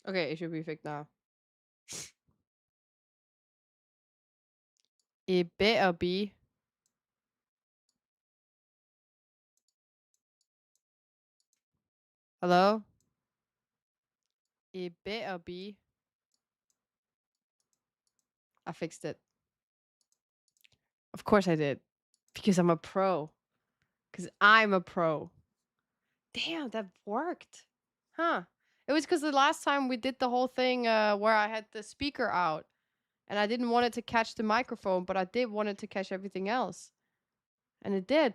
Okay, it should be fixed now. It better be. Hello? It better be. I fixed it. Of course I did. Because I'm a pro. Because I'm a pro. Damn, that worked. Huh. It was because the last time we did the whole thing where I had the speaker out. And I didn't want it to catch the microphone, but I did want it to catch everything else. And it did.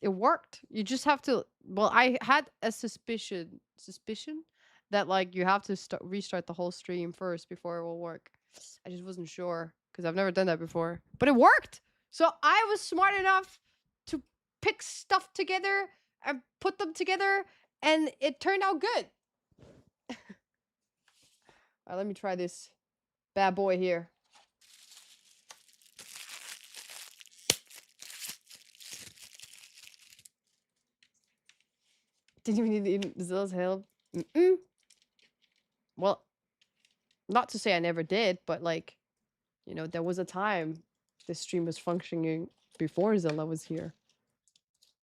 It worked. You just have to. Well, I had a suspicion that like you have to restart the whole stream first before it will work. I just wasn't sure because I've never done that before, but it worked. So I was smart enough to pick stuff together and put them together, and it turned out good. All right, let me try this bad boy here. Didn't even need Zilla's help. Well, not to say I never did, but like, you know, there was a time this stream was functioning before Zilla was here.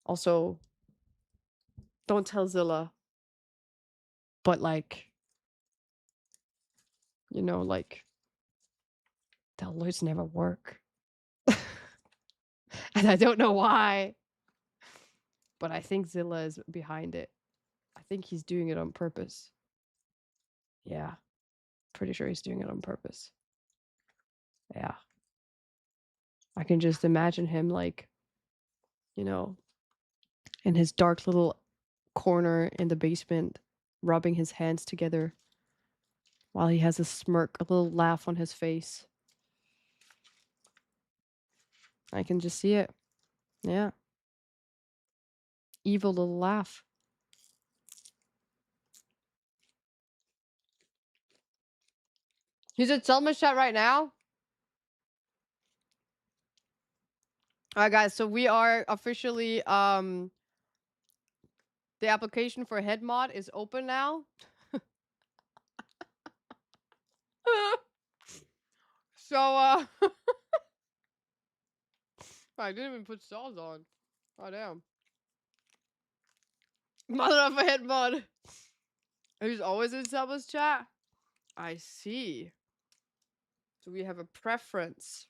Also, don't tell Zilla, but like, you know, like, the alerts never work. And I don't know why, but I think Zilla is behind it. I think he's doing it on purpose. Yeah, pretty sure he's doing it on purpose. Yeah. I can just imagine him like, you know, in his dark little corner in the basement, rubbing his hands together while he has a smirk, a little laugh on his face. I can just see it. Yeah. Evil little laugh. He's at Selma's chat right now. Alright guys, so we are officially the application for head mod is open now. So I didn't even put saws on. Oh damn. Mother of a head mod. He's always in Selma's chat. I see. So we have a preference.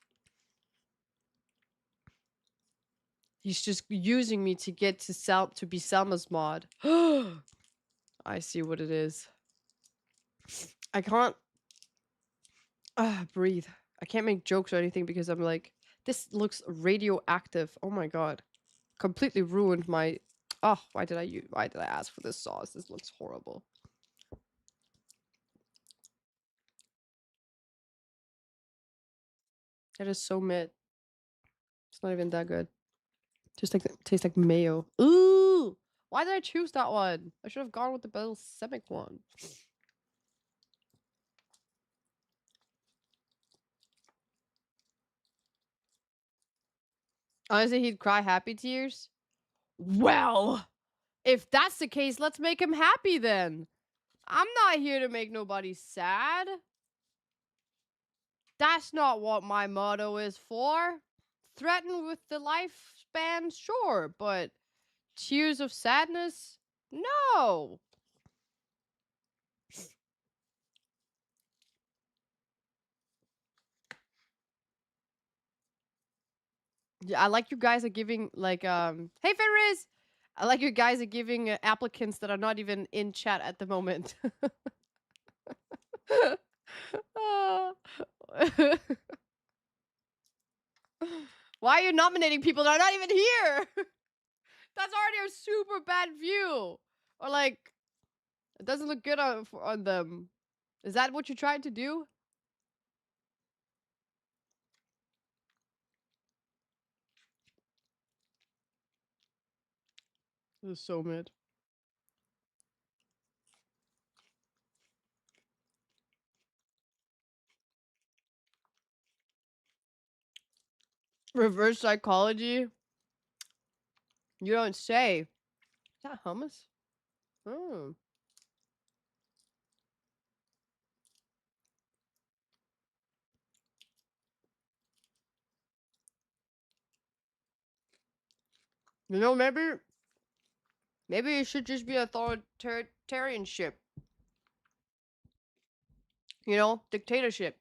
He's just using me to get to be Selma's mod. I see what it is. I can't breathe. I can't make jokes or anything because I'm like, this looks radioactive. Oh my god. Completely ruined my why did I ask for this sauce? This looks horrible. That is so mid. It's not even that good. Just like tastes like mayo. Ooh! Why did I choose that one? I should have gone with the balsamic one. Honestly, he'd cry happy tears. Well, if that's the case, let's make him happy then. I'm not here to make nobody sad. That's not what my motto is for. Threaten with the lifespan, sure, but tears of sadness? No. Yeah, I like you guys are giving like hey Fenriz! I like you guys are giving applicants that are not even in chat at the moment. Why are you nominating people that are not even here? That's already a super bad view. Or like, it doesn't look good on them. Is that what you're trying to do? This is so mid. Reverse psychology? You don't say. Is that hummus? Oh. You know, maybe it should just be authoritarianship. You know, dictatorship.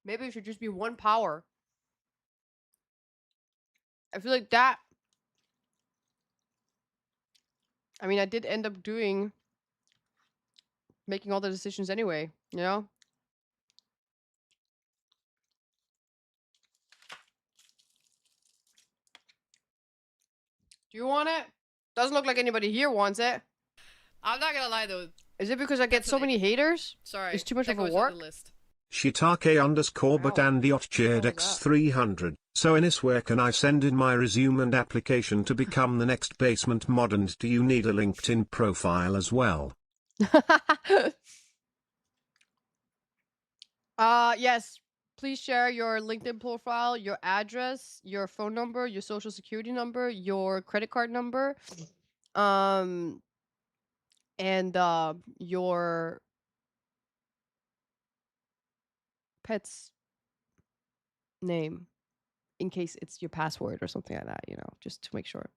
Maybe it should just be one power. I feel like that. I mean, I did end up making all the decisions anyway, you know? Do you want it? Doesn't look like anybody here wants it. I'm not gonna lie though. Is it because I get That's so an many ick. haters? Sorry, It's too much that of a goes on the work? list. Shitake underscore but Wow. and the Otcherd What was that? X300. So Enis, where can I send in my resume and application to become the next basement mod, and do you need a LinkedIn profile as well? Yes. Please share your LinkedIn profile, your address, your phone number, your social security number, your credit card number, and your pet's name, in case it's your password or something like that, you know, just to make sure.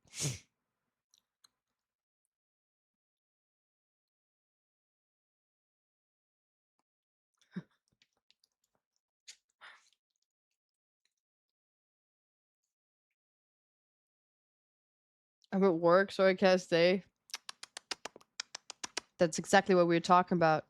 I'm at work, so I can't stay. That's exactly what we were talking about.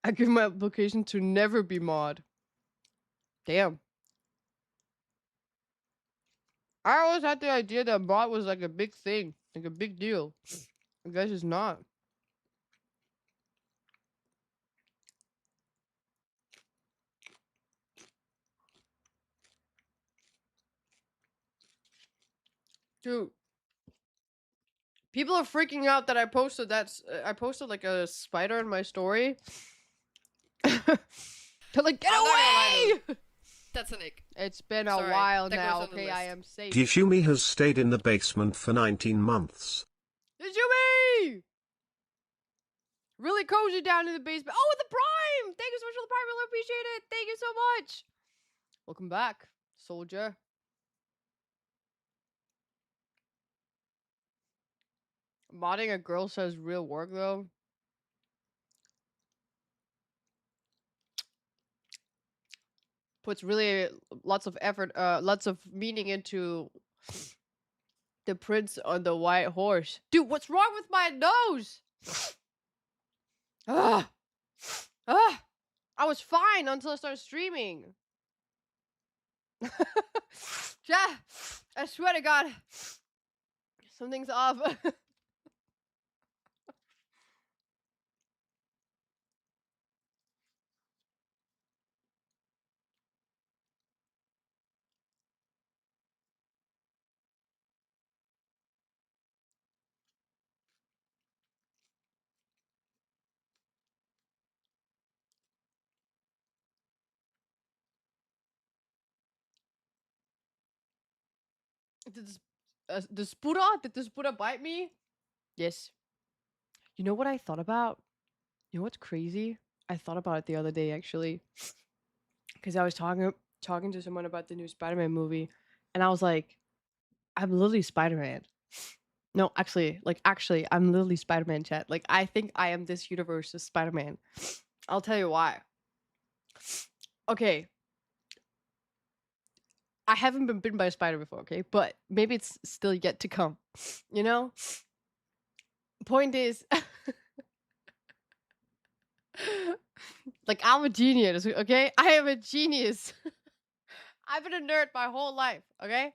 I give my application to never be mod. Damn. I always had the idea that mod was like a big thing, like a big deal. I guess it's not. Dude, people are freaking out that I posted I posted like a spider in my story. They're like, get I'm not gonna lie, away! That's an ick. It's been a Sorry, while that now, goes on the okay? I list. am safe. Gishumi has stayed in the basement for 19 months. Yumi! Really cozy down in the basement. Oh, the Prime! Thank you so much for the Prime. I really appreciate it. Thank you so much. Welcome back, soldier. Modding a girl says real work, though. Puts really lots of effort, lots of meaning into the prince on the white horse. Dude, what's wrong with my nose? Ah, ah, I was fine until I started streaming. Yeah, I swear to God, something's off. Did the Spuda? Did the Spuda bite me? Yes. You know what I thought about? You know what's crazy? I thought about it the other day actually, because I was talking to someone about the new Spider-Man movie, and I was like, I'm literally Spider-Man. No, actually, I'm literally Spider-Man, chat. Like, I think I am this universe's Spider-Man. I'll tell you why. Okay. I haven't been bitten by a spider before, okay? But maybe it's still yet to come. You know? Point is, like, I'm a genius, okay? I am a genius. I've been a nerd my whole life, okay?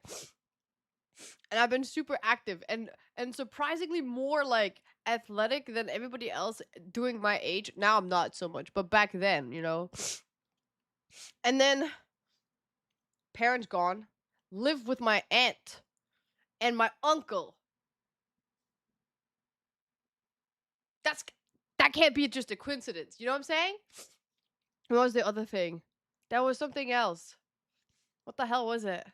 And I've been super active and surprisingly more like athletic than everybody else doing my age. Now I'm not so much, but back then, you know. And then parents gone, live with my aunt and my uncle. That can't be just a coincidence. You know what I'm saying? What was the other thing? That was something else. What the hell was it?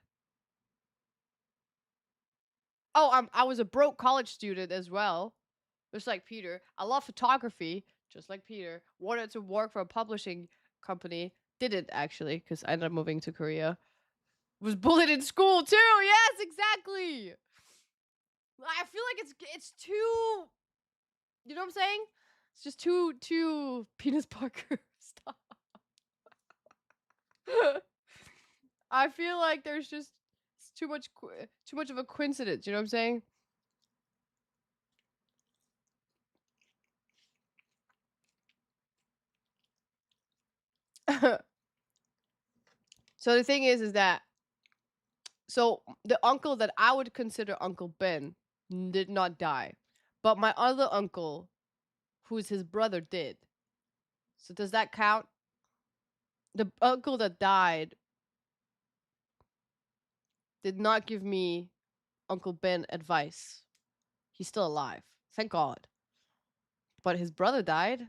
Oh, I was a broke college student as well, just like Peter. I love photography, just like Peter. Wanted to work for a publishing company. Didn't actually, because I ended up moving to Korea. Was bullied in school too. Yes, exactly. I feel like it's too. You know what I'm saying? It's just too penis Parker stuff. I feel like there's just it's too much of a coincidence. You know what I'm saying? So the thing is that so the uncle that I would consider Uncle Ben did not die, but my other uncle, who's his brother, did. So does that count? The uncle that died did not give me Uncle Ben advice. He's still alive. Thank God. But his brother died.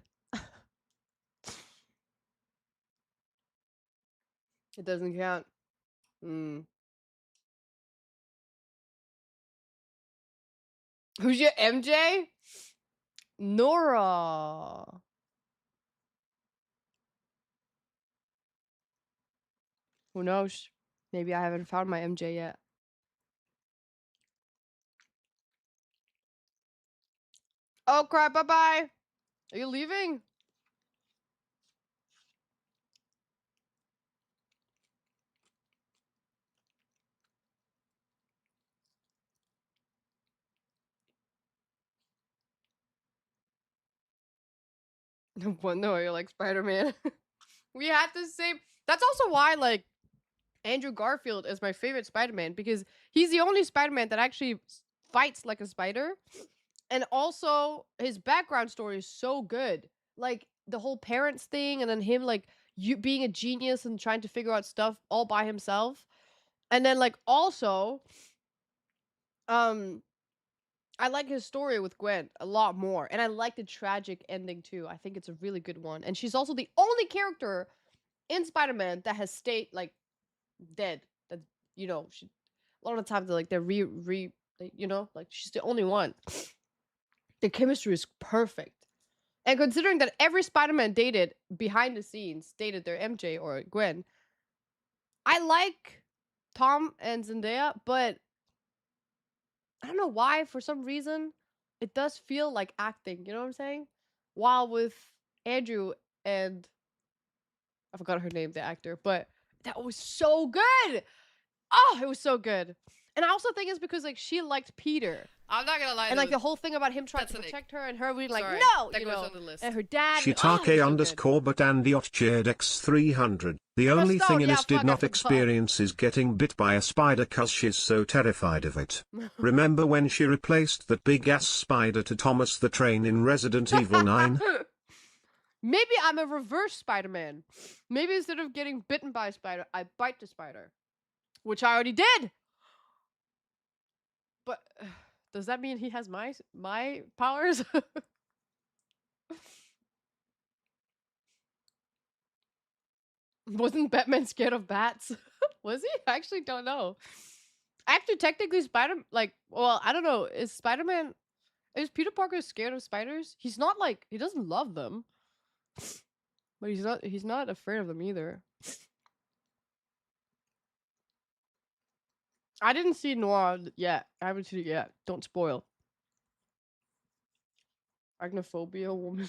It doesn't count. Mm. Who's your MJ? Nora. Who knows? Maybe I haven't found my MJ yet. Oh crap, bye bye. Are you leaving? Well, no, you're like Spider-Man. We had the same. That's also why, like, Andrew Garfield is my favorite Spider-Man because he's the only Spider-Man that actually fights like a spider. And also, his background story is so good. Like, the whole parents thing, and then him, like, you being a genius and trying to figure out stuff all by himself. And then, like, also, um, I like his story with Gwen a lot more. And I like the tragic ending too. I think it's a really good one. And she's also the only character in Spider-Man that has stayed, like, dead. That, she a lot of times they're like like she's the only one. The chemistry is perfect. And considering that every Spider-Man dated behind the scenes dated their MJ or Gwen, I like Tom and Zendaya, but I don't know why, for some reason, it does feel like acting, you know what I'm saying? While with Andrew and I forgot her name, the actor, but that was so good. Oh, it was so good. And I also think it's because like she liked Peter. I'm not gonna lie And though. like the whole thing about him trying That's to an ick. protect her and her being like, Sorry, no, that goes on the list. and her dad. And, it Shitake was so good. underscore but and X300. The Emma only Stone, thing yeah, Ines did fuck, I not forgot. experience is getting bit by a spider cause she's so terrified of it. Remember when she replaced that big ass spider to Thomas the Train in Resident Evil 9? Maybe I'm a reverse Spider-Man. Maybe instead of getting bitten by a spider, I bite the spider. Which I already did. But does that mean he has my powers? Wasn't Batman scared of bats? Was he? I actually don't know. Actually, technically, well, I don't know. Is Peter Parker scared of spiders? He's not like, he doesn't love them. But he's not afraid of them either. I didn't see Noir yet. I haven't seen it yet. Don't spoil. Arachnophobia woman.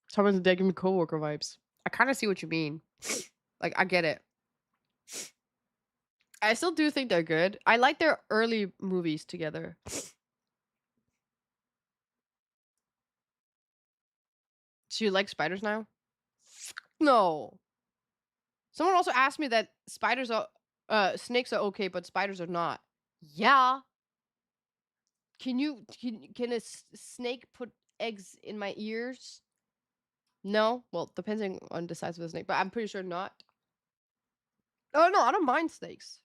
Someone's dead, give me coworker vibes. I kind of see what you mean. Like, I get it. I still do think they're good. I like their early movies together. So you like spiders now? No. Someone also asked me that snakes are okay, but spiders are not. Yeah. Can a snake put eggs in my ears? No. Well, depending on the size of the snake, but I'm pretty sure not. Oh no, I don't mind snakes.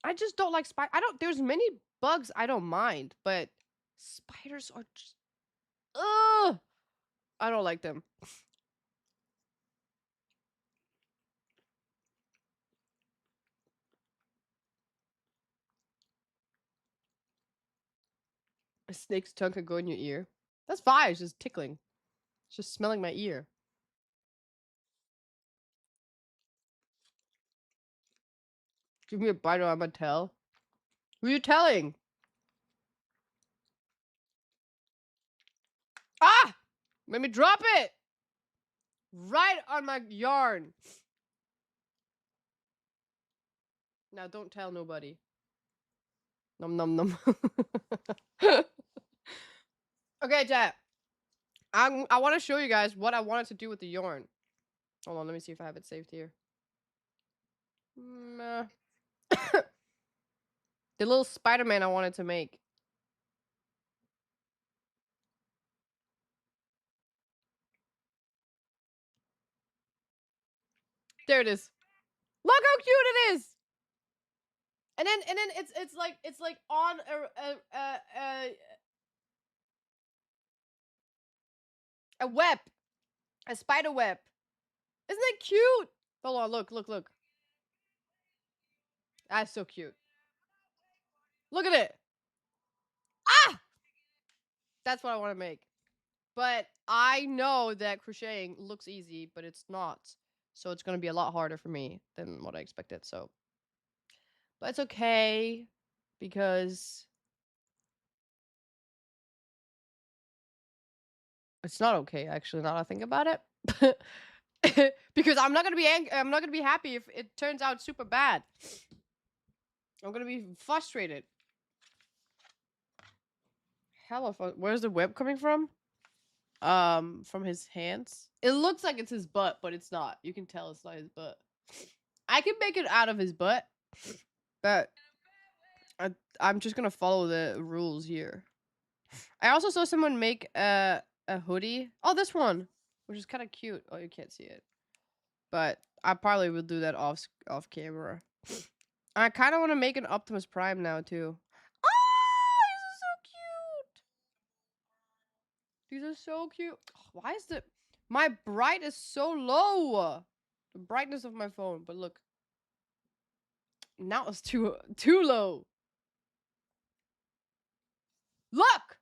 I just don't like spider. There's many bugs I don't mind, but spiders are just. Ugh. I don't like them. A snake's tongue could go in your ear. That's fine. It's just tickling. It's just smelling my ear. Give me a bite or I'm gonna tell. Who are you telling? Ah! Made me drop it! Right on my yarn. Now don't tell nobody. Nom nom nom. Okay, chat. I want to show you guys what I wanted to do with the yarn. Hold on, let me see if I have it saved here. The little Spider-Man I wanted to make. There it is. Look how cute it is. And then it's like on a web, a spider web. Isn't that cute? Hold on, look. That's so cute. Look at it. Ah! That's what I want to make. But I know that crocheting looks easy, but it's not. So it's going to be a lot harder for me than what I expected. So, but it's okay because it's not okay actually. Now that I think about it, because I'm not gonna be I'm not gonna be happy if it turns out super bad. I'm gonna be frustrated. Hella fun. Where's the web coming from? From his hands. It looks like it's his butt, but it's not. You can tell it's not his butt. I can make it out of his butt, but I'm just gonna follow the rules here. I also saw someone make a hoodie. Oh, this one, which is kind of cute. Oh, you can't see it, but I probably will do that off camera. I kind of want to make an Optimus Prime now too. Oh, these are so cute. Why is my bright is so low? The brightness of my phone, but look. Now it's too low. Look!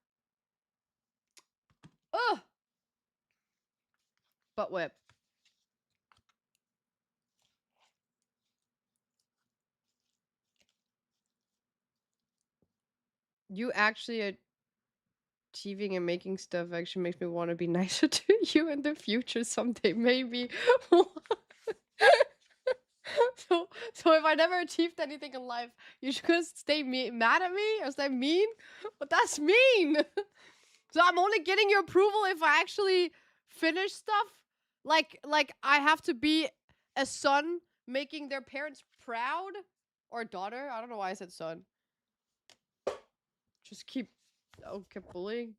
Ugh! Butt whip. You actually achieving and making stuff actually makes me want to be nicer to you in the future someday, maybe. So if I never achieved anything in life, you should just stay mad at me or stay mean? But that's mean! So I'm only getting your approval if I actually finish stuff? Like I have to be a son making their parents proud? Or daughter? I don't know why I said son. Just keep bullying.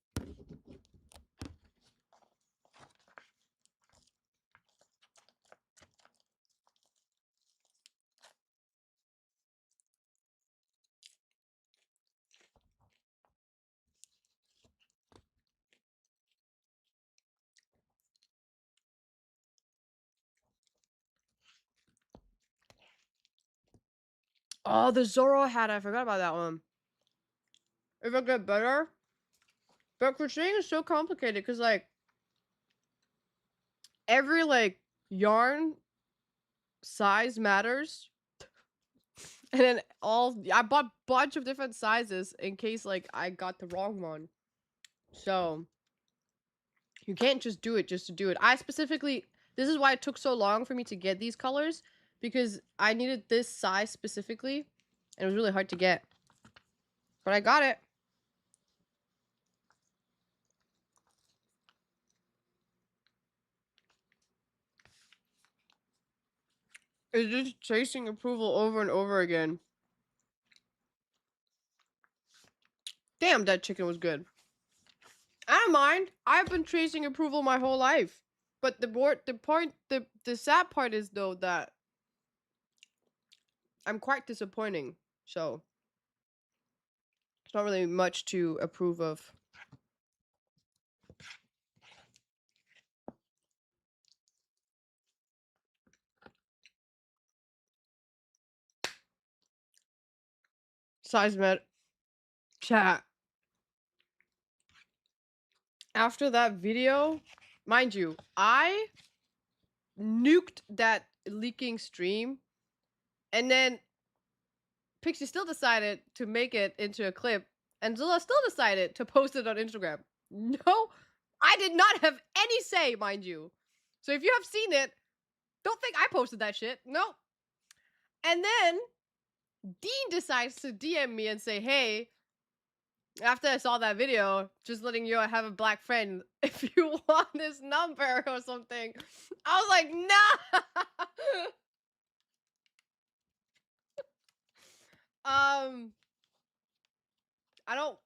Oh, the Zorro hat. I forgot about that one. If I get better. But crocheting is so complicated because, like, every, like, yarn size matters. And then I bought a bunch of different sizes in case, like, I got the wrong one. So, you can't just do it just to do it. This is why it took so long for me to get these colors. Because I needed this size specifically. And it was really hard to get. But I got it. It's just chasing approval over and over again. Damn, that chicken was good. I don't mind. I've been chasing approval my whole life. But the sad part is though that I'm quite disappointing. So it's not really much to approve of. Size met chat. After that video, mind you, I nuked that leaking stream, and then Pixie still decided to make it into a clip, and Zilla still decided to post it on Instagram. No, I did not have any say, mind you. So if you have seen it, don't think I posted that shit. No. And then Dean decides to DM me and say, hey, after I saw that video, just letting you know I have a black friend. If you want his number or something. I was like, nah. I don't.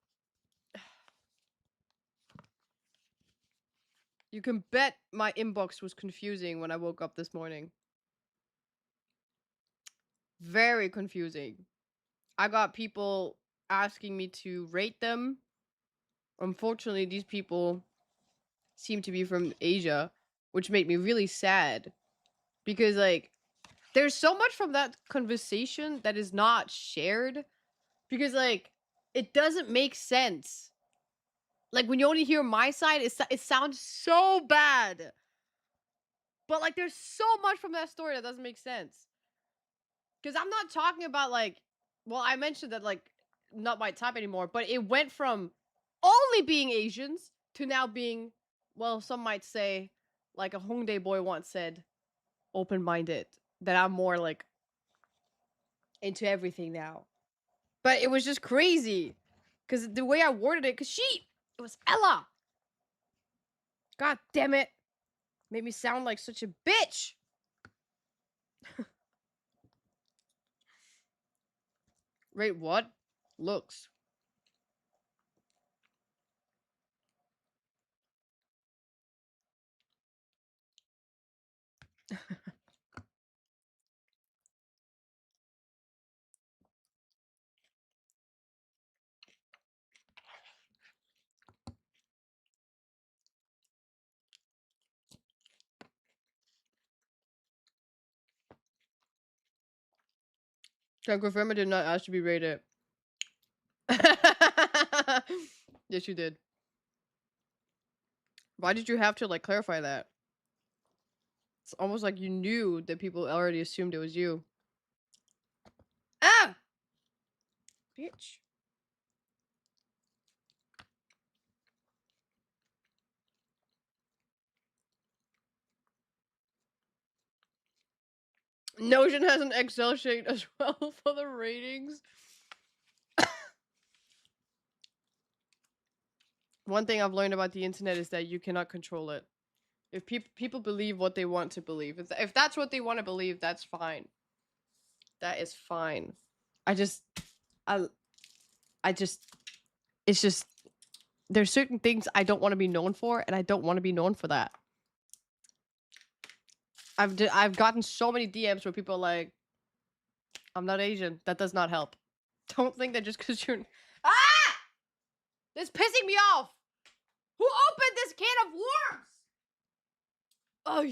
You can bet my inbox was confusing when I woke up this morning. Very confusing. I got people asking me to rate them. Unfortunately, these people seem to be from Asia, which made me really sad. Because, like, there's so much from that conversation that is not shared. Because, like, it doesn't make sense. Like, when you only hear my side, it sounds so bad. But, like, there's so much from that story that doesn't make sense. Because I'm not talking about, like, well, I mentioned that, like, not my type anymore, but it went from only being Asians to now being, well, some might say, like a Hongdae boy once said, open-minded. That I'm more, like, into everything now. But it was just crazy. Because the way I worded it, it was Ella. God damn it. Made me sound like such a bitch. Wait, what? Looks. Can confirm I did not ask to be rated. Yes, you did. Why did you have to, like, clarify that? It's almost like you knew that people already assumed it was you. Ah! Bitch. Notion has an Excel sheet as well for the ratings. One thing I've learned about the internet is that you cannot control it. If people believe what they want to believe, if that's what they want to believe, that's fine. That is fine. I just, it's just, there's certain things I don't want to be known for, and I don't want to be known for that. I've gotten so many DMs where people are like, I'm not Asian. That does not help. Don't think that just because you're... Ah! This is pissing me off! Who opened this can of worms? Oh,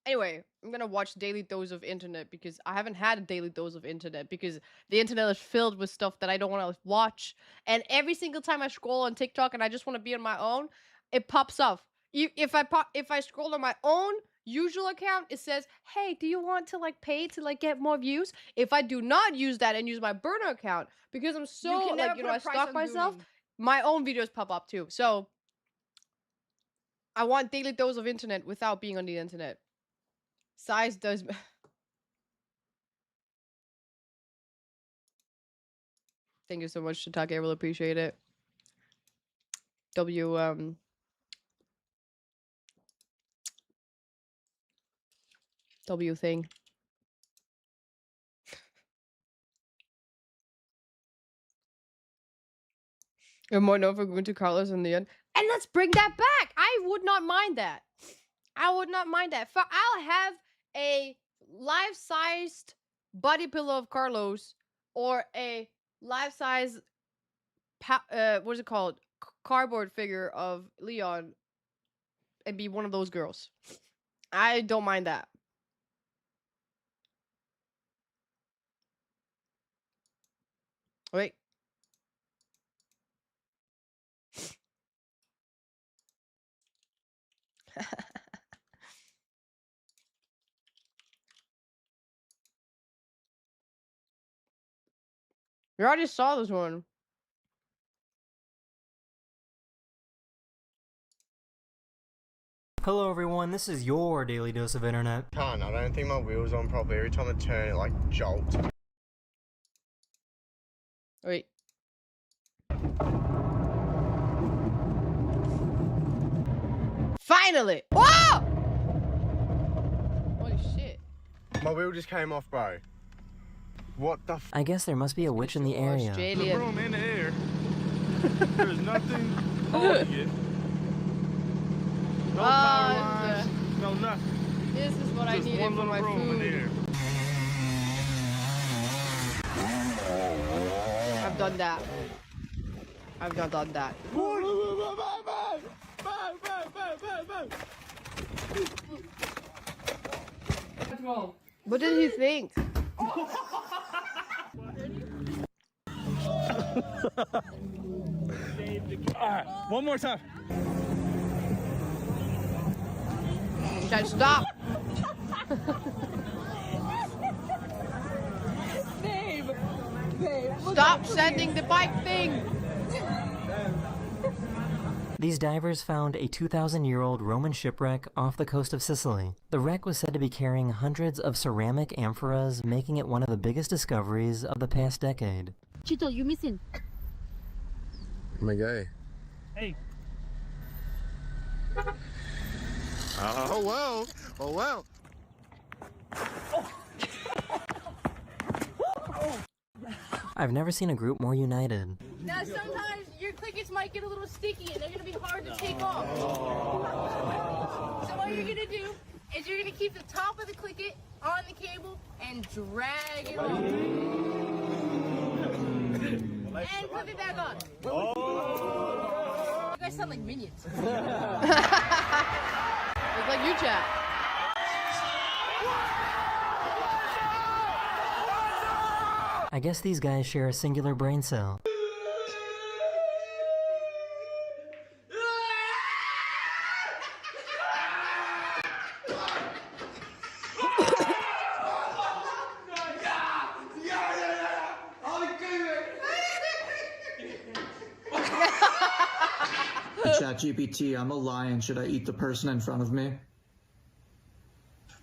anyway, I'm gonna watch Daily Dose of Internet because I haven't had a Daily Dose of Internet because the internet is filled with stuff that I don't want to watch. And every single time I scroll on TikTok and I just want to be on my own, it pops up. If I scroll on my own usual account, it says, "Hey, do you want to, like, pay to, like, get more views?" If I do not use that and use my burner account because I'm so, like, you know, I stalk myself, my own videos pop up too. So I want Daily Dose of Internet without being on the internet. Size does. Thank you so much, Shiitake. I really appreciate it. W thing. You're more known for going to Carlos in the end. And let's bring that back. I would not mind that. I would not mind that. I'll have a life-sized body pillow of Carlos or a life-size what is it called? Cardboard figure of Leon and be one of those girls. I don't mind that. Wait. We already saw this one. Hello everyone, this is your daily dose of internet. I don't think my wheel's on properly. Every time I turn it, like, jolts. Wait. Finally! Whoa! Holy shit. My wheel just came off, bro. What the f? I guess there must be a witch in the area. Australia. The broom in the air. There's nothing holding it. No power lines, no nothing. This is what I Just needed one for little my broom in the food. air. I've done that. I've not done that. What did he think? Alright, one more time. Guys, stop! Stop sending the bike thing! These divers found a 2,000-year-old Roman shipwreck off the coast of Sicily. The wreck was said to be carrying hundreds of ceramic amphoras, making it one of the biggest discoveries of the past decade. Chito, you missing? Am I gay? Hey. Oh, well. Oh, well. I've never seen a group more united. Now sometimes your clickets might get a little sticky and they're gonna be hard to take off. So what you're gonna do is you're gonna keep the top of the clicket on the cable and drag it off. And clip it back on. You guys sound like minions. It's like you, chat. I guess these guys share a singular brain cell. ChatGPT, I'm a lion. Should I eat the person in front of me?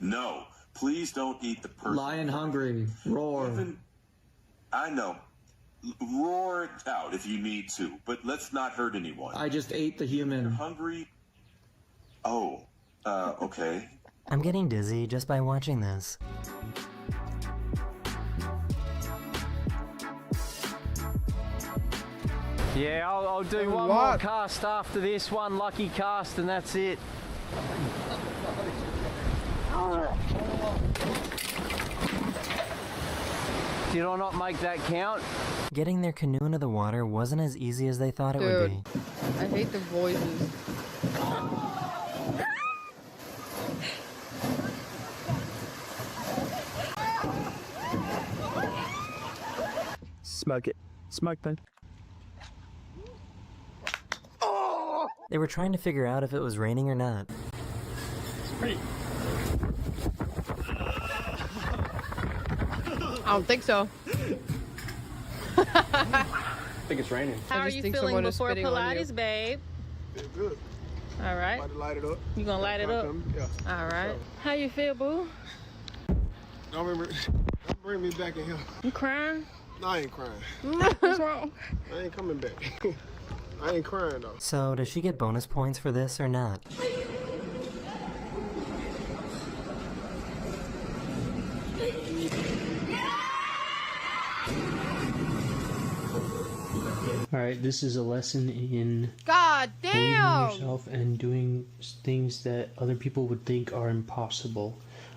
No, please don't eat the person. Lion hungry. Roar. I know. Roar it out if you need to, but let's not hurt anyone. I just ate the human. Hungry? Oh, okay. I'm getting dizzy just by watching this. Yeah, I'll do one more cast after this, one lucky cast, and that's it. Did I not make that count? Getting their canoe into the water wasn't as easy as they thought it would be. I hate the voices. Smoke it. Smoke pen. They were trying to figure out if it was raining or not. I don't think so. I think it's raining. How are just you think feeling someone is before spitting on you. Pilates, babe? Good. All right. About to light it up. You gonna light it up? Yeah. All right. How you feel, boo? Don't bring me back in here. You crying? No, I ain't crying. What's wrong? I ain't coming back. I ain't crying, though. So, does she get bonus points for this or not? Alright, this is a lesson in God believing in damn! yourself and doing things that other people would think are impossible.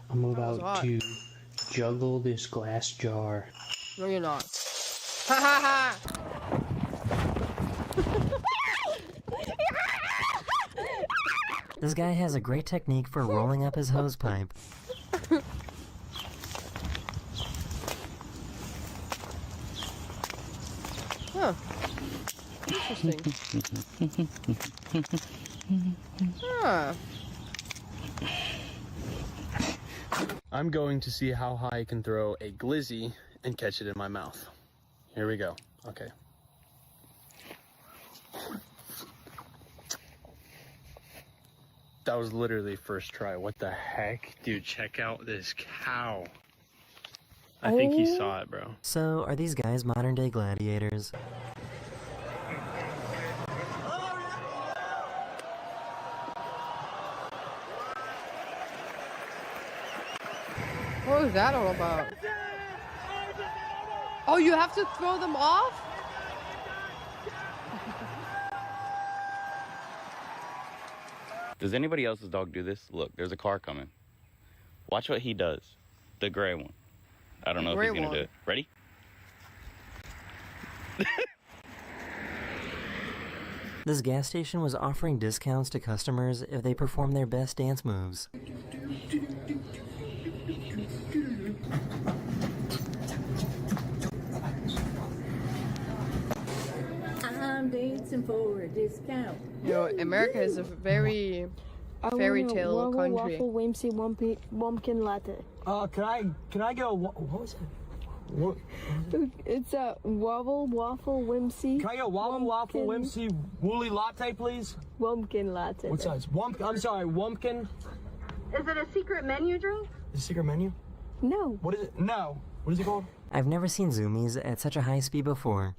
I'm about hot. to juggle this glass jar. No, you're not. Ha ha ha! This guy has a great technique for rolling up his hose pipe. Huh. Interesting. Huh. I'm going to see how high I can throw a glizzy and catch it in my mouth. Here we go. Okay. That was literally first try. What the heck? Dude, check out this cow. I think he saw it, bro. So, are these guys modern day gladiators? What was that all about? Oh, you have to throw them off? Does anybody else's dog do this? Look, there's a car coming. Watch what he does. The gray one. I don't know if he's gonna do it. Ready? This gas station was offering discounts to customers if they performed their best dance moves. I'm dancing for a discount. You know, America is a very fairy tale country. Waffle whimsy wumpkin latte. Can I go? What was it? What? It's a waffle whimsy. Can I get a waffle whimsy woolly latte, please? Wumpkin latte. What size? I'm sorry, wumpkin. Is it a secret menu drink? Is it a secret menu? No. What is it? No. What is it called? I've never seen zoomies at such a high speed before.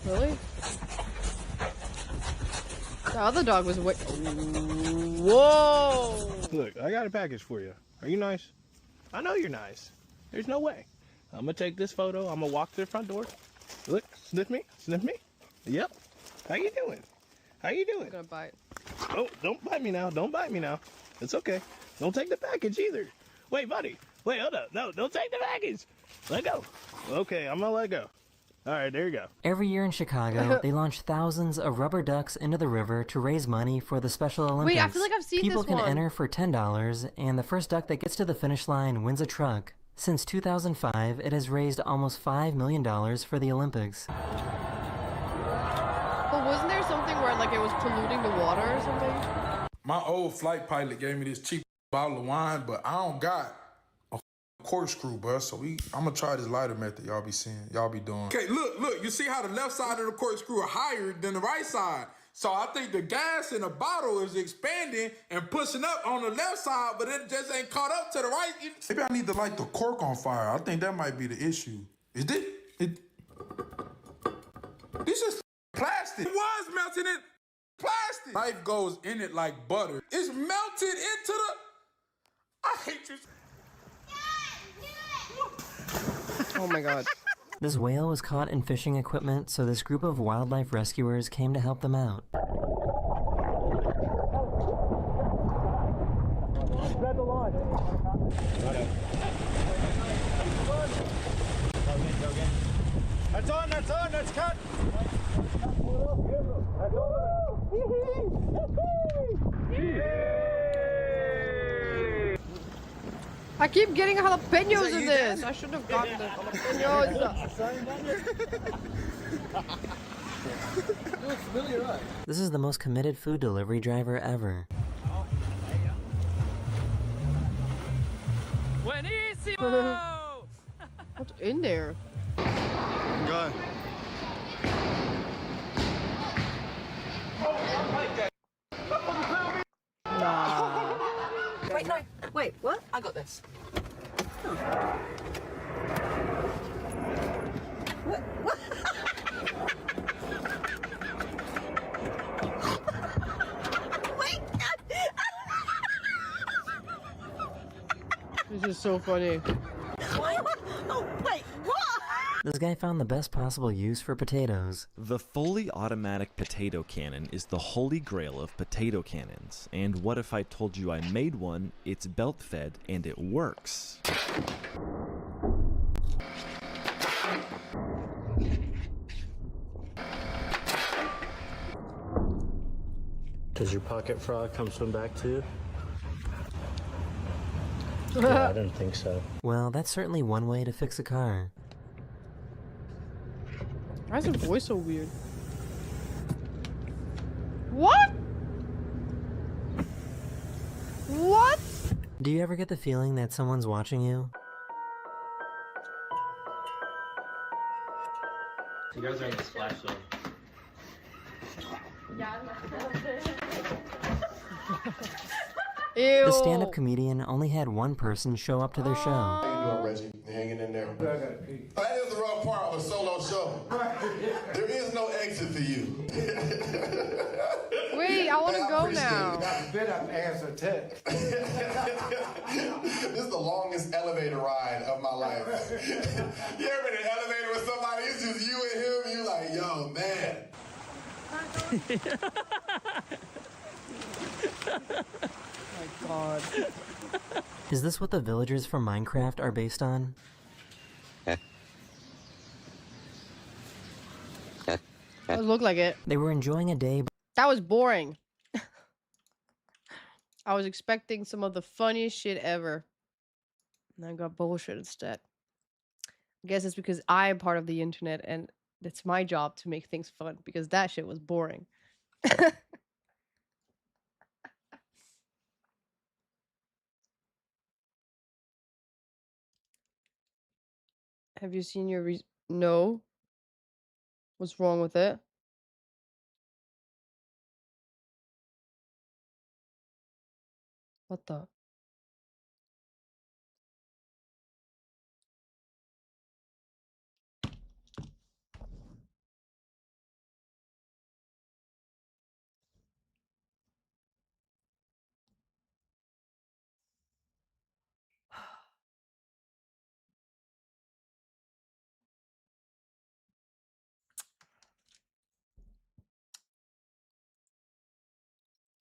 Really? The other dog was whoa! Look, I got a package for you. Are you nice? I know you're nice. There's no way. I'm gonna take this photo. I'm gonna walk to the front door. Look, sniff me, sniff me. Yep. How you doing? How you doing? I'm gonna bite. Oh, don't bite me now. Don't bite me now. It's okay. Don't take the package either. Wait, buddy. Wait, hold up. No, don't take the package. Let go. Okay, I'm gonna let go. All right, there you go. Every year in Chicago, they launch thousands of rubber ducks into the river to raise money for the Special Olympics. Wait, I feel like I've seen People this can one. enter for $10, and the first duck that gets to the finish line wins a truck. Since 2005, it has raised almost $5 million for the Olympics. But wasn't there something where like it was polluting the water or something? My old flight pilot gave me this cheap bottle of wine, but I don't got a corkscrew, bro. So I'm gonna try this lighter method y'all be seeing, y'all be doing. Okay, look, you see how the left side of the corkscrew are higher than the right side. So I think the gas in the bottle is expanding and pushing up on the left side, but it just ain't caught up to the right. Maybe I need to light the cork on fire. I think that might be the issue. Is this? This is plastic. It was melting in plastic. Life goes in it like butter. It's melted into the... I hate you. Oh my god. This whale was caught in fishing equipment, so this group of wildlife rescuers came to help them out. Spread the line. That's on, that's cut. I keep getting jalapenos in this. I shouldn't have gotten the jalapenos. This is the most committed food delivery driver ever. Buenísimo! What's in there? Go. Nah. Wait, no. Wait, what? I got this. What? What? Wait. This is so funny. Oh, wait, what? This guy found the best possible use for potatoes. The fully automatic potato cannon is the holy grail of potato cannons. And what if I told you I made one, it's belt fed, and it works? Does your pocket frog come swim back too? Yeah, I didn't think so. Well, that's certainly one way to fix a car. Why is his voice so weird? What? What? Do you ever get the feeling that someone's watching you? You guys are in the splash zone. Ew. The stand-up comedian only had one person show up to their show. How you doing, Reggie? You hanging in there? That is the rough part of a solo show. There is no exit for you. Wait, I want to go now. I've been up answer text. This is the longest elevator ride of my life. You ever been in an elevator with somebody? It's just you and him. You like, yo, man. My God. Is this what the villagers from Minecraft are based on? It looked like it. They were enjoying a day. That was boring. I was expecting some of the funniest shit ever. And I got bullshit instead. I guess it's because I am part of the internet and it's my job to make things fun because that shit was boring. Have you seen your No. What's wrong with it? What the?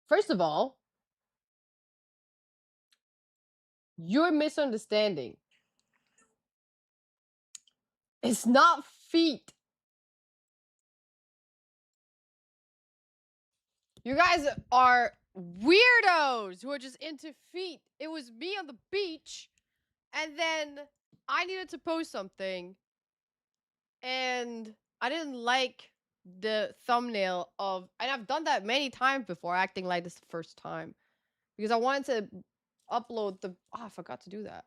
First of all, you're misunderstanding. It's not feet. You guys are weirdos who are just into feet. It was me on the beach, and then I needed to post something, and I didn't like the thumbnail of, and I've done that many times before, acting like this the first time, because I wanted to upload the, oh, I forgot to do that,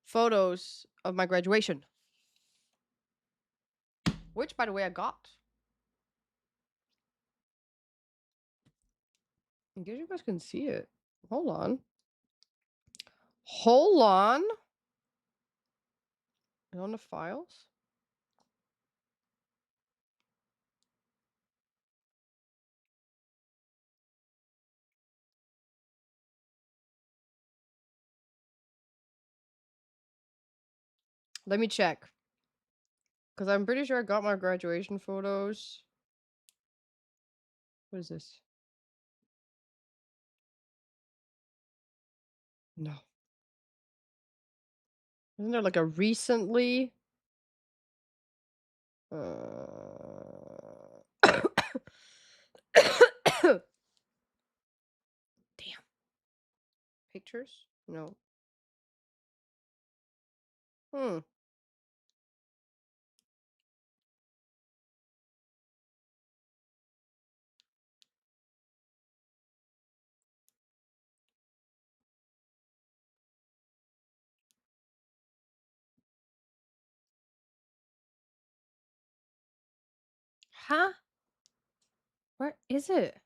photos of my graduation, which, by the way, I got. I guess you guys can see it. Hold on. Hold on. On the files? Let me check. Because I'm pretty sure I got my graduation photos. What is this? No. Isn't there like a recently? Damn. Pictures? No. Hmm. Huh? Where is it?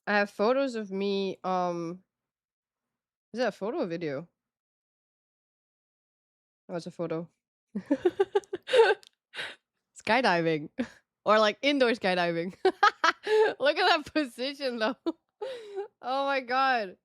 I have photos of me, is that a photo or video? Oh, it's a photo. Skydiving. Or like indoor skydiving. Look at that position though. Oh my god.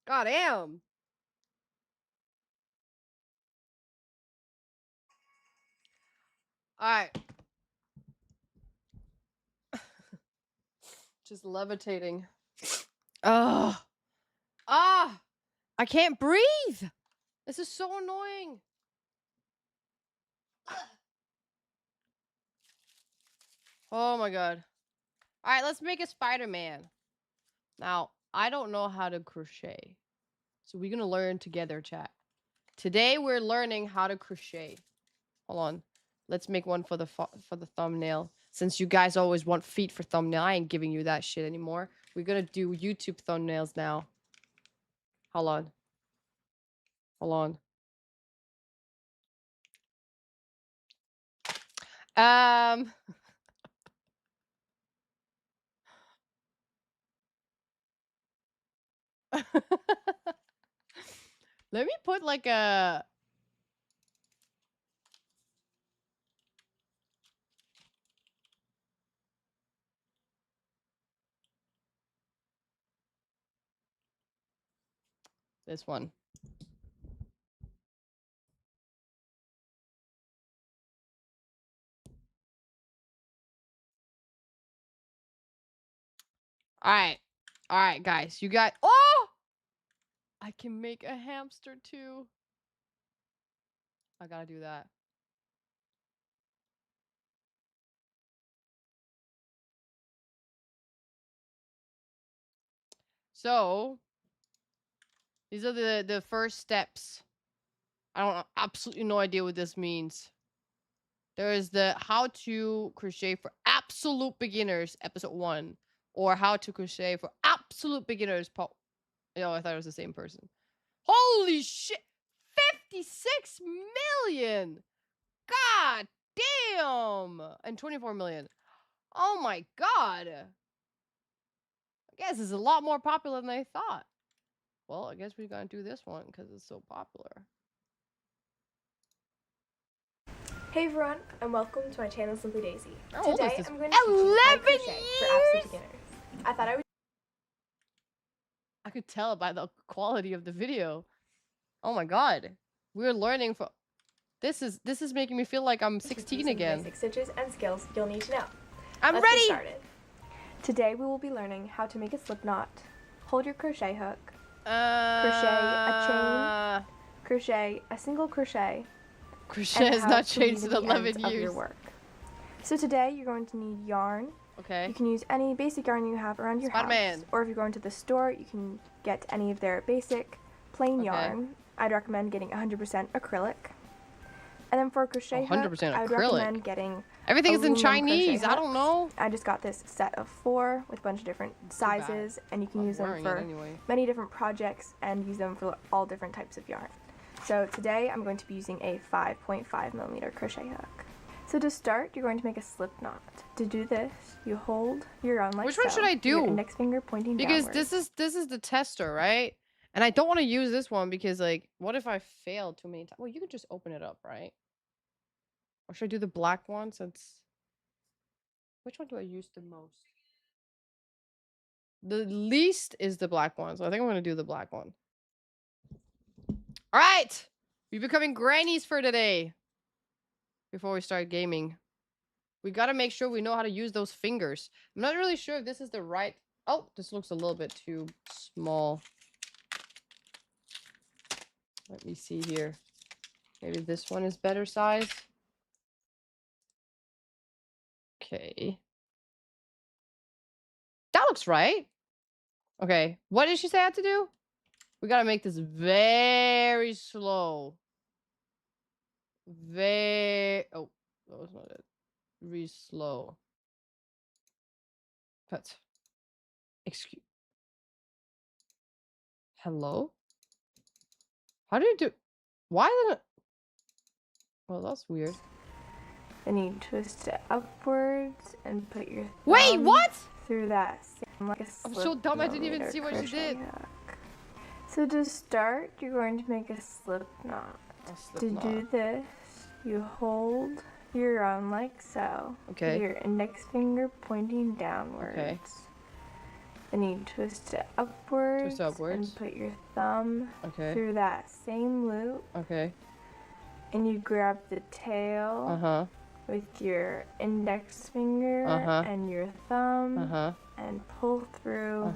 God damn. Alright. Just levitating. Ugh. Ah! I can't breathe! This is so annoying. Oh my god. Alright, let's make a Spider-Man. Now, I don't know how to crochet. So we're gonna learn together, chat. Today we're learning how to crochet. Hold on. Let's make one for the thumbnail. Since you guys always want feet for thumbnail, I ain't giving you that shit anymore. We're gonna do YouTube thumbnails now. Hold on. Hold on. Let me put like a... This one. Alright. Alright, guys. You got... Oh! I can make a hamster too. I gotta do that. So, these are the first steps. I don't absolutely no idea what this means. There is the how to crochet for absolute beginners, episode 1. Or how to crochet for absolute beginners, Oh, I thought it was the same person. Holy shit! 56 million! God damn! And 24 million. Oh my god! I guess it's a lot more popular than I thought. Well, I guess we're gonna do this one because it's so popular. Hey everyone, and welcome to my channel, Simply Daisy. How old is Today this? I'm going to teach you how to 11 crochet for absolute beginners. I thought I would. I could tell by the quality of the video. Oh my god. We're learning for... This is making me feel like I'm 16 again. Basic stitches and skills you'll need to know. I'm Let's ready! Get started. Today we will be learning how to make a slip knot, hold your crochet hook, crochet a chain, crochet a single crochet. Crochet has not changed in 11 years. Of your work. So today you're going to need yarn. Okay. You can use any basic yarn you have around your house. Or if you're going to the store, you can get any of their basic plain yarn. I'd recommend getting 100% acrylic. And then for a crochet hook, 100% I'd acrylic. recommend getting Everything is in aluminum Chinese. crochet I don't know. hooks. I just got this set of 4 with a bunch of different sizes, and you can use them for many different projects and use them for all different types of yarn. So today I'm going to be using a 5.5mm crochet hook. So to start, you're going to make a slip knot. To do this, you hold your yarn like Which one so, should I with your do? index finger pointing Because downwards. this is the tester, right? And I don't want to use this one because, like, what if I fail too many times? Well, you could just open it up, right? Or should I do the black one since... Which one do I use the most? The least is the black one, so I think I'm going to do the black one. All right! We're becoming grannies for today. Before we start gaming. We got to make sure we know how to use those fingers. I'm not really sure if this is the right... Oh, this looks a little bit too small. Let me see here. Maybe this one is better size. Okay. That looks right. Okay. What did she say I had to do? We gotta make this very slow. Oh, that was not it. Very slow. But... Excuse... Hello? How do you do... Why did it... Well, that's weird. Then you twist it upwards and put your Wait, thumb what? through that same, like a I'm so dumb I didn't even see what she did. Hook. So to start, you're going to make a slip knot. To do this, you hold your yarn like so. Okay. With your index finger pointing downwards. Okay. Then you twist it upwards. And put your thumb through that same loop. Okay. And you grab the tail with your index finger and your thumb and pull through,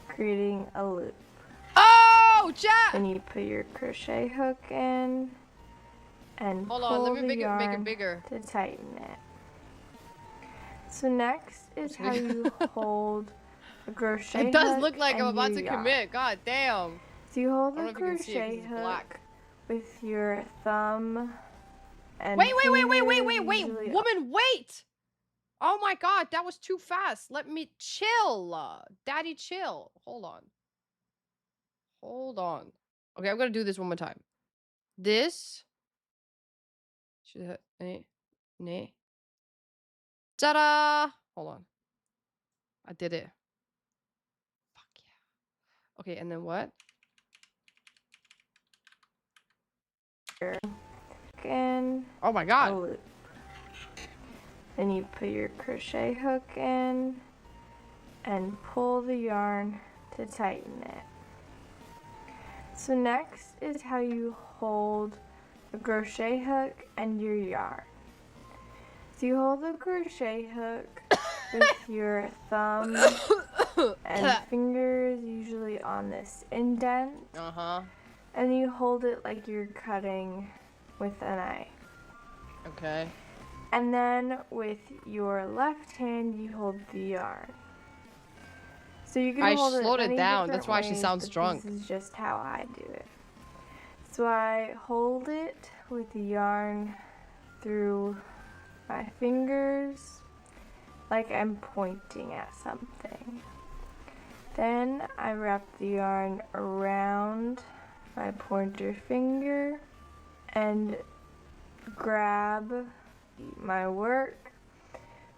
creating a loop. Oh, Jack! Then you put your crochet hook in and Hold pull on, let me the make yarn it bigger. to tighten it. So next is how you hold a crochet It does hook look like I'm and about your to yarn. commit. God damn. So you hold I don't the know if you can see it 'cause crochet it's hook black. with your thumb and Wait, fingers, usually woman, wait! Oh my god, that was too fast. Let me chill. Daddy, chill. Hold on. Hold on. Okay, I'm gonna do this one more time. This. Nee. Ta-da! Hold on. I did it. Fuck yeah. Okay, and then what? in Oh my a god. loop. Then you put your crochet hook in and pull the yarn to tighten it. So next is how you hold the crochet hook and your yarn. So you hold the crochet hook with your thumb and fingers, usually on this indent. And you hold it like you're cutting with a knife. Okay. And then with your left hand, you hold the yarn. So you can I hold slowed it it many down. different That's why she ways, sounds but drunk. This is just how I do it. So I hold it with the yarn through my fingers, like I'm pointing at something. Then I wrap the yarn around my pointer finger and grab my work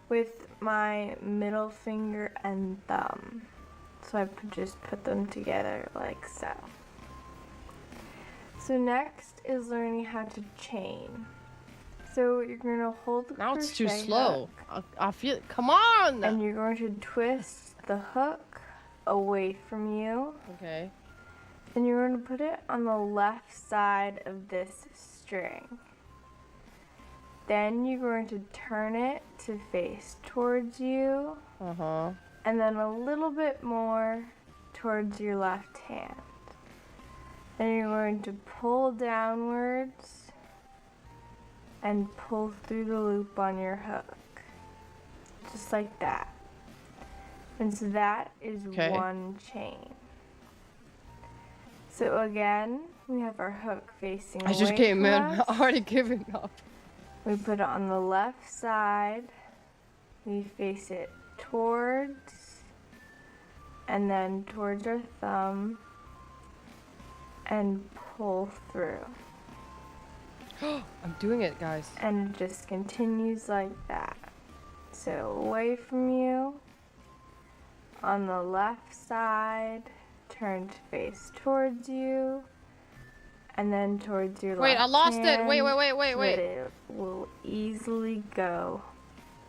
with my middle finger and thumb. So I just put them together like so. So next is learning how to chain. So you're going to hold the Now it's too crochet slow. hook, I feel. Come on! and you're going to twist the hook away from you. Okay. Then you're going to put it on the left side of this string. Then you're going to turn it to face towards you. And then a little bit more towards your left hand. Then you're going to pull downwards and pull through the loop on your hook. Just like that. And so that is one chain. So again, we have our hook facing away I just came from in. us. Already giving up. We put it on the left side. We face it towards and then towards our thumb and pull through. I'm doing it, guys. And it just continues like that. So away from you, on the left side, turn to face towards you, and then towards your Wait, left I lost it. hand, Wait. so that it will easily go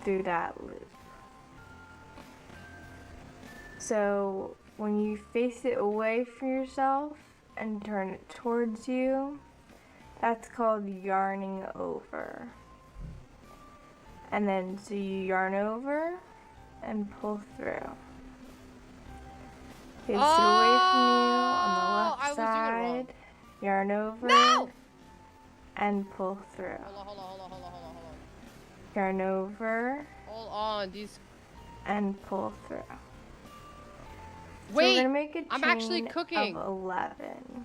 through that loop. So when you face it away from yourself and turn it towards you, that's called yarning over. And then so you yarn over and pull through. Face it away from you on the left side, yarn over and pull through. Hold on. Yarn over Hold on. These. and pull through. So Wait, we're gonna make a chain I'm actually cooking. of 11.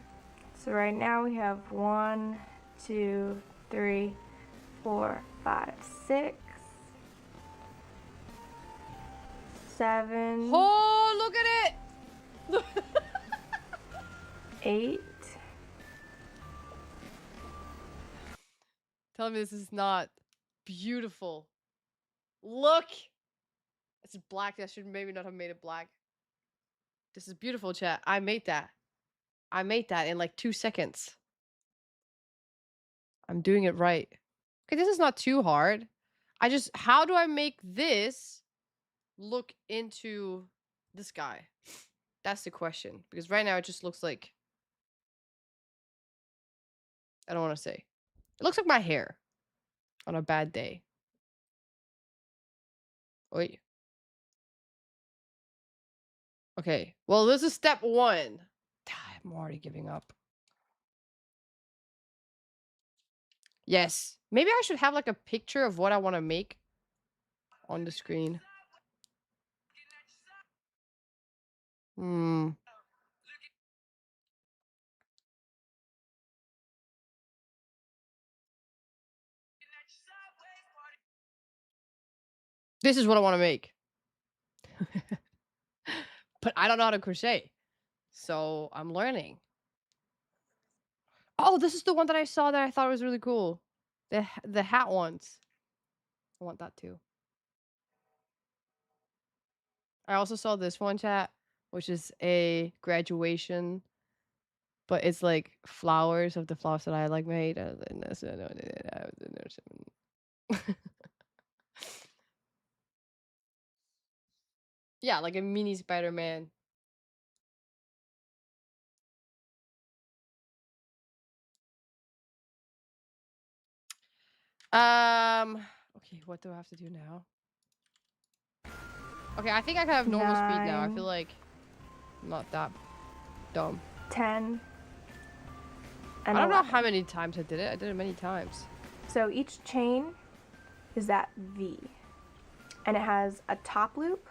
So right now we have 1, 2, 3, 4, 5, 6, 7. Oh, look at it! 8. Tell me this is not beautiful. Look! It's black. I should maybe not have made it black. This is beautiful, chat. I made that. I made that in like 2 seconds. I'm doing it right. Okay, this is not too hard. How do I make this look into this guy? That's the question. Because right now it just looks like, I don't want to say. It looks like my hair on a bad day. Wait. Okay. Well, this is step 1. I'm already giving up. Yes. Maybe I should have like a picture of what I want to make on the screen. Hmm. This is what I want to make. But I don't know how to crochet. So I'm learning. Oh, this is the one that I saw that I thought was really cool. The hat ones. I want that too. I also saw this one, chat, which is a graduation, but it's like flowers of the flowers that I like made. Yeah, like a mini Spider-Man. Okay, what do I have to do now? Okay, I think I can have normal speed now. I feel 9, like I'm not that dumb. 10, and I don't know 11. how many times I did it. I did it many times. So each chain is that V, and it has a top loop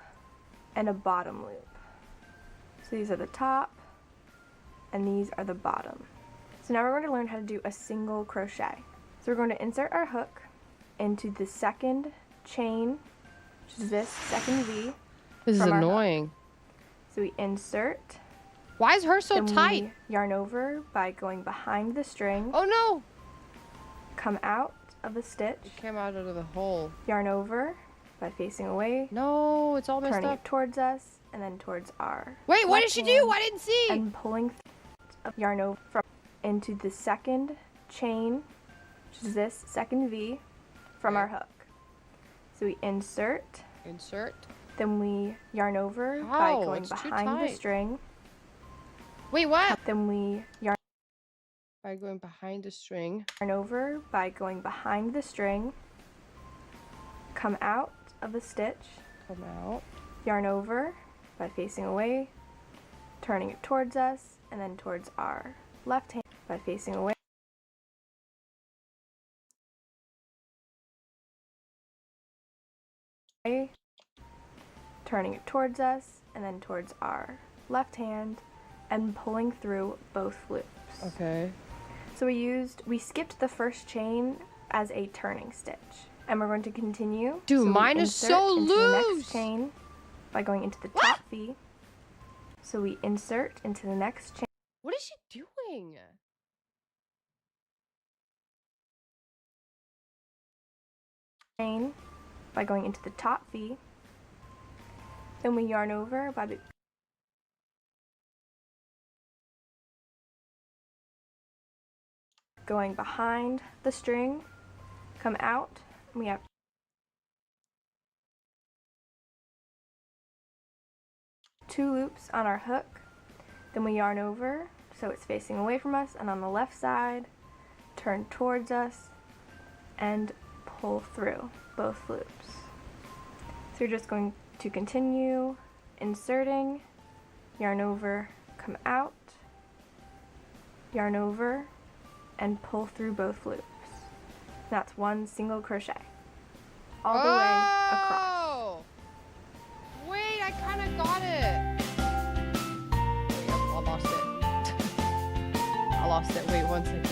and a bottom loop. So these are the top, and these are the bottom. So now we're going to learn how to do a single crochet. So we're going to insert our hook into the second chain, which is this second V. This is from our hook. annoying. So we insert. Why is her so then tight? We yarn over by going behind the string. Oh no! Come out of the stitch. It came out of the hole. Yarn over by facing away. No, it's all messed turning up. it towards us, and then towards our. Wait, what did she left do? hand, I didn't see. And pulling yarn over from into the second chain, which is this second V from our hook. So we insert. Insert. Then we yarn over How? by going It's too behind the tight. string. Wait, what? Then we yarn by going behind the string. Yarn over by going behind the string. Come out of the stitch. Come out. Yarn over by facing away, turning it towards us, and then towards our left hand by facing away. Turning it towards us, and then towards our left hand, and pulling through both loops. Okay. So we skipped the first chain as a turning stitch, and we're going to continue. Dude, so mine is so into the loose. next chain by going into the top V. So we insert into the next chain. What is she doing? Chain by going into the top V. Then we yarn over by going behind the string, come out, and we have two loops on our hook. Then we yarn over so it's facing away from us, and on the left side, turn towards us and pull through both loops. So you're just going to continue inserting, yarn over, come out, yarn over, and pull through both loops. That's one single crochet all the way across. Wait, I kind of got it. Wait, I lost it. I lost it. Wait, 1 second.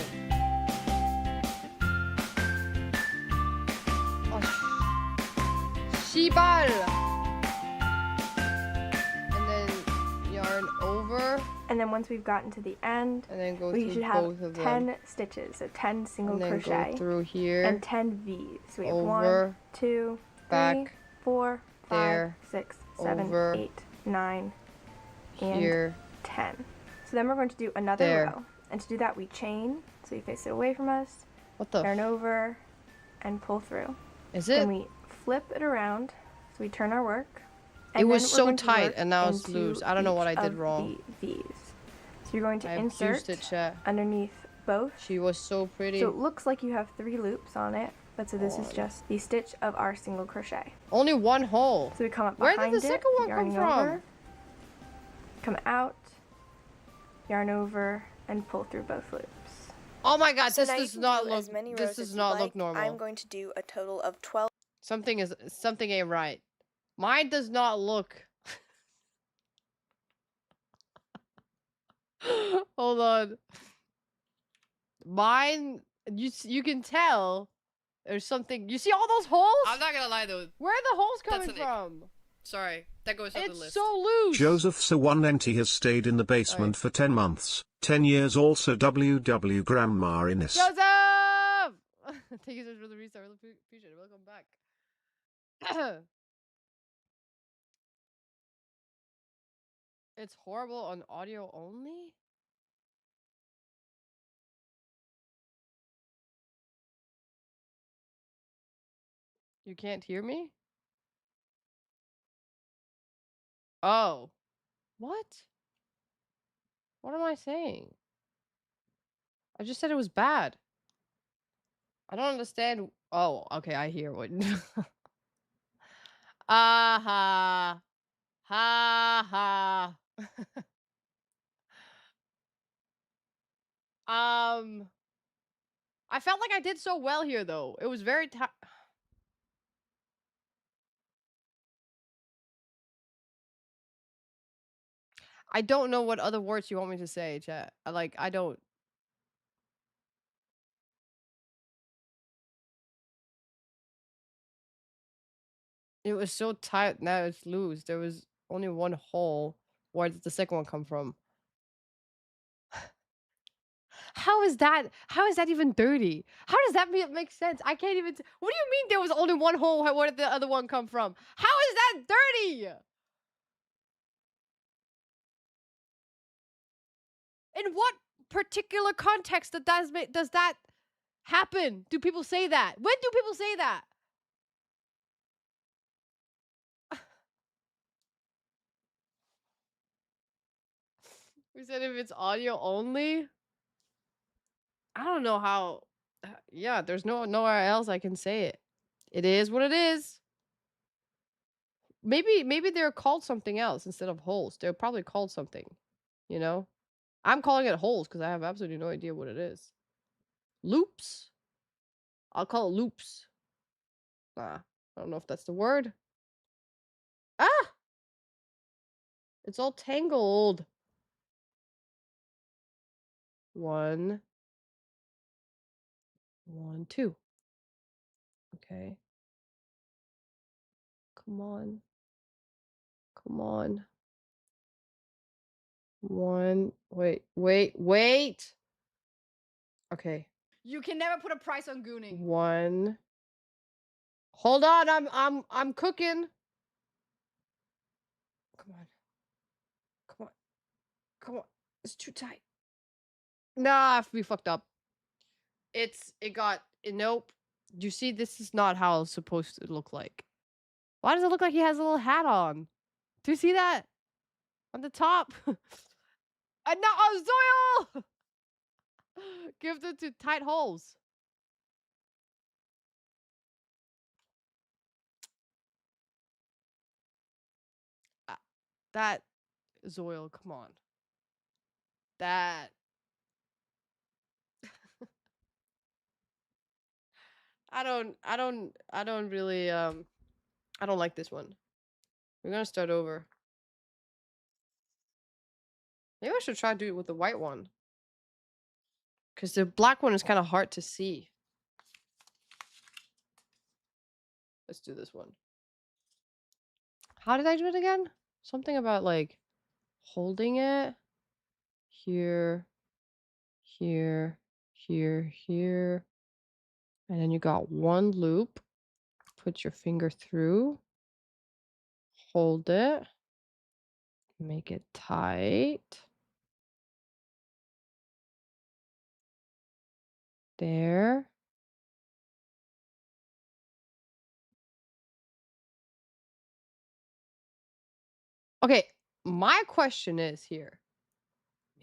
Shibal. And then yarn over. And then once we've gotten to the end, and then go we through should have both of 10 them. stitches, so 10 single And then crochet. go through here. And 10 V's. So we have Over, 1, 2, 3, back, 4, 5, there, 6, 7, over, 8, 9, and here, 10. So then we're going to do another there. row. And to do that, we chain, so we face it away from us, What the? yarn over, and pull through. Is Then it? we flip it around, so we turn our work. It was then we're so going to tight, work and now it's into loose. I don't know what I each did of wrong. the V's. So you're going to I insert abused it, chat. underneath both. She was so pretty. So it looks like you have 3 loops on it, but so this is Oh. just the stitch of our single crochet. Only one hole. So we come up Where behind did the it, second one come yarning from? over, come out, yarn over, and pull through both loops. Oh my god, So this now you does can not do look. as many This rows does as not you'd look like. normal. I'm going to do a total of 12. Something ain't right. Mine does not look. Hold on. Mine, you can tell there's something. You see all those holes? I'm not gonna lie though. Where are the holes That's coming an ick. from? Sorry, that goes on the It's list. so loose. Joseph Sawanenti has stayed in the basement for 10 months. 10 years also WW Grandma Ines. Joseph! Thank you so much for the restart. Really appreciate it. Welcome back. It's horrible on audio only? You can't hear me? Oh. What? What am I saying? I just said it was bad. I don't understand. Oh, okay, I hear what. Ha ha. I felt like I did so well here, though. It was very I don't know what other words you want me to say, chat. I don't. It was so tight. Now it's loose. There was only one hole. Where did the second one come from? How is that? How is that even dirty? How does that make sense? I can't even. What do you mean there was only one hole? Where did the other one come from? How is that dirty? In what particular context does that happen? Do people say that? When do people say that? We said if it's audio only. I don't know how. Yeah, there's nowhere else I can say it. It is what it is. Maybe they're called something else instead of holes. They're probably called something. You know? I'm calling it holes because I have absolutely no idea what it is. Loops? I'll call it loops. I don't know if that's the word. Ah! It's all tangled. 1, 1, 2. Okay. Come on. Come on. 1. Wait. Okay. You can never put a price on gooning. 1. Hold on, I'm cooking. Come on. Come on. Come on. It's too tight. Nah, we fucked up. Nope. You see, this is not how it's supposed to look like. Why does it look like he has a little hat on? Do you see that? On the top? And now, oh, Zoil! Gifted to tight holes. That, Zoil, come on. That. I don't really, I don't like this one. We're gonna start over. Maybe I should try to do it with the white one. Because the black one is kind of hard to see. Let's do this one. How did I do it again? Something about, like, holding it. Here. Here. Here. Here. And then you got one loop. Put your finger through. Hold it. Make it tight. There. Okay, my question is here.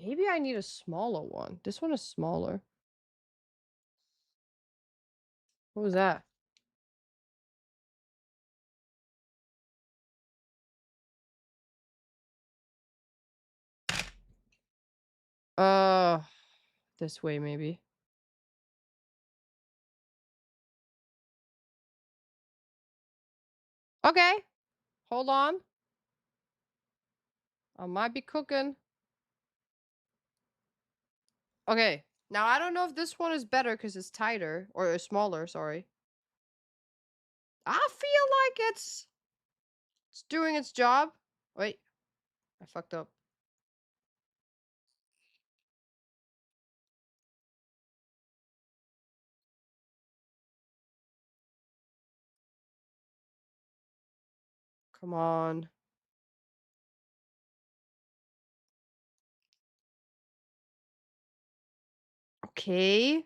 Maybe I need a smaller one. This one is smaller. What was that? This way maybe. Okay. Hold on. I might be cooking. Okay. Now, I don't know if this one is better because it's tighter. Or smaller, sorry. I feel like it's doing its job. Wait. I fucked up. Come on. Okay.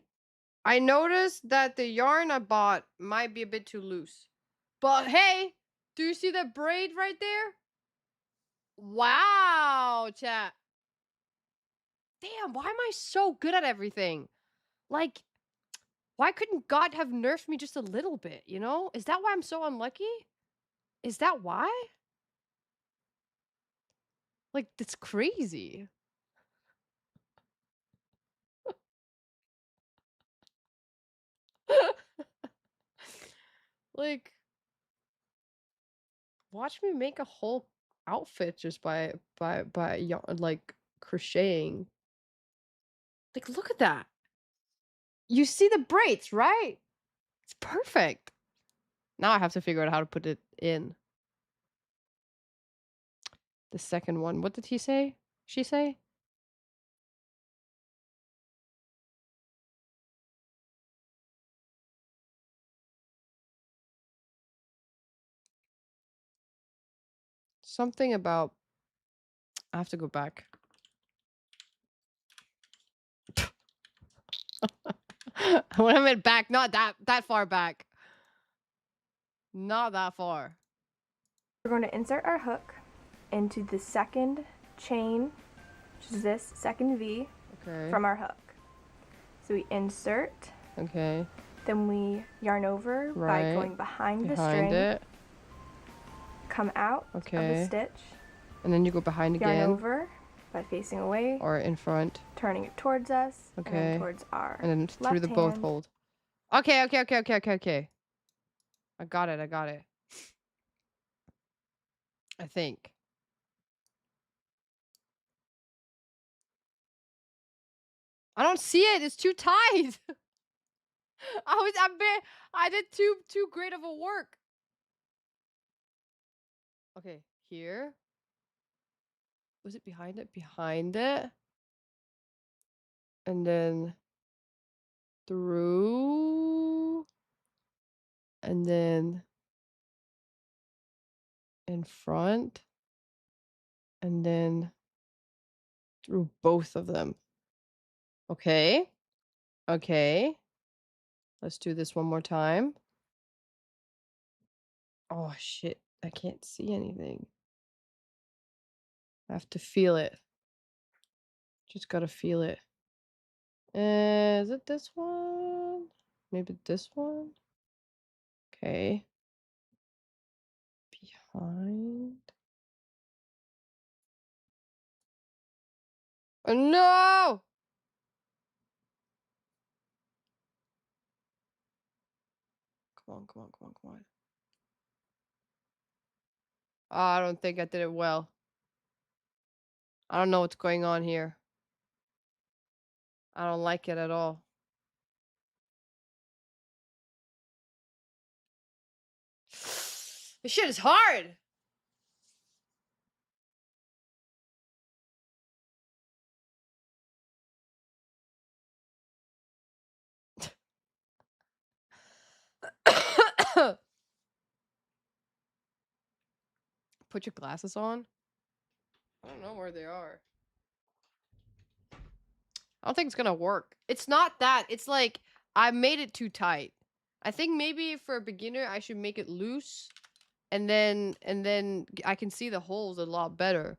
I noticed that the yarn I bought might be a bit too loose. But hey, do you see that braid right there? Wow, chat. Damn, why am I so good at everything? Like, why couldn't God have nerfed me just a little bit, you know? Is that why I'm so unlucky? Is that why? Like, that's crazy. Like, watch me make a whole outfit just by like crocheting. Like, look at that. You see the braids, right? It's perfect. Now I have to figure out how to put it in. The second one. What did he say? She say? Something about... I have to go back. When I meant back, not that far back. Not that far. We're going to insert our hook into the second chain, which is this second V from our hook. So we insert. Okay. Then we yarn over by going behind the string. Come out of the stitch. And then you go behind again. Yarn over by facing away. Or in front. Turning it towards us. Okay. And then towards our and then through the both hold. Okay. I got it. I think. I don't see it. It's too tight. I did too great of a work. Okay, here. Was it behind it? Behind it. And then through. And then in front. And then through both of them. Okay. Okay. Let's do this one more time. Oh, shit. I can't see anything. I have to feel it. Just gotta feel it. Is it this one? Maybe this one? Okay. Behind. Oh, no! Come on. Oh, I don't think I did it well. I don't know what's going on here. I don't like it at all. This shit is hard! Put your glasses on? I don't know where they are. I don't think it's gonna work. It's not that. It's like, I made it too tight. I think maybe for a beginner, I should make it loose. And then I can see the holes a lot better.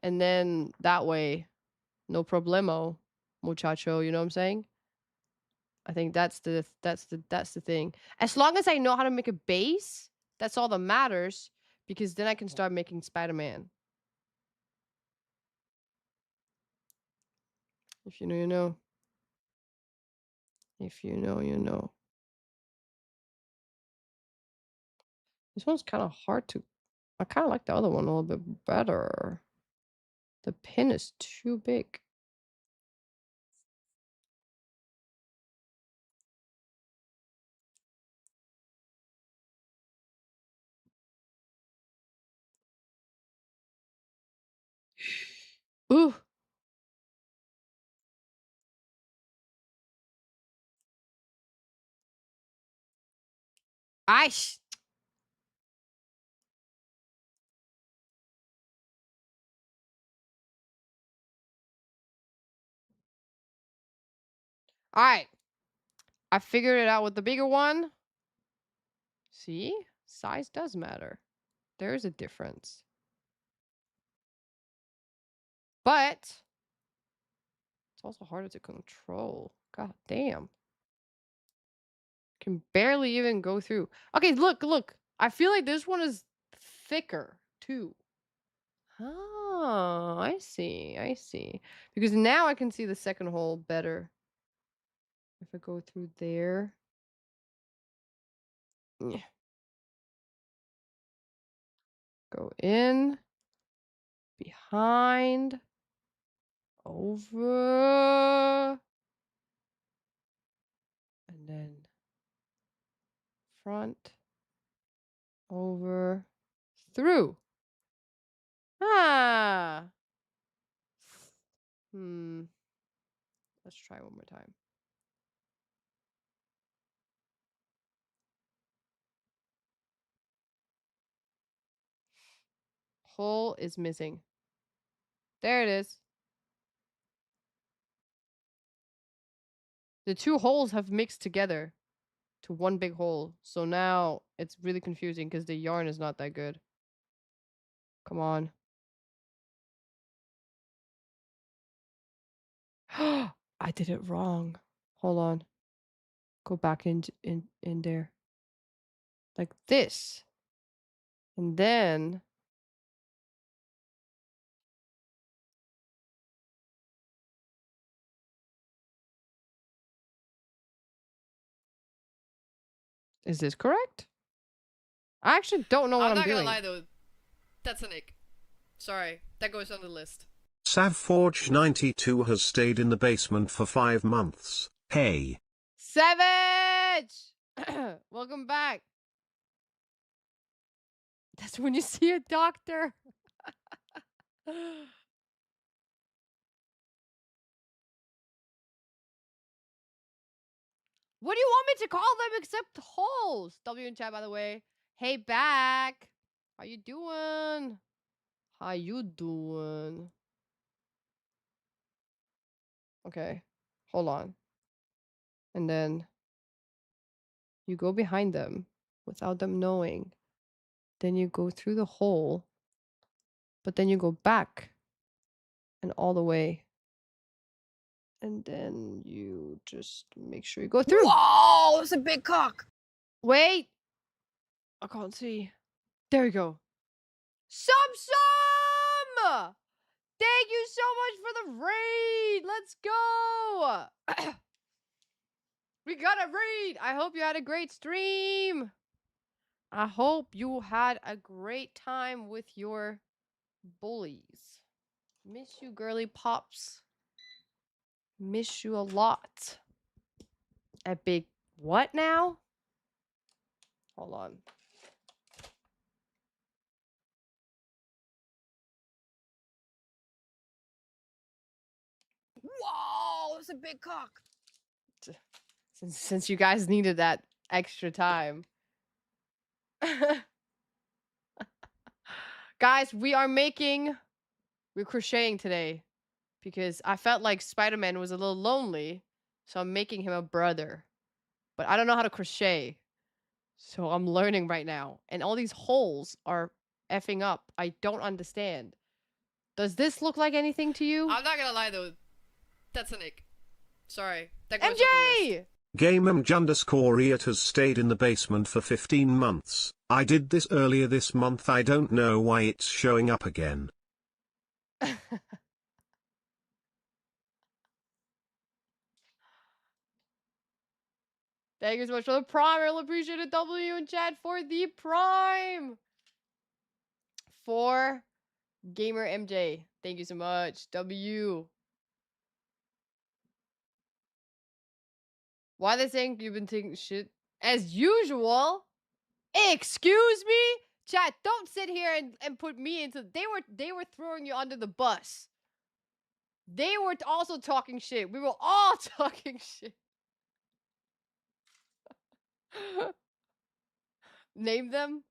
And then that way, no problemo, muchacho, you know what I'm saying? I think that's the thing. As long as I know how to make a base, that's all that matters. Because then I can start making Spider-Man. If you know, you know. If you know, you know. This one's kind of hard to... I kind of like the other one a little bit better. The pin is too big. I All right. I figured it out with the bigger one. See? Size does matter. There is a difference. But it's also harder to control. God damn. Can barely even go through. Okay, look. I feel like this one is thicker too. Oh, I see. Because now I can see the second hole better. If I go through there. Yeah. Go in. Behind. Over. And then front. Over. Through. Ah. Let's try one more time. Hole is missing. There it is. The two holes have mixed together to one big hole. So now it's really confusing because the yarn is not that good. Come on. I did it wrong. Hold on. Go back in there. Like this. And then is this correct? I actually don't know what I'm not doing. gonna lie though, that's an ick. Sorry, that goes on the list. Savforge92 has stayed in the basement for 5 months. Hey. Savage! Welcome back. That's when you see a doctor. What do you want me to call them except holes? W in chat, by the way. Hey, back. How you doing? How you doing? Okay. Hold on. And then you go behind them without them knowing. Then you go through the hole. But then you go back and all the way. And then you just make sure you go through. Whoa, it's a big cock. Wait. I can't see. There we go. Sum! Thank you so much for the raid. Let's go. We got a raid. I hope you had a great stream. I hope you had a great time with your bullies. Miss you, girly pops. Miss you a lot. A big what now? Hold on. Whoa, it's a big cock. Since you guys needed that extra time. Guys, we're crocheting today because I felt like Spider-Man was a little lonely, so I'm making him a brother. But I don't know how to crochet, so I'm learning right now. And all these holes are effing up. I don't understand. Does this look like anything to you? I'm not gonna lie though, that's an ick. Sorry, that goes on the list. MJ! GameMJ_Riot has stayed in the basement for 15 months. I did this earlier this month. I don't know why it's showing up again. Thank you so much for the prime. I really appreciate it. W in chat for the prime. For Gamer MJ. Thank you so much. W. Why are they saying you've been taking shit? As usual. Excuse me? Chat, don't sit here and put me into... They were throwing you under the bus. They were also talking shit. We were all talking shit. name them.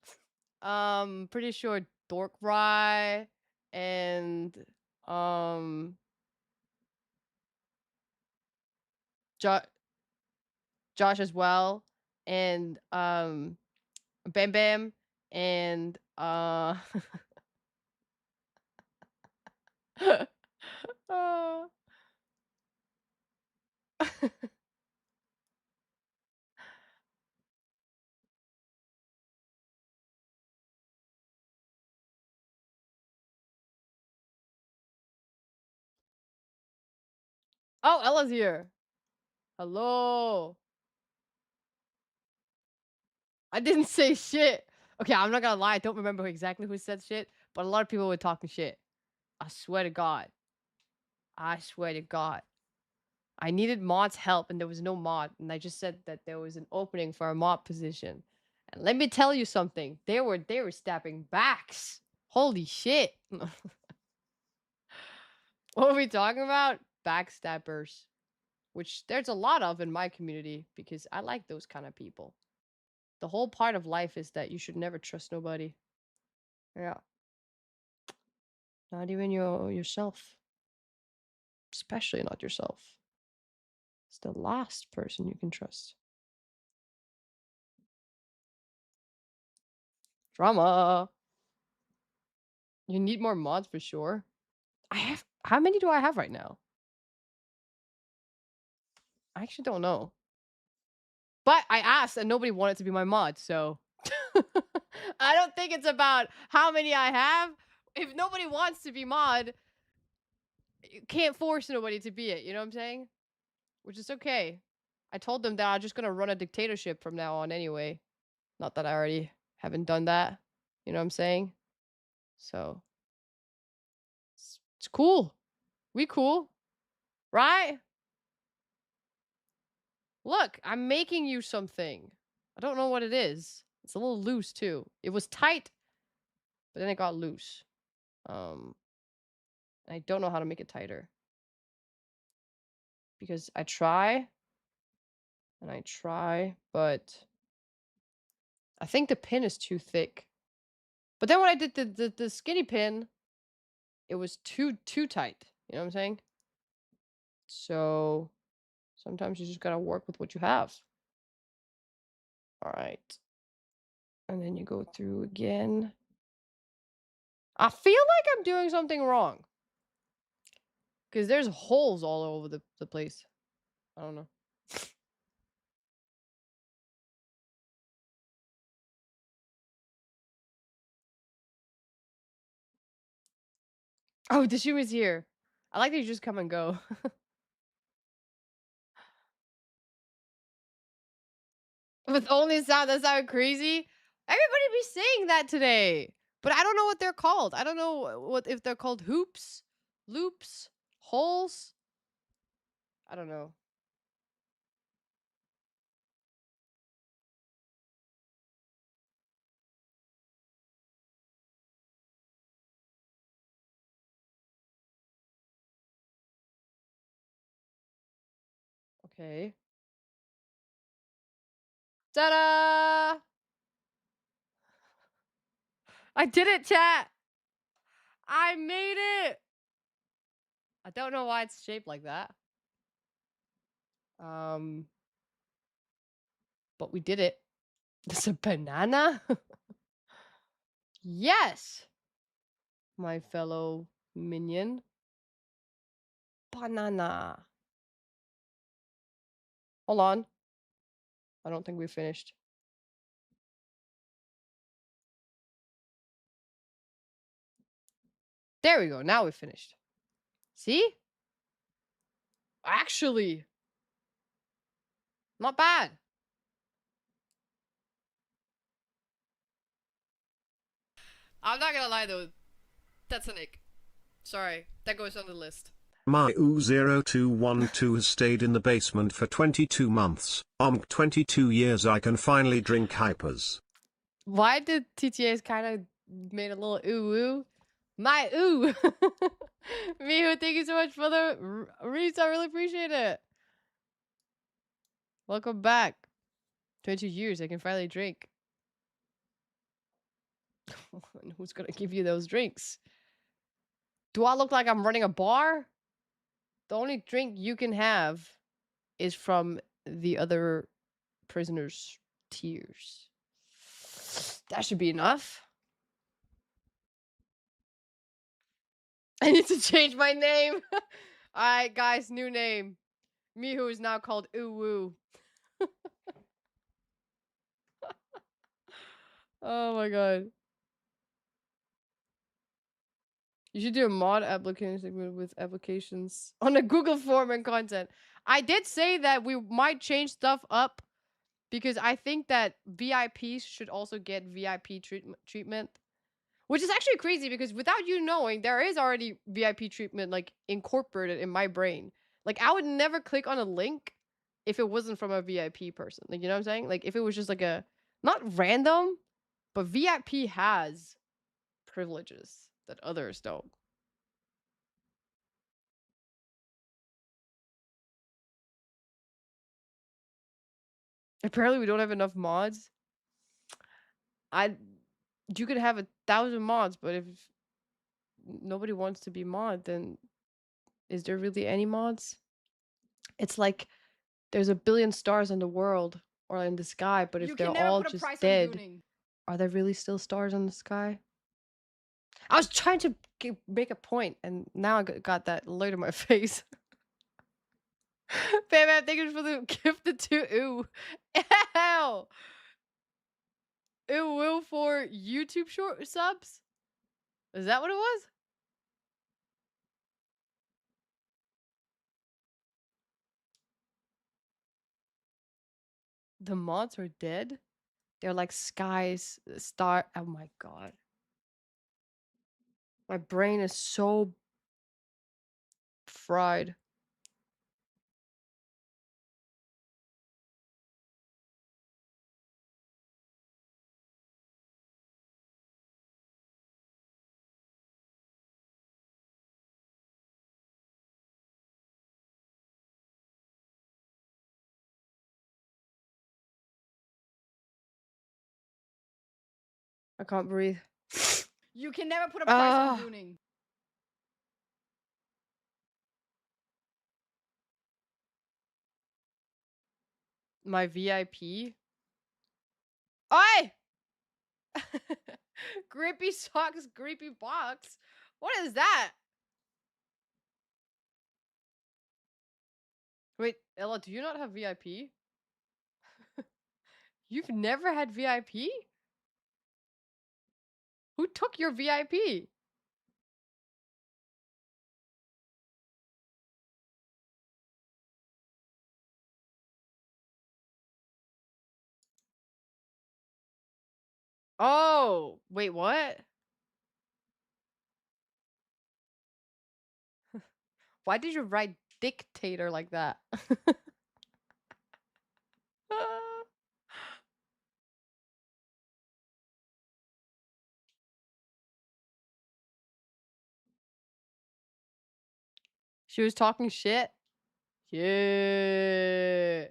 Pretty sure Dork Rye and jo- Josh as well, and Bam Bam and uh Oh, Ella's here. Hello. I didn't say shit. Okay, I'm not gonna lie. I don't remember exactly who said shit, but a lot of people were talking shit. I swear to God. I swear to God. I needed mod's help and there was no mod. And I just said that there was an opening for a mod position. And let me tell you something. They were stabbing backs. Holy shit. What are we talking about? Backstabbers. Which there's a lot of in my community because I like those kind of people. The whole part of life is that you should never trust nobody. Yeah. Not even yourself. Especially not yourself. It's the last person you can trust. Drama. You need more mods for sure. How many do I have right now? I actually don't know. But I asked and nobody wanted to be my mod, so I don't think it's about how many I have. If nobody wants to be mod, you can't force nobody to be it, you know what I'm saying? Which is okay. I told them that I'm just gonna run a dictatorship from now on anyway. Not that I already haven't done that. You know what I'm saying? So it's cool. We cool. Right? Look, I'm making you something. I don't know what it is. It's a little loose too. It was tight, but then it got loose. I don't know how to make it tighter. Because I try and I try, but I think the pin is too thick. But then when I did the skinny pin, it was too tight. You know what I'm saying? So sometimes you just gotta work with what you have. All right. And then you go through again. I feel like I'm doing something wrong. Because there's holes all over the place. I don't know. Oh, Deshuma's here. I like that you just come and go. With only sound that sounded crazy. Everybody be saying that today. But I don't know what they're called. I don't know what if they're called hoops, loops, holes. I don't know. Okay. Ta-da! I did it, chat. I made it. I don't know why it's shaped like that. But we did it. It's a banana? Yes, my fellow minion. Banana. Hold on. I don't think we finished. There we go. Now we finished. See? Actually, not bad. I'm not gonna lie though. That's an ick. Sorry. That goes on the list. My U0212 has stayed in the basement for 22 months. 22 years I can finally drink hypers. Why did TTA's kind of made a little ooh? My ooh. Miho, thank you so much for the reads. I really appreciate it. Welcome back. 22 years, I can finally drink. And who's gonna give you those drinks? Do I look like I'm running a bar? The only drink you can have is from the other prisoners' tears. That should be enough. I need to change my name. Alright, guys, new name. Mihu is now called Uwu. Oh my god. You should do a mod application segment with applications on a Google form and content. I did say that we might change stuff up because I think that VIPs should also get VIP treatment. Which is actually crazy because without you knowing, there is already VIP treatment like incorporated in my brain. Like I would never click on a link if it wasn't from a VIP person. Like you know what I'm saying? Like if it was just like a not random, but VIP has privileges that others don't. Apparently we don't have enough mods. You could have 1,000 mods, but if nobody wants to be mod, then is there really any mods? It's like there's a billion stars in the world or in the sky, but if they're all just dead, are there really still stars in the sky? I was trying to make a point, and now I got that light in my face. Bam Bam, thank you for the gifted to ooh. Ow! Ooh, will for YouTube short subs? Is that what it was? The mods are dead? They're like skies, star. Oh my god. My brain is so fried. I can't breathe. You can never put a price on gooning. My VIP? Oi! Grippy socks, grippy box? What is that? Wait, Ella, do you not have VIP? You've never had VIP? Who took your VIP? Oh, wait, what? Why did you write dictator like that? She was talking shit? Yeah.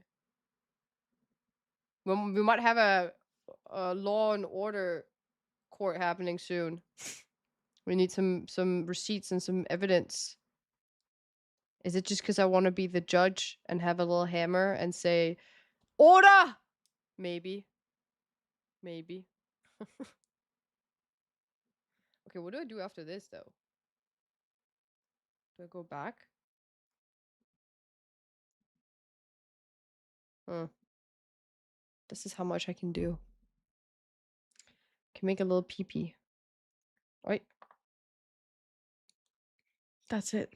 We might have a law and order court happening soon. We need some receipts and some evidence. Is it just because I want to be the judge and have a little hammer and say, order? Maybe. Maybe. Okay, what do I do after this, though? Do I go back? Huh. This is how much I can do. Can make a little pee-pee. Right. That's it.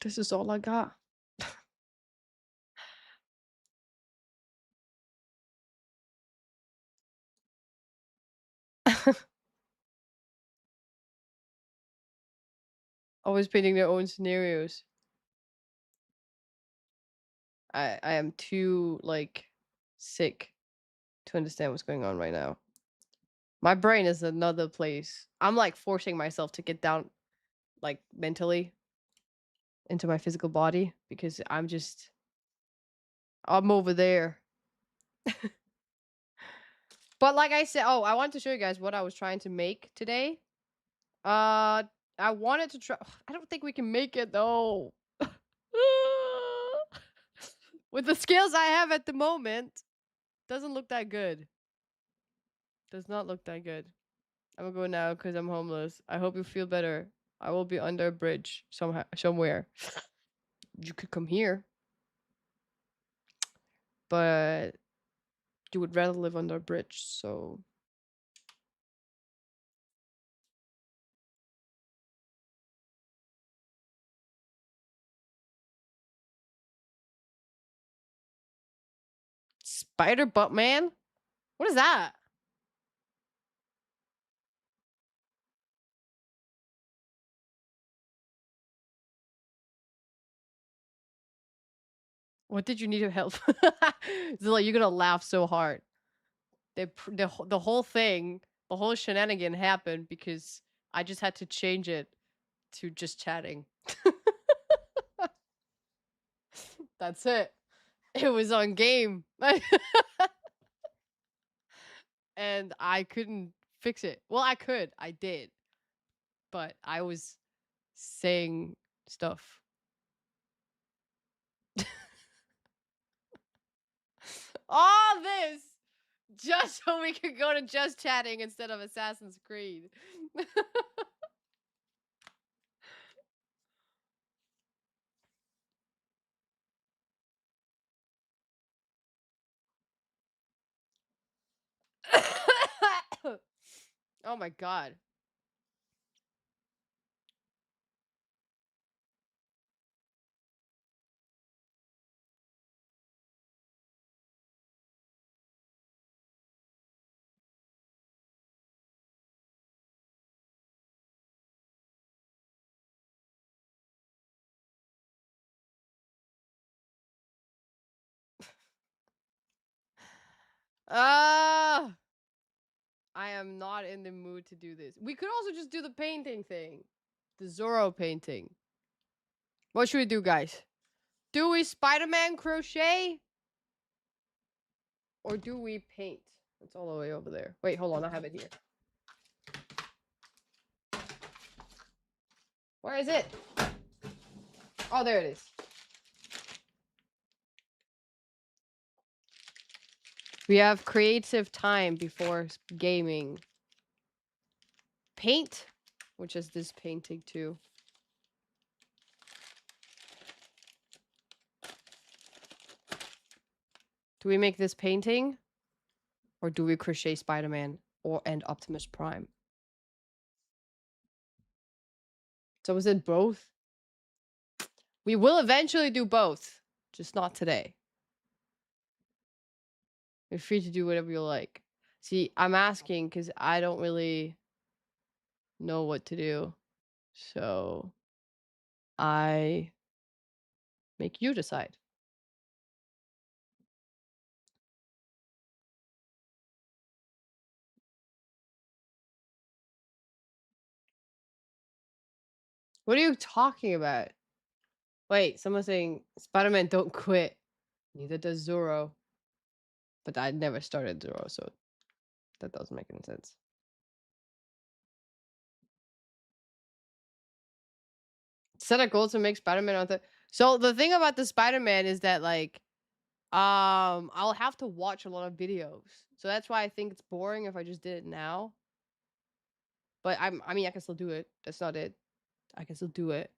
This is all I got. Always painting their own scenarios. I am too, like, sick to understand what's going on right now. My brain is another place. I'm, like, forcing myself to get down, like, mentally into my physical body because I'm over there. But like I said, I want to show you guys what I was trying to make today. I wanted to try. I don't think we can make it though. With the skills I have at the moment, doesn't look that good. Does not look that good. I'm gonna go now because I'm homeless. I hope you feel better. I will be under a bridge somewhere. You could come here, but you would rather live under a bridge. So Spider Butt Man? What is that? What did you need help? Zilla, you're gonna laugh so hard. The whole thing, the whole shenanigan happened because I just had to change it to just chatting. That's it. It was on game. And I couldn't fix it. Well, I could. I did. But I was saying stuff. All this just so we could go to just chatting instead of Assassin's Creed. Oh my god. Ah, I am not in the mood to do this. We could also just do the painting thing. The Zorro painting. What should we do, guys? Do we Spider-Man crochet? Or do we paint? It's all the way over there. Wait, hold on. I have it here. Where is it? Oh, there it is. We have creative time before gaming. Paint, which is this painting too. Do we make this painting? Or do we crochet Spider-Man and Optimus Prime? So is it both? We will eventually do both, just not today. You're free to do whatever you like. See, I'm asking because I don't really know what to do. So I make you decide. What are you talking about? Wait, someone's saying Spider-Man don't quit. Neither does Zorro. But I never started Zorro, so that doesn't make any sense. Set a goal to make Spider-Man on the. So the thing about the Spider-Man is that like, I'll have to watch a lot of videos. So that's why I think it's boring if I just did it now. But I mean, I can still do it. That's not it. I can still do it.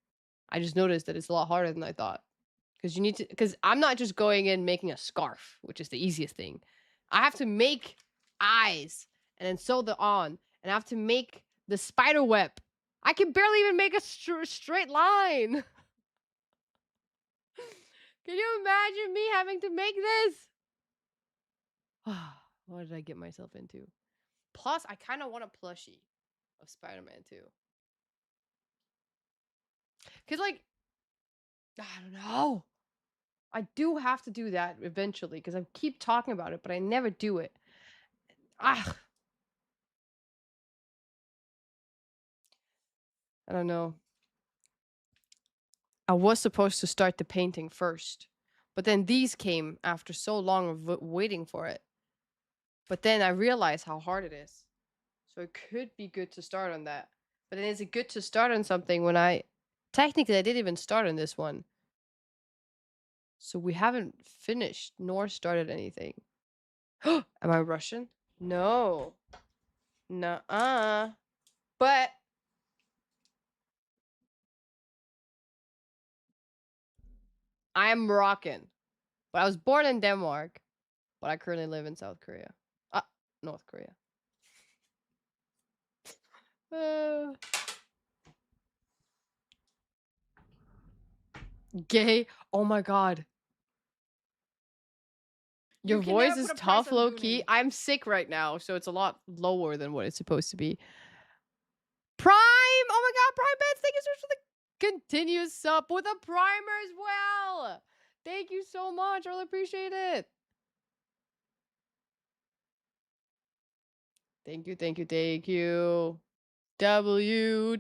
I just noticed that it's a lot harder than I thought. Because you need to, because I'm not just going in making a scarf, which is the easiest thing. I have to make eyes and then sew the on, and I have to make the spider web. I can barely even make a straight line. Can you imagine me having to make this? What did I get myself into? Plus, I kind of want a plushie of Spider-Man too. Because, like, I don't know. I do have to do that eventually because I keep talking about it, but I never do it. Ah. I don't know. I was supposed to start the painting first, but then these came after so long of waiting for it. But then I realized how hard it is. So it could be good to start on that. But then is it good to start on something when technically I didn't even start on this one. So we haven't finished nor started anything. Am I Russian? No. Nuh-uh. But I am Moroccan. But I was born in Denmark. But I currently live in South Korea. North Korea. Gay. Oh my god. Your voice is tough, low key. I'm sick right now, so it's a lot lower than what it's supposed to be. Prime! Oh my god, Prime Bets, thank you so much for the continuous sub with a primer as well. Thank you so much. I really appreciate it. Thank you, thank you, thank you. W.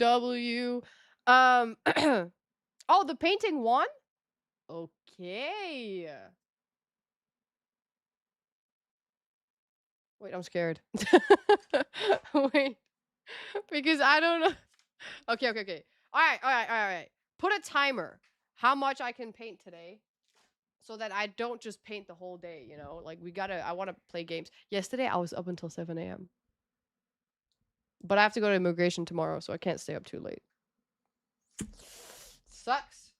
Oh, the painting won? Okay. Wait, I'm scared. Wait. Because I don't know. Okay. All right. Put a timer. How much I can paint today. So that I don't just paint the whole day, you know? Like, I want to play games. Yesterday, I was up until 7 a.m. But I have to go to immigration tomorrow, so I can't stay up too late. Sucks.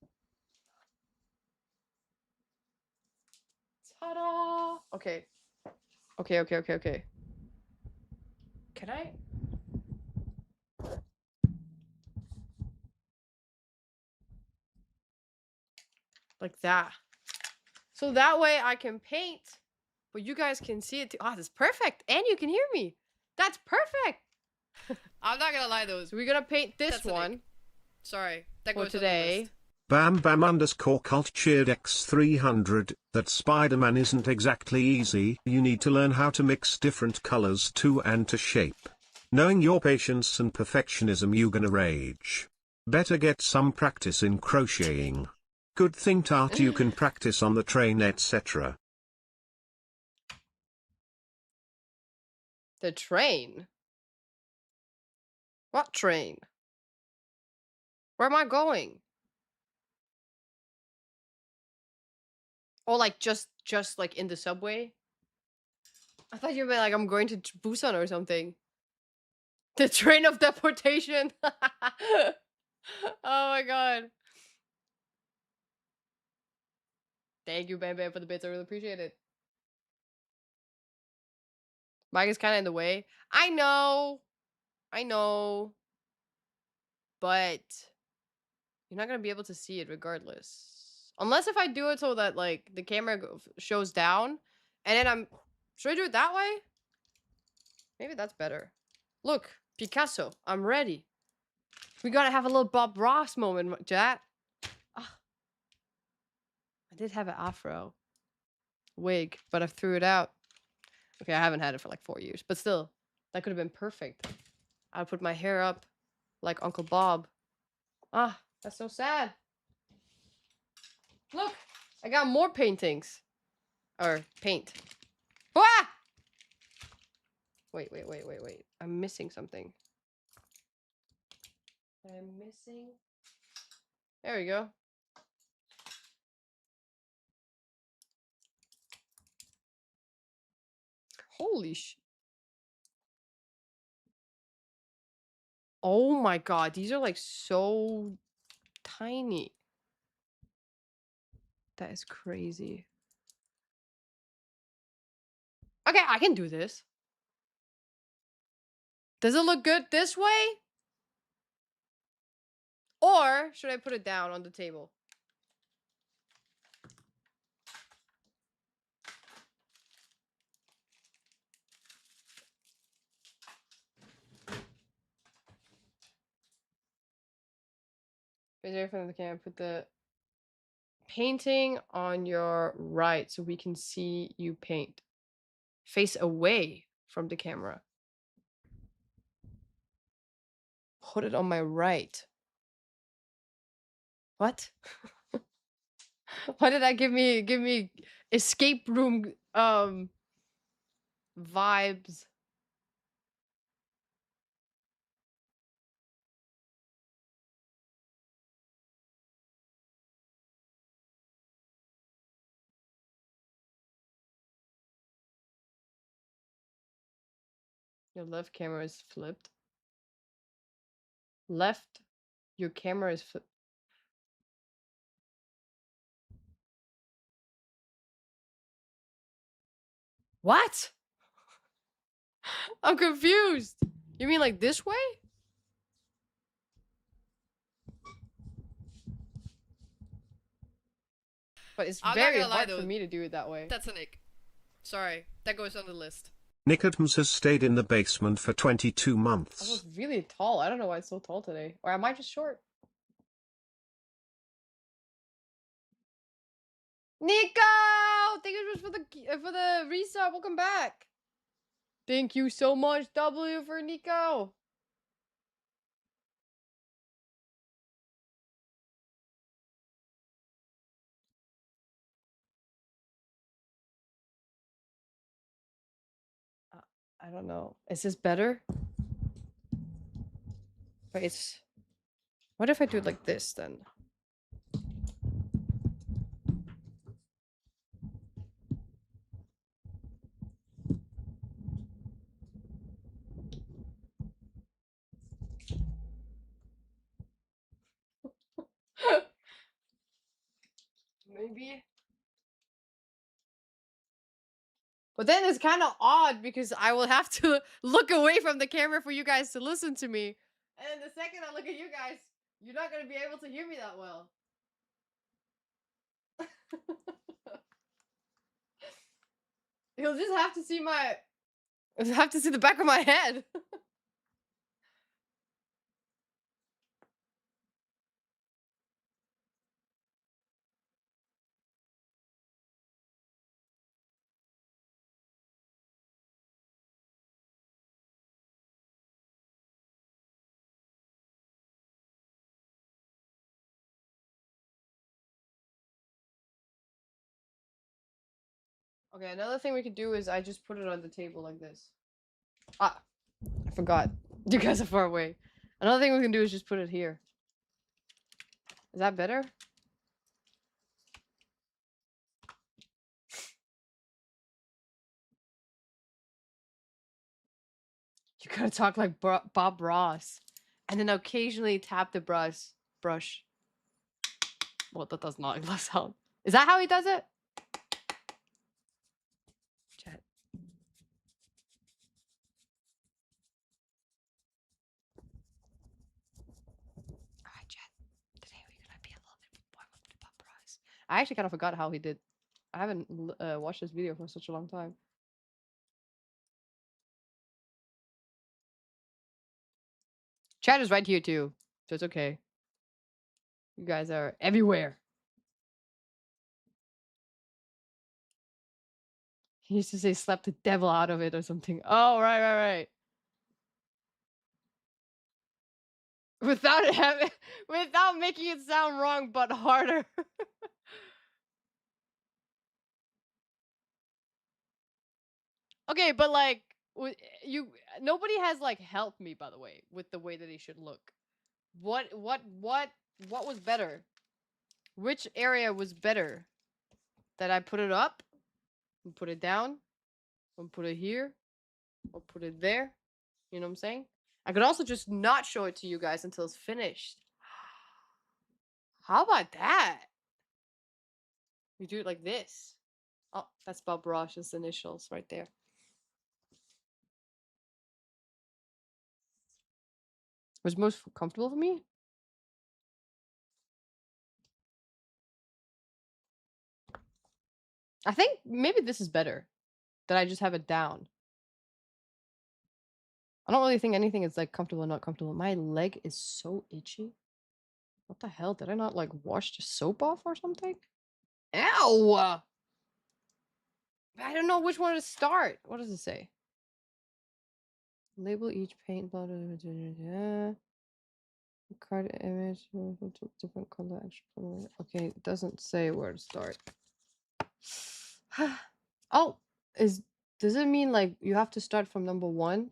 Ta-da! Okay. Can I? Like that. So that way I can paint, but you guys can see it too. Oh, that's perfect. And you can hear me. That's perfect. I'm not gonna lie though. So we're gonna paint this one. Sorry. That for goes today. Bam Bam _ cult cheered X300, that Spider-Man isn't exactly easy. You need to learn how to mix different colors too and to shape. Knowing your patience and perfectionism, you gonna rage. Better get some practice in crocheting. Good thing Tart you can practice on the train, etc. The train? What train? Where am I going? Oh, like just like in the subway? I thought you meant like I'm going to Busan or something. The train of deportation. Oh my god. Thank you, Bam Bam, for the bits. I really appreciate it. Mike is kind of in the way. I know. But you're not going to be able to see it regardless. Unless if I do it so that like the camera shows down and then should I do it that way? Maybe that's better. Look, Picasso, I'm ready. We gotta have a little Bob Ross moment, chat. Ah. I did have an afro wig, but I threw it out. Okay, I haven't had it for like 4 years, but still, that could have been perfect. I would put my hair up like Uncle Bob. Ah, that's so sad. Look, I got more paintings. Or paint. Ah! Wait. I'm missing something. There we go. Holy sh... Oh my god, these are like so tiny. That is crazy. Okay, I can do this. Does it look good this way? Or should I put it down on the table? Face away from the camera. Put the painting on your right so we can see you paint. Face away from the camera. Put it on my right. What? Why did that give me escape room Vibes. Your left camera is flipped. Left, your camera is flipped. What? I'm confused. You mean like this way? But it's I'm very not gonna lie, hard though. for me to do it that way. That's an ick. Sorry, that goes on the list. Nicodemus has stayed in the basement for 22 I months. was really tall. I don't know why it's so tall today. Or am I just short? Nico! Thank you so much for the resub. Welcome back. Thank you so much, W, for Nico. I don't know. Is this better? Wait. What if I do it like this then? Maybe. But then it's kind of odd because I will have to look away from the camera for you guys to listen to me. And the second I look at you guys, you're not going to be able to hear me that well. You'll just have to see the back of my head. Okay, another thing we could do is I just put it on the table like this. Ah, I forgot. You guys are far away. Another thing we can do is just put it here. Is that better? You gotta talk like Bob Ross. And then occasionally tap the brush. Well, that does not sound. Is that how he does it? Chat. Alright, chat. Today we're gonna be a little bit more with Bob Ross. I actually kind of forgot how he did. I haven't watched this video for such a long time. Chat is right here too, so it's okay. You guys are everywhere. He used to say slap the devil out of it or something. Oh, right. Without making it sound wrong, but harder. Okay, but like, nobody has like helped me, by the way, with the way that he should look. What was better? Which area was better? That I put it up, and put it down, and put it here, or put it there? You know what I'm saying? I could also just not show it to you guys until it's finished. How about that? We do it like this. Oh, that's Bob Ross's initials right there. What's most comfortable for me? I think maybe this is better. That I just have it down. I don't really think anything is like comfortable or not comfortable. My leg is so itchy. What the hell? Did I not like wash the soap off or something? Ow! I don't know which one to start. What does it say? Label each paint bottle. Card image. Different color. Extra color. Okay, it doesn't say where to start. Oh, is Does it mean like you have to start from number 1?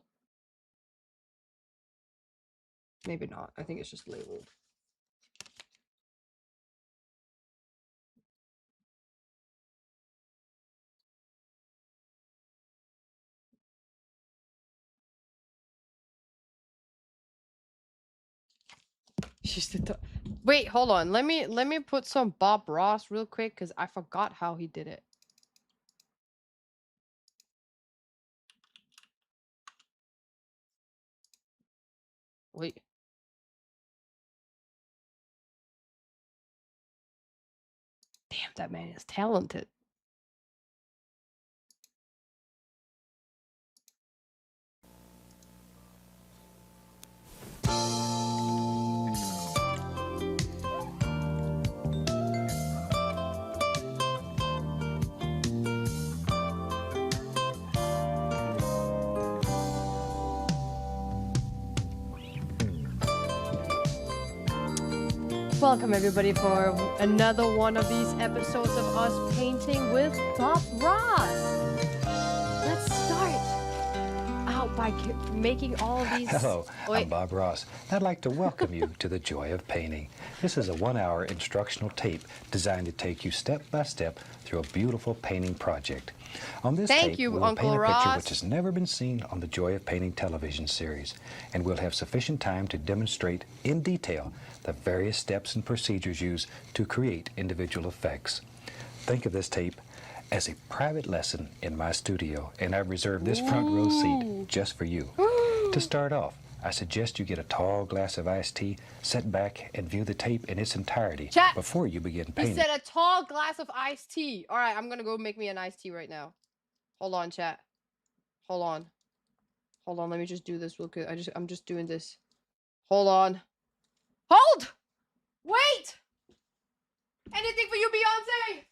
Maybe not. I think it's just labeled. She's the Wait, hold on. Let me put some Bob Ross real quick because I forgot how he did it. Wait. Damn, that man is talented. Welcome everybody for another one of these episodes of us painting with Bob Ross. Let's start out by making all these. Hello, I'm Bob Ross. I'd like to welcome you to the Joy of Painting. This is a 1-hour instructional tape designed to take you step by step through a beautiful painting project. On this tape, we'll paint a picture which has never been seen on the Joy of Painting television series, and we'll have sufficient time to demonstrate in detail the various steps and procedures used to create individual effects. Think of this tape as a private lesson in my studio, and I've reserved this front row seat just for you. To start off, I suggest you get a tall glass of iced tea, sit back, and view the tape in its entirety before you begin painting. He said a tall glass of iced tea. All right, I'm gonna go make me an iced tea right now. Hold on, chat. Hold on. Hold on. Let me just do this real quick. I'm just doing this. Hold on. Hold. Wait. Anything for you, Beyonce?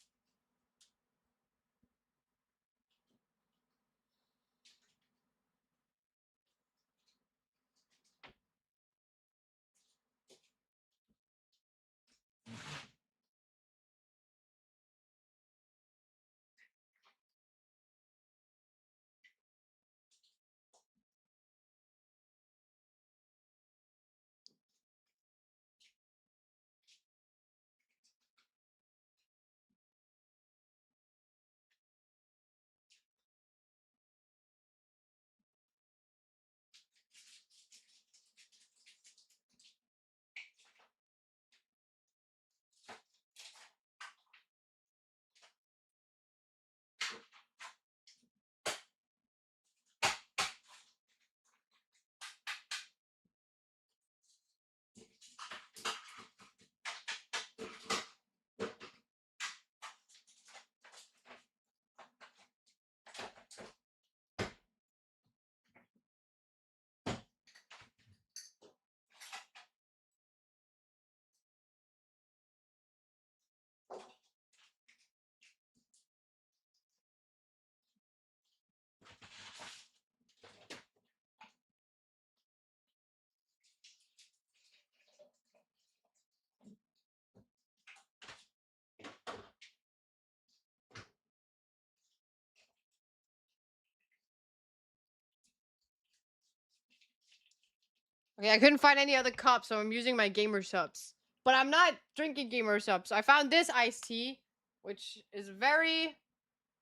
Okay, I couldn't find any other cups, so I'm using my gamer subs. But I'm not drinking gamer subs. I found this iced tea, which is very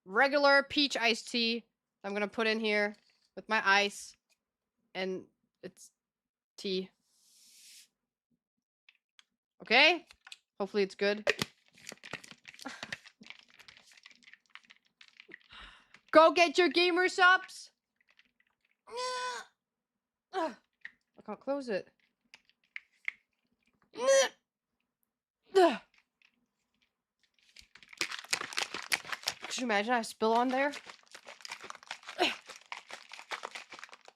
regular peach iced tea. I'm gonna put in here with my ice, and it's tea. Okay? Hopefully it's good. Go get your gamer subs! I can't close it. Could you imagine I spill on there?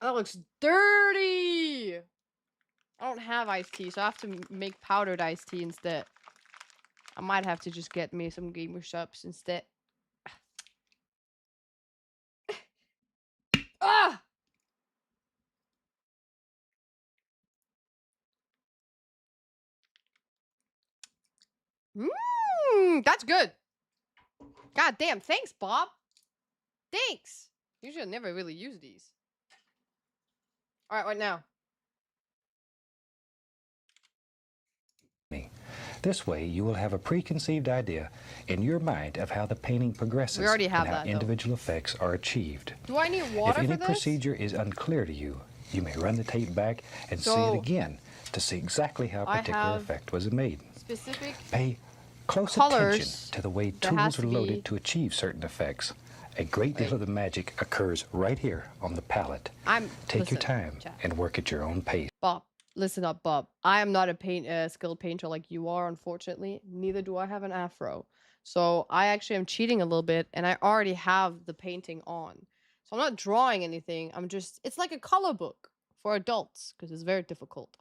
That looks dirty! I don't have iced tea, so I have to make powdered iced tea instead. I might have to just get me some gamer subs instead. Ah! Mmm, that's good. God damn, thanks, Bob. Thanks. Usually I never really use these. All right, what now? This way, you will have a preconceived idea in your mind of how the painting progresses We already have and how that, though. individual effects are achieved. Do I need water If any for this? procedure is unclear to you, you may run the tape back and see it again to see exactly how a particular effect was made. Specific Pay close colors attention to the way that has tools are to loaded be- to achieve certain effects. A great deal of the magic occurs right here on the palette. Take your listen, time chat. and work at your own pace. Bob, listen up, Bob. I am not a skilled painter like you are, unfortunately. Neither do I have an afro. So I actually am cheating a little bit, and I already have the painting on. So I'm not drawing anything. I'm just, it's like a color book for adults, because it's very difficult.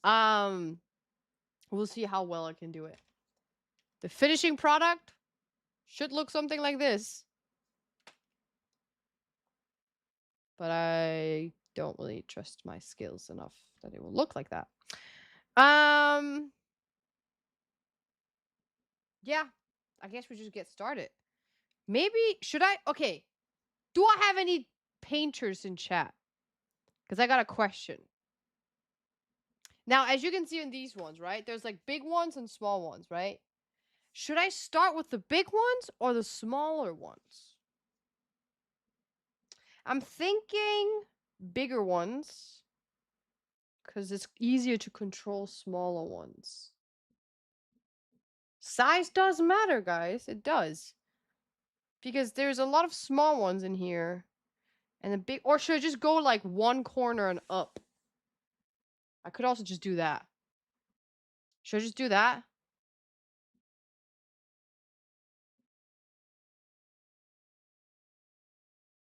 We'll see how well I can do it. The finishing product should look something like this. But I don't really trust my skills enough that it will look like that. Yeah, I guess we just get started. Maybe, should I? Okay. Do I have any painters in chat? Because I got a question. Now, as you can see in these ones, right? There's like big ones and small ones, right? Should I start with the big ones or the smaller ones? I'm thinking bigger ones. Because it's easier to control smaller ones. Size does matter, guys. It does. Because there's a lot of small ones in here. And a big... Or should I just go like one corner and up? I could also just do that. Should I just do that?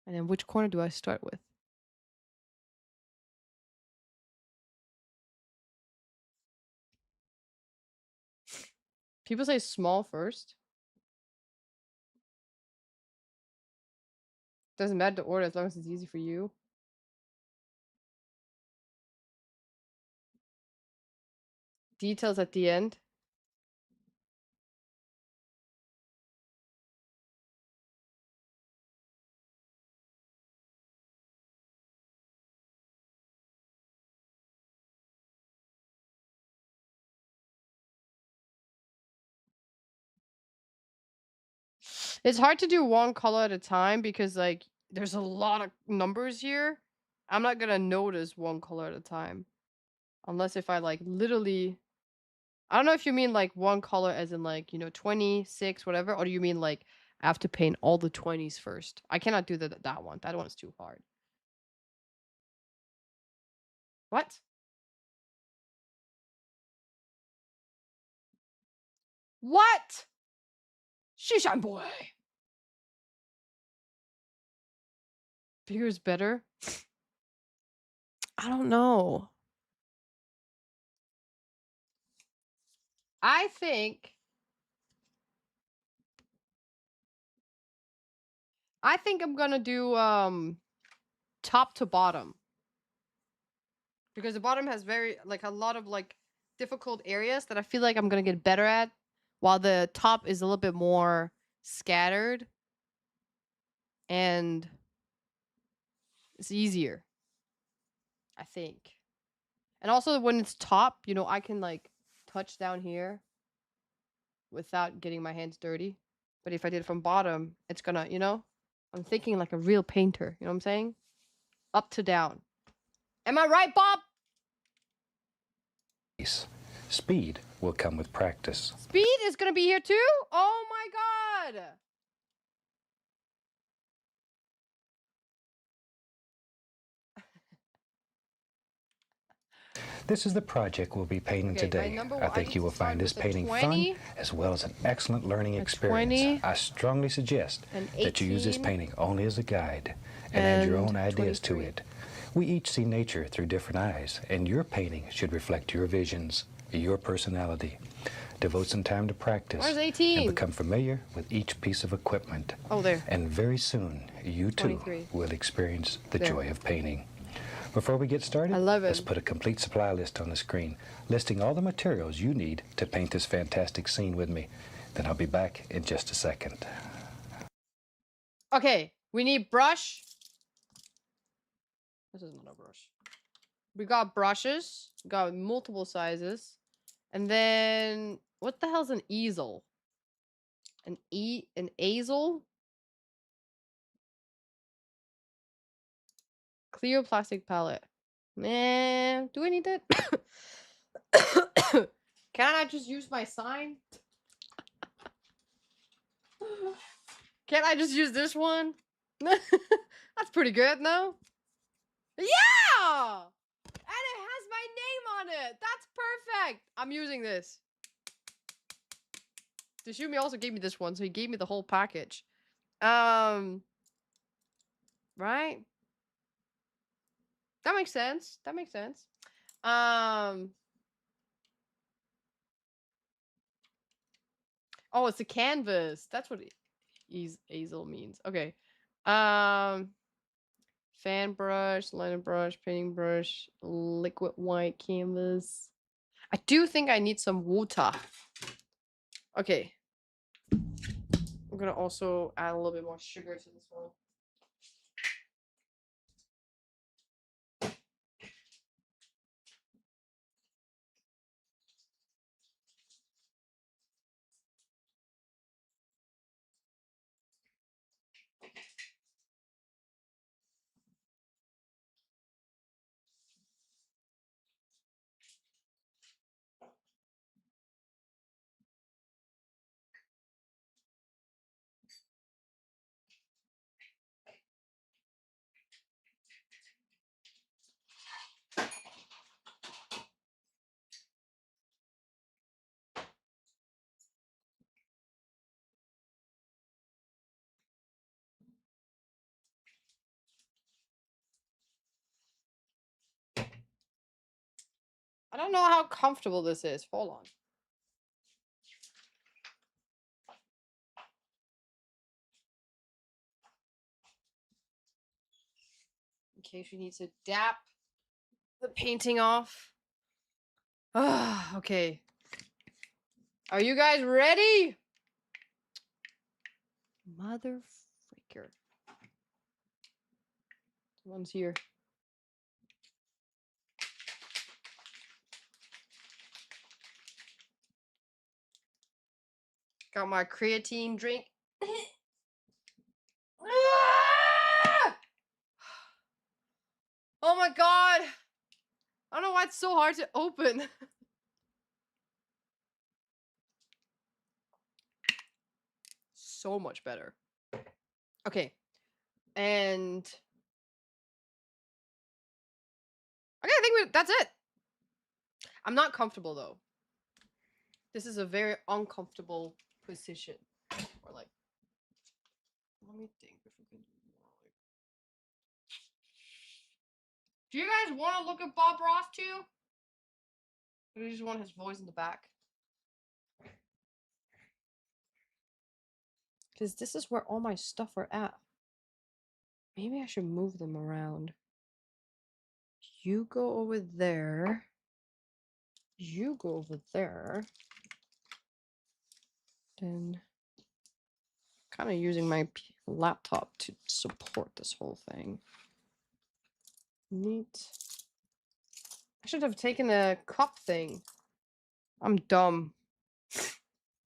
And then which corner do I start with? People say small first. Doesn't matter the order as long as it's easy for you. Details at the end. It's hard to do one color at a time because like there's a lot of numbers here. I'm not gonna notice one color at a time. Unless if I like literally, I don't know if you mean like one color as in like, 26, whatever, or do you mean like I have to paint all the 20s first? I cannot do that one. That one's too hard. What? What? Shishan boy. Bigger is better? I don't know. I think I'm gonna do top to bottom. Because the bottom has very like a lot of like difficult areas that I feel like I'm gonna get better at, while the top is a little bit more scattered and it's easier, I think. And also when it's top, I can like touch down here without getting my hands dirty. But if I did it from bottom, it's gonna, I'm thinking like a real painter, you know what I'm saying? Up to down. Am I right, Bob? Speed will come with practice. Speed is gonna be here too? Oh my god! This is the project we'll be painting today. I think you will find this painting fun as well as an excellent learning experience. I strongly suggest that you use this painting only as a guide and add your own ideas to it. We each see nature through different eyes, and your painting should reflect your visions, your personality. Devote some time to practice Where's 18? and become familiar with each piece of equipment. Oh, there. And very soon, you too 23. will experience the There. joy of painting. Before we get started, let's put a complete supply list on the screen, listing all the materials you need to paint this fantastic scene with me. Then I'll be back in just a second. Okay, we need brush, This is not a brush. We got brushes. Got multiple sizes. And then... What the hell's an easel? An easel? Clear plastic palette. Man, do I need that? Can't I just use my sign? Can't I just use this one? That's pretty good, no? Yeah! And it has my name on it. That's perfect. I'm using this. Tashumi also gave me this one, so he gave me the whole package. Right? That makes sense. That makes sense. Oh, it's a canvas. That's what easel means. Okay. Fan brush, liner brush, painting brush, liquid white canvas. I do think I need some water. Okay. I'm gonna also add a little bit more sugar to this one. I don't know how comfortable this is. Hold on. In case we need to dap the painting off. Okay. Are you guys ready? Mother freaker. One's here. Got my creatine drink. Oh my god! I don't know why it's so hard to open. So much better. Okay. And... Okay, I think that's it. I'm not comfortable though. This is a very uncomfortable position. Or like... Let me think if we can do more like... Do you guys want to look at Bob Ross too? Or do you just want his voice in the back? Because this is where all my stuff are at. Maybe I should move them around. You go over there. You go over there. Then... kind of using my laptop to support this whole thing. Neat. I should have taken a cup thing. I'm dumb.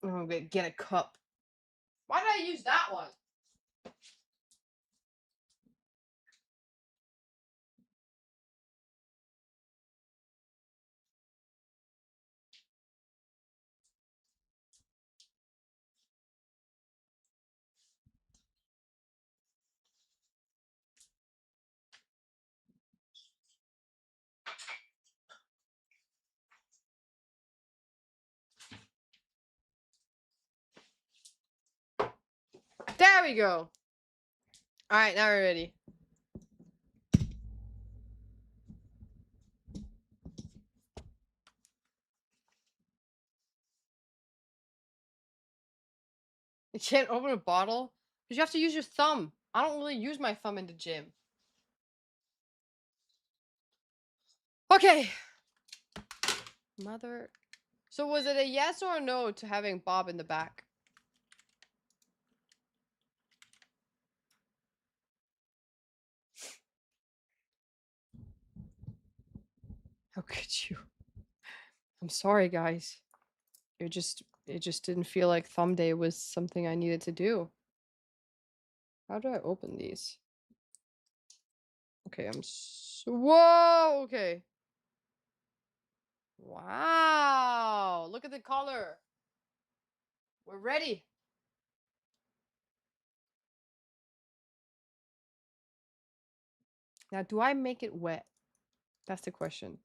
I'm gonna get a cup. Why did I use that one? There we go. Alright, now we're ready. You can't open a bottle? Because you have to use your thumb. I don't really use my thumb in the gym. Okay. Mother... So was it a yes or a no to having Bob in the back? How could you? I'm sorry, guys. It just didn't feel like thumb day was something I needed to do. How do I open these? Okay, whoa, okay. Wow, look at the color. We're ready. Now, do I make it wet? That's the question.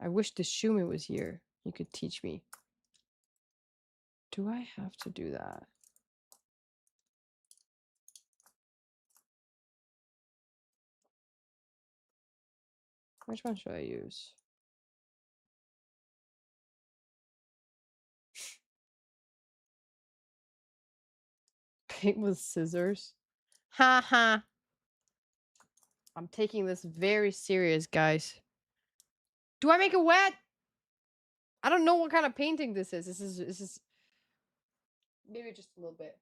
I wish the Shumi was here. He could teach me. Do I have to do that? Which one should I use? Paint with scissors. Ha ha. I'm taking this very serious, guys. Do I make it wet? I don't know what kind of painting this is. This is maybe just a little bit.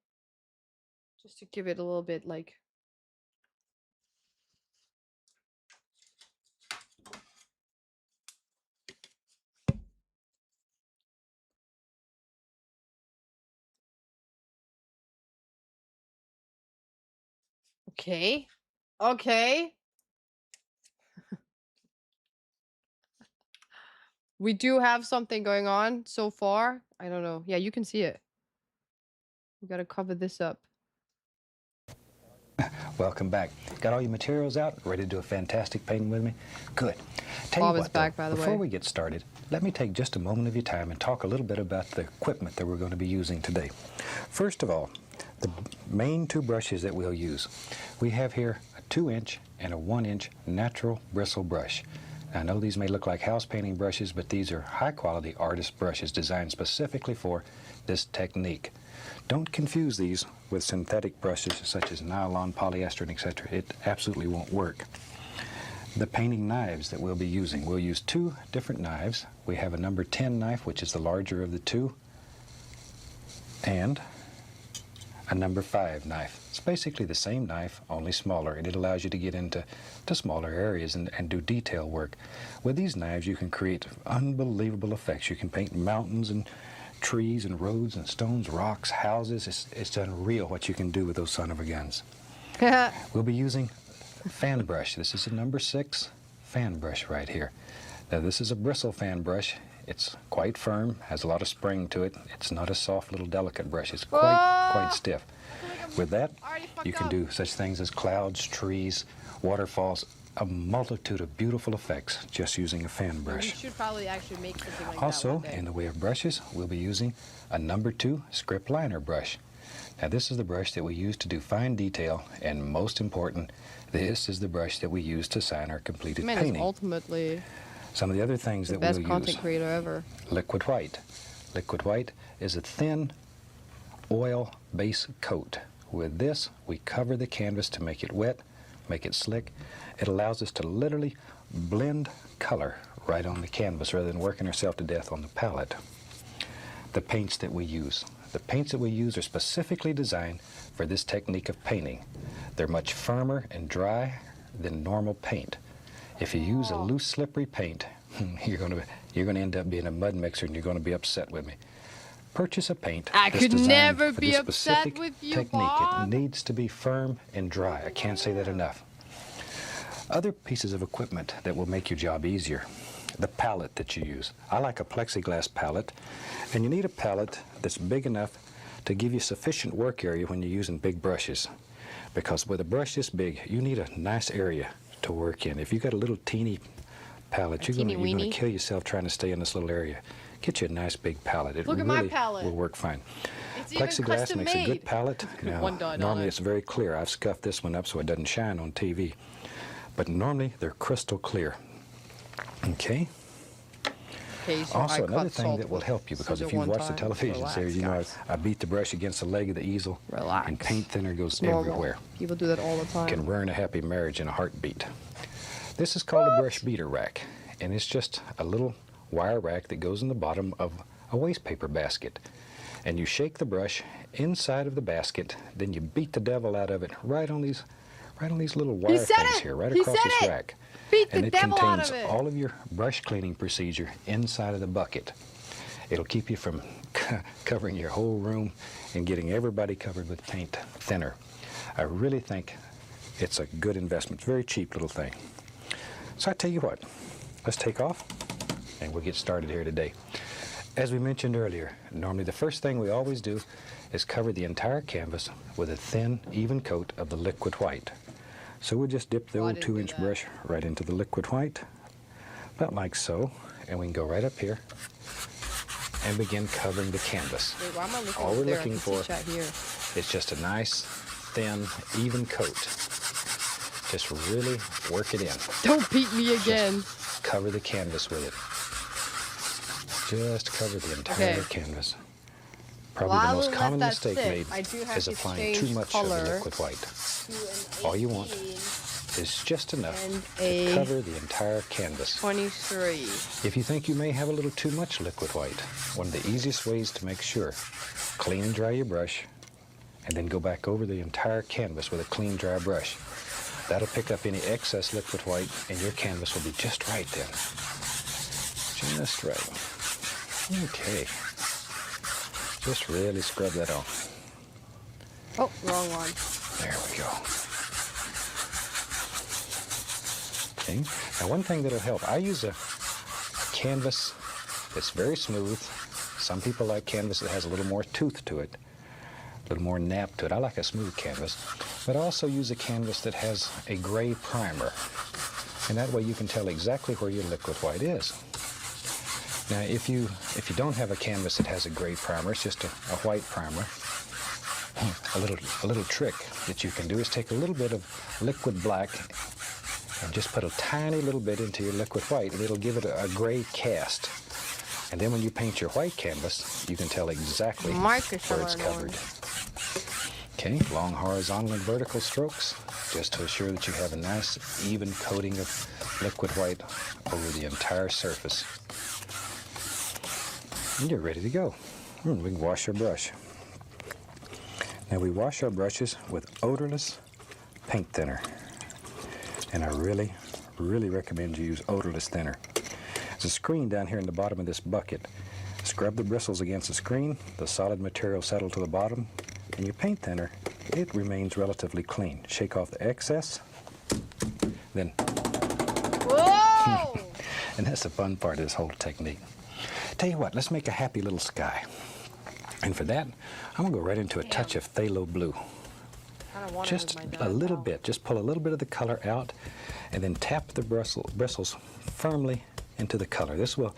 Just to give it a little bit like okay. Okay. We do have something going on so far. I don't know. Yeah, you can see it. We gotta cover this up. Welcome back. Got all your materials out? Ready to do a fantastic painting with me? Good. Tell Bob you is what, back, though, by the before way. we get started, let me take just a moment of your time and talk a little bit about the equipment that we're going to be using today. First of all, the main two brushes that we'll use. We have here a 2-inch and a 1-inch natural bristle brush. Now, I know these may look like house painting brushes, but these are high-quality artist brushes designed specifically for this technique. Don't confuse these with synthetic brushes such as nylon, polyester, and etc. It absolutely won't work. The painting knives that we'll be using, we'll use 2 different knives. We have a number 10 knife, which is the larger of the two, and a number 5 knife. It's basically the same knife, only smaller, and it allows you to get into smaller areas and do detail work. With these knives, you can create unbelievable effects. You can paint mountains and trees and roads and stones, rocks, houses. It's unreal what you can do with those son of a guns. We'll be using a fan brush. This is a number 6 fan brush right here. Now, this is a bristle fan brush. It's quite firm, has a lot of spring to it. It's not a soft little delicate brush. It's quite stiff. With that, you can do such things as clouds, trees, waterfalls, a multitude of beautiful effects just using a fan brush. We should probably actually make something like Also, that one day. in the way of brushes, we'll be using a number 2 script liner brush. Now, this is the brush that we use to do fine detail, and most important, this is the brush that we use to sign our completed Man, painting. it's ultimately Some of the other things the that best we'll content use. creator ever. Liquid white. Liquid white is a thin oil base coat. With this, we cover the canvas to make it wet, make it slick. It allows us to literally blend color right on the canvas rather than working ourselves to death on the palette. The paints that we use. The paints that we use are specifically designed for this technique of painting. They're much firmer and dry than normal paint. If you use a loose, slippery paint, you're going to end up being a mud mixer, and you're going to be upset with me. Purchase a paint I that's could designed never for be this upset specific with you, technique. Bob. It needs to be firm and dry. I can't say that enough. Other pieces of equipment that will make your job easier. The palette that you use. I like a plexiglass palette, and you need a palette that's big enough to give you sufficient work area when you're using big brushes. Because with a brush this big, you need a nice area to work in. If you've got a little teeny palette, you're going to kill yourself trying to stay in this little area. Get you a nice big palette. It Look at really my palette. will work fine. It's even Plexiglass custom makes a made. good palette. Now, One dot on normally it. it's very clear. I've scuffed this one up so it doesn't shine on TV. But normally they're crystal clear. Okay. Okay, so Also, I another cut thing salt that will with help you, because scissor if you one watch the time. television Relax, series, you know guys. I beat the brush against the leg of the easel, Relax. and paint thinner goes It's normal. everywhere. People do that all the time. Can ruin a happy marriage in a heartbeat. This is called a brush beater rack, and it's just a little wire rack that goes in the bottom of a waste paper basket. And you shake the brush inside of the basket, then you beat the devil out of it right on these little wire things here, right across this rack. Beat the and it devil out contains of it. all of your brush cleaning procedure inside of the bucket. It'll keep you from covering your whole room and getting everybody covered with paint thinner. I really think it's a good investment. Very cheap little thing. So I tell you what, let's take off and we'll get started here today. As we mentioned earlier, normally the first thing we always do is cover the entire canvas with a thin, even coat of the liquid white. So we'll just dip the old 2-inch brush right into the liquid white, about like so, and we can go right up here and begin covering the canvas. Wait, why am I looking All we're there? looking I for can see chat here. is just a nice, thin, even coat. Just really work it in. Don't beat me again. Just cover the canvas with it. Just cover the entire canvas. Probably the most common mistake made is applying too much of the liquid white. All you want is just enough to cover the entire canvas. 23. If you think you may have a little too much liquid white, one of the easiest ways to make sure, clean and dry your brush, and then go back over the entire canvas with a clean, dry brush. That'll pick up any excess liquid white, and your canvas will be just right then. Just right. Okay. Just really scrub that off. Oh, wrong one. There we go. Okay. Now one thing that'll help, I use a canvas that's very smooth. Some people like canvas that has a little more tooth to it, a little more nap to it. I like a smooth canvas. But I also use a canvas that has a gray primer. And that way you can tell exactly where your liquid white is. Now, if you don't have a canvas that has a gray primer, it's just a white primer, a little trick that you can do is take a little bit of liquid black and just put a tiny little bit into your liquid white, and it'll give it a gray cast. And then when you paint your white canvas, you can tell exactly where it's covered. Okay, long horizontal and vertical strokes, just to assure that you have a nice, even coating of liquid white over the entire surface. And you're ready to go. We can wash our brush. Now we wash our brushes with odorless paint thinner. And I really, really recommend you use odorless thinner. There's a screen down here in the bottom of this bucket. Scrub the bristles against the screen, the solid material settle to the bottom, and your paint thinner, it remains relatively clean. Shake off the excess, then... Whoa! And that's the fun part of this whole technique. Tell you what, let's make a happy little sky. And for that, I'm gonna go right into a touch of phthalo blue. Just a little bit, just pull a little bit of the color out and then tap the bristles firmly into the color. This will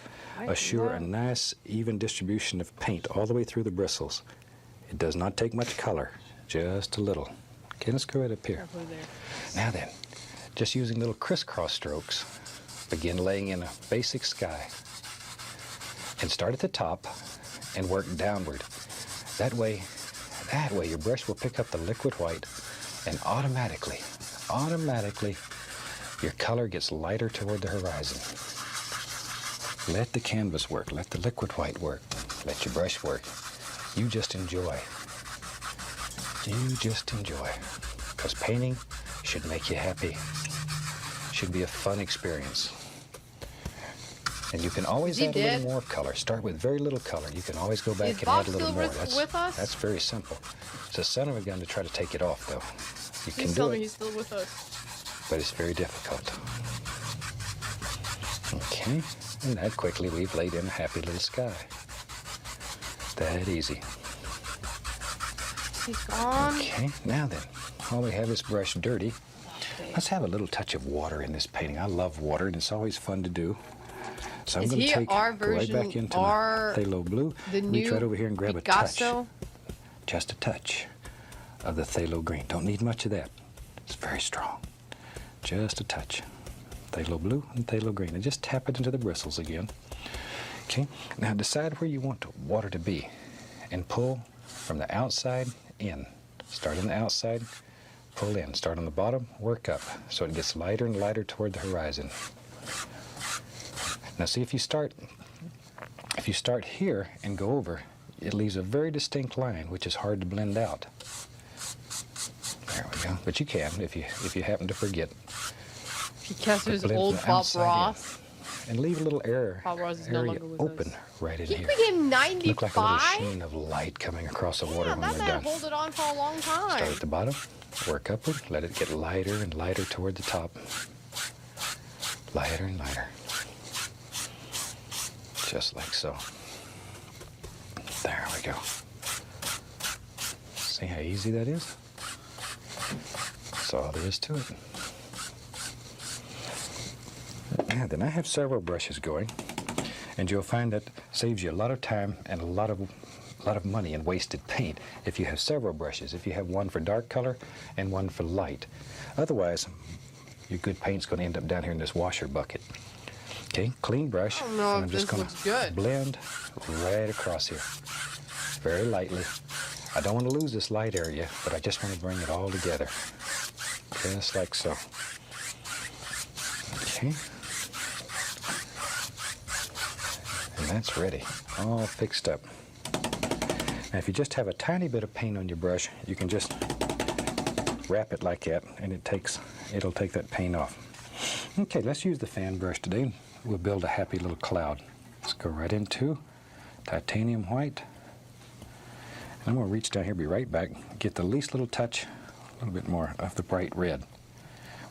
assure a nice, even distribution of paint all the way through the bristles. It does not take much color, just a little. Okay, let's go right up here. Now then, just using little crisscross strokes, begin laying in a basic sky. And start at the top and work downward. That way your brush will pick up the liquid white, and automatically, your color gets lighter toward the horizon. Let the canvas work, let the liquid white work, let your brush work. You just enjoy. You just enjoy. Because painting should make you happy. Should be a fun experience. And you can always add a little more color. Start with very little color. You can always go back and add a little more. That's very simple. It's a son of a gun to try to take it off, though. You can do it. He's still with us. But it's very difficult. Okay, and that quickly we've laid in a happy little sky. That easy. He's gone. Okay, now then, while we have this brush dirty, let's have a little touch of water in this painting. I love water, and it's always fun to do. So I'm going to take right back into my phthalo blue, reach right over here and grab a touch, just a touch of the phthalo green. Don't need much of that. It's very strong. Just a touch. Phthalo blue and phthalo green. And just tap it into the bristles again. Okay, now decide where you want the water to be and pull from the outside in. Start on the outside, pull in. Start on the bottom, work up. So it gets lighter and lighter toward the horizon. Now see, if you start here and go over, it leaves a very distinct line, which is hard to blend out. There we go. But you can if you happen to forget. Picasso's Blend old from Bob outside in. Ross. And leave a little Bob Ross is no area longer with open us. right in He here. became Look like a little 95? sheen of light coming across the water Yeah, when that they're man done. hold it on for a long Start time. at the bottom, work upward, let it get lighter and lighter toward the top. Lighter and lighter. Just like so. There we go. See how easy that is? That's all there is to it. Now then, I have several brushes going, and you'll find that saves you a lot of time and a lot of money in wasted paint if you have several brushes. If you have one for dark color and one for light. Otherwise, your good paint's going to end up down here in this washer bucket. Okay, clean brush. I don't know and I'm if just this going looks to good. blend right across here, very lightly. I don't want to lose this light area, but I just want to bring it all together, just like so. Okay. And that's ready, all fixed up. Now, if you just have a tiny bit of paint on your brush, you can just wrap it like that, and it'll take that paint off. Okay, let's use the fan brush today. We'll build a happy little cloud. Let's go right into titanium white. And I'm going to reach down here, be right back, get the least little touch, a little bit more of the bright red.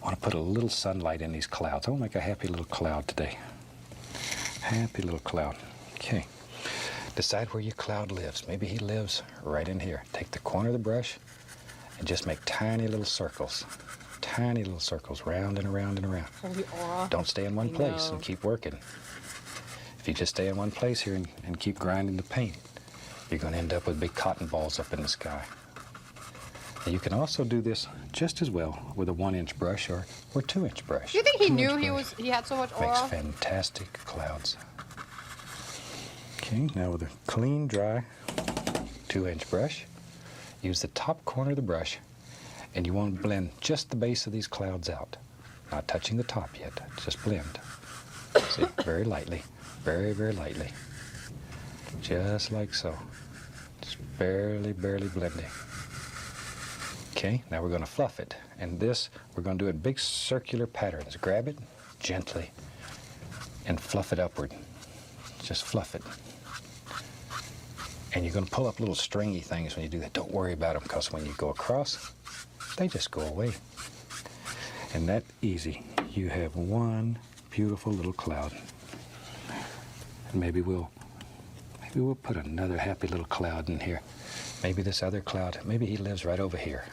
I want to put a little sunlight in these clouds. I want to make a happy little cloud today. Happy little cloud. Okay. Decide where your cloud lives. Maybe he lives right in here. Take the corner of the brush and just make tiny little circles. Tiny little circles, round and around and around. Holy aura. Don't stay in one place and keep working. If you just stay in one place here and keep grinding the paint, you're going to end up with big cotton balls up in the sky. And you can also do this just as well with a 1-inch brush or 2-inch brush. Do you think he 2-inch knew brush he had so much makes aura? fantastic clouds. Okay, now with a clean, dry 2-inch brush, use the top corner of the brush, and you want to blend just the base of these clouds out. Not touching the top yet, just blend. See, very lightly, very, very lightly. Just like so. Just barely, barely blending. Okay, now we're going to fluff it. And this, we're going to do it in big circular patterns. Grab it gently and fluff it upward. Just fluff it. And you're going to pull up little stringy things when you do that. Don't worry about them, because when you go across, they just go away. And that easy. You have one beautiful little cloud. And maybe we'll put another happy little cloud in here. Maybe this other cloud, maybe he lives right over here.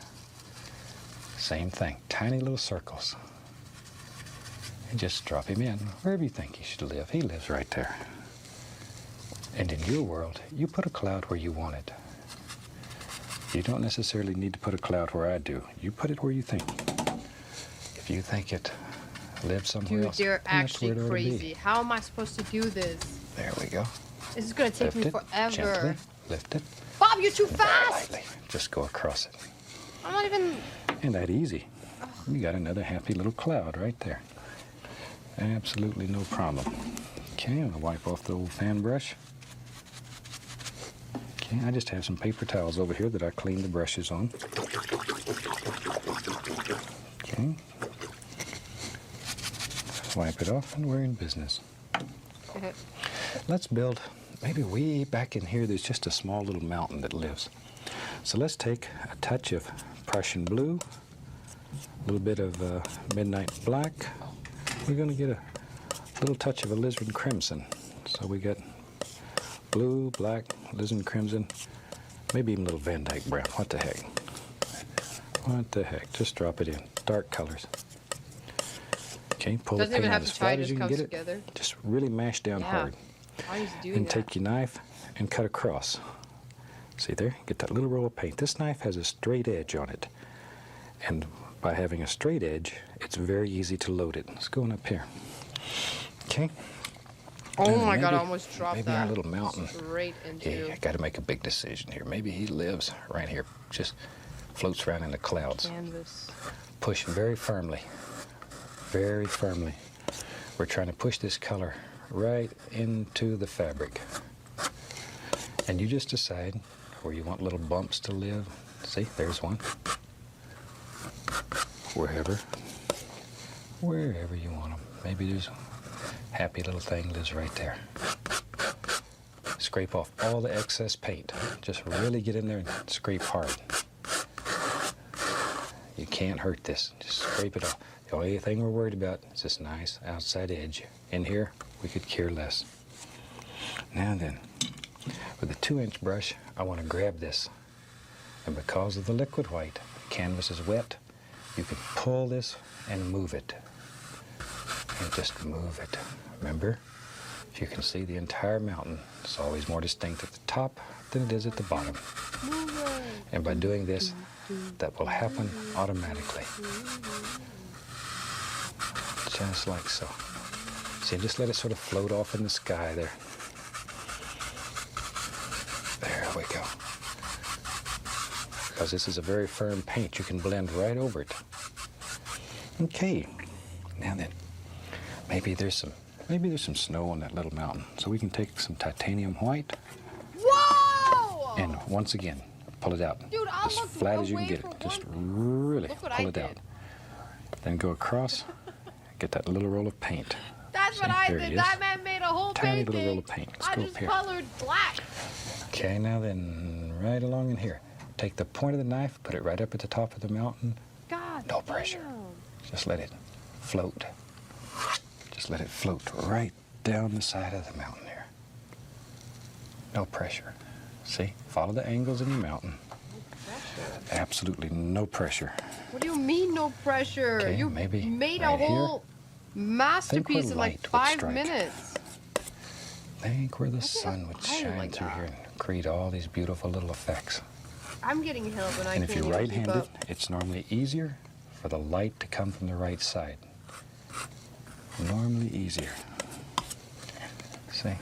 Same thing, tiny little circles. And just drop him in wherever you think he should live. He lives right there. And in your world, you put a cloud where you want it. You don't necessarily need to put a cloud where I do. You put it where you think. If you think it lives somewhere else, Dude, they're then that's where actually it ought to be. crazy. How am I supposed to do this? There we go. This is going to take Lift me it, forever. gently, lift it. Bob, you're too Very fast! lightly. Just go across it. I'm not even... And that easy. You got another happy little cloud right there. Absolutely no problem. Okay, I'm going to wipe off the old fan brush. Okay, I just have some paper towels over here that I cleaned the brushes on. Okay. Wipe it off and we're in business. Let's build, maybe way back in here there's just a small little mountain that lives. So let's take a touch of Prussian blue, a little bit of midnight black. We're going to get a little touch of alizarin crimson. So we got blue, black, alizarin crimson, maybe even a little Van Dyke brown. What the heck? What the heck? Just drop it in. Dark colors. Okay, pull Doesn't the paint even out have as to try, flat it as you just can comes get it. together. Just really mash down hard. Why is he doing And that? take your knife and cut across. See there? Get that little roll of paint. This knife has a straight edge on it. And by having a straight edge, it's very easy to load it. It's going up here. Okay? Oh And my God, I maybe- almost dropped maybe that. our little mountain. Straight into... Yeah, I got to make a big decision here. Maybe he lives right here. Just floats around in the clouds. Canvas. Push very firmly. Very firmly. We're trying to push this color right into the fabric. And you just decide where you want little bumps to live. See, there's one. Wherever. wherever you want them. Maybe there's a happy little thing lives right there. Scrape off all the excess paint. Just really get in there and scrape hard. You can't hurt this. Just scrape it off. The only thing we're worried about is this nice outside edge. In here, we could care less. Now then, with a 2-inch brush, I want to grab this. And because of the liquid white, the canvas is wet, you can pull this and move it. And just move it. Remember, if you can see the entire mountain, it's always more distinct at the top than it is at the bottom. And by doing this, that will happen automatically. Just like so. See, just let it sort of float off in the sky there. There we go. Because this is a very firm paint, you can blend right over it. Okay, now then, maybe there's some snow on that little mountain. So we can take some titanium white. Whoa! And once again, pull it out. Dude, as flat as you can get it. Just really pull it out. Then go across, get that little roll of paint. That's what I did. That man made a whole tiny painting. little roll of paint. Let's I go just up here. colored black. Okay, now then, right along in here. Take the point of the knife, put it right up at the top of the mountain. God. No pressure. Damn. Just let it float. Just let it float right down the side of the mountain here. No pressure. See? Follow the angles in your mountain. Absolutely no pressure. What do you mean no pressure? Okay, You maybe made right a whole masterpiece in like light would 5 strike. minutes. Think where the sun would shine like through that. here and create all these beautiful little effects. I'm getting help and I And can't if you're even right-handed, keep up. it's normally easier for the light to come from the right side. Normally easier. See?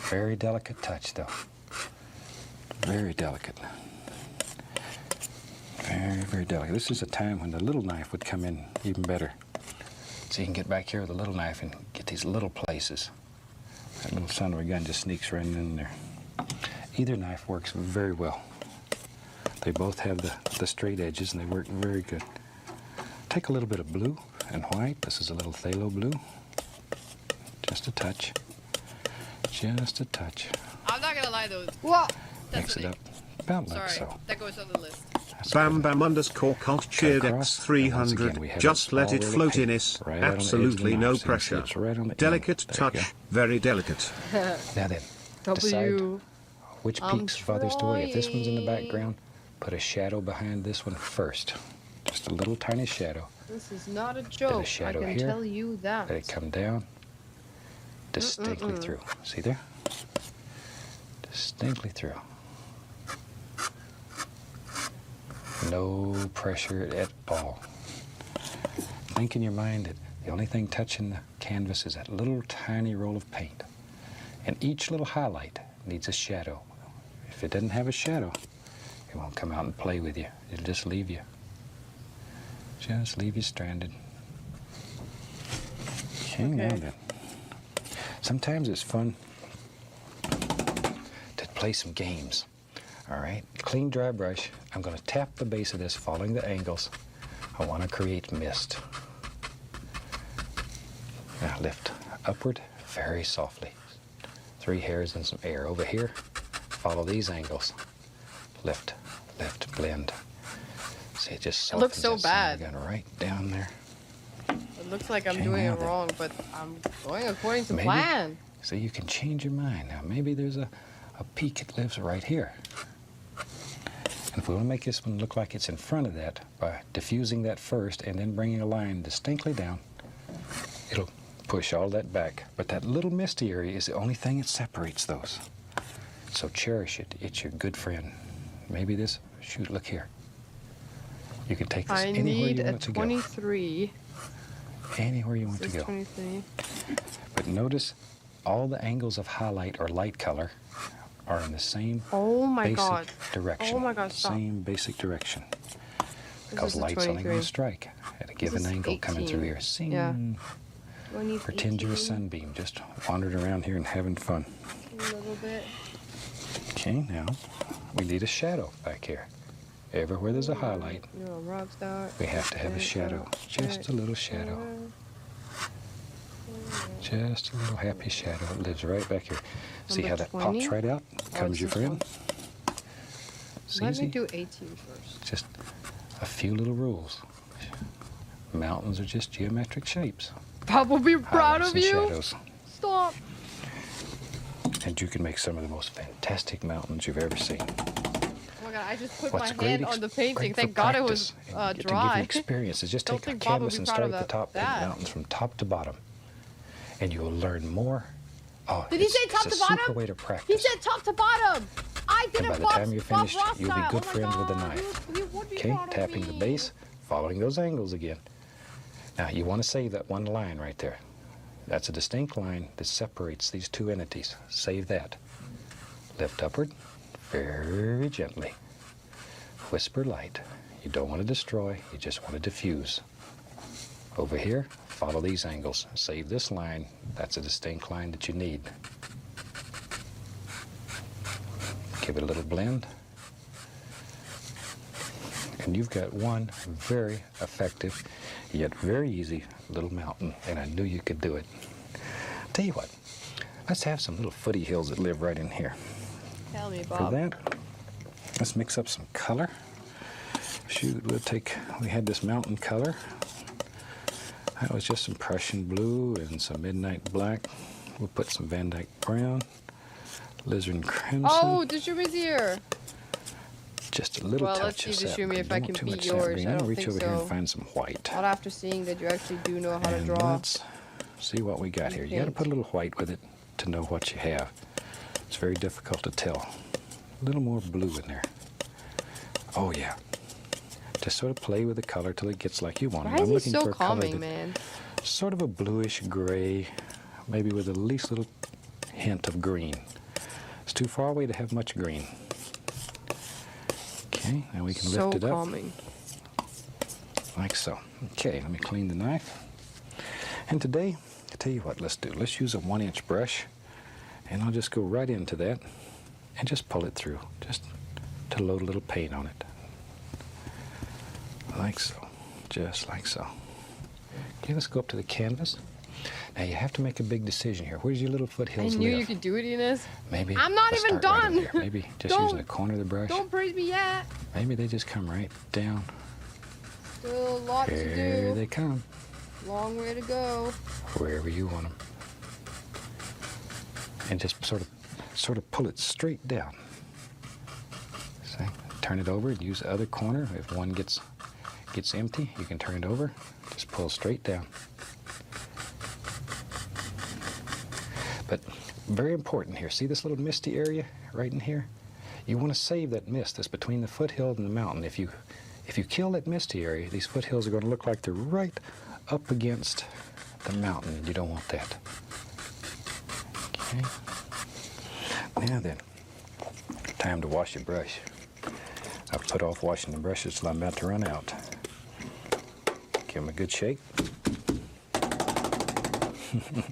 Very delicate touch, though. Very delicate. Very, very delicate. This is a time when the little knife would come in even better. So you can get back here with a little knife and get these little places. That little son of a gun just sneaks right in there. Either knife works very well. They both have the straight edges and they work very good. Take a little bit of blue and white. This is a little phthalo blue. Just a touch. Just a touch. I'm not gonna lie though. What? Mix it up. About like Sorry, so. that goes on the list. Bam Bam _ cult cheered X300. Just let it float in it. Absolutely no pressure. Delicate touch. Very delicate. Now then, decide W. which I'm peaks farthest away. If this one's in the trying. background, put a shadow behind this one first. Just a little tiny shadow. This is not a Bit joke. of I shadow can here. tell you that. Let it come down distinctly through. See there? Distinctly through. No pressure at all. Think in your mind that the only thing touching the canvas is that little tiny roll of paint. And each little highlight needs a shadow. If it doesn't have a shadow, it won't come out and play with you. It'll just leave you. Just leave you stranded. Okay, now then. Sometimes it's fun to play some games. All right, clean dry brush. I'm going to tap the base of this, following the angles. I want to create mist. Now lift upward very softly. 3 hairs and some air. Over here, follow these angles. Lift, lift, blend. See, it just softens looks so that son of a bad. gun right down there. It looks like I'm Okay, doing now it then. wrong, but I'm going according to Maybe. plan. So you can change your mind. Now maybe there's a peak that lives right here. And if we want to make this one look like it's in front of that, by diffusing that first and then bringing a line distinctly down, it'll push all that back. But that little misty area is the only thing that separates those. So cherish it. It's your good friend. Maybe this, shoot, look here. You can take this I anywhere need you a want it to go. 23. Anywhere you want This to is go. 23. But notice all the angles of highlight or light color are in the same Oh my basic God. direction. Oh my God, stop. Same basic direction. This Because is a light's only going 23. to strike at a given is angle coming through 18. here. Sing. Yeah. Do I need Pretend you're a 18? sunbeam, just wandering around here and having fun. A little bit. Okay, now we need a shadow back here. Everywhere there's a highlight, You're a rock star. we have to have a shadow. Just a little shadow. Just a little happy shadow. It lives right back here. See how that pops right out? Comes your friend. It's Let easy. me do 18 first. Just a few little rules. Mountains are just geometric shapes. Pop will be proud Highlights of and you. shadows. Stop. And you can make some of the most fantastic mountains you've ever seen. Oh my god, I just put What's my great hand on the painting. great for Thank god it was practice and get to give dry. you experience is just Don't take a think Bob would canvas be and proud start of at the top, paint that. mountains from top to bottom. And you will learn more. Oh, Did he it's, say top it's to a bottom? super way to practice. He said top to bottom. I did And by it the Bob, time you're Bob finished, Ross you'll be style. good Oh my friends with the God, knife. he would be Okay, proud of tapping me. the base, following those angles again. Now, you want to save that one line right there. That's a distinct line that separates these two entities. Save that. Lift upward, very gently. Whisper light. You don't want to destroy, you just want to diffuse. Over here, follow these angles. Save this line. That's a distinct line that you need. Give it a little blend. And you've got one very effective, yet very easy little mountain. And I knew you could do it. Tell you what, let's have some little footy hills that live right in here. Tell me, For Bob. that, let's mix up some color. Shoot, we had this mountain color. That was just some Prussian blue and some midnight black. We'll put some Van Dyke brown, alizarin crimson. Oh, the shoe is here. Just a little Well, touch let's see of the sap shoe me green. if I Don't can want too beat much sap yours. green. I I'm don't gonna reach think over here and so. find some white. Not after seeing that you actually do know how to And draw. let's see what we got here. You got to put a little white with it to know what you have. It's very difficult to tell. A little more blue in there. Oh yeah. Just sort of play with the color till it gets like you want it. Why is I'm he looking so for a color calming, that- man? Sort of a bluish gray, maybe with the least little hint of green. It's too far away to have much green. Okay, now we can lift it up. Calming. Like so. Okay, let me clean the knife. And today, I'll tell you what let's do. Let's use a 1-inch brush, and I'll just go right into that and just pull it through, just to load a little paint on it. Like so. Just like so. Okay, let's go up to the canvas. Now you have to make a big decision here. Where's your little I foothills knew live? you could do it, Inez. Maybe I'm not let's even start right in done. here. Maybe just using the corner of the brush. Don't praise me yet. Maybe they just come right down. Still a lot to Here do. they come. Long way to go. Wherever you want them. And just sort of pull it straight down. See? Turn it over and use the other corner. If one gets empty, you can turn it over. Just pull straight down. But very important here. See this little misty area right in here? You want to save that mist that's between the foothill and the mountain. If you kill that misty area, these foothills are going to look like they're right up against the mountain, and you don't want that. Okay. Now then, time to wash your brush. I've put off washing the brushes till I'm about to run out. Give them a good shake.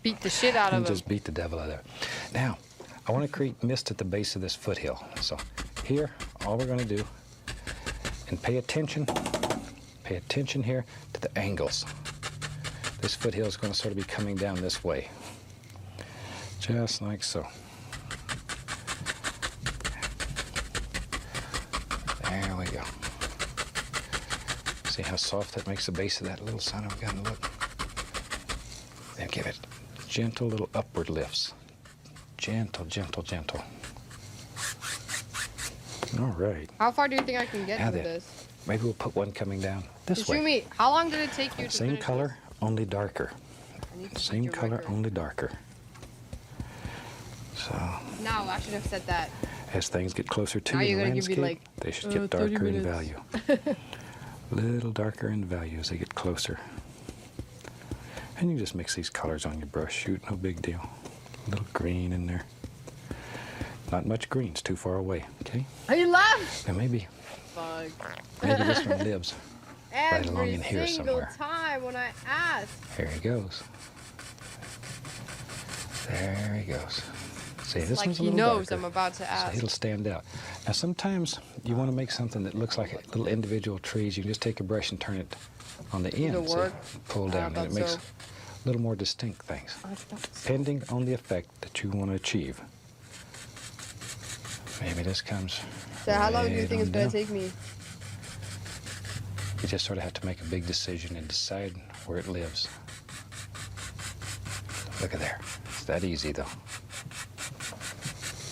Beat the shit out of And them. just beat the devil out of it. Now, I want to create mist at the base of this foothill. So here, all we're going to do, and pay attention here to the angles. This foothill is going to sort of be coming down this way. Just like so. There we go. See how soft that makes the base of that little son of a gun look? Then give it gentle little upward lifts. Gentle, gentle, gentle. All right. How far do you think I can get Now with then, this? maybe we'll put one coming down this way. Shumi, how long did it take you to Same finish color, only darker. I need to Same beat your color, record. only darker. So, No, I should have said that. as things get closer to Now the you're gonna give me, landscape, like, they should 30 get darker in minutes. value. Little darker in value as they get closer. And you just mix these colors on your brush. Shoot, no big deal. A little green in there. Not much green, it's too far away, okay? He left! Now maybe Fuck. this one lives right along Every in here single somewhere. time when I ask. There he goes. There he goes. See, this like one's a he little knows darker, I'm about to ask. so it'll stand out. Now, sometimes you want to make something that looks like little individual trees. You can just take a brush and turn it on the end, It'll see? work? Pull down, and it makes so. a little more distinct things, depending on the effect that you want to achieve. Maybe this comes. So how long do you right think it's on gonna down. take me? You just sort of have to make a big decision and decide where it lives. Look at there. It's that easy, though.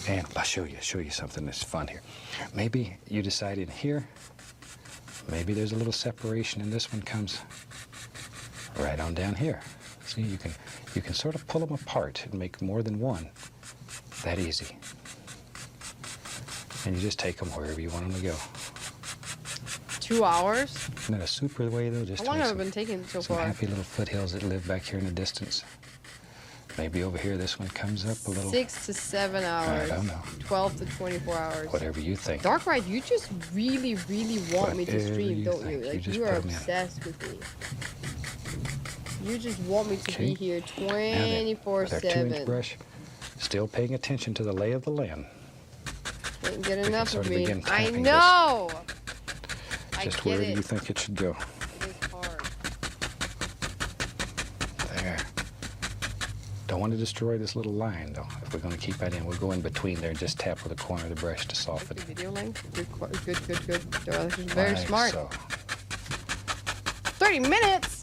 And I'll show you something that's fun here. Maybe you decide in here, maybe there's a little separation, and this one comes right on down here. See, you can sort of pull them apart and make more than one. That easy. And you just take them wherever you want them to go. 2 hours? Isn't that a super way, though? Just How long to make have I been taking so some far? happy little foothills that live back here in the distance. Maybe over here this one comes up a little. 6 to 7 hours. I don't know. 12 to 24 hours. Whatever you think. Dark Ride, you just really, really want me to Whatever stream, you don't think. you? Like, just you are put 'em in. obsessed with me. You just want me to Okay. be here Now then, with our 2-inch 24/7. brush, still paying attention to the lay of the land. Can't get can enough sort of of me. begin I tapping know! I Just get wherever it. you think it should go. It is hard. There. Don't want to destroy this little line, though. If we're going to keep that in, we'll go in between there and just tap with the corner of the brush to soften it. Video length? Good. This is very Like smart. so. 30 minutes?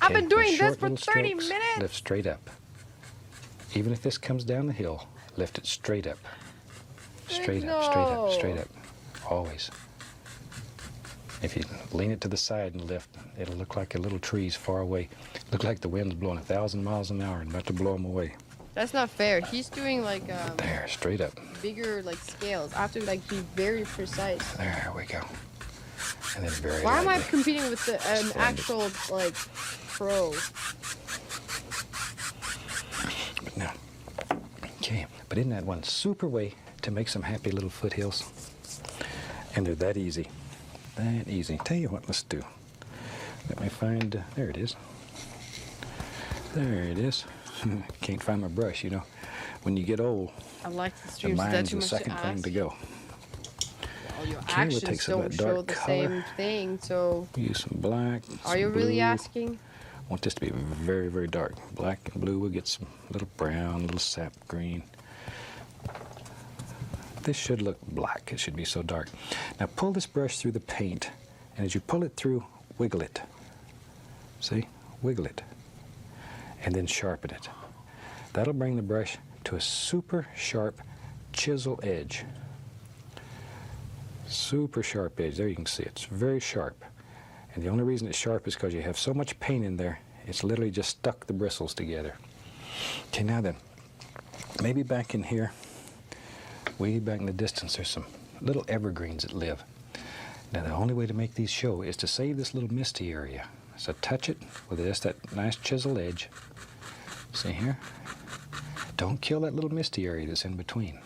I've been Okay, doing with this short for little 30 strokes, minutes? Lift straight up. Even if this comes down the hill, lift it straight up. Straight up, straight up, straight up. Always. If you lean it to the side and lift, it'll look like a little tree's far away. Look like the wind's blowing 1,000 miles an hour and about to blow them away. That's not fair. He's doing like There, straight up. bigger like scales. I have to like be very precise. There we go. And then very Why am I lightly. competing with an actual like pro? But now, okay. But isn't that one super way to make some happy little foothills? And they're that easy. That easy. Tell you what, let's do. Let me find, there it is. There it is. Can't find my brush, you know. When you get old, I like the the streams. Is that mind's too the much second to thing ask? to go. All your Okay, we'll actions take some of don't that show dark the color. same thing. So, Use some black. are you some really blue. asking? I want this to be very, very dark. Black and blue, we'll get some little brown, little sap green. This should look black. It should be so dark. Now pull this brush through the paint, and as you pull it through, wiggle it. See? Wiggle it. And then sharpen it. That'll bring the brush to a super sharp chisel edge. Super sharp edge. There you can see it. It's very sharp. And the only reason it's sharp is because you have so much paint in there, it's literally just stuck the bristles together. Okay, now then, maybe back in here, way back in the distance, there's some little evergreens that live. Now, the only way to make these show is to save this little misty area. So touch it with just that nice chisel edge. See here? Don't kill that little misty area that's in between.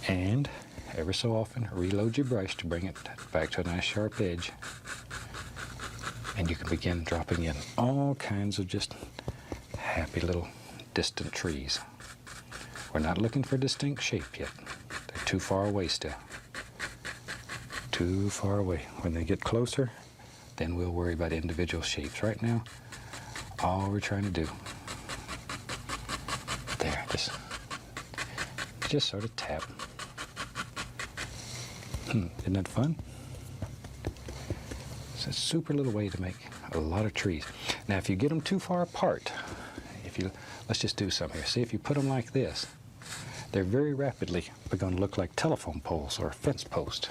And ever so often, reload your brush to bring it back to a nice sharp edge. And you can begin dropping in all kinds of just happy little distant trees. We're not looking for distinct shape yet. They're too far away still. Too far away. When they get closer, then we'll worry about individual shapes. Right now, all we're trying to do, there, just sort of tap. Isn't that fun? It's a super little way to make a lot of trees. Now, if you get them too far apart, let's just do some here. See, if you put them like this, they're very rapidly going to look like telephone poles or fence posts.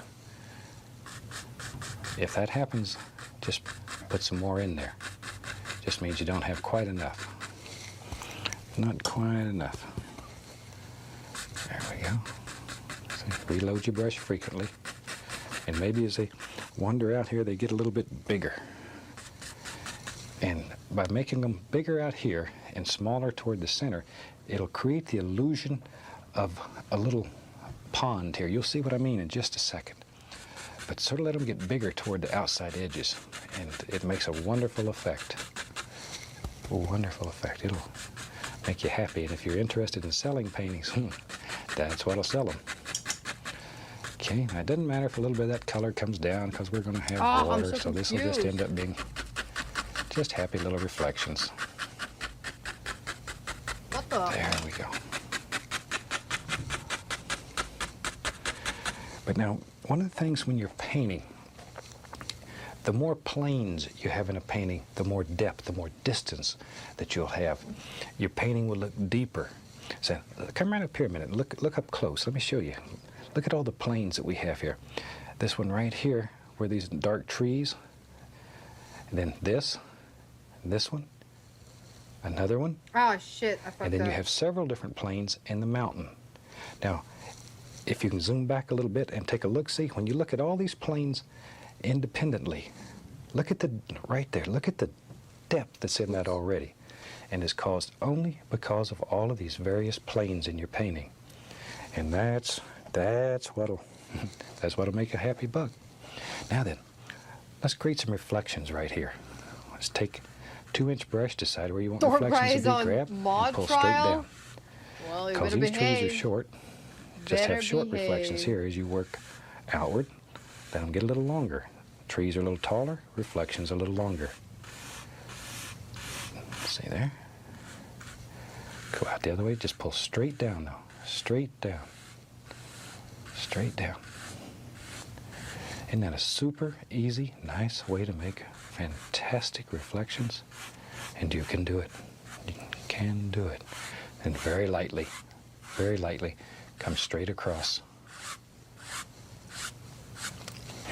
If that happens, just put some more in there. Just means you don't have quite enough. Not quite enough. There we go. See, reload your brush frequently. And maybe as they wander out here, they get a little bit bigger. And by making them bigger out here and smaller toward the center, it'll create the illusion of a little pond here. You'll see what I mean in just a second. But sort of let them get bigger toward the outside edges, and it makes a wonderful effect. A wonderful effect. It'll make you happy. And if you're interested in selling paintings, that's what'll sell them. Okay, now it doesn't matter if a little bit of that color comes down because we're going to have water, so this will just end up being just happy little reflections. What the? There we go. But now, one of the things when you're painting, the more planes you have in a painting, the more depth, the more distance that you'll have. Your painting will look deeper. So come right up here a minute. Look up close. Let me show you. Look at all the planes that we have here. This one right here, where these dark trees, and then this one, another one, Oh shit! I fucked and then you up. have several different planes in the mountain. Now, if you can zoom back a little bit and take a look-see, when you look at all these planes independently, look at the, right there, look at the depth that's in that already. And it's caused only because of all of these various planes in your painting. And that's what'll make a happy buck. Now then, let's create some reflections right here. Let's take a 2-inch brush, decide where you want reflections to be, grab, and pull straight down. Well, you Because better these behave. trees are short, just have short behave. reflections here as you work outward. Let them get a little longer. Trees are a little taller, reflections a little longer. See there? Go out the other way, just pull straight down now. Straight down. Straight down. Isn't that a super easy, nice way to make fantastic reflections? And you can do it. You can do it. And very lightly, come straight across.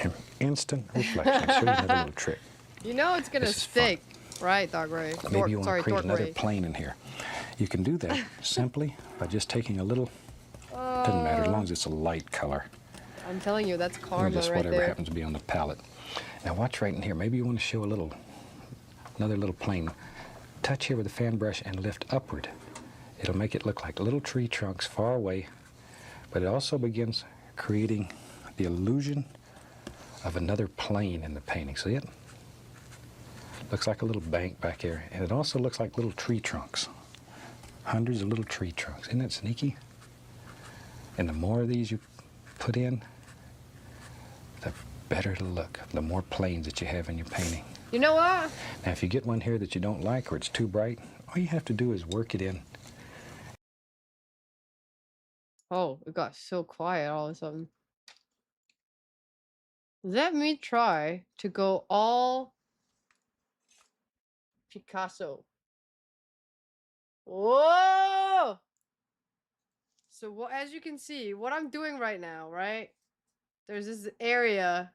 And instant reflection. I'll show you another little trick. You know it's gonna stick, right, Dog Ray? Maybe you want to create another plane in here. You can do that simply by just taking a little, doesn't matter as long as it's a light color. I'm telling you, that's Or karma just right whatever there. happens to be on the palette. Now watch right in here. Maybe you want to show another little plane. Touch here with the fan brush and lift upward. It'll make it look like little tree trunks far away, but it also begins creating the illusion of another plane in the painting. See it? Looks like a little bank back here, and it also looks like little tree trunks. Hundreds of little tree trunks. Isn't that sneaky? And the more of these you put in, the better it'll look. The more planes that you have in your painting. You know what? Now, if you get one here that you don't like or it's too bright, all you have to do is work it in. Oh, it got so quiet all of a sudden. Let me try to go all Picasso. Whoa! So what, as you can see, what I'm doing right now, right? There's this area.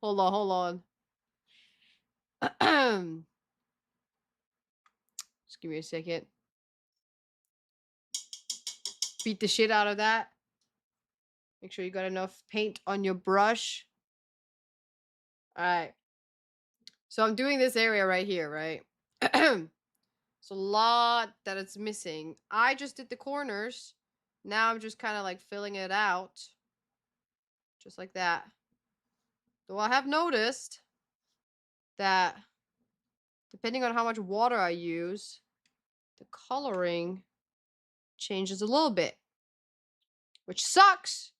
Hold on. Just give me a second. Beat the shit out of that. Make sure you got enough paint on your brush. All right. So I'm doing this area right here, right? It's a lot that it's missing. I just did the corners. Now I'm just kind of like filling it out. Just like that. Though I have noticed that depending on how much water I use, the coloring changes a little bit. Which sucks.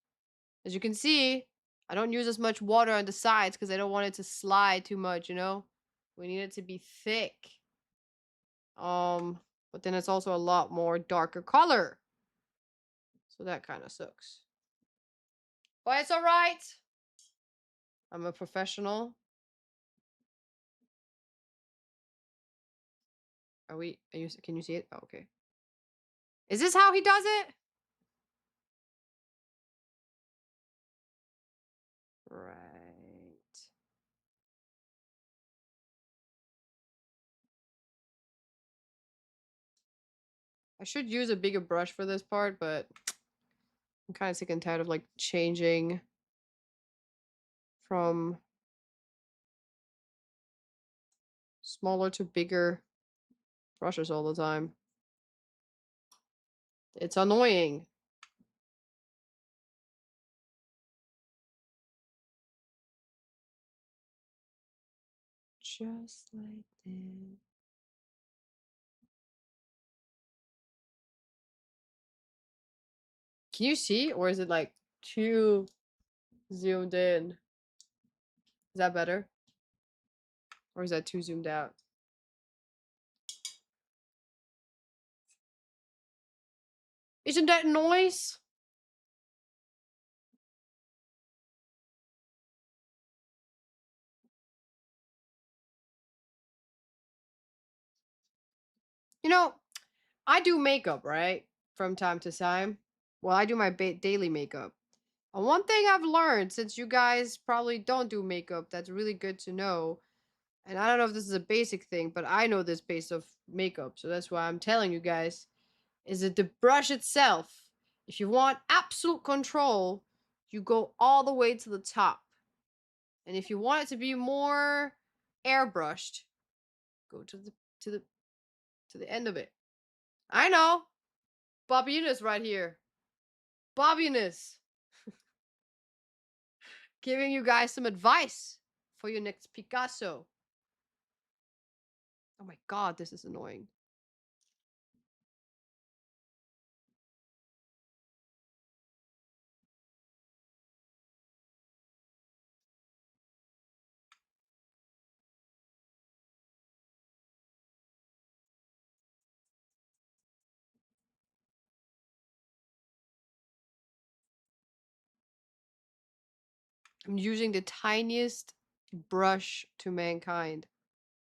As you can see, I don't use as much water on the sides because I don't want it to slide too much, you know? We need it to be thick. But then it's also a lot more darker color. So that kind of sucks. But it's alright. I'm a professional. Can you see it? Oh, okay. Is this how he does it? Right. I should use a bigger brush for this part, but I'm kind of sick and tired of like changing from smaller to bigger brushes all the time. It's annoying. Just like this. Can you see, or is it like too zoomed in? Is that better? Or is that too zoomed out? Isn't that noise? You know, I do makeup, right? From time to time. Well, I do my daily makeup. And one thing I've learned, since you guys probably don't do makeup, that's really good to know. And I don't know if this is a basic thing, but I know this based off makeup. So that's why I'm telling you guys. Is that the brush itself, if you want absolute control, you go all the way to the top. And if you want it to be more airbrushed, go to the end of it. I know. Bobbiness right here. Bobbiness. Giving you guys some advice for your next Picasso. Oh my god, this is annoying. I'm using the tiniest brush to mankind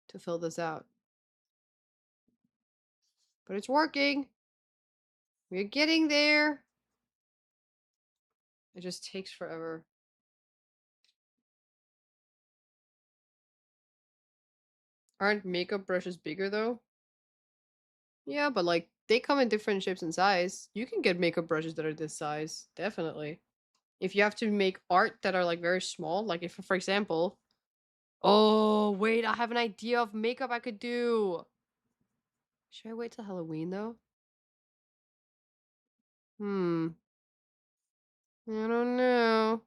to fill this out. But it's working. We're getting there. It just takes forever. Aren't makeup brushes bigger though? Yeah, but like they come in different shapes and size. You can get makeup brushes that are this size, definitely. If you have to make art that are like very small, like if for example, oh wait, I have an idea of makeup I could do. Should I wait till Halloween though? I don't know.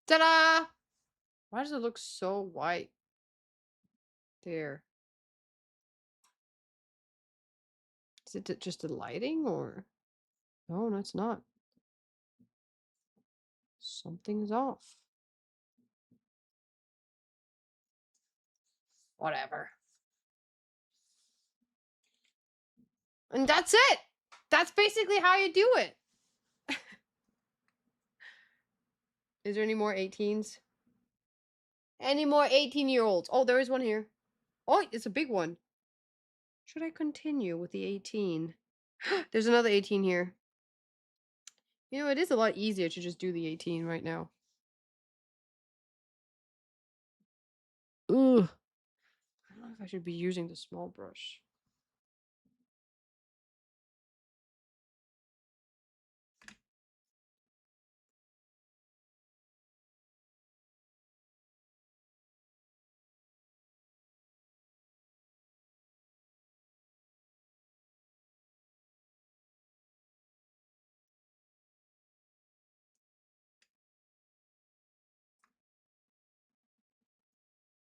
Ta-da! Why does it look so white? There. Is it just the lighting or? No, it's not. Something's off. Whatever. And that's it. That's basically how you do it. Is there any more 18s? Any more 18-year-olds? Oh, there is one here. Oh, it's a big one. Should I continue with the 18? There's another 18 here. You know, it is a lot easier to just do the 18 right now. Ugh. I don't know if I should be using the small brush.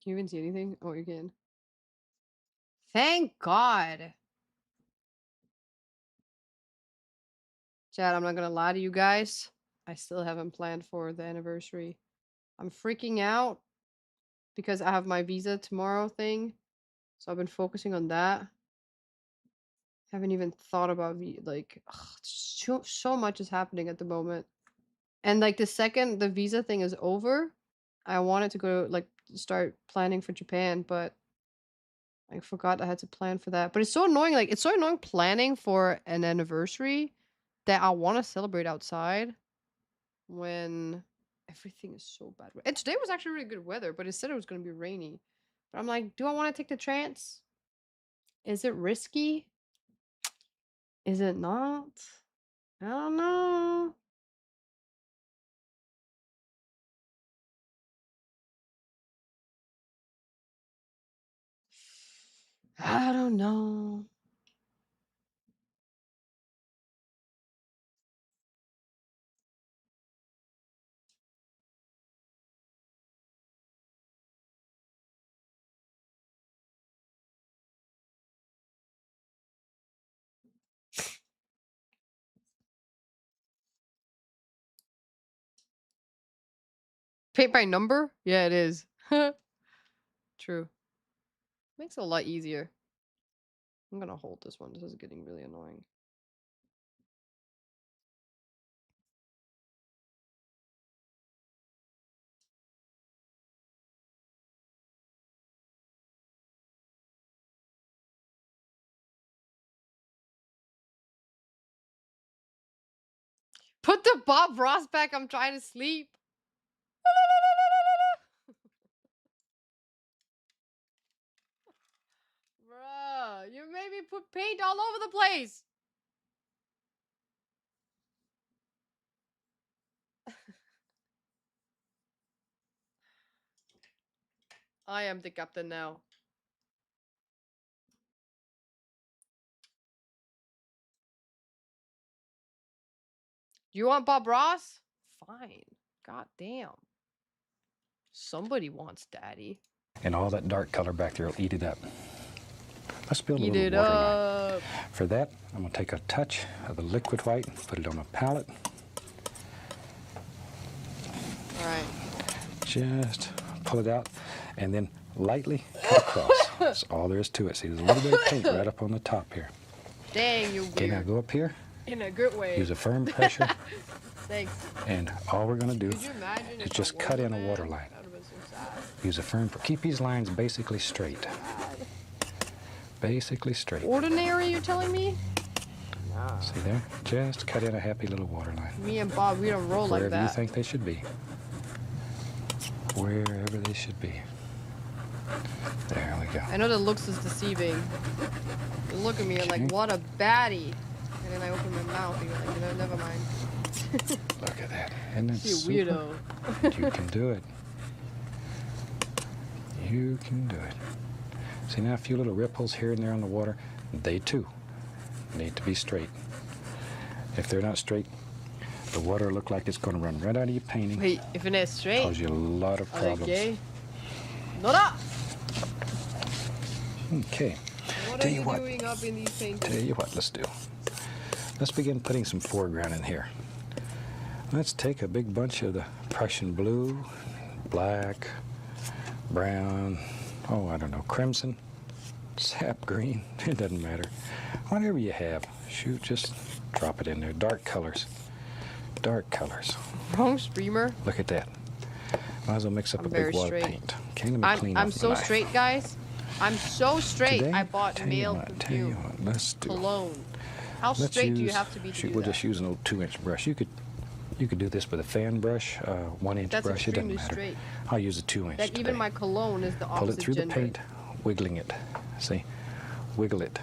Can you even see anything? Oh, you can. Thank God. Chad, I'm not gonna lie to you guys. I still haven't planned for the anniversary. I'm freaking out because I have my visa tomorrow thing. So I've been focusing on that. Haven't even thought about like ugh, so much is happening at the moment. And like the second the visa thing is over, I wanted to go like start planning for Japan, but I forgot I had to plan for that. But it's so annoying. Like, it's so annoying planning for an anniversary that I want to celebrate outside when everything is so bad. And today was actually really good weather, but it said it was going to be rainy. But I'm like, do I want to take the chance? Is it risky? Is it not? I don't know. I don't know. Paint by number? Yeah, it is. True. Makes it a lot easier. I'm gonna hold this one. This is getting really annoying. Put the Bob Ross back. I'm trying to sleep. Bruh, you made me put paint all over the place. I am the captain now. You want Bob Ross? Fine. God damn. Somebody wants daddy. And all that dark color back there will eat it up. Let's build a Eat little it water up. line. For that, I'm going to take a touch of the liquid white and put it on a palette. Alright. Just pull it out and then lightly cut across. That's all there is to it. See, there's a little bit of paint right up on the top here. Dang, you Okay, now weird. go up here. In a good way. Use a firm pressure. Thanks. And all we're going to do Could you imagine is if just I cut in a wasn't water there? line. That would've been so sad. Use a firm, keep these lines basically straight. Basically straight. Ordinary, you're telling me? Nah. See there? Just cut in a happy little water line. Me and Bob, we don't roll like Wherever you that. think they should be. Wherever they should be. There we go. I know the looks is deceiving. You look at me and like, what a baddie. And then I open my mouth and you're like, never mind. Look at that. Isn't that You super? weirdo. You can do it. You can do it. See now a few little ripples here and there on the water. They too need to be straight. If they're not straight, the water will look like it's going to run right out of your painting. Wait, if it is straight? Cause you a lot of problems. Okay. Nora! Okay. What Tell are you you what. doing up in these paintings? Tell you what, let's do. Let's begin putting some foreground in here. Let's take a big bunch of the Prussian blue, black, brown, oh, I don't know, crimson, sap green, it doesn't matter. Whatever you have, shoot, just drop it in there. Dark colors. Dark colors. Wrong streamer. Look at that. Might as well mix up I'm a very big wad of straight. paint. Okay, let me clean I'm up so the knife. straight, guys. I'm so straight. Today, I bought tell you male what, perfume. let's do. Cologne. How Let's straight do you use- have to be to shoot, do we'll that? just use an old 2-inch brush. You could do this with a fan brush, 1-inch That's brush. It doesn't extremely matter. straight. I'll use a 2-inch That today. even my cologne is the Pull opposite it through gender. the paint, wiggling it. See, wiggle it.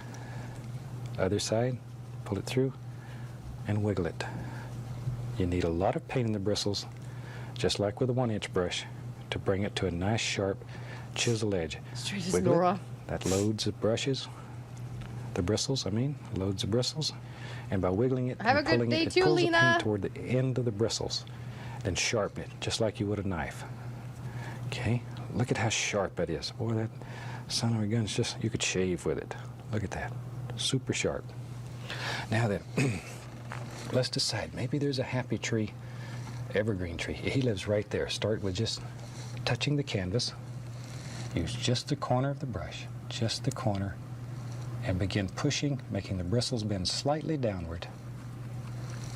Other side, pull it through, and wiggle it. You need a lot of paint in the bristles, just like with a 1-inch brush, to bring it to a nice sharp chisel edge. Straight as Wiggle it. Nora. That loads the brushes, the bristles, I mean, loads the bristles. And by wiggling it Have and a good pulling day it, it too, pulls the Lena. paint toward the end of the bristles. Then sharpen it, just like you would a knife. Okay, look at how sharp that is. Boy, that son of a gun is just, you could shave with it. Look at that, super sharp. Now then, let's decide. Maybe there's a happy tree, evergreen tree. He lives right there. Start with just touching the canvas. Use just the corner of the brush, just the corner, and begin pushing, making the bristles bend slightly downward.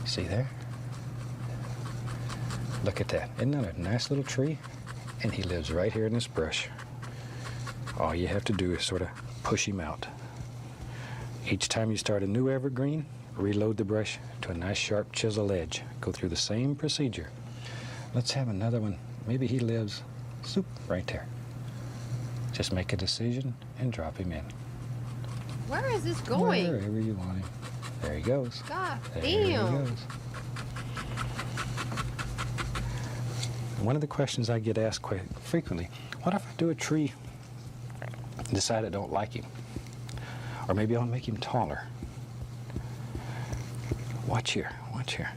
See there? Look at that. Isn't that a nice little tree? And he lives right here in this brush. All you have to do is sort of push him out. Each time you start a new evergreen, reload the brush to a nice sharp chisel edge. Go through the same procedure. Let's have another one. Maybe he lives right there. Just make a decision and drop him in. Where is this going? Wherever you want him. There he goes. God there damn. He goes. One of the questions I get asked quite frequently, what if I do a tree and decide I don't like him? Or maybe I'll make him taller. Watch here, watch here.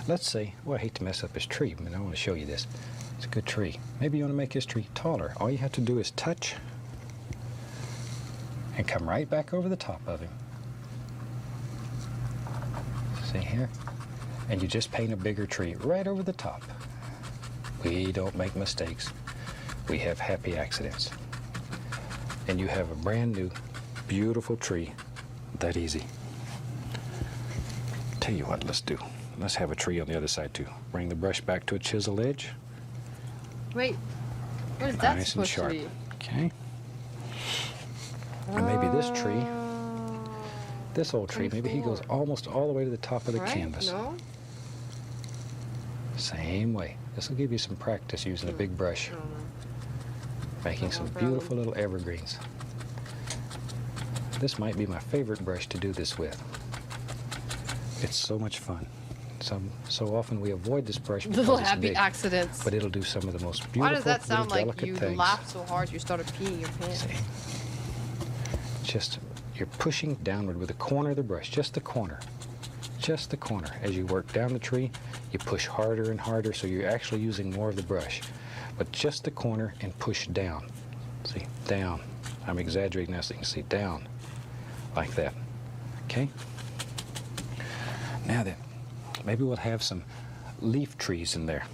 Let's say, well, I hate to mess up his tree, but I want to show you this. It's a good tree. Maybe you want to make his tree taller. All you have to do is touch and come right back over the top of him. See here? And you just paint a bigger tree right over the top. We don't make mistakes. We have happy accidents. And you have a brand new, beautiful tree. That easy. Tell you what, let's do. Let's have a tree on the other side too. Bring the brush back to a chisel edge. Wait, where's that Nice and supposed sharp. to be? Okay. And maybe this tree, this old tree, maybe he goes almost all the way to the top of the canvas. No? Same way. This will give you some practice using a big brush. Making some beautiful little evergreens. This might be my favorite brush to do this with. It's so much fun. So often we avoid this brush because Little it's happy big, accidents. but it'll do some of the most beautiful, Why does that sound little like delicate you things. laughed so hard you started peeing your pants? Just, you're pushing downward with the corner of the brush, just the corner. Just the corner. As you work down the tree, you push harder and harder, so you're actually using more of the brush. But just the corner and push down. See, down. I'm exaggerating now so you can see down. Like that. Okay? Now then, maybe we'll have some leaf trees in there.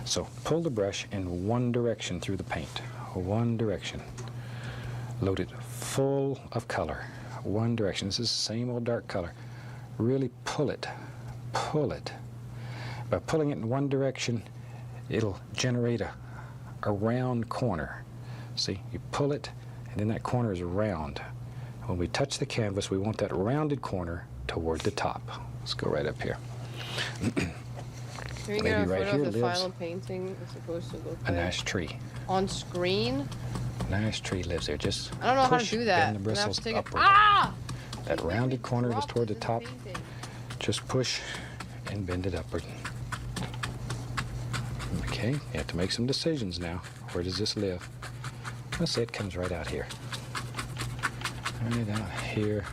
So pull the brush in one direction through the paint. One direction. Load it full of color. One direction. This is the same old dark color. Really pull it. Pull it. By pulling it in one direction, it'll generate a round corner. See, you pull it, and then that corner is round. When we touch the canvas, we want that rounded corner toward the top. Let's go right up here. Can you get a photo of the final painting is supposed to look a like? nice tree. On screen? Nice tree lives there. Just I don't know how to push, do that. bend the I'm gonna have bristles to take upward. Ah! That rounded corner is toward the top. Just push and bend it upward. Okay, you have to make some decisions now. Where does this live? Let's say it comes right out here. Right out here,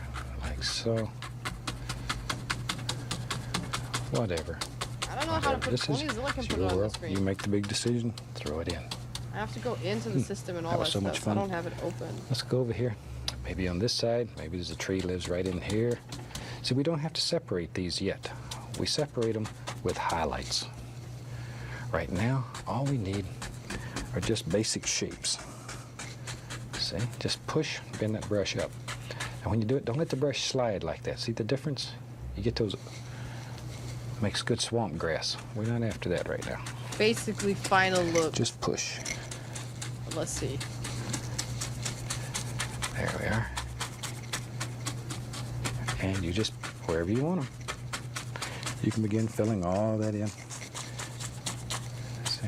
like so. Whatever. I don't know how to put this ponies. I can is put it your on the world. screen. You make the big decision, throw it in. I have to go into the system and all That that, was so stuff. much fun. I don't have it open. Let's go over here. Maybe on this side, maybe there's a tree lives right in here. See, we don't have to separate these yet. We separate them with highlights. Right now, all we need are just basic shapes. See, just push, bend that brush up. And when you do it, don't let the brush slide like that. See the difference? You get those, makes good swamp grass. We're not after that right now. Basically, final look. Just push. Let's see. There we are. And you just, wherever you want them, you can begin filling all that in. See?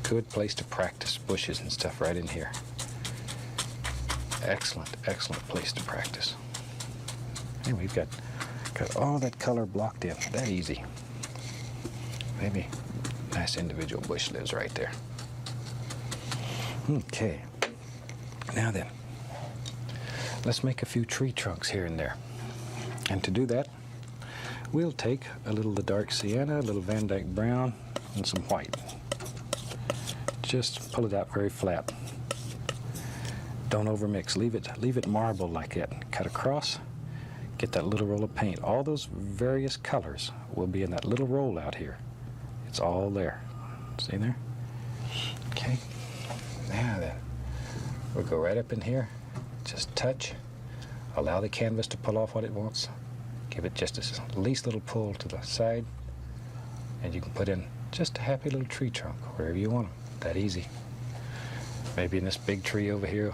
Good place to practice bushes and stuff right in here. Excellent, excellent place to practice. And we've got all that color blocked in. That easy. Maybe nice individual bush lives right there. Okay. Now then, let's make a few tree trunks here and there. And to do that, we'll take a little of the dark sienna, a little Van Dyke brown, and some white. Just pull it out very flat. Don't overmix. Leave it marble like that. Cut across, get that little roll of paint. All those various colors will be in that little roll out here. It's all there. See there? Okay. Now then, we'll go right up in here. Just touch. Allow the canvas to pull off what it wants. Give it just a least little pull to the side. And you can put in just a happy little tree trunk wherever you want them. That easy. Maybe in this big tree over here,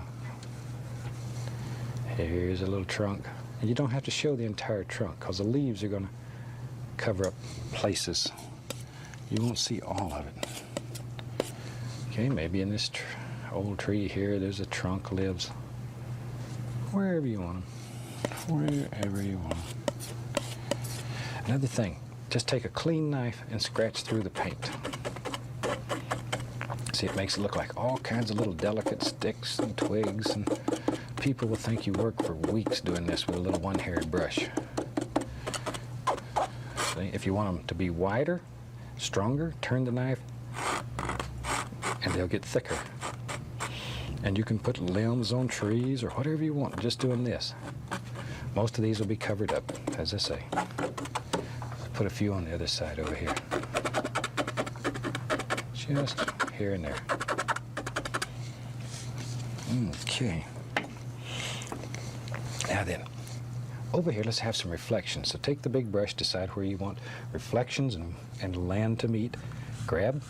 Here's a little trunk. And you don't have to show the entire trunk because the leaves are going to cover up places. You won't see all of it. Okay, maybe in this old tree here, there's a trunk lives. Wherever you want them. Wherever you want them. Another thing, just take a clean knife and scratch through the paint. See, it makes it look like all kinds of little delicate sticks and twigs, and people will think you work for weeks doing this with a little one-haired brush. See, if you want them to be wider, stronger, turn the knife, and they'll get thicker. And you can put limbs on trees or whatever you want, just doing this. Most of these will be covered up, as I say. Put a few on the other side over here. Just here and there. Okay. Now then, over here, let's have some reflections. So take the big brush, decide where you want reflections and land to meet. Grab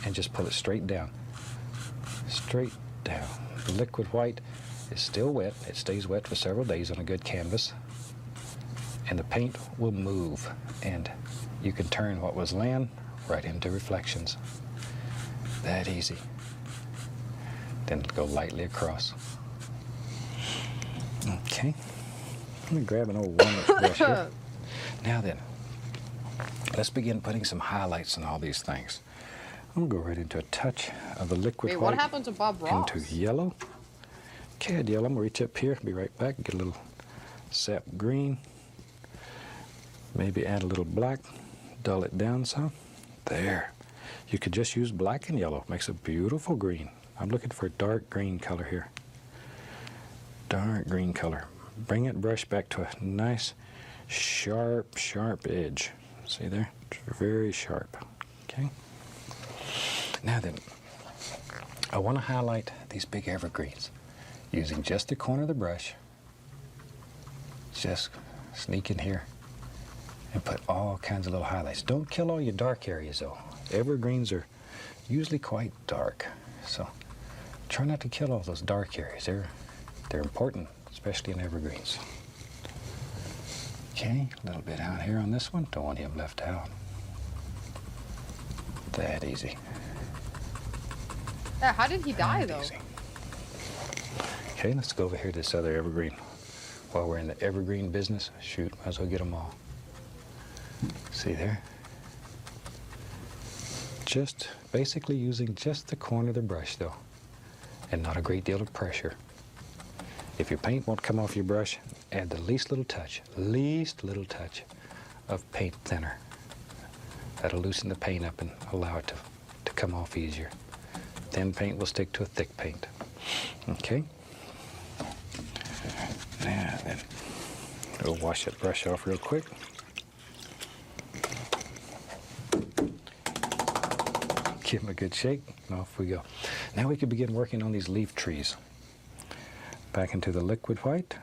and just pull it straight down. Straight down. The liquid white is still wet. It stays wet for several days on a good canvas. And the paint will move. And you can turn what was land right into reflections. That easy. Then go lightly across. Okay. Let me grab an old walnut brush here. Now then, let's begin putting some highlights on all these things. I'm gonna go right into a touch of the liquid white. What happened to Bob Ross? Into yellow. CAD yellow. I'm gonna reach up here, be right back, get a little sap green. Maybe add a little black, dull it down some. There. You could just use black and yellow. Makes a beautiful green. I'm looking for a dark green color here. Dark green color. Bring that brush back to a nice, sharp edge. See there? It's very sharp. Okay? Now then, I want to highlight these big evergreens using just the corner of the brush. Just sneak in here and put all kinds of little highlights. Don't kill all your dark areas though. Evergreens are usually quite dark, so try not to kill all those dark areas. They're important, especially in evergreens. Okay, a little bit out here on this one. Don't want him left out. That easy. Yeah, how did he die though? Easy. Okay, let's go over here to this other evergreen. While we're in the evergreen business, shoot, might as well get them all. See there? Just basically using just the corner of the brush though, and not a great deal of pressure. If your paint won't come off your brush, add the least little touch of paint thinner. That'll loosen the paint up and allow it to come off easier. Thin paint will stick to a thick paint. Okay? Now then, we'll wash that brush off real quick. Give them a good shake, and off we go. Now we can begin working on these leaf trees. Back into the liquid white.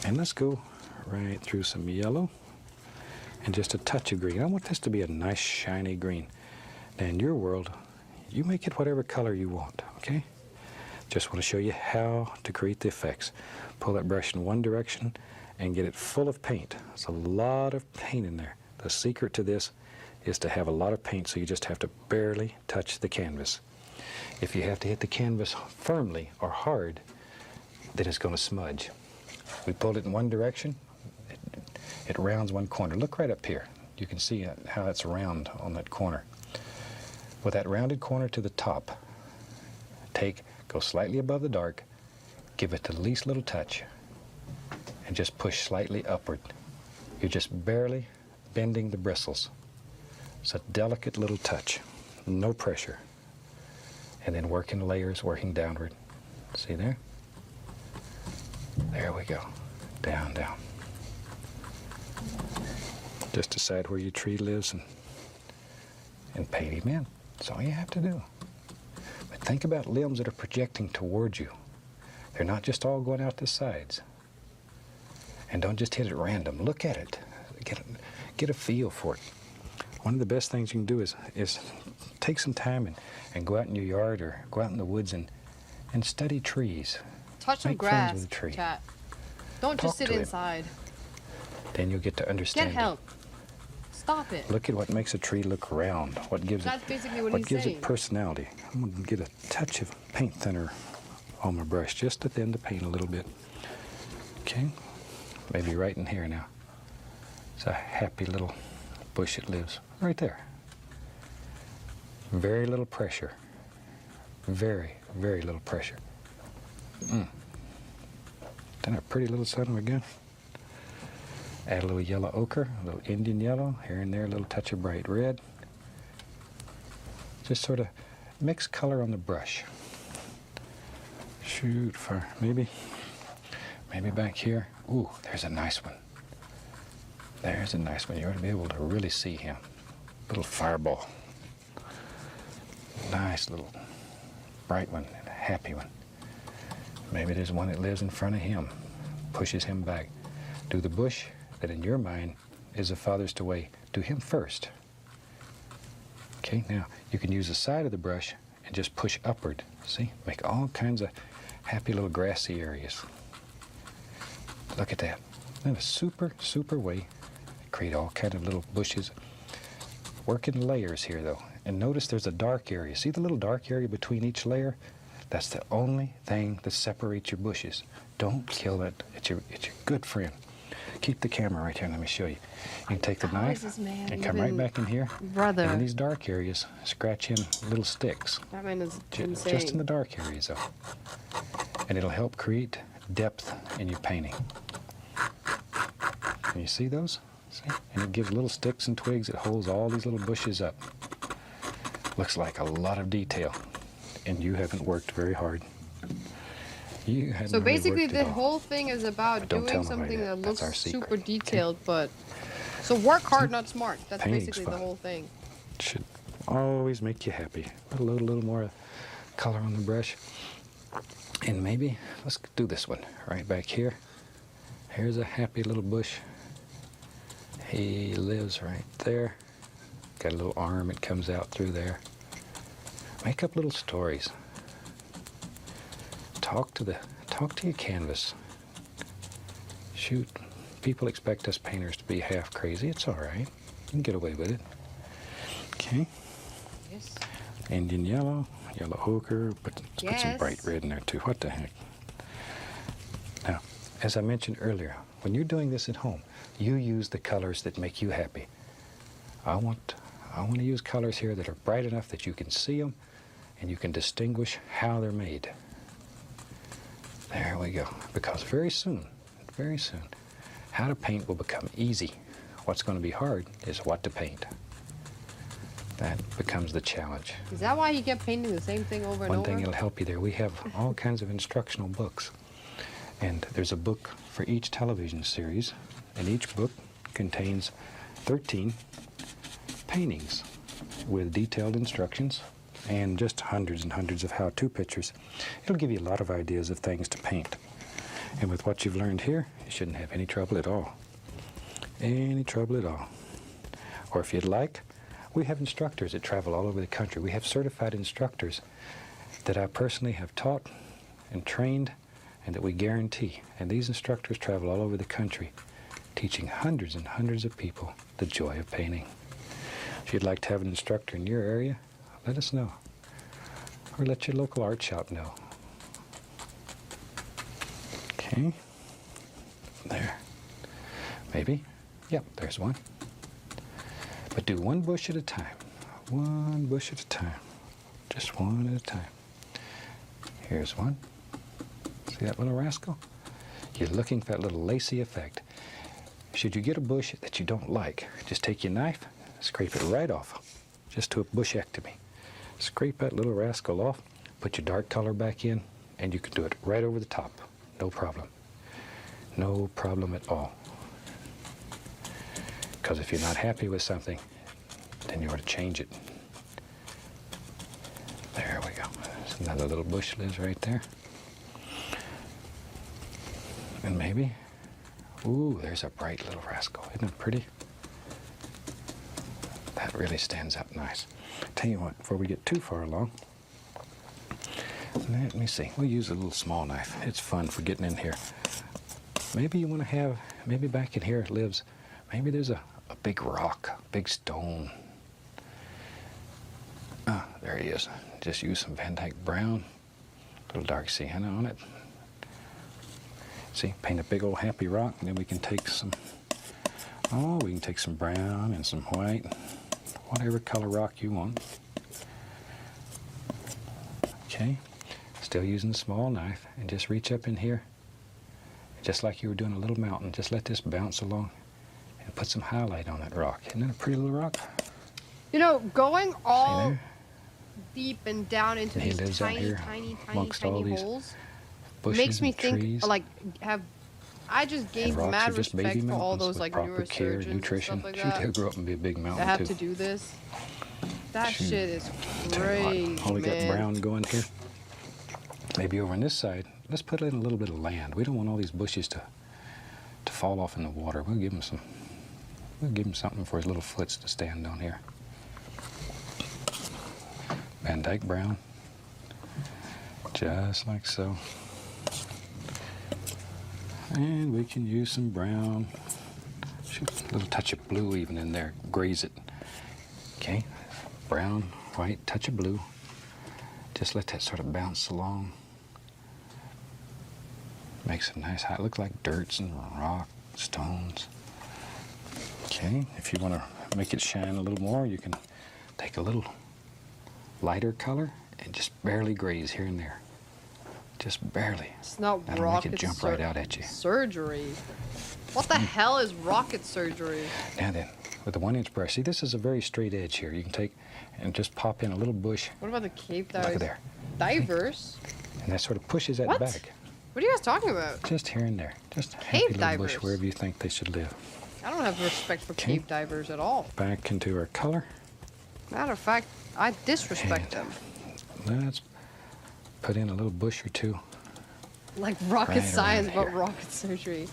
And let's go right through some yellow and just a touch of green. I want this to be a nice shiny green. Now in your world, you make it whatever color you want, okay? Just want to show you how to create the effects. Pull that brush in one direction and get it full of paint. There's a lot of paint in there. The secret to this is to have a lot of paint, so you just have to barely touch the canvas. If you have to hit the canvas firmly or hard, then it's going to smudge. We pulled it in one direction, it rounds one corner. Look right up here. You can see how it's round on that corner. With that rounded corner to the top, go slightly above the dark, give it the least little touch, and just push slightly upward. You're just barely bending the bristles. It's a delicate little touch, no pressure. And then work in layers, working downward. See there? There we go. Down, down. Just decide where your tree lives and paint him in. That's all you have to do. But think about limbs that are projecting towards you. They're not just all going out the sides. And don't just hit it random. Look at it. Get a feel for it. One of the best things you can do is take some time and go out in your yard or go out in the woods and study trees. touch some Make friends grass, with the tree. chat. Don't just Talk sit to him. inside. Then you'll get to understand Get help. Stop it. it. Look at what makes a tree look round. What gives That's it, basically what he's gives saying. it personality. I'm going to get a touch of paint thinner on my brush, just at the end of the paint a little bit. Okay, maybe right in here now. It's a happy little bush that lives right there. Very little pressure. Very, very little pressure. Isn't that a pretty little sun we're good? Add a little yellow ochre, a little Indian yellow, here and there, a little touch of bright red. Just sort of mix color on the brush. Shoot for maybe back here. Ooh, there's a nice one. There's a nice one. You ought to be able to really see him. Little fireball. Nice little bright one and a happy one. Maybe there's one that lives in front of him, pushes him back. Do the bush that in your mind is the farthest away. Do him first. Okay, now you can use the side of the brush and just push upward. See, make all kinds of happy little grassy areas. Look at that. Isn't that a super, super way? Create all kind of little bushes. Work in layers here though. And notice there's a dark area. See the little dark area between each layer? That's the only thing that separates your bushes. Don't kill it. It's your good friend. Keep the camera right here and let me show you. You can take the knife and come right back in here. Brother. And in these dark areas, scratch in little sticks. That man is Just insane. in the dark areas though. And it'll help create depth in your painting. Can you see those? See? And it gives little sticks and twigs. It holds all these little bushes up. Looks like a lot of detail. And you haven't worked very hard. You haven't So really basically worked the at all. whole thing is about But don't tell doing nobody something that That's our looks secret. super detailed, but... So work hard, not smart. That's Painting's basically the fun. whole thing. It should always make you happy. Put a little more color on the brush. And maybe, let's do this one right back here. Here's a happy little bush. He lives right there. Got a little arm that comes out through there. Make up little stories. Talk to your canvas. Shoot, people expect us painters to be half crazy. It's all right. You can get away with it. Okay. Yes. Indian yellow, yellow ochre, put some Yes. bright red in there too. What the heck? Now, as I mentioned earlier, when you're doing this at home, you use the colors that make you happy. I want to use colors here that are bright enough that you can see them and you can distinguish how they're made. There we go. Because very soon, how to paint will become easy. What's going to be hard is what to paint. That becomes the challenge. Is that why he kept painting the same thing over and One over? thing that'll help you there, we have all kinds of instructional books. And there's a book for each television series, and each book contains 13 paintings with detailed instructions and just hundreds and hundreds of how-to pictures. It'll give you a lot of ideas of things to paint. And with what you've learned here, you shouldn't have any trouble at all. Any trouble at all. Or if you'd like, we have instructors that travel all over the country. We have certified instructors that I personally have taught and trained and that we guarantee. And these instructors travel all over the country, teaching hundreds and hundreds of people the joy of painting. If you'd like to have an instructor in your area, let us know. Or let your local art shop know. Okay. There. Maybe. Yep, there's one. But do one bush at a time. One bush at a time. Just one at a time. Here's one. See that little rascal? You're looking for that little lacy effect. Should you get a bush that you don't like, just take your knife, scrape it right off, just to a bushectomy. Scrape that little rascal off, put your dark color back in, and you can do it right over the top. No problem. No problem at all. Because if you're not happy with something, then you ought to change it. There we go. There's another little bush lives right there. And maybe, ooh, there's a bright little rascal. Isn't it pretty? That really stands up nice. Tell you what, before we get too far along, Let me see. We'll use a little small knife. It's fun for getting in here. Maybe you want to have, maybe back in here it lives, maybe there's a big rock, big stone. Ah, there he is. Just use some Van Dyke brown, a little dark sienna on it. See, paint a big old happy rock, and then we can take some, we can take some brown and some white, whatever color rock you want. Okay, still using the small knife, and just reach up in here, just like you were doing a little mountain. Just let this bounce along and put some highlight on that rock. Isn't that a pretty little rock? You know, going all deep and down into And he these lives out tiny, here tiny amongst all these holes bushes makes me and think, trees. like, I just gained And rocks mad are just baby respect for all mountains those, with like, proper care neurosurgeons and nutrition. and stuff like Shoot, that he'll grow up and be a big mountain that have too. to do this. That Shoot. shit is Tell you crazy, what, all we got man. brown going here. Maybe over on this side, let's put in a little bit of land. We don't want all these bushes to fall off in the water. We'll give him some. We'll give him something for his little foots to stand on here. Van Dyke brown, just like so. And we can use some brown. Shoot, a little touch of blue even in there. Graze it. Okay, brown, white, touch of blue. Just let that sort of bounce along. Make some nice high, look like dirts and rock, stones. Okay, if you want to make it shine a little more, you can take a little lighter color and just barely graze here and there. Just barely. It's not That'll rocket make it jump right out at you. surgery. What the hell is rocket surgery? Now then, with the 1-inch brush, see this is a very straight edge here. You can take and just pop in a little bush. What about the cave divers? Look at there. Divers? And that sort of pushes that What? back. What are you guys talking about? Just here and there. Just a Cave happy little divers? bush wherever you think they should live. I don't have respect for cave divers at all. Back into our color. Matter of fact, I disrespect them. Let's put in a little bush or two. Like rocket Right science, around but here. rocket surgery.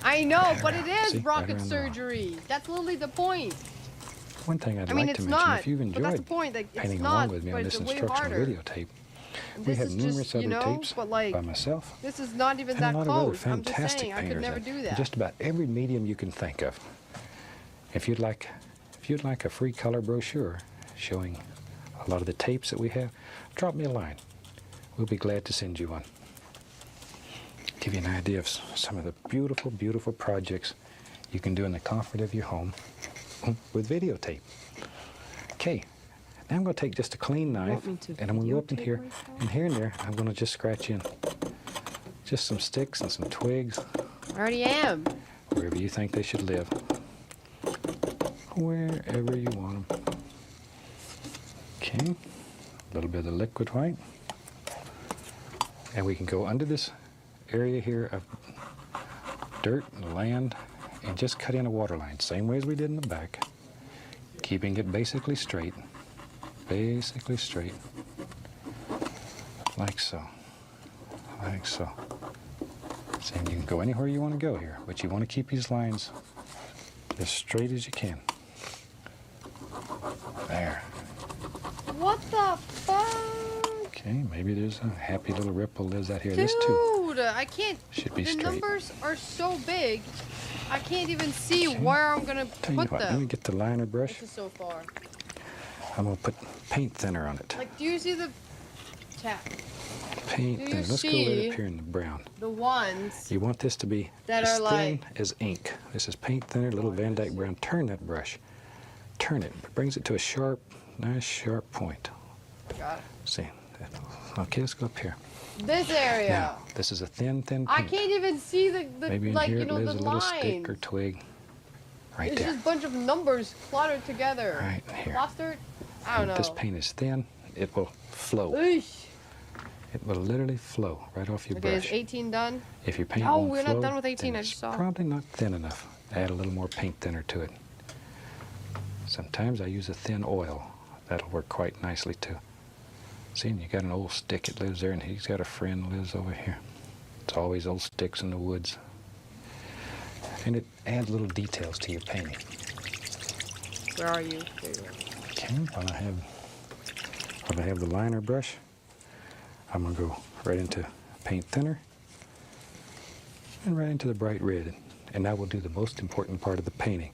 I know, Right but around. it is See, right rocket around the surgery. That's literally the point. One thing I'd I mean, like to it's mention, not, if you've but that's the enjoyed point. Like, it's painting not, along with me but on it's this way instructional harder. videotape, we This have is numerous just, other you know, tapes but like, by myself this is not even and that a lot of other close. I'm just fantastic saying, I could painters never in do that. just about every medium you can think of. If you'd like a free color brochure showing a lot of the tapes that we have, drop me a line. We'll be glad to send you one. Give you an idea of some of the beautiful, beautiful projects you can do in the comfort of your home with videotape. Okay, now I'm going to take just a clean knife and I'm going to go up in here, and here and there I'm going to just scratch in just some sticks and some twigs. I already am. Wherever you think they should live. Wherever you want them. Okay, a little bit of liquid white. And we can go under this area here of dirt and land and just cut in a water line, same way as we did in the back, keeping it basically straight, like so, like so. And you can go anywhere you want to go here, but you want to keep these lines as straight as you can. There. What the fuck? Okay, maybe there's a happy little ripple lives out here. Dude, This too. I can't. Should be the straight. numbers are so big, I can't even see Okay. where I'm gonna Tell you put what, let me them. get the liner brush. This is so far. I'm going to put paint thinner on it. Like, do you see the tap? Paint do you thinner. Let's go right see up here in the brown. The ones You want this to be that as are thin like as ink. This is paint thinner, little Van Dyke brown. Turn that brush. Turn it. It brings it to a sharp, nice sharp point. got it. See? Okay, let's go up here. This area. Now, this is a thin paint. I can't even see the Maybe in like here you it know lives the a little lines. stick or twig. Right It's there. just a bunch of numbers cluttered together. Right here. Clustered? I don't And if this know. paint is thin, it will flow. Eesh. It will literally flow right off your Okay, brush. is 18 done? If your paint No, won't we're flow, not done with then 18. I it's just saw. probably not thin enough. Add a little more paint thinner to it. Sometimes I use a thin oil. That'll work quite nicely too. See, and you got an old stick that lives there, and he's got a friend that lives over here. It's always old sticks in the woods. And it adds little details to your painting. Where are you? There you are. Okay, while I have the liner brush, I'm going to go right into paint thinner and right into the bright red. And now we'll do the most important part of the painting.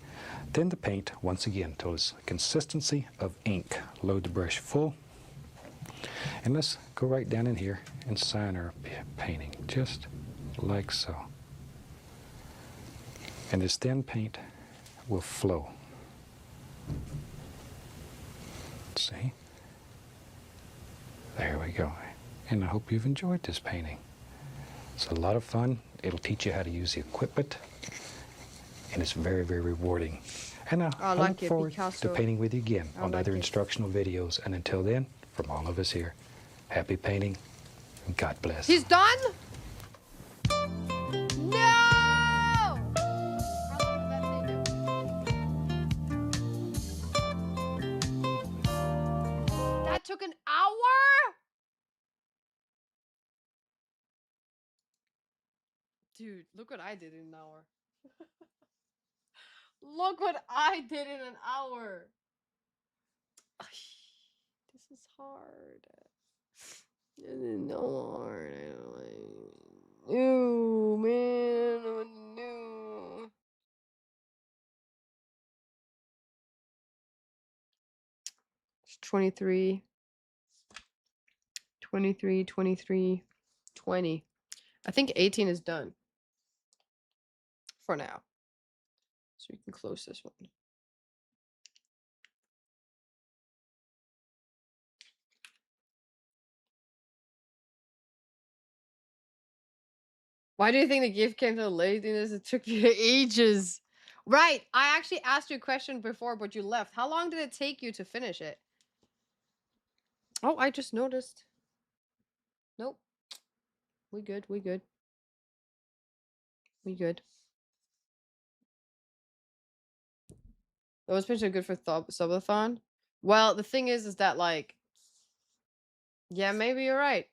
Thin the paint once again till it's consistency of ink. Load the brush full. And let's go right down in here and sign our painting, just like so. And this thin paint will flow. See? There we go. And I hope you've enjoyed this painting. It's a lot of fun. It'll teach you how to use the equipment. And it's very, very rewarding. And I look forward to painting with you again on other instructional videos. And until then, from all of us here, happy painting and God bless. He's done? No! How long did that take him? That took an hour? Dude, look what I did in an hour. Look what I did in an hour. This is hard. This is no hard. I don't like. Ew, man. What to do? It's 23. 23, 23, 20. I think 18 is done. For now. So you can close this one. Why do you think the gift came to laziness? It took you ages. Right. I actually asked you a question before, but you left. How long did it take you to finish it? Oh, I just noticed. Nope. We good. We good. We good. That was potentially good for subathon. Well, the thing is that like, yeah, maybe you're right.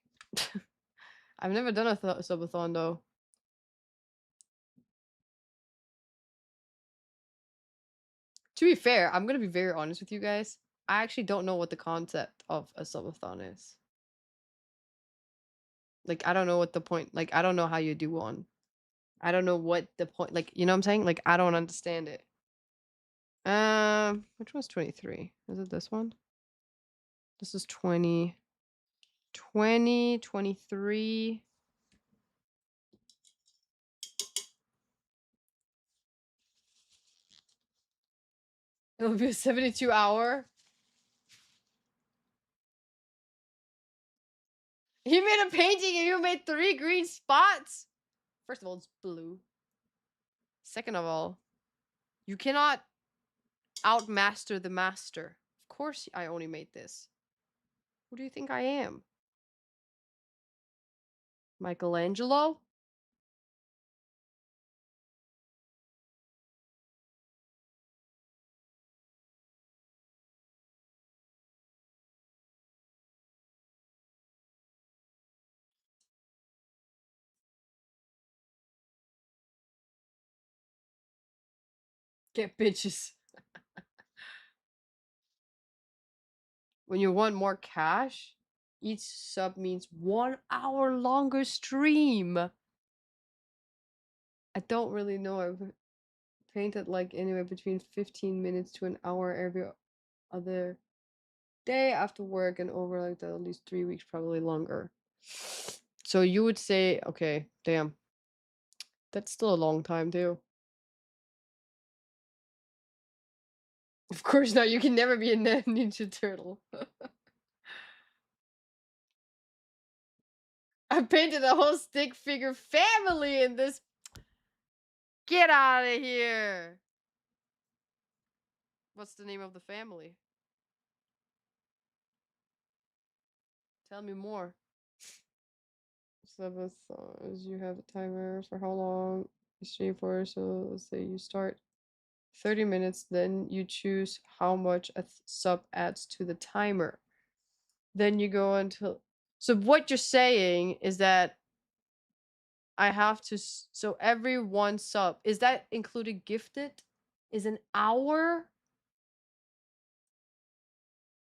I've never done a subathon though. To be fair, I'm gonna be very honest with you guys. I actually don't know what the concept of a subathon is. Like, I don't know what the point. Like, I don't know how you do one. I don't know what the point. Like, you know what I'm saying? Like, I don't understand it. Which one's 23? Is it this one? This is 20. 20, 23. It'll be a 72-hour. He made a painting and you made 3 green spots. First of all, it's blue. Second of all, you cannot outmaster the master. Of course I only made this. Who do you think I am? Michelangelo? Get bitches. When you want more cash, each sub means 1 hour longer stream. I don't really know. I've painted like anywhere between 15 minutes to an hour every other day after work and over like at least 3 weeks, probably longer. So you would say, okay, damn. That's still a long time too. Of course not, you can never be a Ninja Turtle. I painted a whole stick figure family in this. Get out of here. What's the name of the family? Tell me more. Sabotage. You have a timer for how long you stream for. So let's say you start 30 minutes, then you choose how much a sub adds to the timer. Then you go until. So what you're saying is that I have to. So every 1 sub, is that included gifted? Is an hour?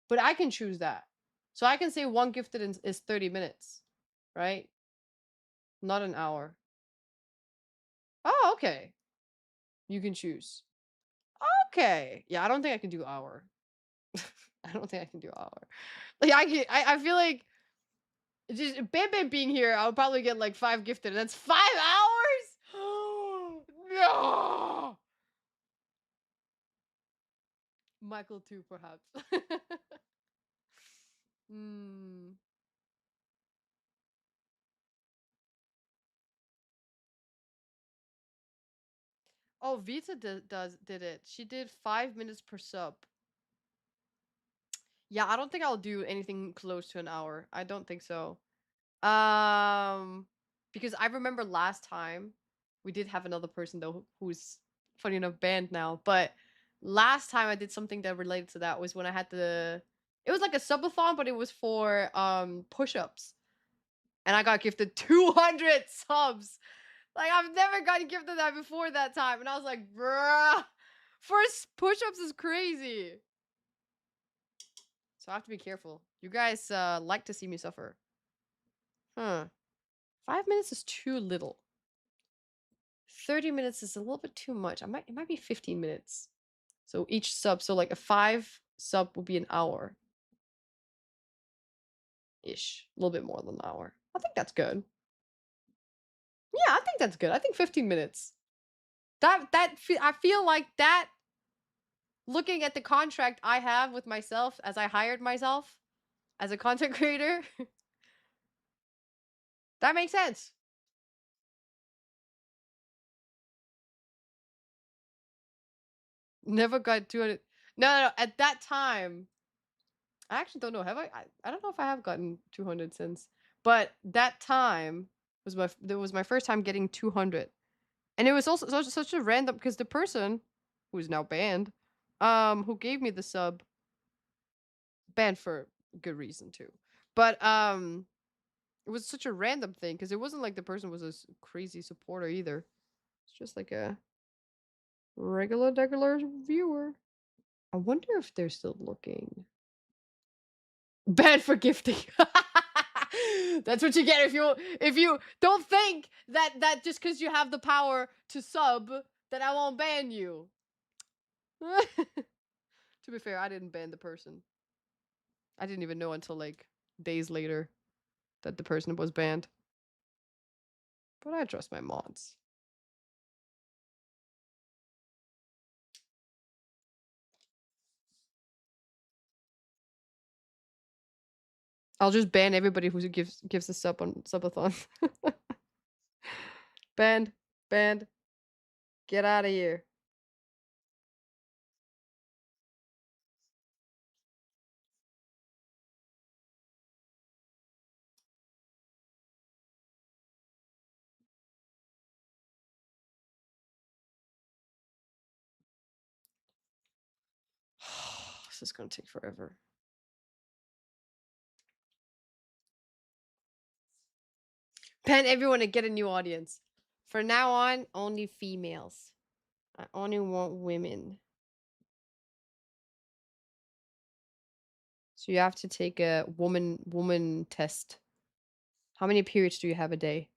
But I can choose that. So I can say 1 gifted is 30 minutes. right? Not an hour. Oh, okay. You can choose. Okay. Yeah, I don't think I can do hour. I don't think I can do hour. Like I feel like just Bam being here, I'll probably get like 5 gifted. And that's 5 hours? No. Michael too, perhaps. Hmm. Oh, Vita did it. She did 5 minutes per sub. Yeah, I don't think I'll do anything close to an hour. I don't think so. Because I remember last time we did have another person though who's funny enough banned now, but last time I did something that related to that was when I had it was like a subathon, but it was for push-ups. And I got gifted 200 subs. Like I've never gotten gifted that before that time. And I was like, bruh, first push-ups is crazy. So I have to be careful. You guys like to see me suffer. Huh. 5 minutes is too little. 30 minutes is a little bit too much. It might be 15 minutes. So each sub, so like a 5 sub will be an hour. Ish. A little bit more than an hour. I think that's good. Yeah, I think that's good. I think 15 minutes. I feel like that, looking at the contract I have with myself as I hired myself as a content creator, that makes sense. Never got 200. No, at that time, I actually don't know. Have I don't know if I have gotten 200 since. But that time was my first time getting 200. And it was also such a random, because the person who is now banned, who gave me the sub, banned for good reason too. But it was such a random thing because it wasn't like the person was a crazy supporter either. It's just like a regular viewer. I wonder if they're still looking. Banned for gifting. That's what you get if you don't think that just because you have the power to sub that I won't ban you. To be fair, I didn't ban the person. I didn't even know until like days later that the person was banned. But I trust my mods. I'll just ban everybody who gives a sub on subathon. Banned. Banned. Get out of here. This is gonna take forever. Ban everyone and get a new audience. For now on, only females. I only want women. So you have to take a woman test. How many periods do you have a day?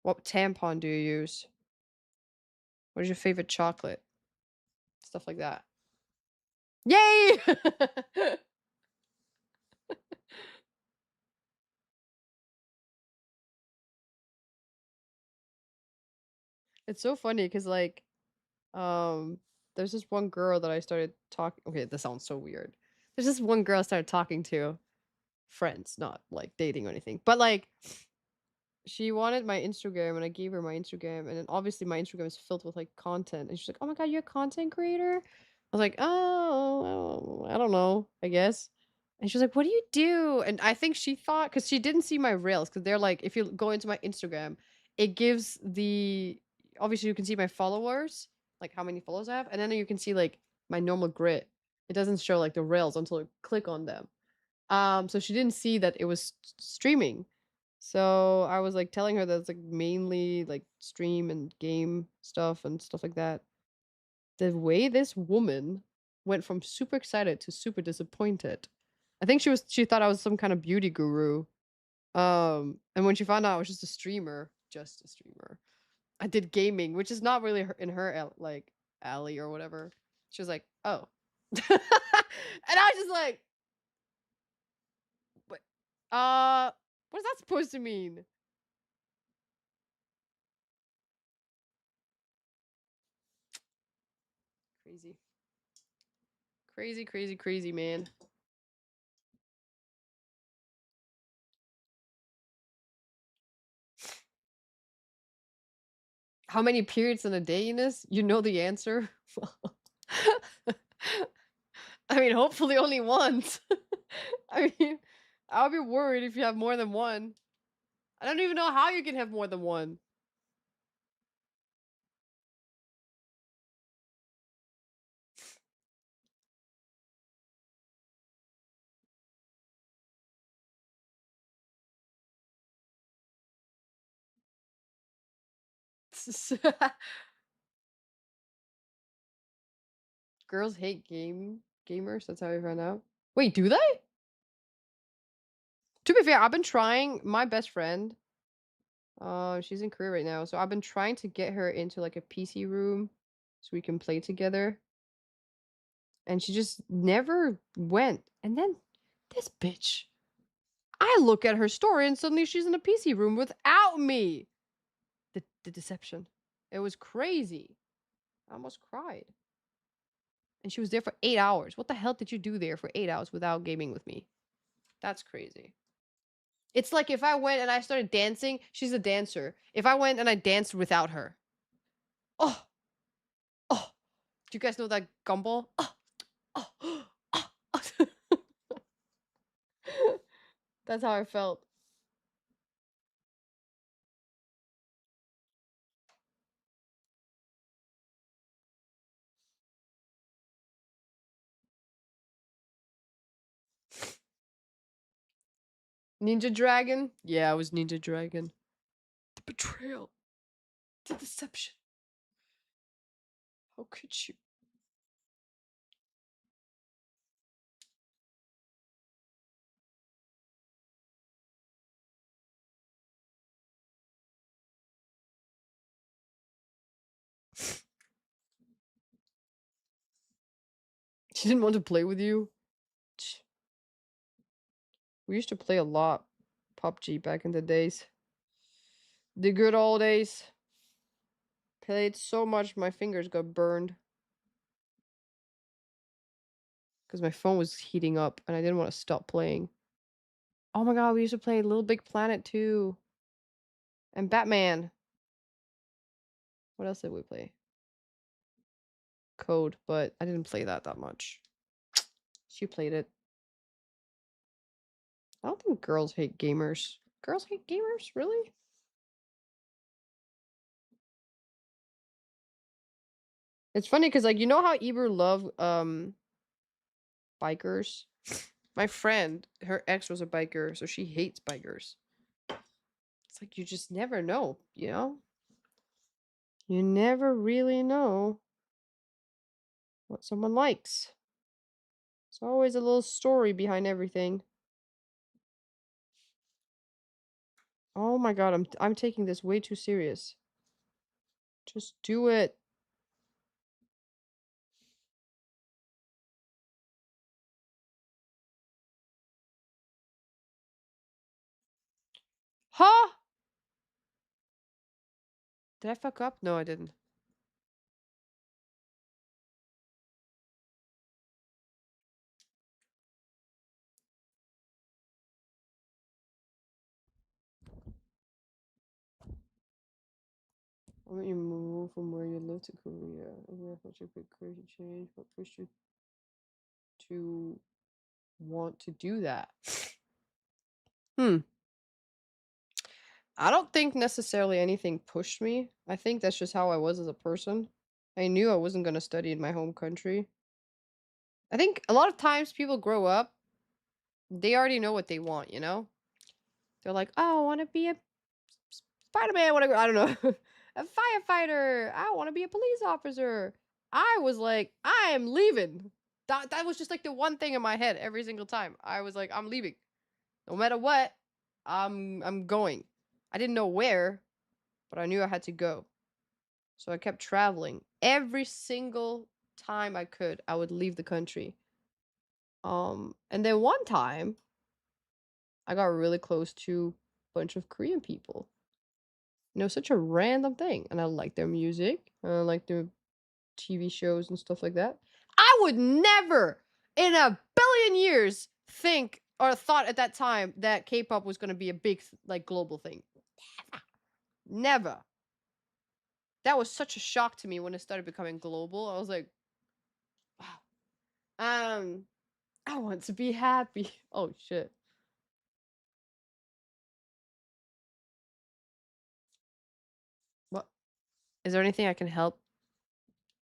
What tampon do you use? What is your favorite chocolate? Stuff like that. Yay! It's so funny because like there's this one girl that I started talking. Okay, this sounds so weird. There's this one girl I started talking to, friends, not like dating or anything, but like she wanted my Instagram and I gave her my Instagram, and then obviously my Instagram is filled with like content, and she's like, "Oh my god, you're a content creator?" I was like, "Oh, I don't know, I guess." And she was like, "What do you do?" And I think she thought, because she didn't see my reels, because they're like, if you go into my Instagram, it gives obviously you can see my followers, like how many followers I have, and then you can see like my normal grid. It doesn't show like the reels until you click on them. So she didn't see that it was streaming. So I was like telling her that it's like mainly like stream and game stuff and stuff like that. The way this woman went from super excited to super disappointed I think she thought I was some kind of beauty guru. And when she found out I was just a streamer, I did gaming, which is not really in her like alley or whatever. She was like, "Oh," and I was just like, "What? What is that supposed to mean?" Crazy, crazy, crazy, crazy, man. How many periods in a day, Eunice? You know the answer? I mean, hopefully only once. I mean, I'll be worried if you have more than one. I don't even know how you can have more than one. Girls hate gamers. That's how I found out. Wait, do they? To be fair, I've been trying. My best friend, she's in Korea right now, so I've been trying to get her into like a PC room so we can play together. And she just never went. And then this bitch, I look at her story and suddenly she's in a PC room without me. The deception. It was crazy. I almost cried. And she was there for 8 hours. What the hell did you do there for 8 hours without gaming with me? That's crazy. It's like if I went and I started dancing, she's a dancer. If I went and I danced without her. Oh. Oh. Do you guys know that gumball? Oh. Oh. Oh. That's how I felt. Ninja Dragon? Yeah, I was Ninja Dragon. The betrayal. The deception. How could you? She didn't want to play with you? We used to play a lot. PUBG back in the days. The good old days. Played so much my fingers got burned. Because my phone was heating up and I didn't want to stop playing. Oh my god, we used to play Little Big Planet too. And Batman. What else did we play? Code, but I didn't play that much. She played it. I don't think girls hate gamers. Girls hate gamers? Really? It's funny because, like, you know how Eber love bikers? My friend, her ex was a biker, so she hates bikers. It's like you just never know, you know? You never really know what someone likes. There's always a little story behind everything. Oh my god, I'm taking this way too serious. Just do it. Huh? Did I fuck up? No, I didn't. Why don't you move from where you live to Korea? Is such a big crazy change? What pushed you to want to do that? I don't think necessarily anything pushed me. I think that's just how I was as a person. I knew I wasn't going to study in my home country. I think a lot of times people grow up, they already know what they want, you know? They're like, oh, I want to be a Spider-Man, whatever. I don't know. A firefighter. I want to be a police officer. I was like, I am leaving. That was just like the one thing in my head every single time. I was like, I'm leaving. No matter what, I'm going. I didn't know where, but I knew I had to go. So I kept traveling. Every single time I could, I would leave the country. And then one time, I got really close to a bunch of Korean people. You know, such a random thing. And I like their music. And I like their TV shows and stuff like that. I would never in a billion years think or thought at that time that K-pop was going to be a big like global thing. Never. That was such a shock to me when it started becoming global. I was like, wow. I want to be happy. Oh shit. What? Is there anything I can help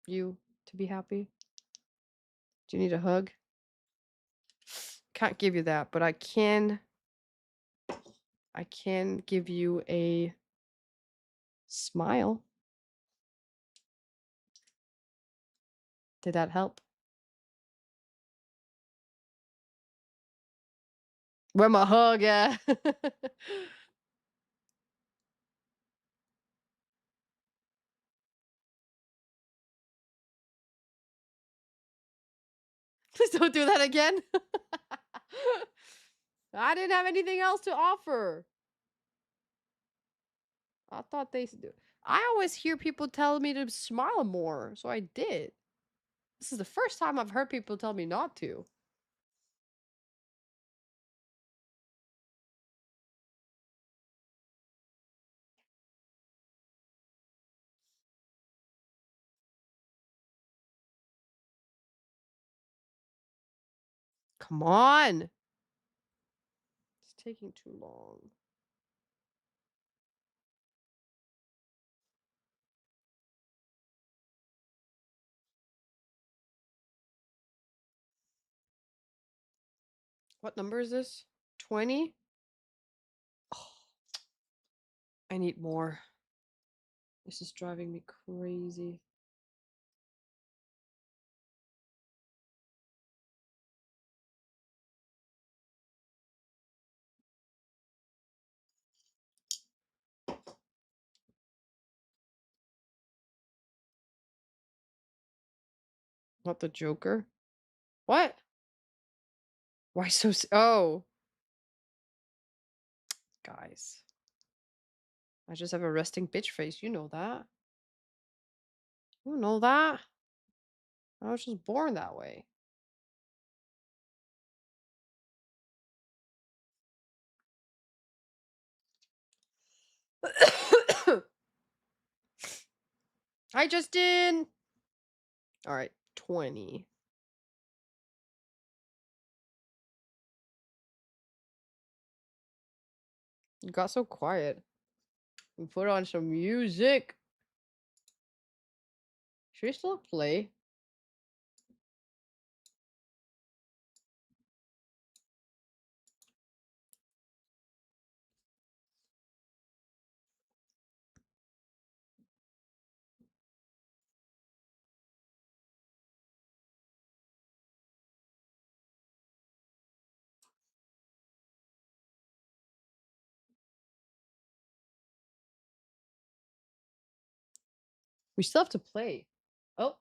you to be happy? Do you need a hug? Can't give you that, but I can give you a smile. Did that help? Where my hug at? Please don't do that again. I didn't have anything else to offer. I thought they do. I always hear people tell me to smile more, so I did. This is the first time I've heard people tell me not to. Come on. It's taking too long. What number is this? 20? Oh, I need more. This is driving me crazy. Not the Joker? What? Why so oh. Guys. I just have a resting bitch face. You know that. You know that. I was just born that way. Hi, Justin. All right, 20. You got so quiet. We put on some music. Should we still play? We still have to play. Oh.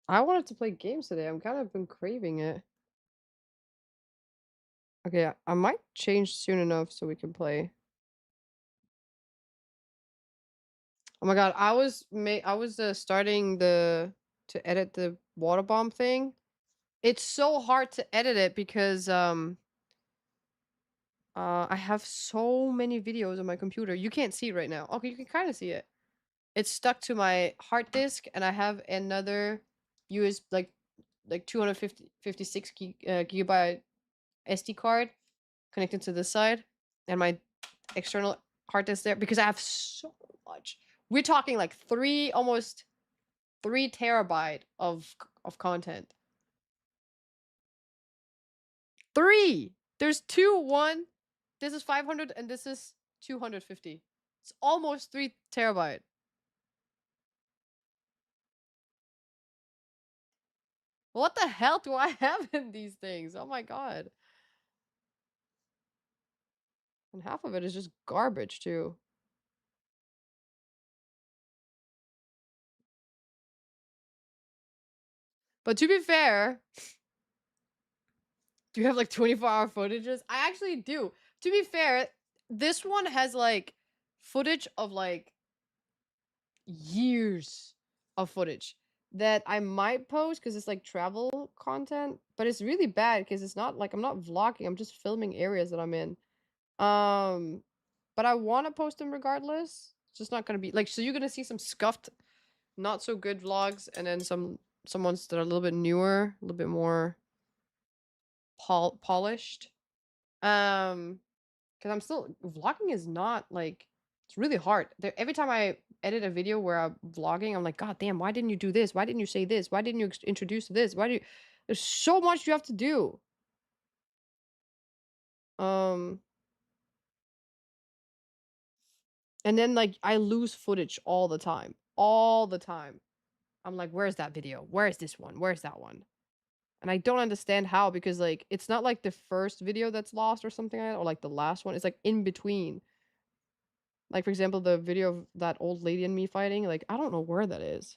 I wanted to play games today. I'm kind of been craving it. Okay, I might change soon enough so we can play. Oh my god, I was starting to edit the water bomb thing. It's so hard to edit it because I have so many videos on my computer. You can't see it right now. Okay, you can kind of see it. It's stuck to my hard disk, and I have another US like 256 gigabyte SD card connected to this side, and my external hard disk there because I have so much. We're talking like almost 3 terabyte of content. 3. There's 1. This is 500 and this is 250. It's almost 3 terabyte. What the hell do I have in these things? Oh my god. And half of it is just garbage too. But to be fair, do you have like 24-hour footages? I actually do. To be fair, this one has like footage of like years of footage that I might post because it's like travel content, but it's really bad because it's not like I'm not vlogging, I'm just filming areas that I'm in. But I want to post them regardless. It's just not gonna be like, so you're gonna see some scuffed, not so good vlogs, and then some ones that are a little bit newer, a little bit more polished. Because I'm still vlogging is not like, it's really hard. Every time I edit a video where I'm vlogging, I'm like, God damn, why didn't you do this? Why didn't you say this? Why didn't you introduce this? Why do you? There's so much you have to do. And then like I lose footage all the time. All the time. I'm like, where's that video? Where's this one? Where's that one? And I don't understand how, because like it's not like the first video that's lost or something like that, or like the last one. It's like in between. Like for example, the video of that old lady and me fighting, like I don't know where that is.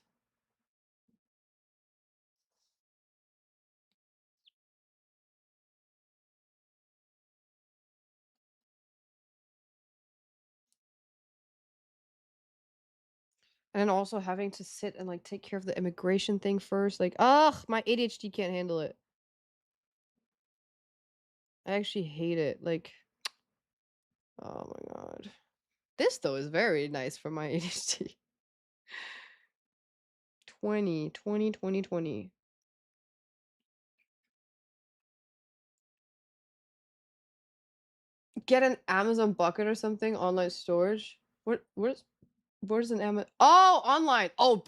And then also having to sit and like take care of the immigration thing first. Like, ugh, my ADHD can't handle it. I actually hate it. Like, oh my god. This though is very nice for my ADHD. 20, 20, 20, 20. Get an Amazon bucket or something, online storage. Where's an Amazon? Oh, online. Oh,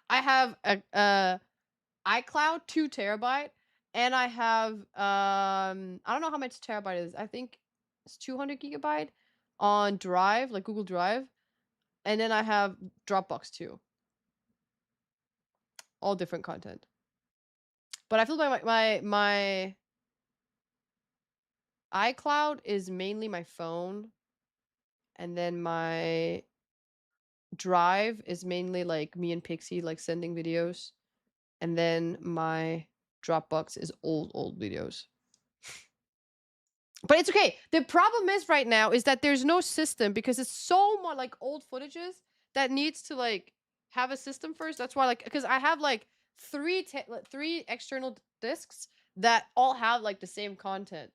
I have a iCloud 2 terabyte, and I have I don't know how much terabyte it is. I think it's 200 gigabyte on Drive, like Google Drive, and then I have Dropbox too. All different content. But I feel like my iCloud is mainly my phone, and then my Drive is mainly like me and Piksi like sending videos, and then my Dropbox is old videos. But it's okay. The problem is right now is that there's no system, because it's so much like old footages that needs to like have a system first. That's why, like, because I have like three external discs that all have like the same content,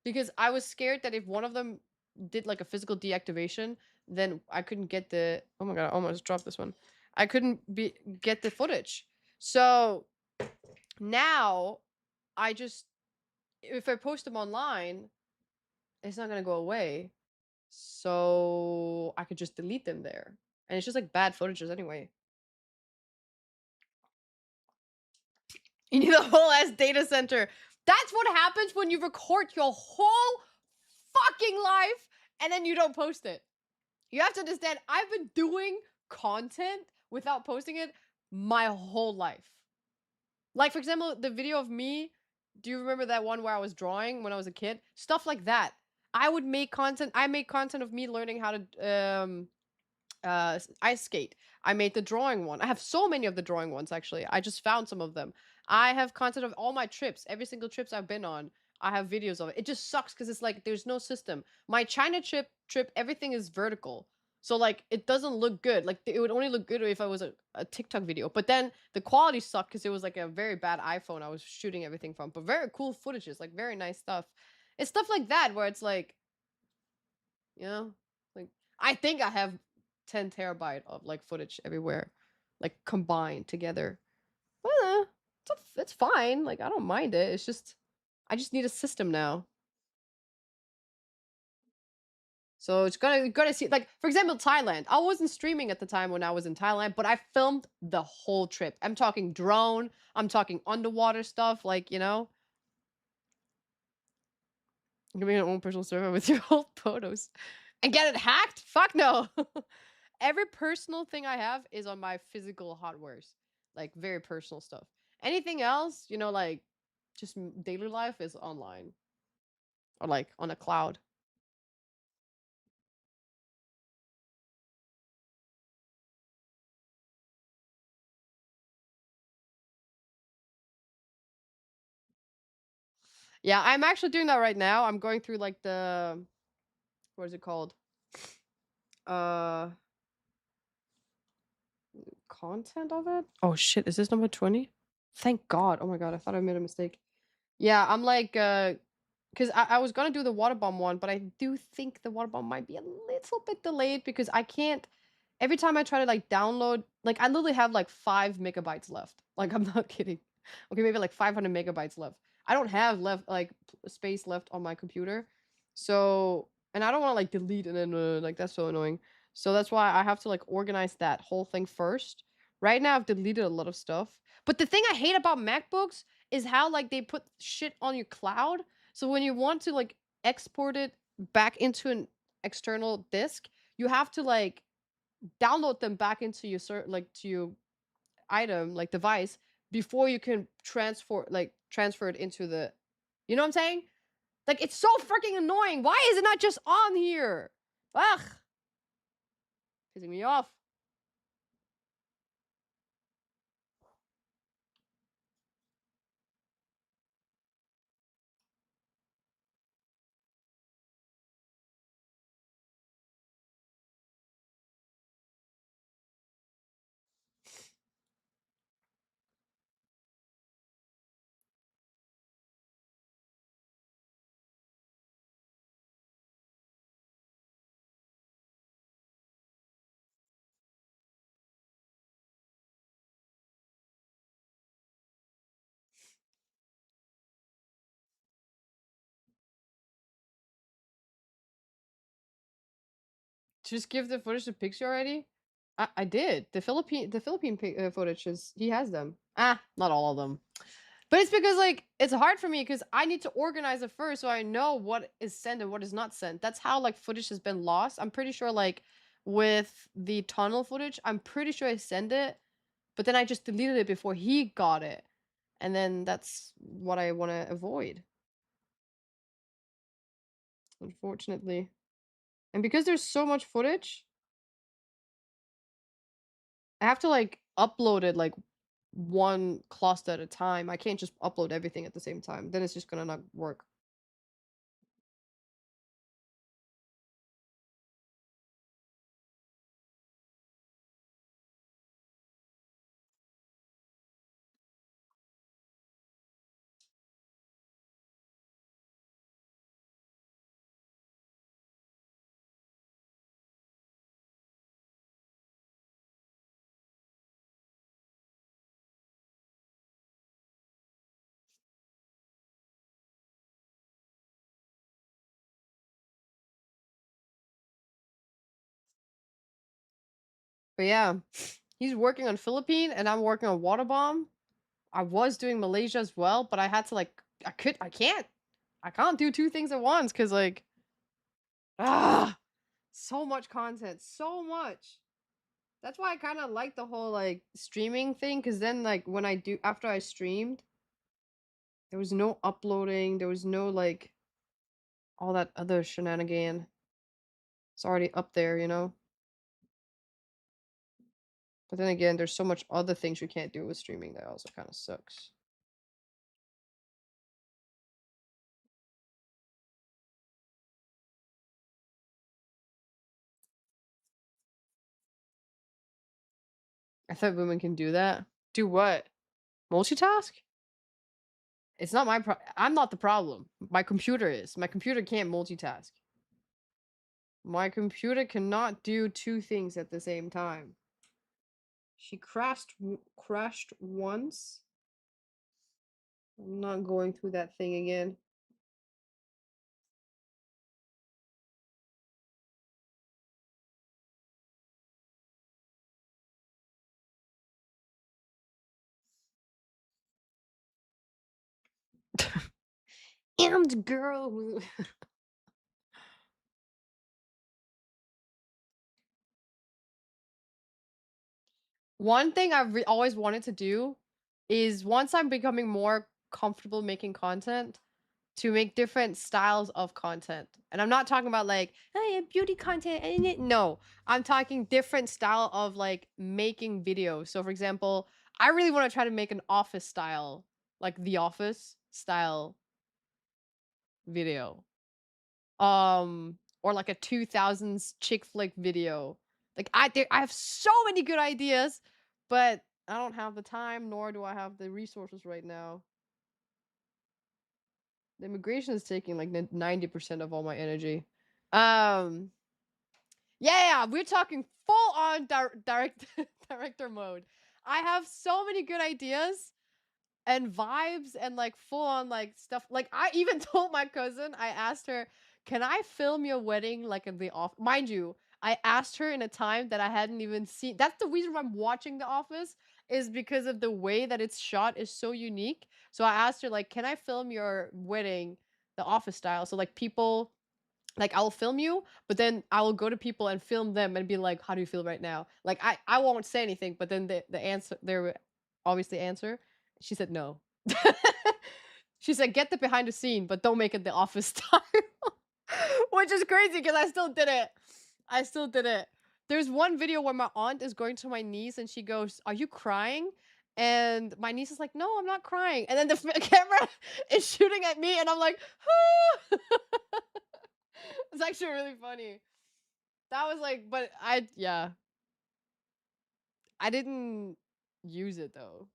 because I was scared that if one of them did like a physical deactivation, then I couldn't get the, oh my god, I almost dropped this one. I couldn't get the footage. So now I just, if I post them online, it's not gonna go away. So I could just delete them there. And it's just like bad footages anyway. You need a whole ass data center. That's what happens when you record your whole fucking life and then you don't post it. You have to understand, I've been doing content without posting it my whole life. Like, for example, the video of me, do you remember that one where I was drawing when I was a kid? Stuff like that. I would make content. I made content of me learning how to ice skate. I made the drawing one. I have so many of the drawing ones, actually. I just found some of them. I have content of all my trips, every single trips I've been on. I have videos of it. It just sucks because it's like there's no system. My China trip, everything is vertical. So like it doesn't look good. Like it would only look good if I was a TikTok video. But then the quality sucked because it was like a very bad iPhone I was shooting everything from. But very cool footages, like very nice stuff. It's stuff like that where it's like, you know, like I think I have 10 terabyte of like footage everywhere, like combined together. Well, it's fine. Like I don't mind it. It's just I just need a system now. So it's gonna see, like for example, Thailand. I wasn't streaming at the time when I was in Thailand, but I filmed the whole trip. I'm talking drone. I'm talking underwater stuff. Like, you know, give me your own personal server with your old photos and get it hacked. Fuck no. Every personal thing I have is on my physical hardwares, like very personal stuff. Anything else, you know, like just daily life is online or like on a cloud. Yeah, I'm actually doing that right now. I'm going through like the what is it called? Uh Content of it? Oh shit, is this number 20? Thank God. Oh my God, I thought I made a mistake. Yeah, I'm like because I was gonna do the water bomb one, but I do think the water bomb might be a little bit delayed because I can't every time I try to like download, like I literally have like 5 MB left. Like I'm not kidding. Okay, maybe like 500 MB left. I don't have left like space left on my computer. So, and I don't want to like delete and then like that's so annoying. So that's why I have to like organize that whole thing first. Right now I've deleted a lot of stuff. But the thing I hate about MacBooks is how like they put shit on your cloud. So when you want to like export it back into an external disk, you have to like download them back into your like to your item like device before you can transfer it into the you know what I'm saying? Like it's so freaking annoying. Why is it not just on here? Ugh. Pissing me off. Just give the footage to Pixie already? I did. The Philippine footage is he has them. Ah, not all of them. But it's because like it's hard for me because I need to organize it first so I know what is sent and what is not sent. That's how like footage has been lost. I'm pretty sure like with the tunnel footage, I'm pretty sure I sent it, but then I just deleted it before he got it. And then that's what I want to avoid. Unfortunately. And because there's so much footage, I have to like upload it like one cluster at a time. I can't just upload everything at the same time. Then it's just gonna not work. But yeah, he's working on Philippine and I'm working on Water Bomb. I was doing Malaysia as well, but I had to like I can't do two things at once because like so much content, so much. That's why I kind of like the whole like streaming thing because then like when I do after I streamed, there was no uploading, there was no like all that other shenanigan. It's already up there, you know. But then again, there's so much other things you can't do with streaming that also kind of sucks. I thought women can do that. Do what? Multitask? It's not my I'm not the problem. My computer is. My computer can't multitask. My computer cannot do two things at the same time. She crashed once. I'm not going through that thing again. I'm the girl. One thing I've always wanted to do is once I'm becoming more comfortable making content, to make different styles of content. And I'm not talking about like, hey, beauty content. No, I'm talking different style of like making videos. So for example, I really want to try to make an office style, like the office style video. Or like a 2000s chick flick video. Like I have so many good ideas, but I don't have the time, nor do I have the resources right now. The immigration is taking like 90% of all my energy. Yeah, we're talking full on director mode. I have so many good ideas and vibes and like full on like stuff. Like I even told my cousin, I asked her, "Can I film your wedding like in the off?" Mind you, I asked her in a time that I hadn't even seen. That's the reason why I'm watching The Office, is because of the way that it's shot is so unique. So I asked her like, "Can I film your wedding the Office style?" So like people, like I'll film you, but then I will go to people and film them and be like, "How do you feel right now?" Like I won't say anything, but then the answer, there obviously answer. She said no. She said, "Get the behind the scene, but don't make it the Office style." Which is crazy because I still did it. I still did it. There's one video where my aunt is going to my niece and she goes, "Are you crying?" And my niece is like, "No, I'm not crying." And then the camera is shooting at me and I'm like, "Ah." It's actually really funny. That was like, but yeah. I didn't use it though.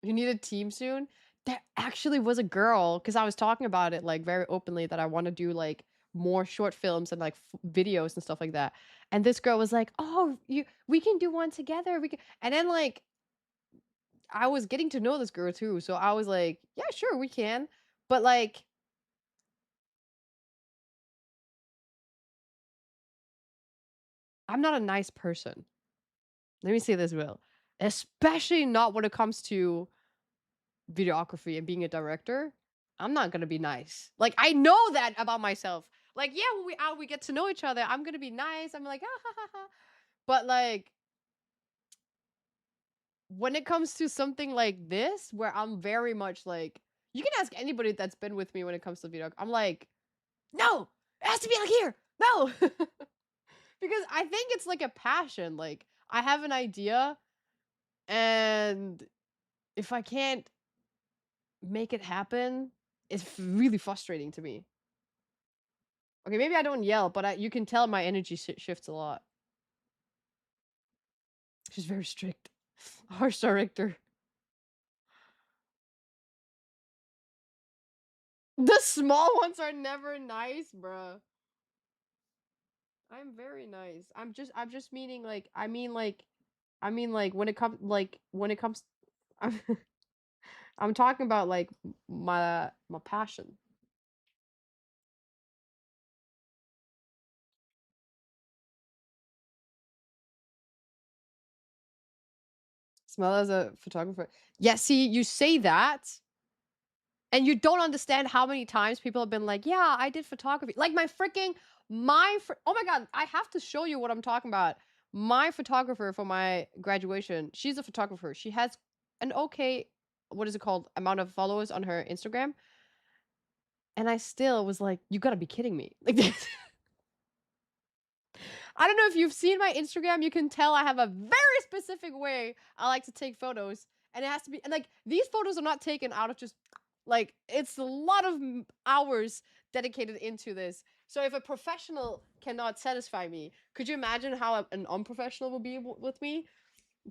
You need a team soon? There actually was a girl, because I was talking about it like very openly that I want to do like more short films and like videos and stuff like that. And this girl was like, "Oh, we can do one together. We can." And then like I was getting to know this girl too, so I was like, "Yeah, sure, we can." But like I'm not a nice person. Let me say this, Will. Especially not when it comes to videography and being a director. I'm not gonna be nice. Like I know that about myself. Like yeah, when we get to know each other, I'm gonna be nice. I'm like ah, ha, ha, ha. But like when it comes to something like this, where I'm very much like, you can ask anybody that's been with me when it comes to video. I'm like, no, it has to be like here. No, because I think it's like a passion. Like I have an idea, and if I can't make it happen, it's really frustrating to me. Okay, maybe I don't yell, but you can tell my energy shifts a lot. She's very strict. Harsh director. The small ones are never nice, bruh. I'm very nice. I'm just meaning like I mean like when it comes I'm, I'm talking about like my passion. Smell as a photographer. Yeah, see, you say that, and you don't understand how many times people have been like, "Yeah, I did photography." Like oh my god, I have to show you what I'm talking about. My photographer for my graduation, she's a photographer. She has an okay, what is it called, amount of followers on her Instagram. And I still was like, "You gotta be kidding me." Like I don't know if you've seen my Instagram. You can tell I have a very specific way I like to take photos. And it has to be, and like these photos are not taken out of just like, it's a lot of hours dedicated into this. So if a professional cannot satisfy me, could you imagine how an unprofessional will be with me?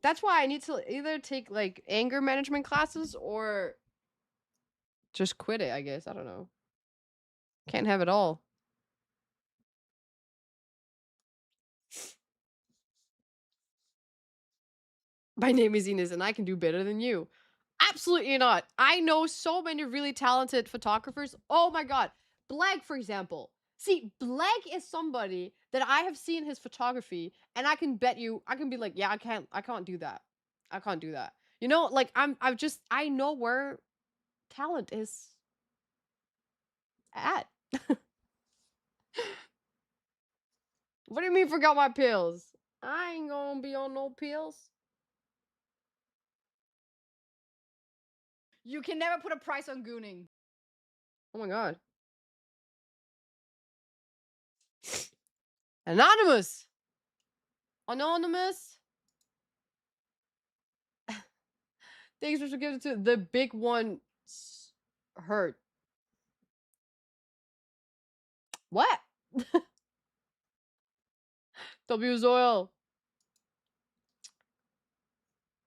That's why I need to either take like anger management classes or just quit it, I guess. I don't know. Can't have it all. My name is Ines and I can do better than you. Absolutely not. I know so many really talented photographers. Oh my god. Blag, for example. See, Blag is somebody that I have seen his photography, and I can bet you, I can be like, yeah, I can't do that. I can't do that. You know, like I know where talent is at. What do you mean forgot my pills? I ain't gonna be on no pills. You can never put a price on gooning. Oh my god. Anonymous. Anonymous. Thanks for giving it to the big one. Hurt. What? W's oil.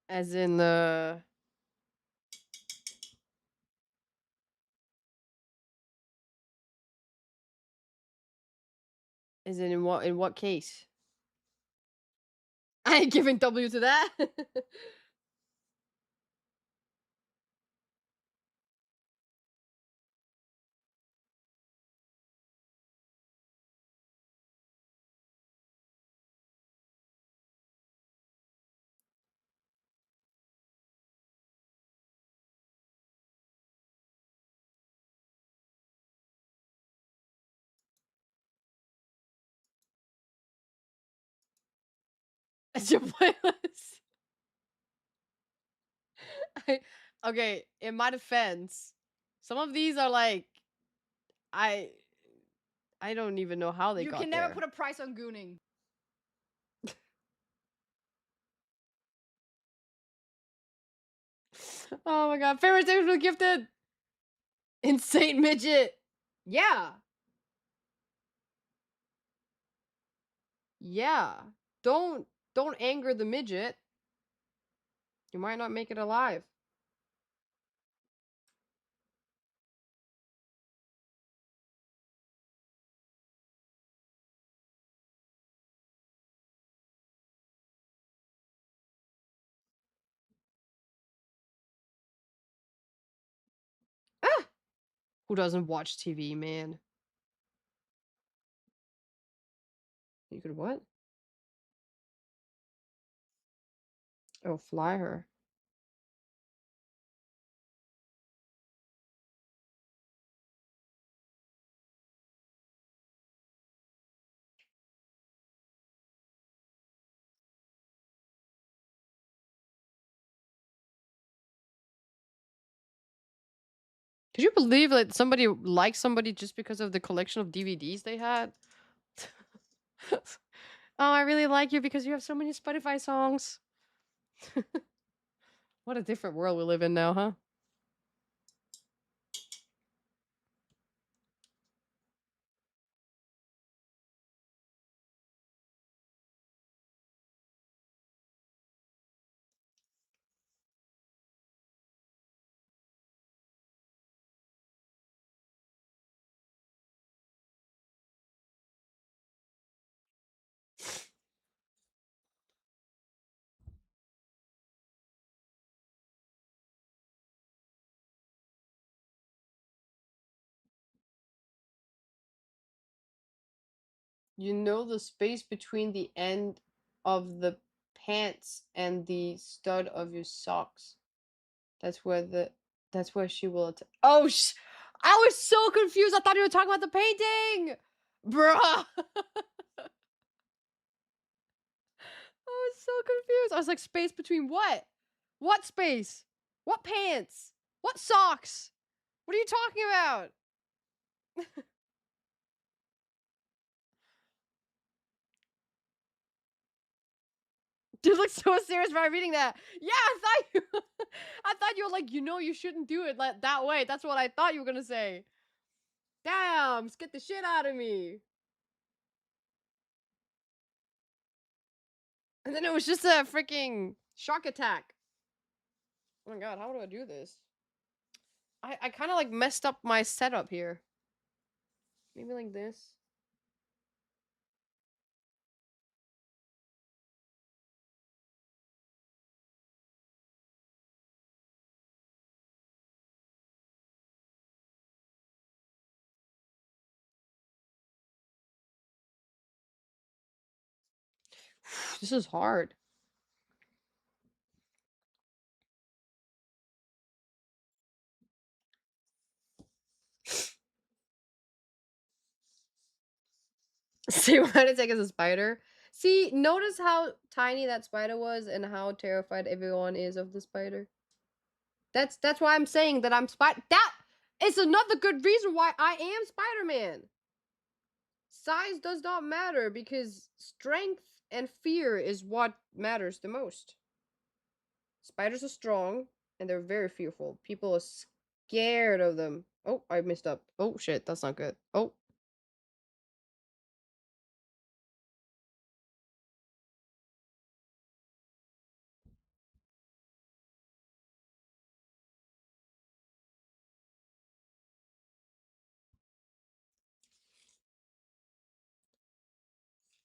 As in the. As in what case? I ain't giving W to that. It's your playlist. Okay, in my defense, some of these are like I don't even know how they You got can there. never put a price on gooning. Oh my god, favorite things was gifted. Insane midget. Yeah. Yeah. Don't anger the midget. You might not make it alive. Ah! Who doesn't watch TV, man? You could what? Oh, fly her. Could you believe that somebody liked somebody just because of the collection of DVDs they had? Oh, I really like you because you have so many Spotify songs. What a different world we live in now, huh? You know the space between the end of the pants and the stud of your socks. That's where she will oh I was so confused. I thought you were talking about the painting. Bruh. I was so confused. I was like, space between what? What space? What pants? What socks? What are you talking about? Dude looks so serious by reading that. Yeah, I thought you were like, you shouldn't do it that way. That's what I thought you were gonna say. Damn, get the shit out of me. And then it was just a freaking shock attack. Oh my god, how do I do this? I kind of like messed up my setup here. Maybe like this. This is hard. See what it take as a spider? See, notice how tiny that spider was and how terrified everyone is of the spider. That's why I'm saying that I'm spider. That is another good reason why I am Spider-Man. Size does not matter because strength and fear is what matters the most. Spiders are strong and they're very fearful. People are scared of them. Oh, I messed up. Oh shit, that's not good. Oh.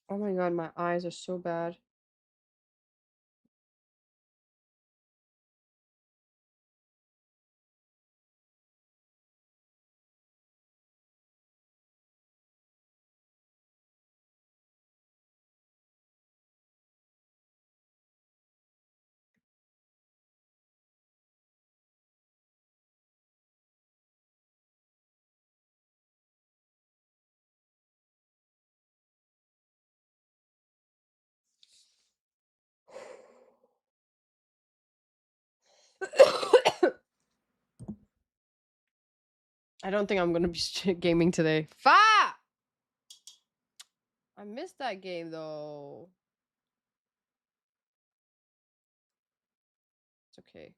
Oh my god, my eyes are so bad. I don't think I'm gonna be gaming today. Fa! I missed that game though. It's okay.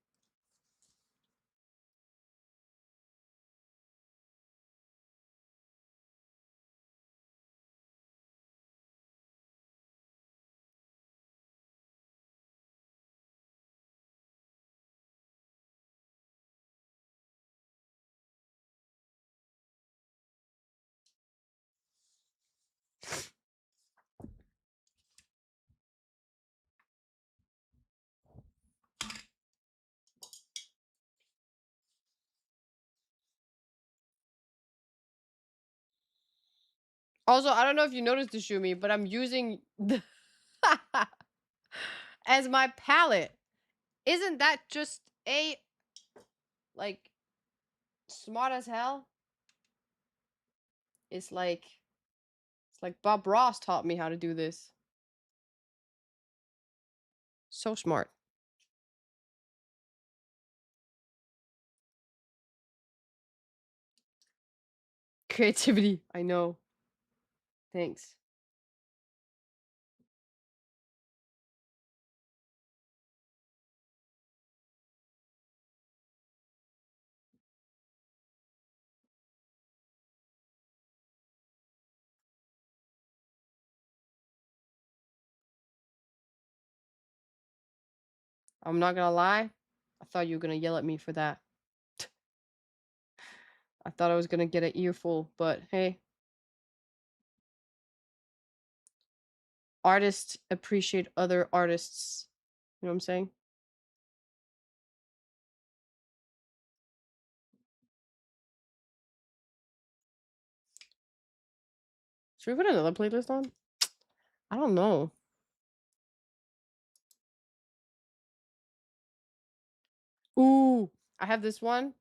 Also, I don't know if you noticed this, Shumi, but I'm using the as my palette. Isn't that just a like smart as hell? It's like Bob Ross taught me how to do this. So smart. Creativity, I know. Thanks. I'm not gonna lie. I thought you were gonna yell at me for that. I thought I was gonna get an earful, but hey. Artists appreciate other artists. You know what I'm saying? Should we put another playlist on? I don't know. Ooh, I have this one.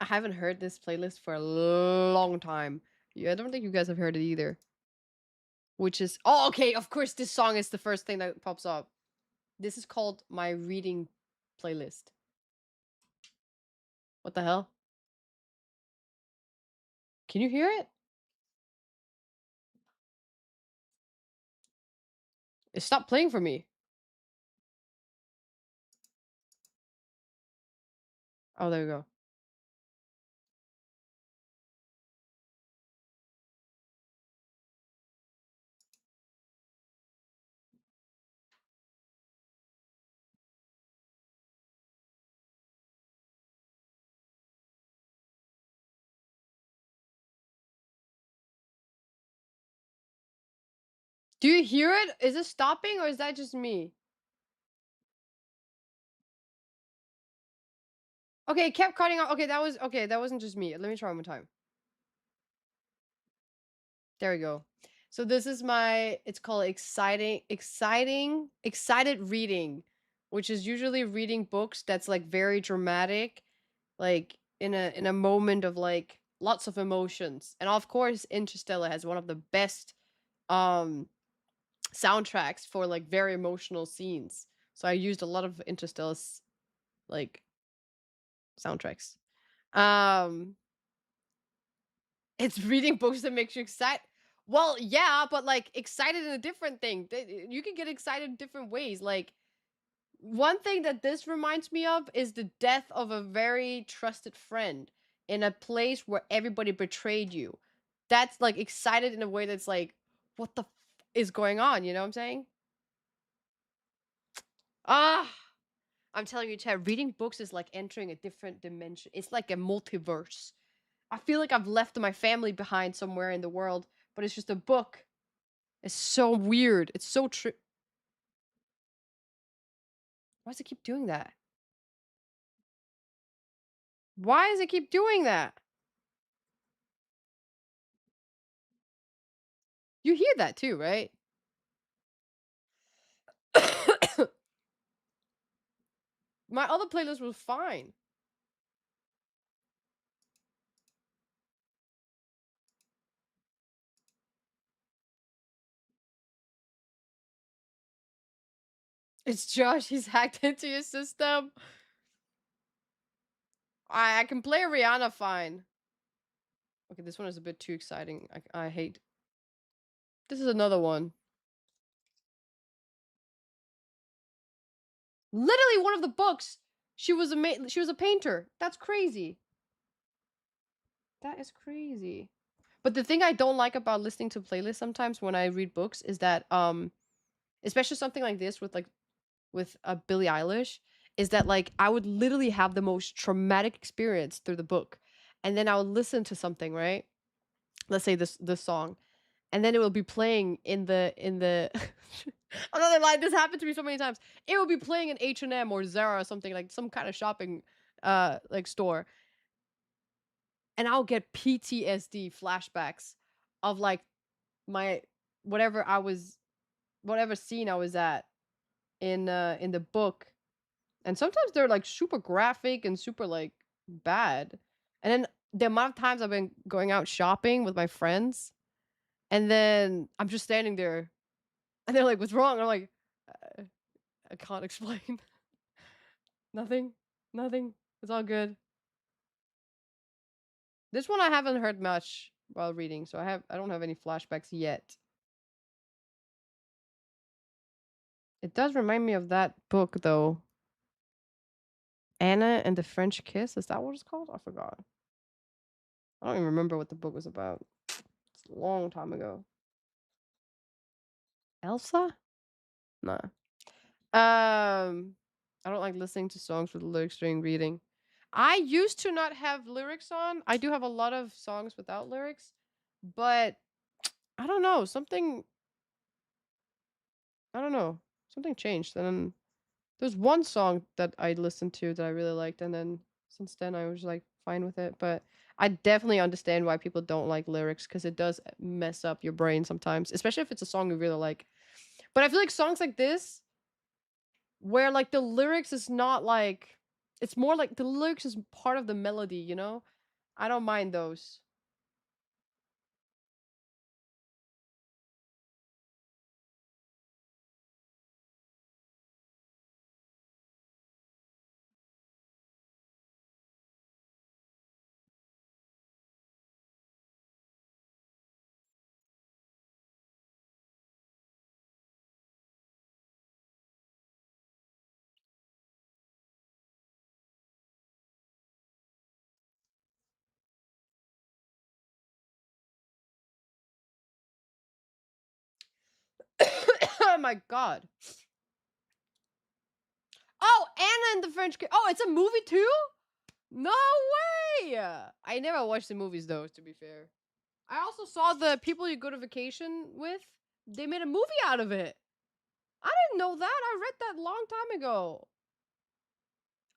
I haven't heard this playlist for a long time. Yeah, I don't think you guys have heard it either. Which is... Oh, okay, of course this song is the first thing that pops up. This is called my reading playlist. What the hell? Can you hear it? It stopped playing for me. Oh, there we go. Do you hear it? Is it stopping or is that just me? Okay, it kept cutting off. Okay, that wasn't just me. Let me try one more time. There we go. So this is my, it's called excited reading, which is usually reading books that's like very dramatic, like in a moment of like lots of emotions. And of course, Interstellar has one of the best soundtracks for like very emotional scenes. So I used a lot of Interstellar's like soundtracks. It's reading books that makes you excited. Well, yeah, but like excited in a different thing. You can get excited in different ways. Like one thing that this reminds me of is the death of a very trusted friend in a place where everybody betrayed you. That's like excited in a way that's like, what the is going on? You know what I'm saying? Ah, I'm telling you, Chad, reading books is like entering a different dimension. It's like a multiverse. I feel like I've left my family behind somewhere in the world, but it's just a book. It's so weird. It's so true. Why does it keep doing that? Why does it keep doing that? You hear that too, right? My other playlist was fine. It's Josh. He's hacked into your system. I can play Rihanna fine. Okay, this one is a bit too exciting. I hate. This is another one. Literally one of the books. She was a painter. That's crazy. That is crazy. But the thing I don't like about listening to playlists sometimes when I read books is that especially something like this with Billie Eilish, is that like I would literally have the most traumatic experience through the book, and then I would listen to something, right? Let's say this song, and then it will be playing in the I'm not gonna lie, this happened to me so many times. It will be playing in H&M or Zara or something, like some kind of shopping like store, and I'll get PTSD flashbacks of like my whatever scene I was at in the book. And sometimes they're like super graphic and super like bad. And then the amount of times I've been going out shopping with my friends, and then I'm just standing there, and they're like, "What's wrong?" I'm like, I can't explain. Nothing. Nothing. It's all good. This one I haven't heard much while reading, so I don't have any flashbacks yet. It does remind me of that book though. Anna and the French Kiss. Is that what it's called? I forgot. I don't even remember what the book was about. It's a long time ago. Elsa? Nah. I don't like listening to songs with lyrics during reading. I used to not have lyrics on. I do have a lot of songs without lyrics, but I don't know. I don't know. Something changed. And then there's one song that I listened to that I really liked, and then since then I was like fine with it. But I definitely understand why people don't like lyrics, because it does mess up your brain sometimes, especially if it's a song you really like. But I feel like songs like this, where like the lyrics is not like, it's more like the lyrics is part of the melody, you know? I don't mind those. Oh my god. Oh, Anna and the French Kiss. Oh, it's a movie too? No way! I never watched the movies though, to be fair. I also saw the People You Go to Vacation With. They made a movie out of it. I didn't know that. I read that long time ago.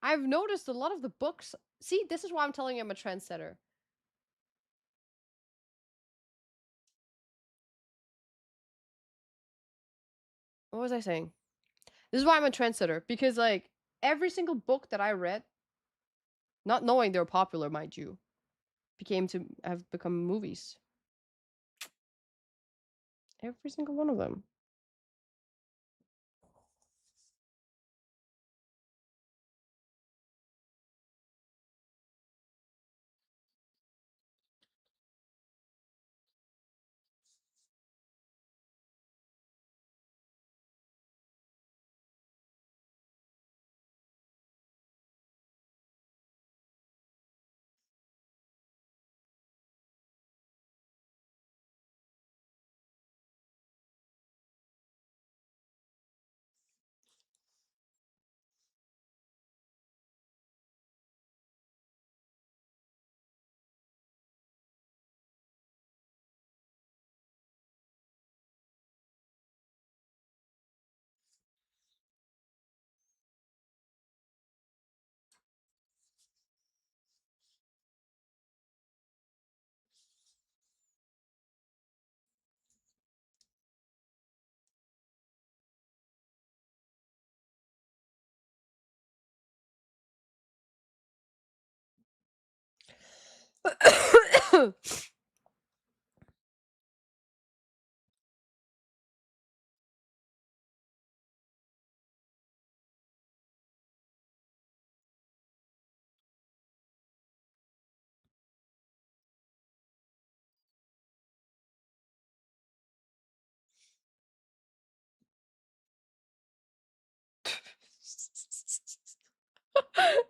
I've noticed a lot of the books. See, this is why I'm telling you I'm a trendsetter. What was I saying? This is why I'm a trendsetter. Because, like, every single book that I read, not knowing they're popular, mind you, have become movies. Every single one of them.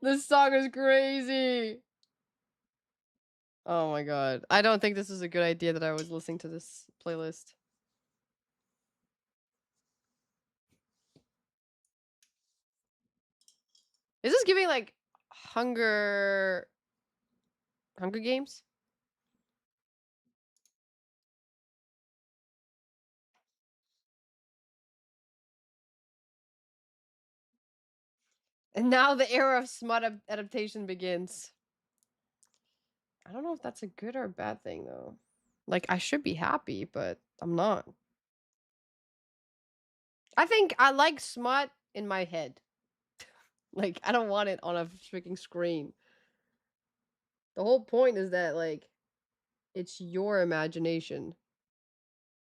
This song is crazy. Oh my god. I don't think this is a good idea that I was listening to this playlist. Is this giving like Hunger Games? And now the era of smut adaptation begins. I don't know if that's a good or a bad thing though. Like I should be happy, but I'm not. I think I like smut in my head. Like I don't want it on a freaking screen. The whole point is that like it's your imagination.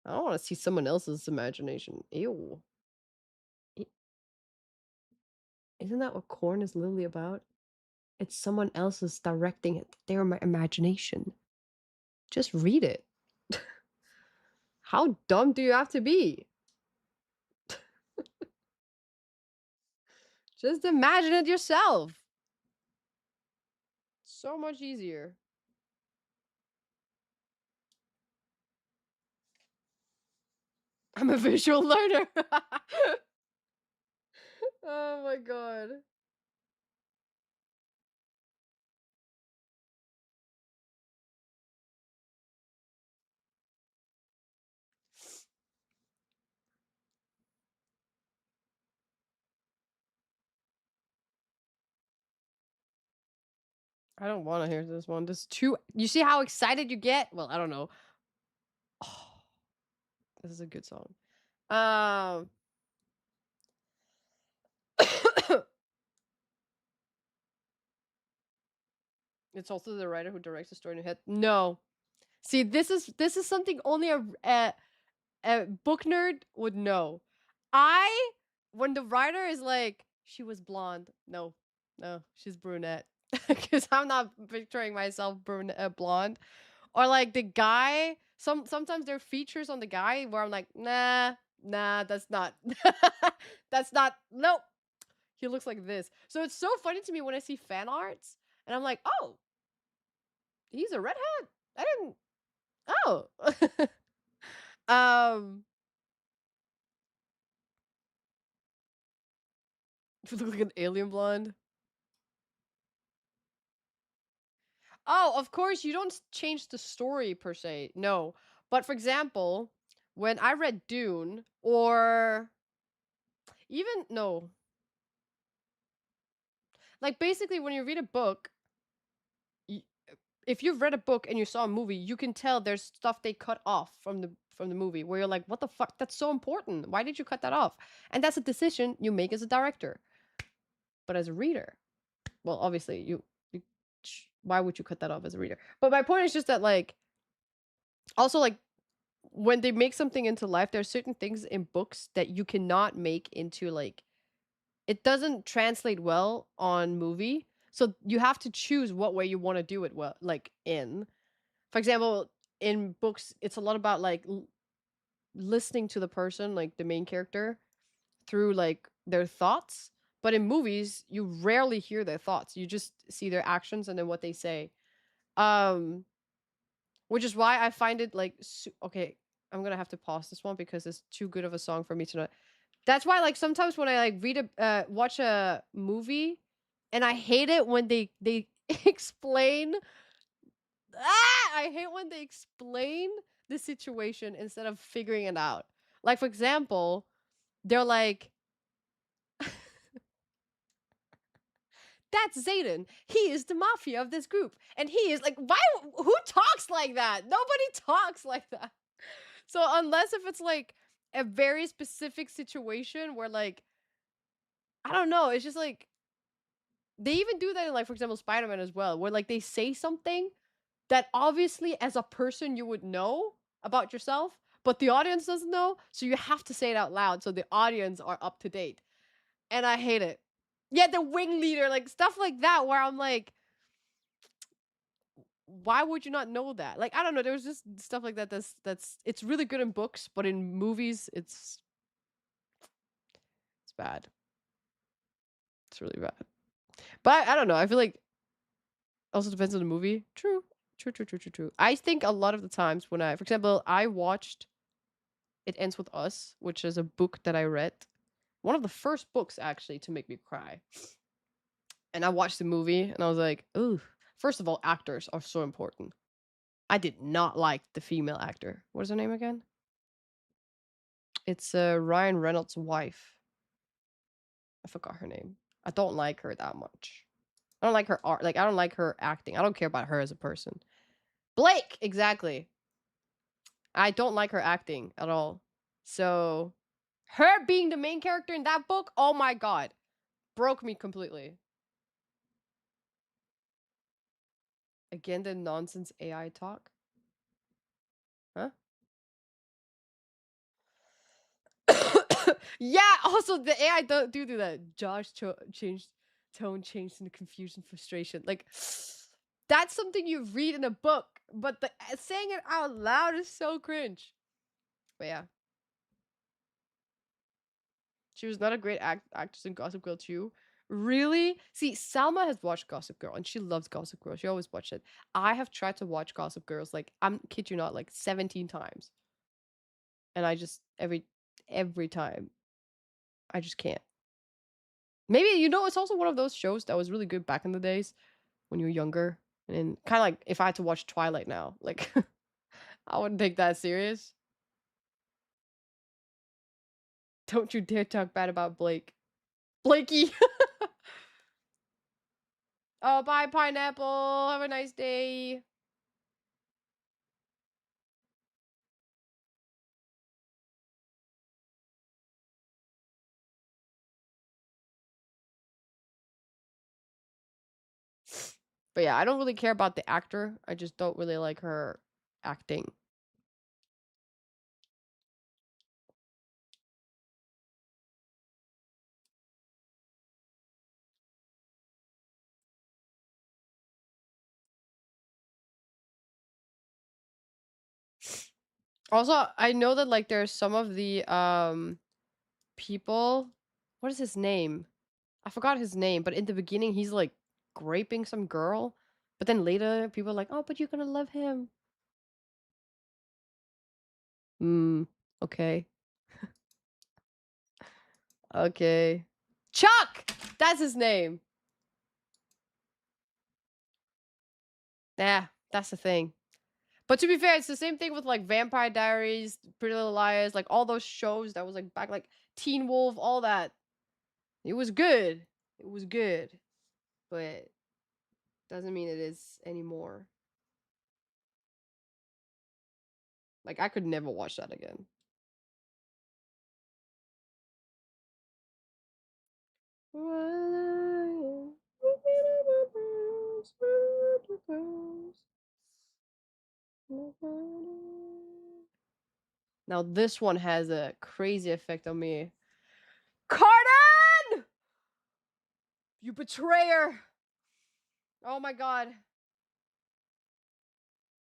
I don't want to see someone else's imagination. Ew. Isn't that what Corn is literally about? It's someone else's directing it. Their imagination. Just read it. How dumb do you have to be? Just imagine it yourself. So much easier. I'm a visual learner. Oh my god. I don't want to hear this one. This is too. You see how excited you get? Well, I don't know. Oh, this is a good song. It's also the writer who directs the story in your head. No. See, this is something only a book nerd would know. When the writer is like, she was blonde. No, she's brunette. Because I'm not picturing myself blonde. Or like the guy, sometimes there are features on the guy where I'm like, nah, that's not, nope. He looks like this. So it's so funny to me when I see fan arts and I'm like, oh, he's a redhead. I didn't, oh. You look like an alien blonde. Oh, of course, you don't change the story per se. No. But for example, when I read Dune, or even, no. Like, basically, when you read a book, if you've read a book and you saw a movie, you can tell there's stuff they cut off from the movie where you're like, what the fuck? That's so important. Why did you cut that off? And that's a decision you make as a director. But as a reader, well, obviously, why would you cut that off as a reader? But my point is just that, like, also, like, when they make something into life, there are certain things in books that you cannot make into, like, it doesn't translate well on movie. So you have to choose what way you want to do it well, like, in. For example, in books, it's a lot about, like, listening to the person, like the main character, through, like, their thoughts. But in movies, you rarely hear their thoughts. You just see their actions and then what they say. Which is why I find it, like, okay, I'm gonna have to pause this one because it's too good of a song for me to not. That's why, like, sometimes when I, like, watch a movie, and I hate it when they explain. I hate when they explain the situation instead of figuring it out. Like, for example, they're like, "That's Zayden. He is the mafia of this group, and he is like, why? Who talks like that? Nobody talks like that." So unless if it's like a very specific situation where, like, I don't know, it's just like they even do that in, like, for example, Spider-Man as well, where, like, they say something that obviously as a person you would know about yourself, but the audience doesn't know, so you have to say it out loud so the audience are up to date. And I hate it. Yeah, the wing leader, like, stuff like that, where I'm like, why would you not know that? Like, I don't know, there's just stuff like that that's it's really good in books, but in movies it's bad. It's really bad. But I don't know, I feel like also depends on the movie. True. True. I think a lot of the times when for example, I watched It Ends With Us, which is a book that I read. One of the first books actually to make me cry. And I watched the movie and I was like, ooh. First of all, actors are so important. I did not like the female actor. What is her name again? It's Ryan Reynolds' wife. I forgot her name. I don't like her that much. I don't like her art. Like, I don't like her acting. I don't care about her as a person. Blake! Exactly. I don't like her acting at all. So, her being the main character in that book, oh my god. Broke me completely. Again, the nonsense AI talk. Huh? Yeah, also the AI do that. Josh changed tone, changed into confusion, frustration. Like, that's something you read in a book, but saying it out loud is so cringe. But yeah. She was not a great actress in Gossip Girl 2. Really? See, Salma has watched Gossip Girl and she loves Gossip Girl. She always watched it. I have tried to watch Gossip Girls, like, I'm kid you not, like 17 times. And I just every time I just can't. Maybe, it's also one of those shows that was really good back in the days when you were younger. And kind of like if I had to watch Twilight now, like, I wouldn't take that serious. Don't you dare talk bad about Blake. Blakey! Oh, bye, Pineapple. Have a nice day. But yeah, I don't really care about the actor. I just don't really like her acting. Also, I know that, like, there's some of the people. What is his name? I forgot his name, but in the beginning he's like graping some girl, but then later people are like, "Oh, but you're gonna love him." Okay. Okay. Chuck! That's his name. Yeah, that's the thing. But to be fair, it's the same thing with, like, Vampire Diaries, Pretty Little Liars, like, all those shows that was, like, back, like, Teen Wolf, all that. It was good. It was good. But doesn't mean it is anymore. Like, I could never watch that again. Now this one has a crazy effect on me. Carden! You betrayer! Oh my god.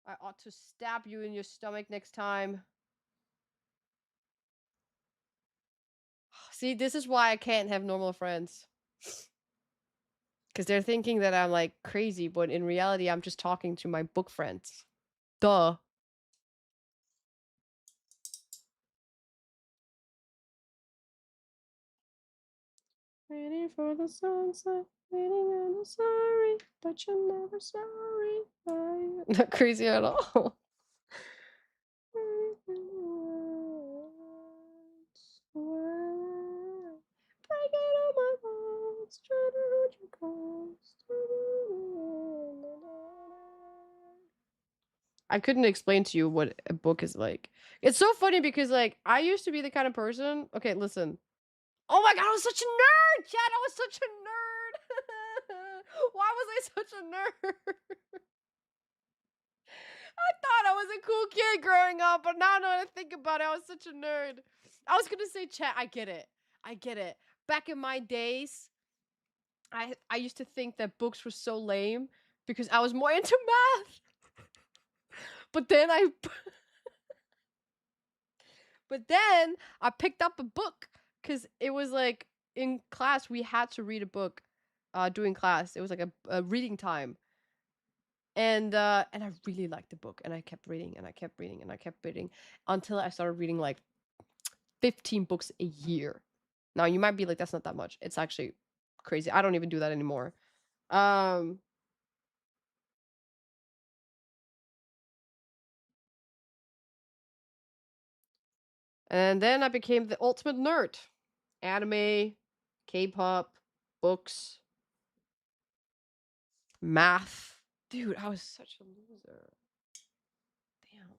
I ought to stab you in your stomach next time. See, this is why I can't have normal friends. Because they're thinking that I'm like crazy, but in reality, I'm just talking to my book friends. Duh. Waiting for the sunset, waiting and I'm sorry, but you're never sorry. I'm not crazy at all. I couldn't explain to you what a book is like. It's so funny because like I used to be the kind of person. Okay, listen. Oh my god, I was such a nerd, Chad. I was such a nerd. Why was I such a nerd? I thought I was a cool kid growing up, but now that I think about it, I was such a nerd. I was gonna say, Chad, I get it. I get it. Back in my days, I used to think that books were so lame because I was more into math. But then I picked up a book because it was like in class we had to read a book during class. It was like a reading time. And I really liked the book and I kept reading and I kept reading and I kept reading until I started reading like 15 books a year. Now you might be like, that's not that much. It's actually crazy. I don't even do that anymore. And then I became the ultimate nerd. Anime, K-pop, books, math. Dude, I was such a loser. Damn.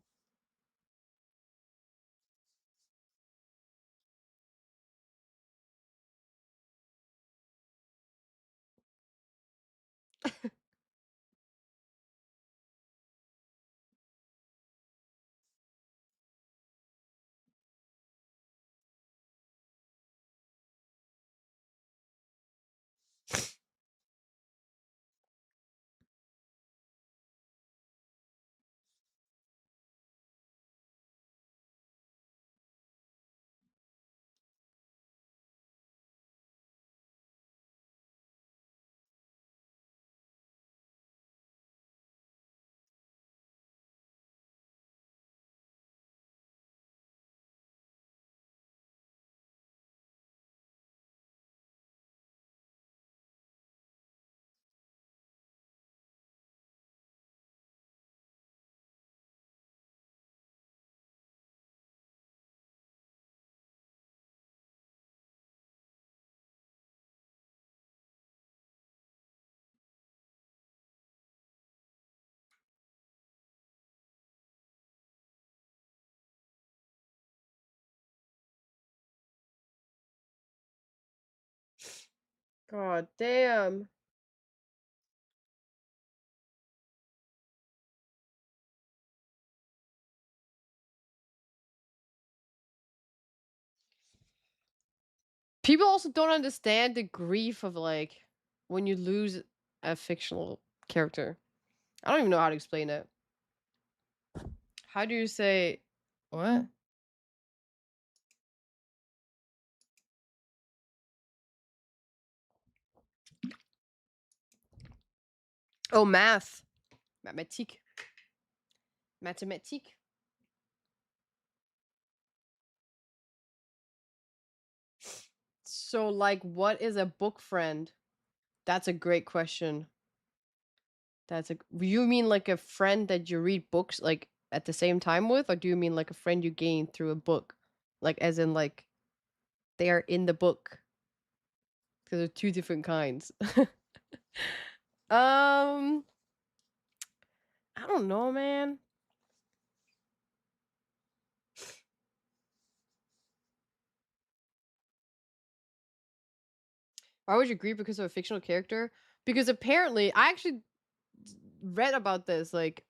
God damn. People also don't understand the grief of like when you lose a fictional character. I don't even know how to explain it. How do you say what? Oh, math. Mathématique. Mathématique. So like what is a book friend? That's a great question. You mean like a friend that you read books like at the same time with, or do you mean like a friend you gain through a book? Like as in like they are in the book? Because they're two different kinds. I don't know, man. Why would you grieve because of a fictional character? Because apparently, I actually read about this like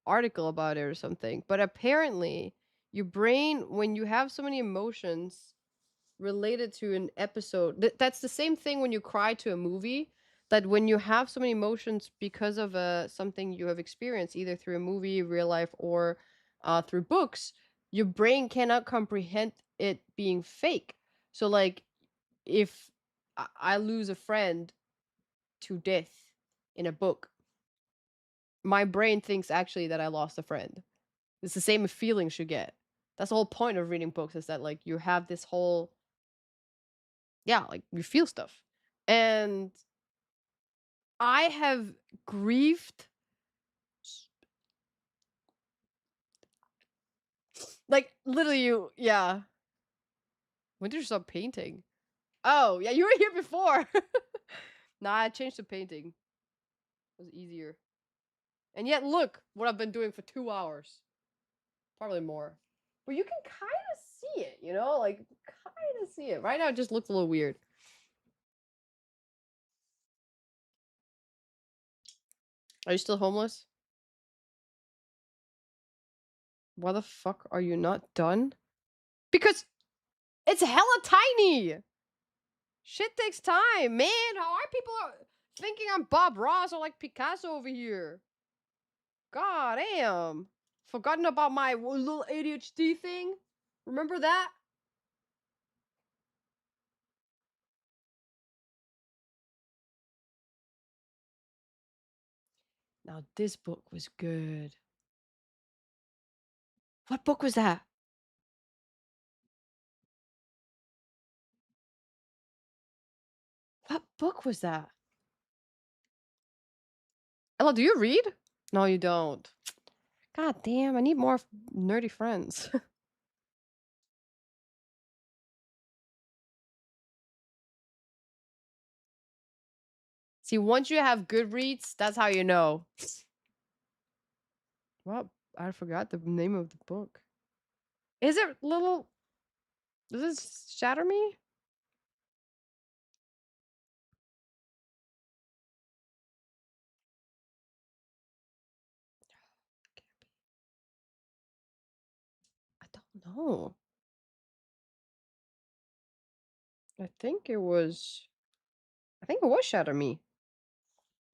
article about it or something. But apparently, your brain, when you have so many emotions related to an episode, that's the same thing when you cry to a movie. That when you have so many emotions because of something you have experienced, either through a movie, real life, or through books, your brain cannot comprehend it being fake. So, like, if I lose a friend to death in a book, my brain thinks actually that I lost a friend. It's the same feelings you get. That's the whole point of reading books, is that like you have this whole, yeah, like you feel stuff. And I have grieved, like literally yeah. When did you stop painting? Oh, yeah, you were here before. Nah, I changed to painting. It was easier. And yet, look what I've been doing for 2 hours. Probably more. But you can kind of see it, you know? Like, kind of see it. Right now, it just looks a little weird. Are you still homeless? Why the fuck are you not done? Because it's hella tiny! Shit takes time, man! How are people thinking I'm Bob Ross or like Picasso over here? God damn! Forgotten about my little ADHD thing? Remember that? Now this book was good. What book was that? What book was that? Ella, do you read? No, you don't. God damn, I need more nerdy friends. See, once you have good reads, that's how you know. Well, I forgot the name of the book. Is it little... Does this shatter me? I don't know. I think it was Shatter Me.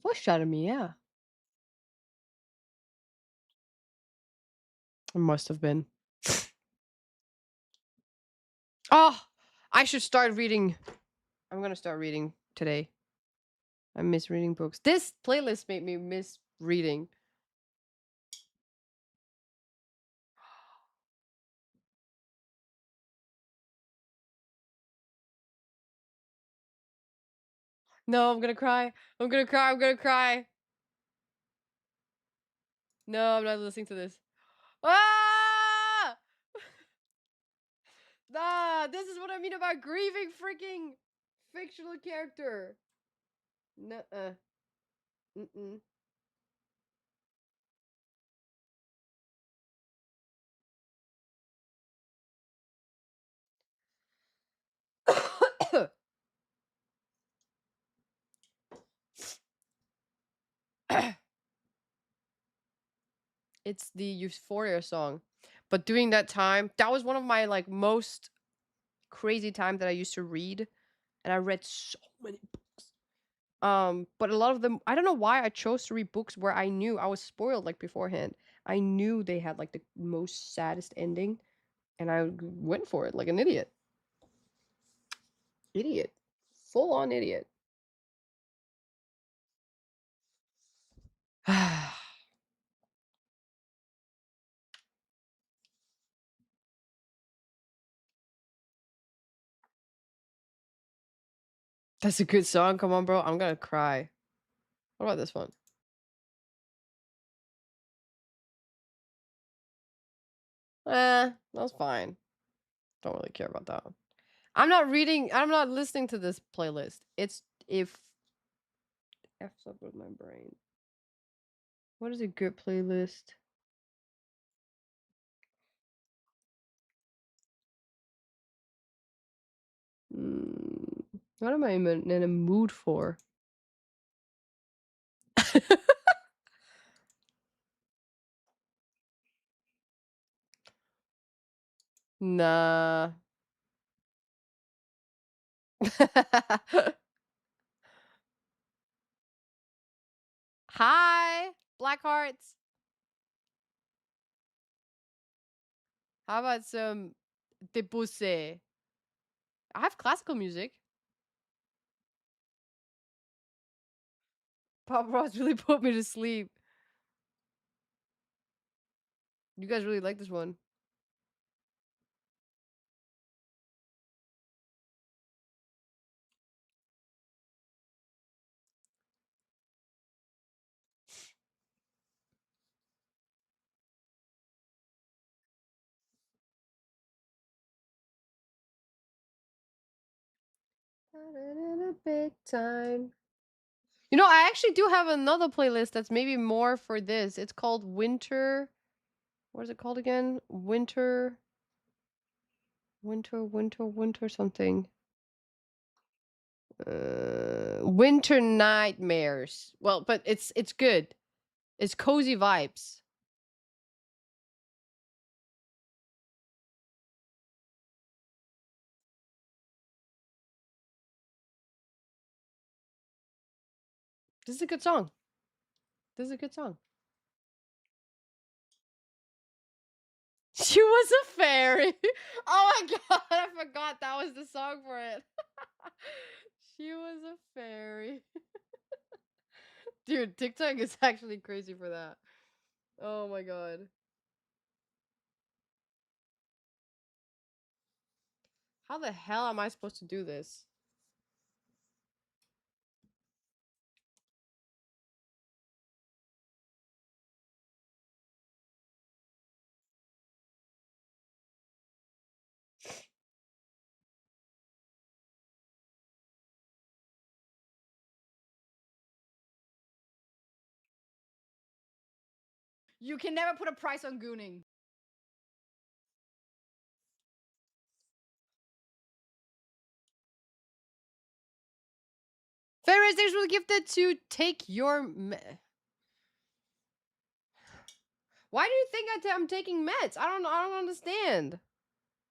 It was Shatter Me, yeah. It must have been. Oh, I should start reading. I'm gonna start reading today. I miss reading books. This playlist made me miss reading. No, I'm gonna cry. I'm gonna cry. I'm gonna cry. No, I'm not listening to this. Ah! Nah, this is what I mean about grieving freaking fictional character. Nuh-uh. Mm-mm. It's the Euphoria song. But during that time, that was one of my like most crazy times that I used to read, and I read so many books. But a lot of them, I don't know why I chose to read books where I knew I was spoiled like beforehand. I knew they had like the most saddest ending, and I went for it like an idiot. Idiot. Full on idiot. That's a good song. Come on, bro. I'm gonna cry. What about this one? That's fine. Don't really care about that one. I'm not listening to this playlist. It's if F's up with my brain. What is a good playlist? What am I in a mood for? Nah. Hi, Black Hearts. How about some Debussy? I have classical music. Pop Ross really put me to sleep. You guys really like this one. Big time. You know, I actually do have another playlist that's maybe more for this. It's called Winter. What is it called again? Winter something. Winter Nightmares. Well, but it's good. It's cozy vibes. This is a good song. This is a good song. She was a fairy. Oh my god, I forgot that was the song for it. She was a fairy. Dude, TikTok is actually crazy for that. Oh my god. How the hell am I supposed to do this? You can never put a price on gooning. Fairies, thanks for the gifted to take your Why do you think I'm taking meds? I don't understand.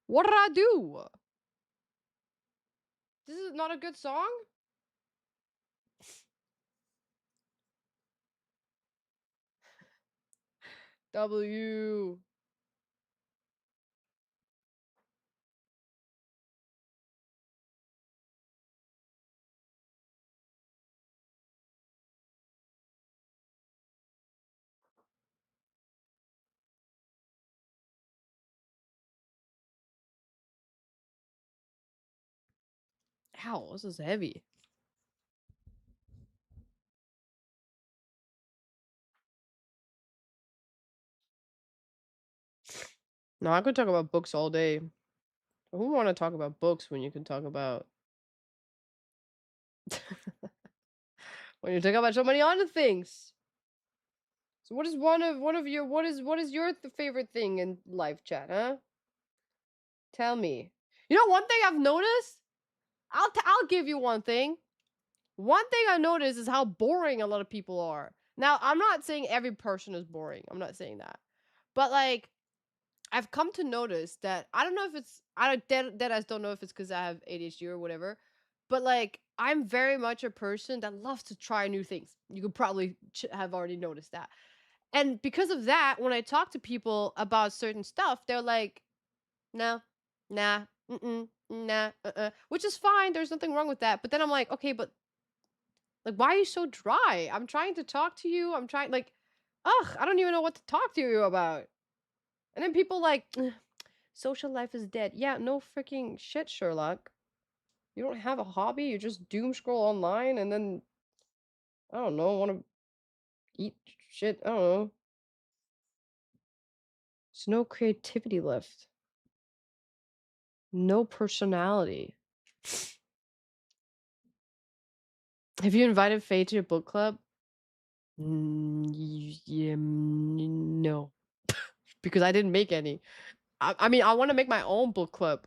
What did I do? This is not a good song? W. Ow, this is heavy. No, I could talk about books all day. Who want to talk about books when you can talk about when you talk about so many other things? So what is one of your what is your favorite thing in life chat, huh? Tell me. You know one thing I've noticed? I'll give you one thing. One thing I noticed is how boring a lot of people are. Now, I'm not saying every person is boring. I'm not saying that. But like I've come to notice that I don't know if it's I don't dead I don't know if it's because I have ADHD or whatever, but like I'm very much a person that loves to try new things. You could probably have already noticed that. And because of that, when I talk to people about certain stuff, they're like, "No, nah, nah, which is fine. There's nothing wrong with that. But then I'm like, okay, but like, why are you so dry? I'm trying to talk to you. I'm trying like, ugh, I don't even know what to talk to you about. And then people like, social life is dead. Yeah, no freaking shit, Sherlock. You don't have a hobby. You just doom scroll online and then, I don't know, want to eat shit. I don't know. There's no creativity left. No personality. Have you invited Faye to your book club? Yeah, no. Because I didn't make any. I mean, I want to make my own book club.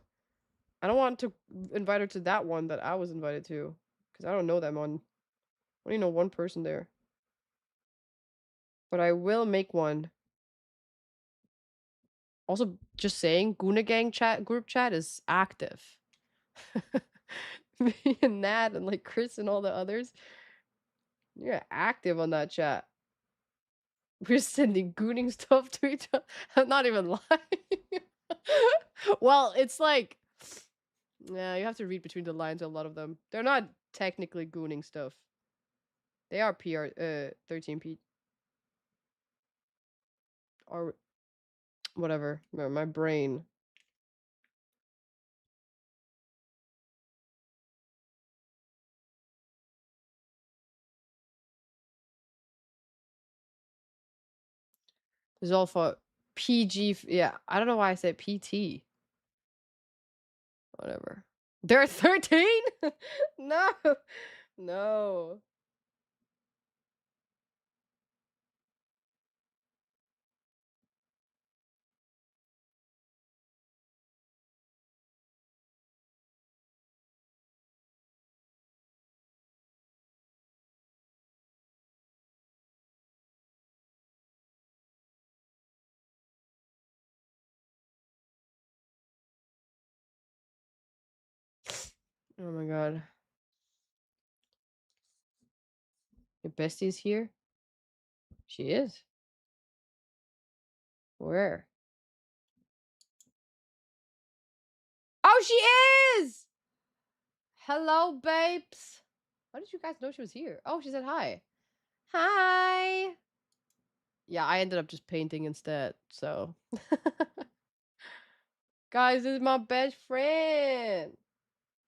I don't want to invite her to that one that I was invited to. Because I don't know that one. I only know one person there. But I will make one. Also, just saying, Guna Gang chat group chat is active. Me and Nat and like Chris and all the others, you're active on that chat. We're sending gooning stuff to each other. I'm not even lying. Well, it's like, yeah, you have to read between the lines. A lot of them, they're not technically gooning stuff. They are PR 13p or whatever. My brain. There's all for PG. Yeah, I don't know why I said PT. Whatever. They're 13? No. No. Oh my god. Your bestie's here? She is. Where? Oh, she is! Hello, babes. How did you guys know she was here? Oh, she said hi. Hi. Yeah, I ended up just painting instead, so. Guys, this is my best friend.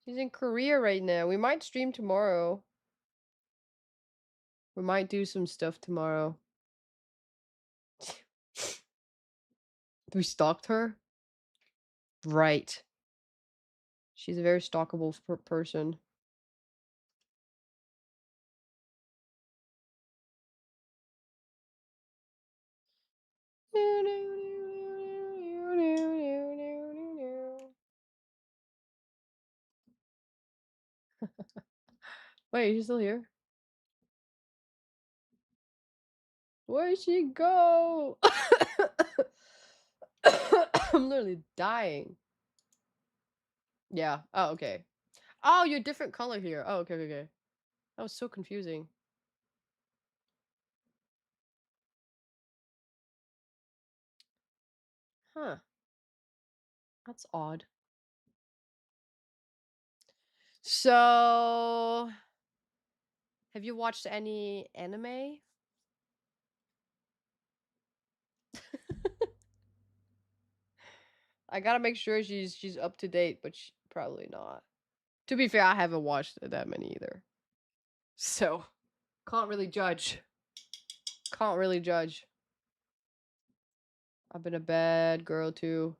She's in Korea right now. We might stream tomorrow. We might do some stuff tomorrow. We stalked her? Right. She's a very stalkable person. Wait, she's still here? Where'd she go? I'm literally dying. Yeah. Oh, okay. Oh, you're different color here. Oh, okay, okay, okay. That was so confusing. Huh. That's odd. So, have you watched any anime? I gotta make sure she's up to date, but probably not. To be fair, I haven't watched that many either. So, can't really judge. Can't really judge. I've been a bad girl too.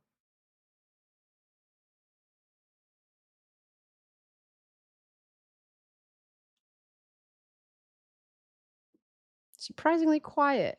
Surprisingly quiet.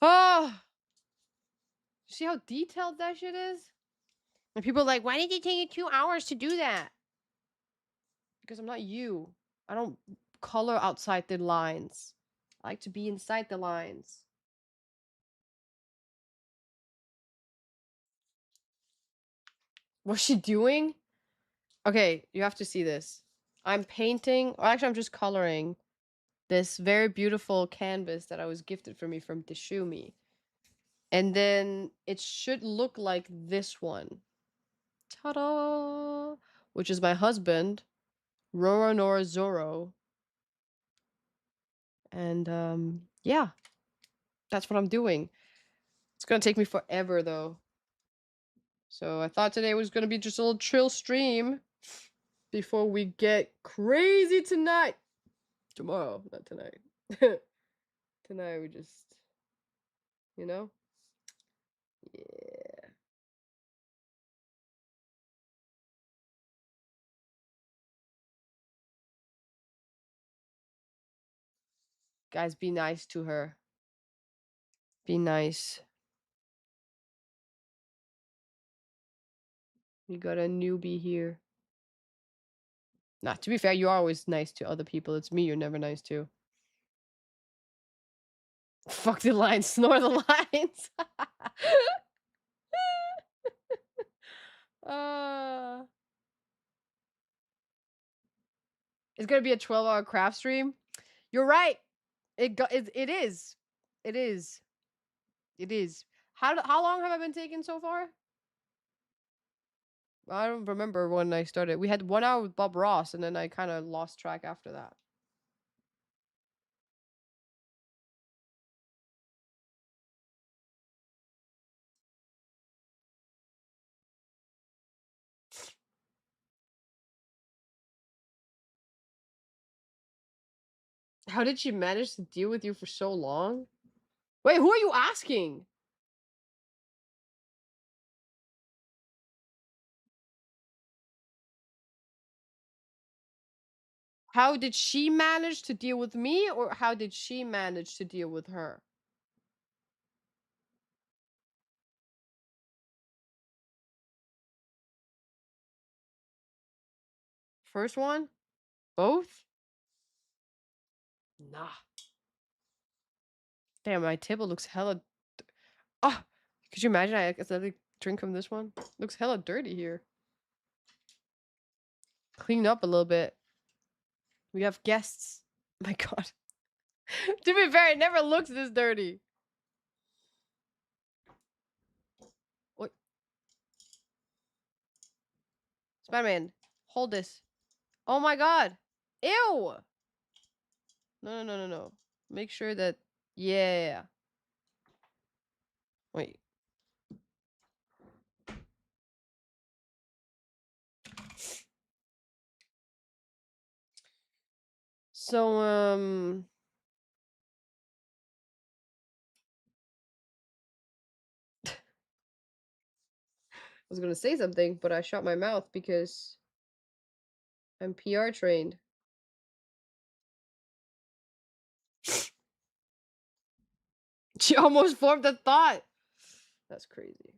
Oh! See how detailed that shit is? And people are like, why did it take you 2 hours to do that? Because I'm not you. I don't color outside the lines. I like to be inside the lines. What's she doing? Okay, you have to see this. I'm painting, or actually I'm just coloring this very beautiful canvas that I was gifted for me from Deshumi. And then it should look like this one. Ta-da! Which is my husband, Roronoa Zoro. And yeah, that's what I'm doing. It's gonna take me forever though. So I thought today was gonna be just a little chill stream before we get crazy tonight. Tomorrow, not tonight. Tonight we just, you know? Yeah. Guys, be nice to her. Be nice. We got a newbie here. Nah, to be fair, you're always nice to other people. It's me you're never nice to. Fuck the lines, snore the lines. It's gonna be a 12-hour craft stream. You're right. It is. It is. It is. How long have I been taking so far? I don't remember when I started. We had 1 hour with Bob Ross, and then I kind of lost track after that. How did she manage to deal with you for so long? Wait, who are you asking? How did she manage to deal with me, or how did she manage to deal with her? First one? Both? Nah. Damn, my table looks hella... Oh! Could you imagine I accidentally drink from this one? Looks hella dirty here. Clean up a little bit. We have guests. My god. To be fair, it never looks this dirty. What? Spider-Man, hold this. Oh my god. Ew! No. Make sure that... Yeah. Wait. So, I was gonna say something, but I shut my mouth because I'm PR trained. She almost formed a thought. That's crazy.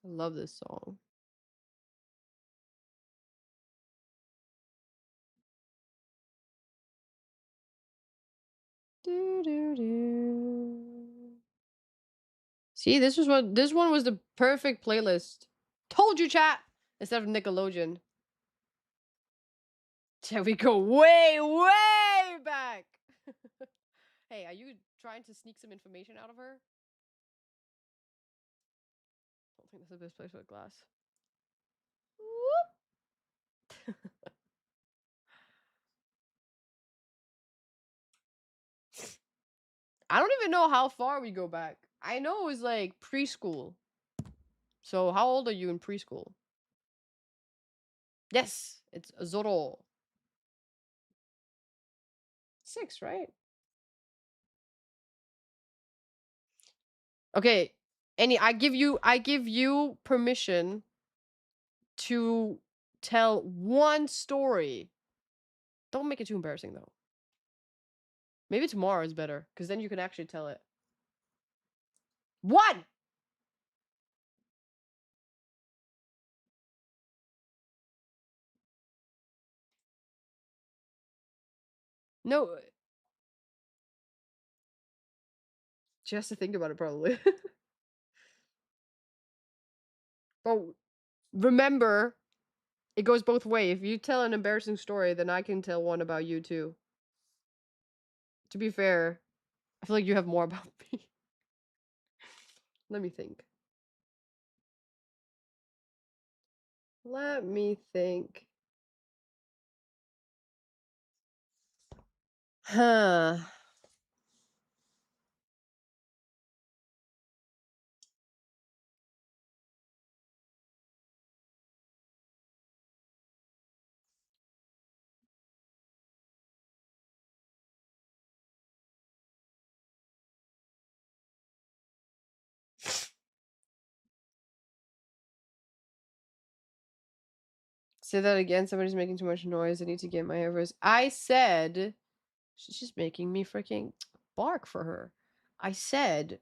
I love this song. See, this one was the perfect playlist. Told you, chat. Instead of Nickelodeon. Shall we go way back? Hey, are you trying to sneak some information out of her? I don't think that's the best place for a glass. I don't even know how far we go back. I know it was like preschool. So how old are you in preschool? Yes, it's Zorro. 6, right? Okay. I give you permission to tell one story. Don't make it too embarrassing though. Maybe tomorrow is better, because then you can actually tell it. One! No. She has to think about it probably. But remember, it goes both ways. If you tell an embarrassing story, then I can tell one about you too. To be fair, I feel like you have more about me. Let me think. Let me think. Huh. Say that again. Somebody's making too much noise. I need to get my ears. I said she's just making me freaking bark for her. I said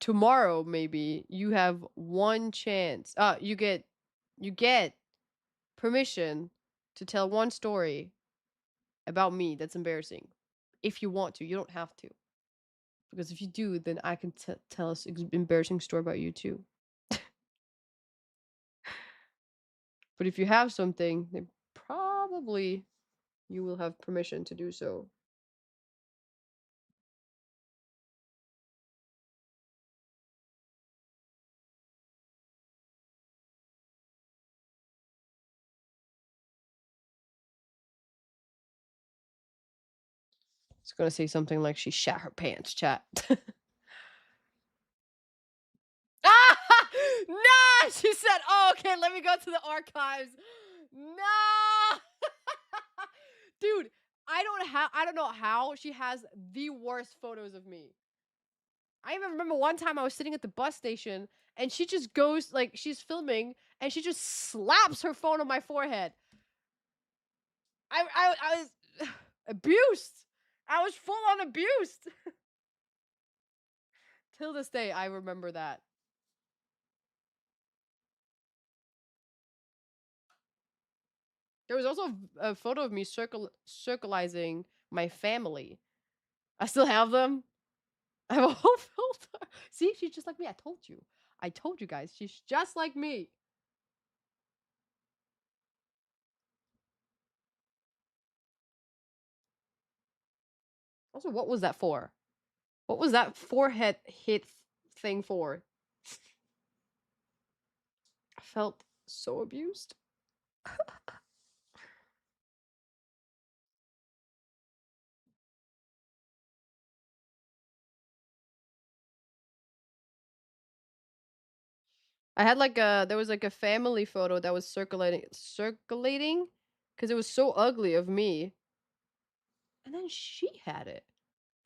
tomorrow maybe you have one chance. You get permission to tell one story about me that's embarrassing. If you want to, you don't have to. Because if you do, then I can tell us embarrassing story about you too. But if you have something, then probably you will have permission to do so. It's gonna say something like she shat her pants, chat. Ah! Nah! She said, oh, okay, let me go to the archives. No! Dude, I don't know how she has the worst photos of me. I even remember one time I was sitting at the bus station and she just goes, like, she's filming and she just slaps her phone on my forehead. I was abused. I was full on abused. Till this day, I remember that. There was also a photo of me circularizing my family. I still have them. I have a whole filter. See, she's just like me. I told you. I told you guys. She's just like me. Also, what was that for? What was that forehead hit thing for? I felt so abused. I had like there was like a family photo that was circulating because it was so ugly of me. And then she had it.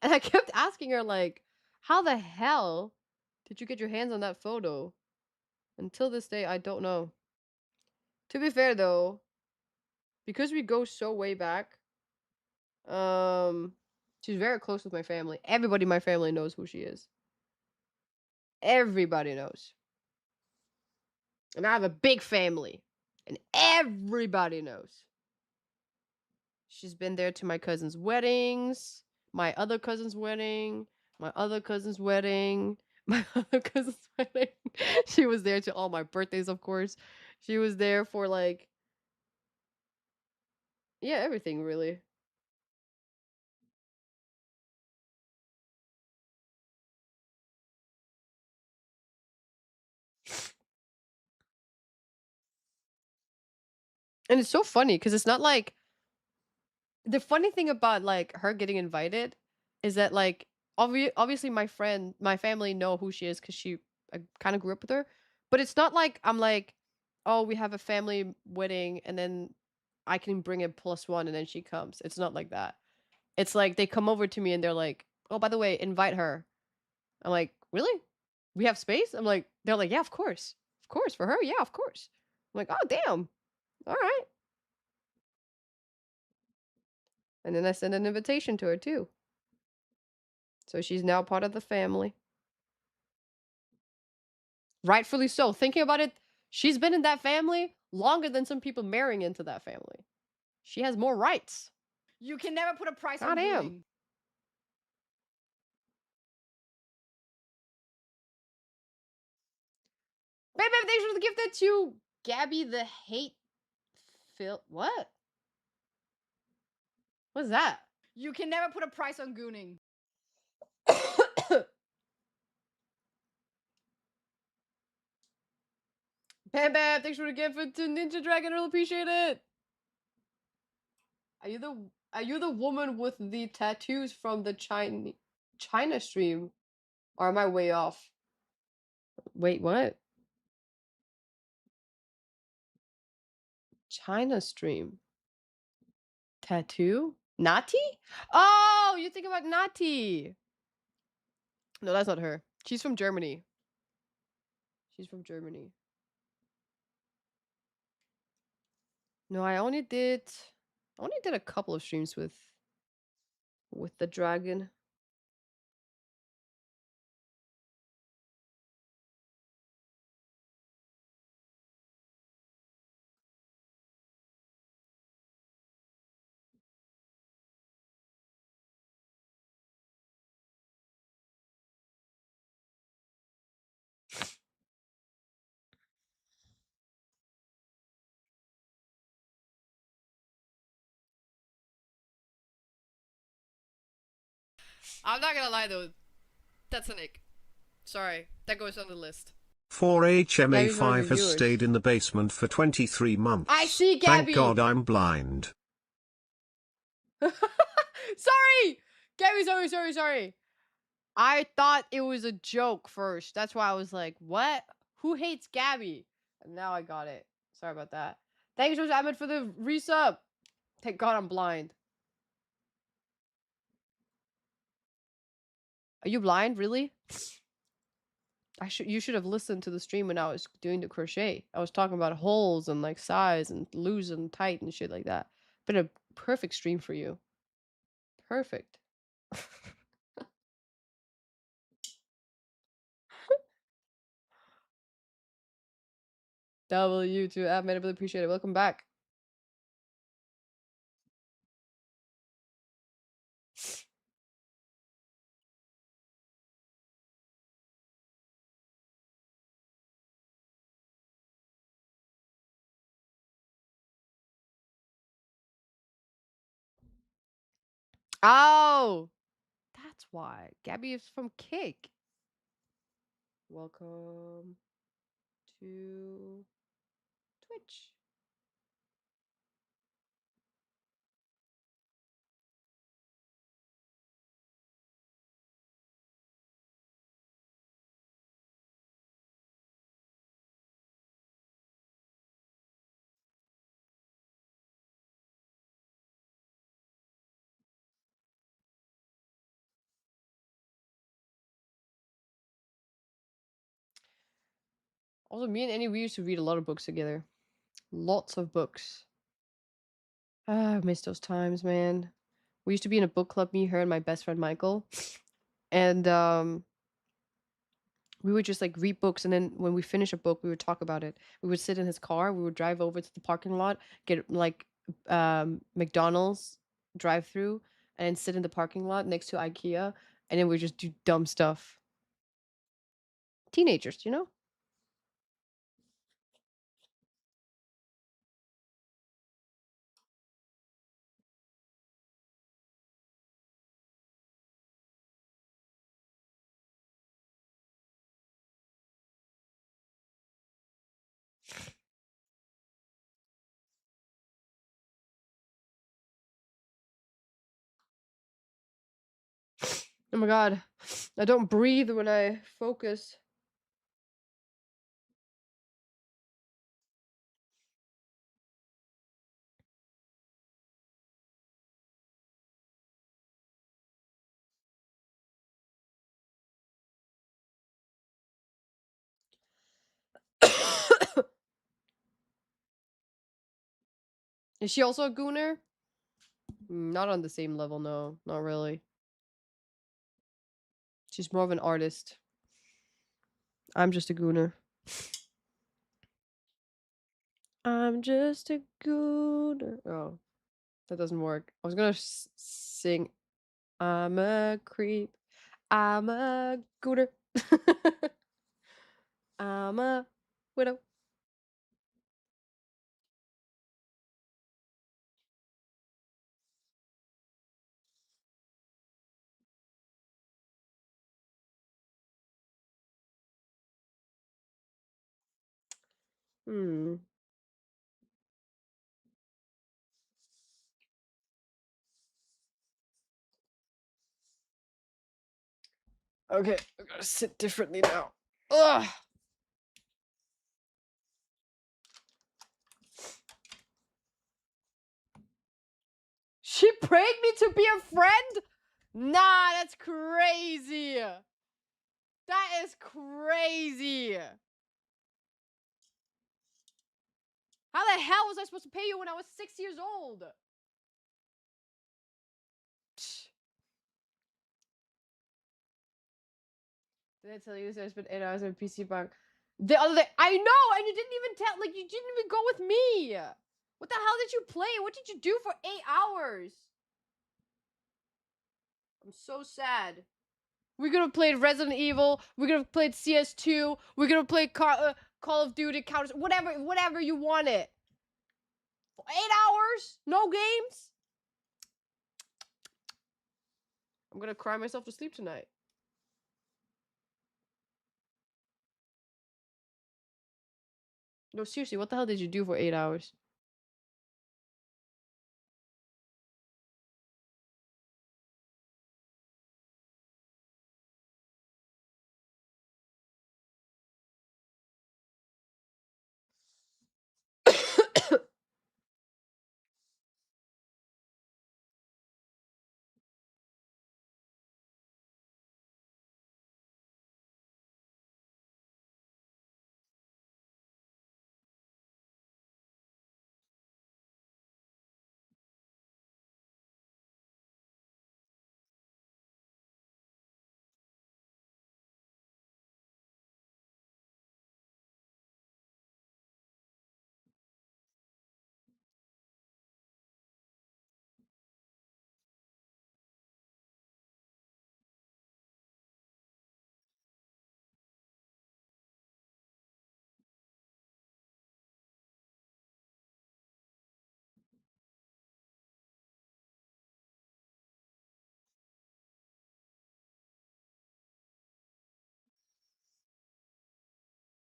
And I kept asking her like, how the hell did you get your hands on that photo? Until this day, I don't know. To be fair though, because we go so way back, she's very close with my family. Everybody in my family knows who she is. Everybody knows. And I have a big family. And everybody knows. She's been there to my cousin's weddings, my other cousin's wedding, my other cousin's wedding, my other cousin's wedding. She was there to all my birthdays, of course. She was there for like, yeah, everything really. And it's so funny because it's not like the funny thing about like her getting invited is that like obviously my family know who she is because I kind of grew up with her, but it's not like I'm like, oh, we have a family wedding and then I can bring a +1 and then she comes. It's not like that. It's like they come over to me and they're like, oh, by the way, invite her. I'm like, really? We have space? I'm like, they're like, yeah, of course for her, yeah, of course. I'm like, oh damn, all right. And then I sent an invitation to her too. So she's now part of the family. Rightfully so. Thinking about it, she's been in that family longer than some people marrying into that family. She has more rights. You can never put a price on Goddamn. gooning. Babe, they should give that to Gabby the Hate Phil. What? What's that? You can never put a price on gooning. Bam Bam, thanks for the gift to Ninja Dragon. Really appreciate it. Are you the woman with the tattoos from the China stream? Or am I way off? Wait, what? China stream. Tattoo? Nati? Oh, you think about Nati. No, that's not her. She's from Germany. She's from Germany. No, I only did a couple of streams with the dragon. I'm not gonna lie though. That's an ick. Sorry, that goes on the list. 4HMA5 has stayed in the basement for 23 months. I see, Gabby. Thank God I'm blind. Sorry! Gabby, sorry. I thought it was a joke first. That's why I was like, what? Who hates Gabby? And now I got it. Sorry about that. Thank you so much, Ahmed, for the resub. Thank God I'm blind. Are you blind? Really? You should have listened to the stream when I was doing the crochet. I was talking about holes and like size and loose and tight and shit like that. Been a perfect stream for you. Perfect. W to Ahmed, I really appreciate it. Welcome back. Oh, that's why. Gabby is from Kick. Welcome to Twitch. Also, me and Annie, we used to read a lot of books together. Lots of books. Ah, I miss those times, man. We used to be in a book club, me, her, and my best friend Michael. And we would just like read books, and then when we finish a book, we would talk about it. We would sit in his car, we would drive over to the parking lot, get like McDonald's drive through, and sit in the parking lot next to IKEA, and then we just do dumb stuff. Teenagers, you know? Oh my god. I don't breathe when I focus. Is she also a gooner? Not on the same level, no. Not really. She's more of an artist. I'm just a gooner. I'm just a gooner. Oh, that doesn't work. I was gonna sing I'm a creep. I'm a gooner. I'm a widow. Hmm. Okay, I gotta sit differently now. Ugh. She prayed me to be a friend? Nah, that's crazy. That is crazy. How the hell was I supposed to pay you when I was 6 years old? Did I tell you I spent 8 hours on PC Bank? The other day, I know, and you didn't even tell, like, you didn't even go with me. What the hell did you play? What did you do for 8 hours? I'm so sad. We could have played Resident Evil. We could have played CS2. We could have played Call of Duty, Counter, whatever you wanted. For 8 hours? No games? I'm gonna cry myself to sleep tonight. No, seriously, what the hell did you do for 8 hours?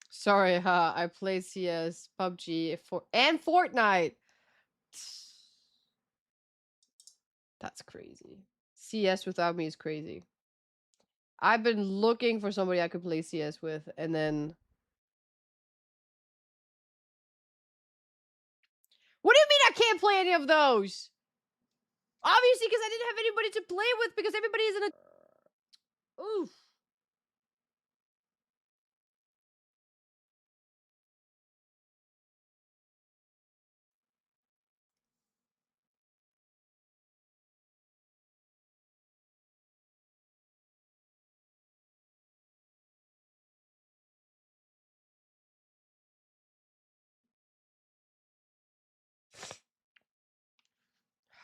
Sorry, huh? I play CS, PUBG, and Fortnite. That's crazy. CS without me is crazy. I've been looking for somebody I could play CS with, and then... What do you mean I can't play any of those? Obviously, because I didn't have anybody to play with, because everybody is in a... Oof.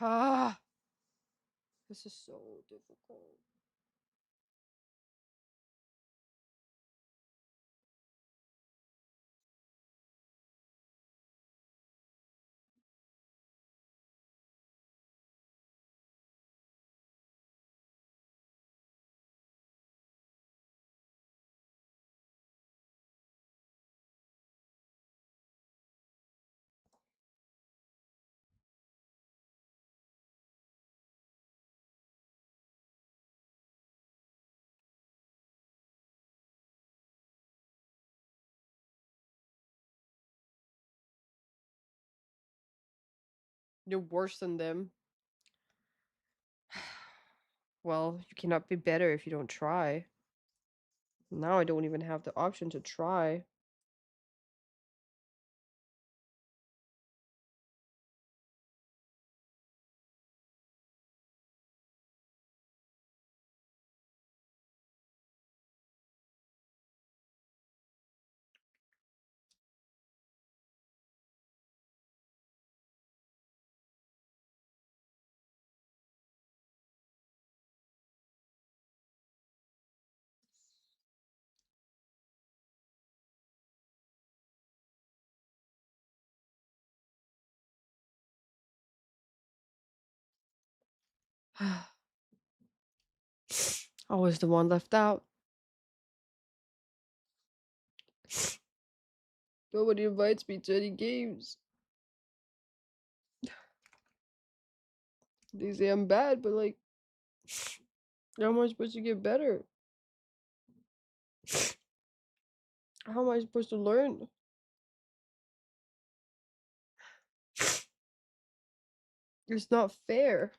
Ah. This is so difficult. You're worse than them. Well, you cannot be better if you don't try. Now I don't even have the option to try. Always the one left out. Nobody invites me to any games. They say I'm bad, but like, how am I supposed to get better? How am I supposed to learn? It's not fair.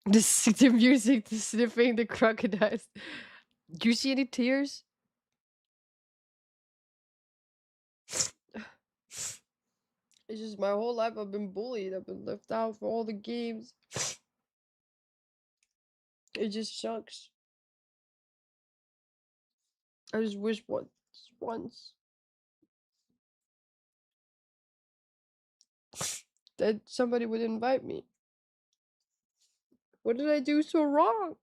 The music, the sniffing, the crocodiles. Do you see any tears? It's just my whole life I've been bullied. I've been left out for all the games. It just sucks. I just wish once that somebody would invite me. What did I do so wrong?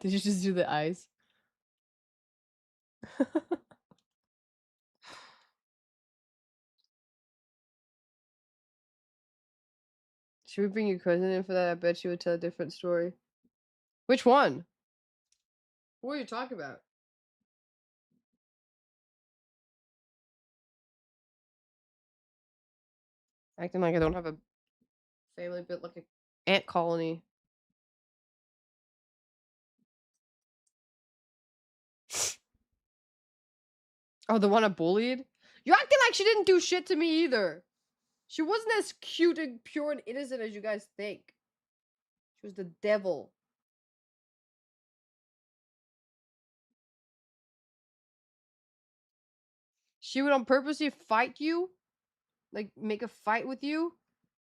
Did you just do the eyes? Should we bring your cousin in for that? I bet she would tell a different story. Which one? What are you talking about? Acting like I don't have a family built like a ant colony. Oh, the one I bullied? You're acting like she didn't do shit to me either. She wasn't as cute and pure and innocent as you guys think. She was the devil. She would on purposely fight you, like make a fight with you,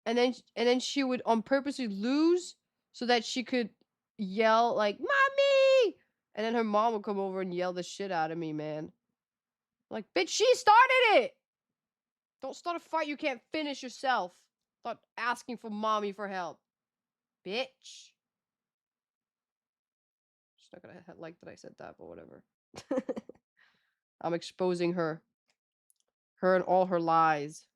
and then she would on purposely lose so that she could yell like "Mommy!" And then her mom would come over and yell the shit out of me, man. Like, bitch, she started it. Don't start a fight you can't finish yourself. Start asking for mommy for help, bitch. She's not gonna like that I said that, but whatever. I'm exposing her. Her and all her lies.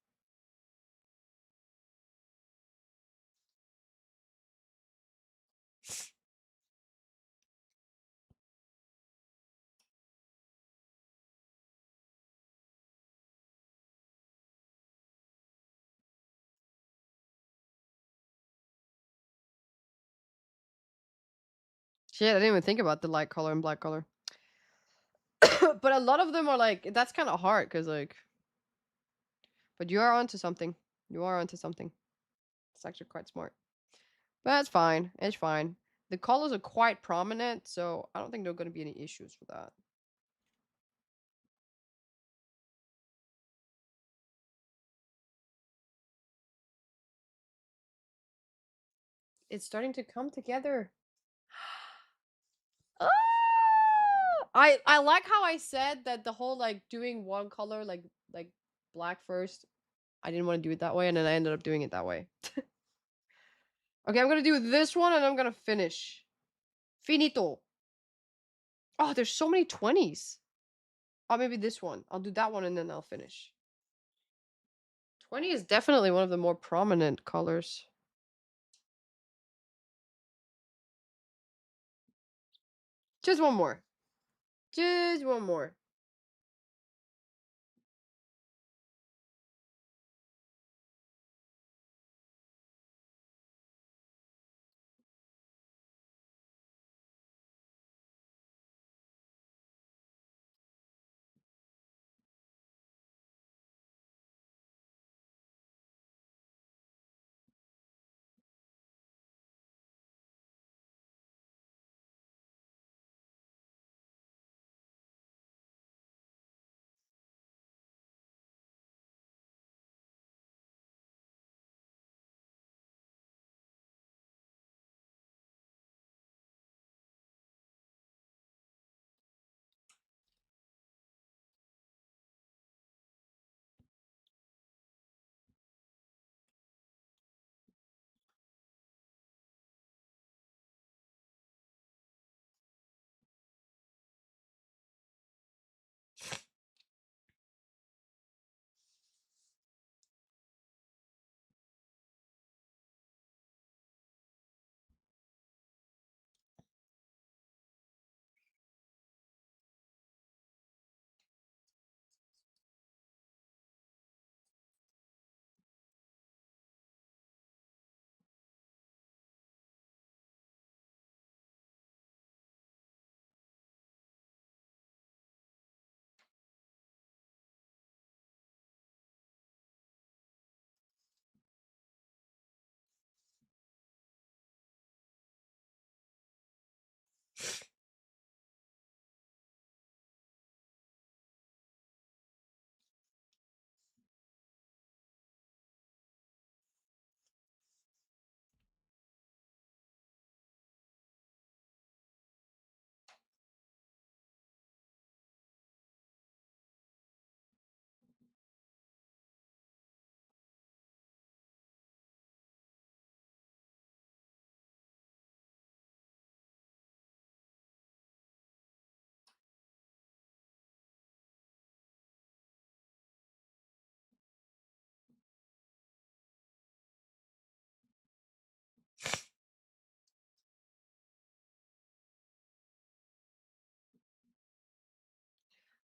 Shit, I didn't even think about the light color and black color. But a lot of them are like, that's kind of hard because like, but you are onto something. You are onto something. It's actually quite smart. But that's fine. It's fine. The colors are quite prominent, so I don't think there are going to be any issues with that. It's starting to come together. Ah! I like how I said that the whole like doing one color like black first. I didn't want to do it that way, and then I ended up doing it that way. Okay, I'm gonna do this one, and I'm gonna finish. Finito. Oh, there's so many 20s. Oh, maybe this one. I'll do that one, and then I'll finish. 20 is definitely one of the more prominent colors. Just one more. Just one more.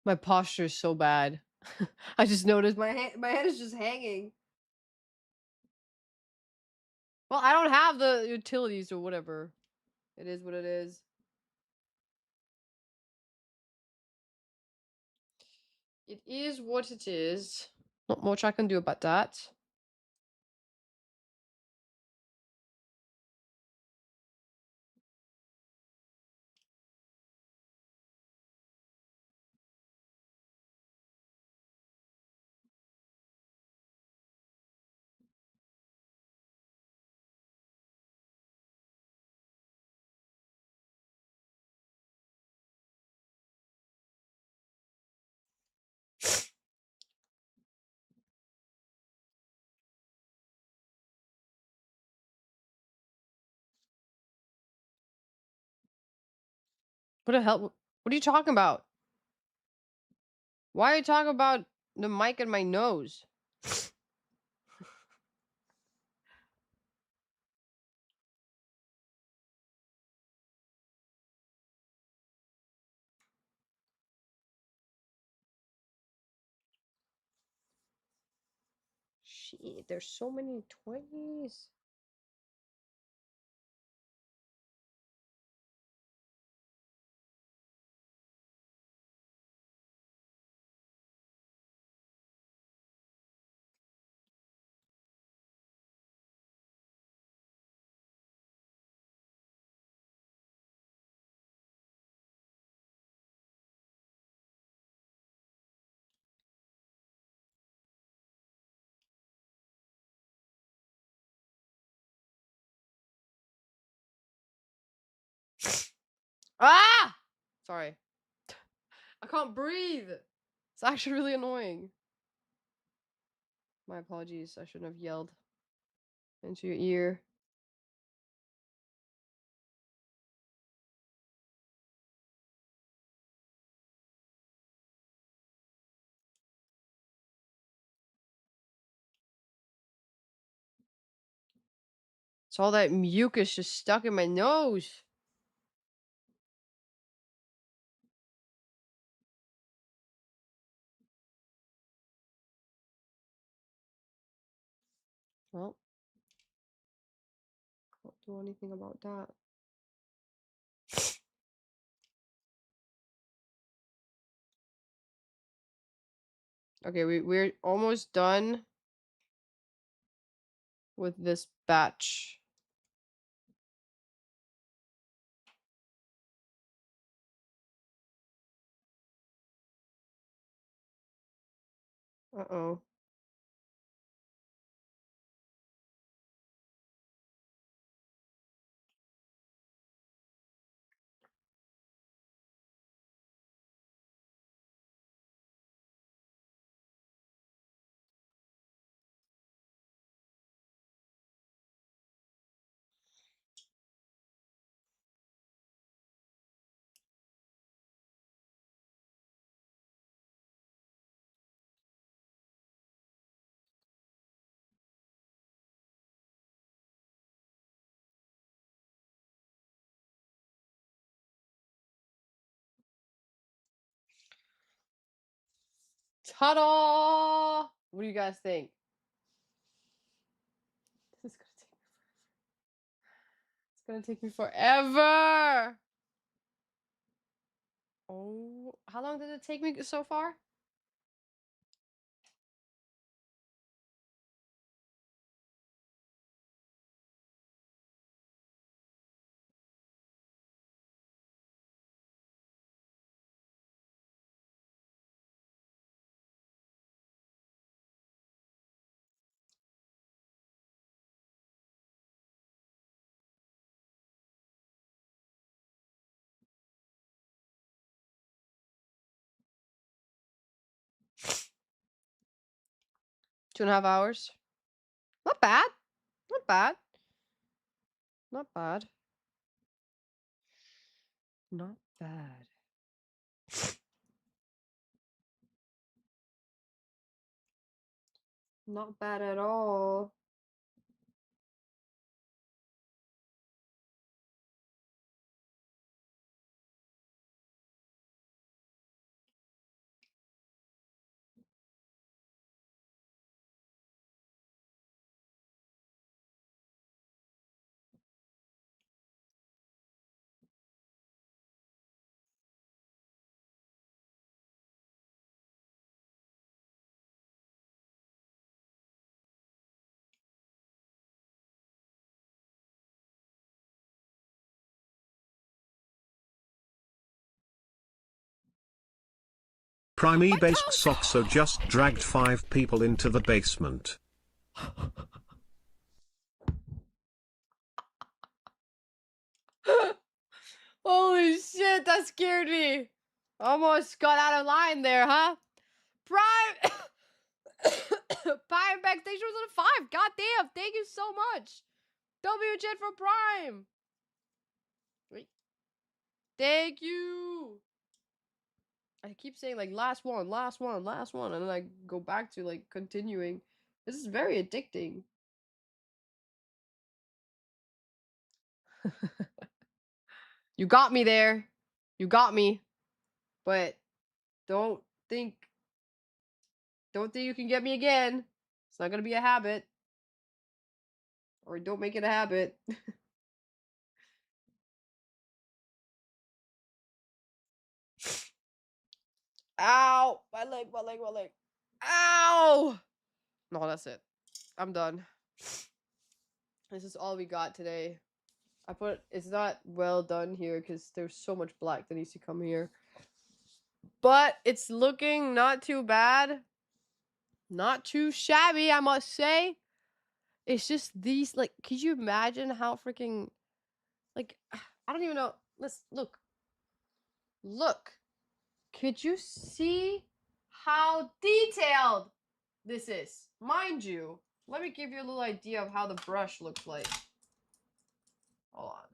My posture is so bad. I just noticed my head is just hanging. Well, I don't have the utilities or whatever. It is what it is. It is what it is. Not much I can do about that. What the hell? What are you talking about? Why are you talking about the mic in my nose? Shit, there's so many 20s. Ah! Sorry. I can't breathe. It's actually really annoying. My apologies. I shouldn't have yelled into your ear. It's all that mucus just stuck in my nose. Well, can't do anything about that. Okay, we're almost done with this batch. Uh-oh. Ta-da! What do you guys think? This is gonna take me forever. Oh, how long did it take me so far? Two and a half hours. Not bad. Not bad. Not bad. Not bad. Not bad at all. Prime based Soxo just dragged 5 people into the basement. Holy shit, that scared me. Almost got out of line there, huh? Prime Prime backstage was at 5. God damn, thank you so much. W Jet for Prime. Wait. Thank you. I keep saying like last one, last one, last one, and then I go back to like continuing. This is very addicting. You got me there. You got me. But don't think you can get me again. It's not gonna be a habit. Or don't make it a habit. Ow! My leg, my leg, my leg. Ow! No, that's it. I'm done. This is all we got today. It's not well done here because there's so much black that needs to come here. But it's looking not too bad. Not too shabby, I must say. It's just these, like, could you imagine how freaking, like, I don't even know. Let's look. Look. Could you see how detailed this is? Mind you, let me give you a little idea of how the brush looks like. Hold on.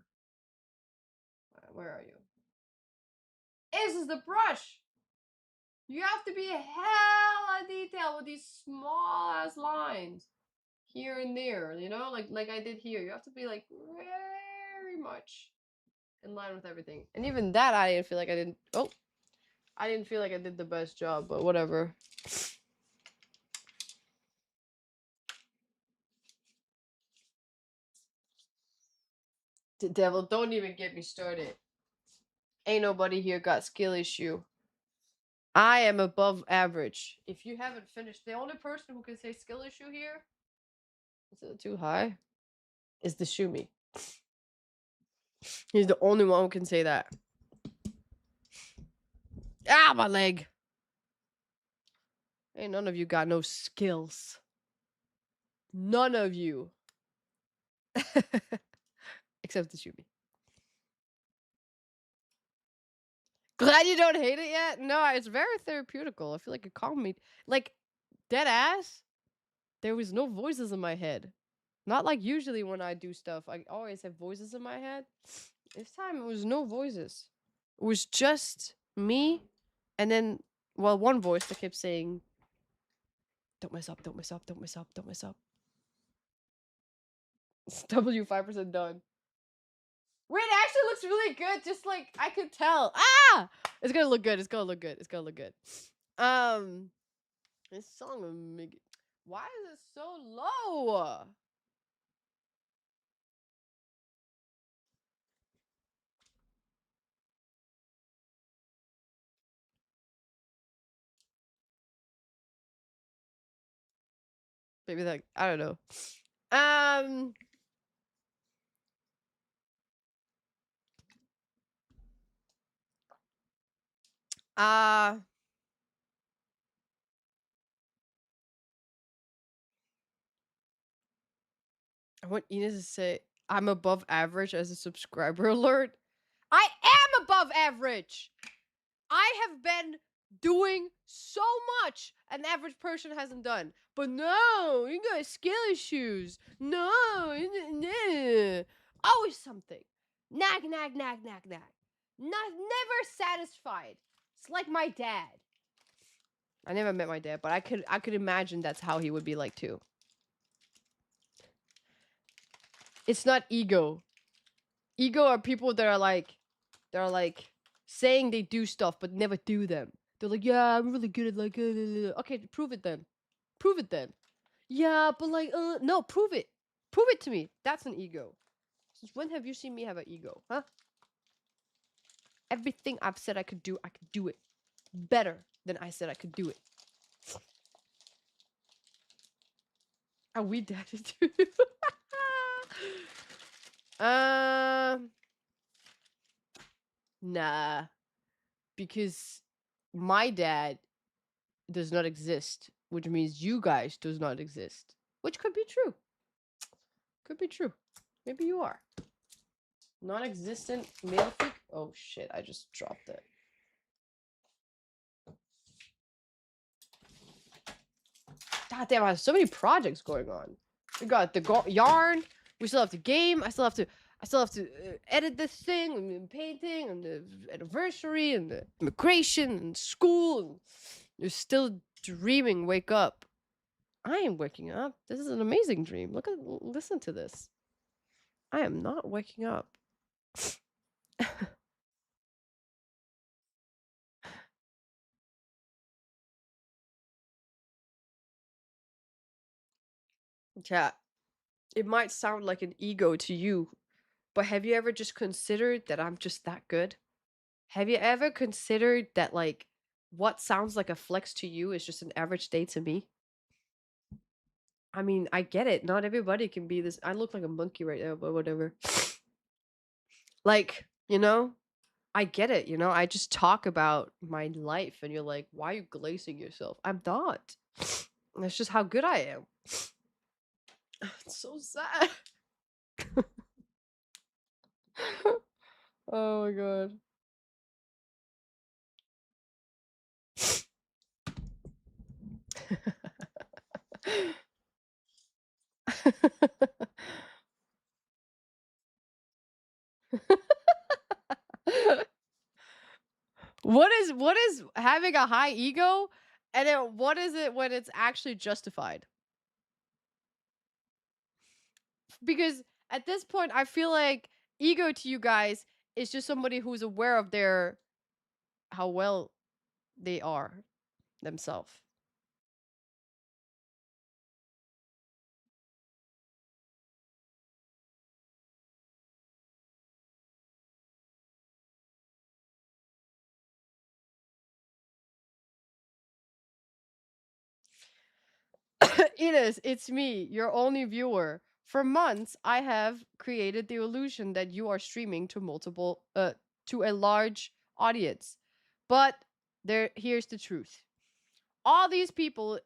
Where are you? This is the brush. You have to be hella detailed with these small ass lines. here and there, you know, like I did here. You have to be like very much in line with everything. And even that, I didn't feel like I didn't. Oh, I didn't feel like I did the best job, but whatever. The devil, don't even get me started. Ain't nobody here got skill issue. I am above average. If you haven't finished, the only person who can say skill issue here, is it too high? Is the Shumi. He's the only one who can say that. Ah, my leg. Ain't none of you got no skills. None of you. Except the Shumi. Glad you don't hate it yet? No, it's very therapeutical. I feel like it calmed me. Like, dead ass, there was no voices in my head. Not like usually when I do stuff, I always have voices in my head. This time, it was no voices. It was just me, and then, well, one voice that kept saying, don't mess up, don't mess up, don't mess up, don't mess up. It's W 5% done. Wait, it actually looks really good, just like I could tell. Ah! It's gonna look good, it's gonna look good, it's gonna look good. This song will make it. Why is it so low? Maybe that, I don't know. I want Enos to say, I'm above average as a subscriber alert. I am above average! I have been doing so much an average person hasn't done. But no, you got skill issues. No, always something. Nag, nag, nag, nag, nag. Never satisfied. It's like my dad. I never met my dad, but I could imagine that's how he would be like too. It's not ego. Ego are people that are like saying they do stuff but never do them. They're like, yeah, I'm really good at like, okay, prove it then. Prove it then. Yeah, but like, no, prove it. Prove it to me. That's an ego. Since when have you seen me have an ego, huh? Everything I've said I could do it better than I said I could do it. Are we daddy too? Nah. Because my dad does not exist, which means you guys does not exist. Which could be true. Could be true. Maybe you are. Non-existent male freak? Oh shit, I just dropped it. God damn, I have so many projects going on. We got the yarn. We still have the game. I still have to edit this thing, and painting, and the anniversary, and the immigration, and school. And you're still dreaming. Wake up. I am waking up. This is an amazing dream. Listen to this. I am not waking up. Yeah, it might sound like an ego to you, but have you ever just considered that I'm just that good? Have you ever considered that, like, what sounds like a flex to you is just an average day to me? I mean, I get it. Not everybody can be this. I look like a monkey right now, but whatever. Like, you know, I get it. You know, I just talk about my life, and you're like, why are you glazing yourself? I'm not. That's just how good I am. It's so sad. Oh my god. What is having a high ego, and then what is it when it's actually justified? because at this point, I feel like ego to you guys is just somebody who's aware of their how well they are themselves. Ines, it's me, your only viewer. For months, I have created the illusion that you are streaming to to a large audience. But here's the truth. All these people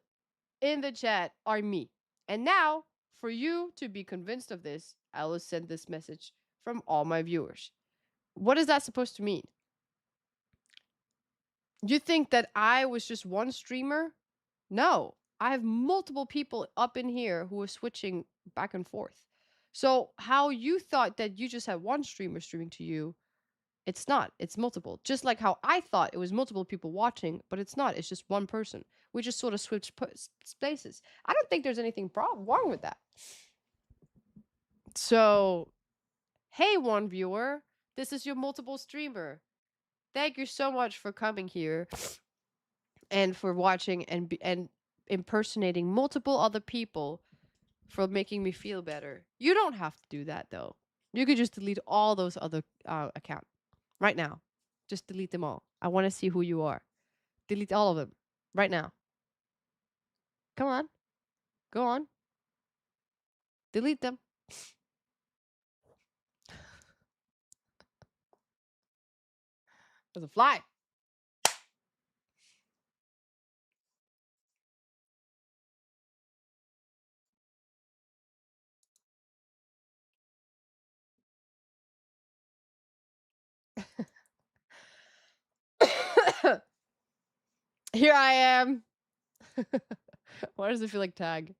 in the chat are me. And now, for you to be convinced of this, I will send this message from all my viewers. What is that supposed to mean? You think that I was just one streamer? No, I have multiple people up in here who are switching back and forth. So how you thought that you just had one streamer streaming to you, it's not. It's multiple. Just like how I thought it was multiple people watching, but it's not. It's just one person. We just sort of switched places. I don't think there's anything wrong with that. So, hey, one viewer, this is your multiple streamer. Thank you so much for coming here and for watching and impersonating multiple other people for making me feel better. You don't have to do that though. You could just delete all those other accounts right now. Just delete them all. I want to see who you are. Delete all of them right now. Come on. Go on. Delete them. There's a fly. Here I am. Why does it feel like tag?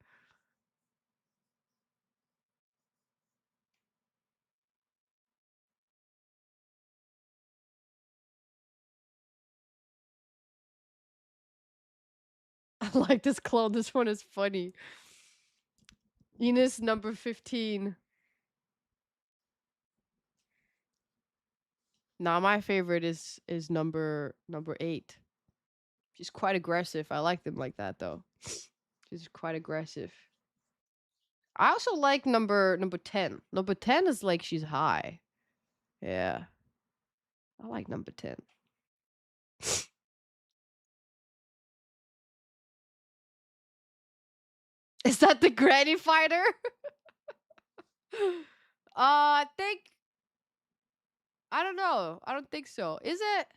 I like this clone. This one is funny. Enos number 15. Now my favorite is number 8. She's quite aggressive. I like them like that though. She's quite aggressive. I also like number 10. Number 10 is like she's high. Yeah. I like number 10. Is that the granny fighter? I think I don't know. I don't think so. Is it?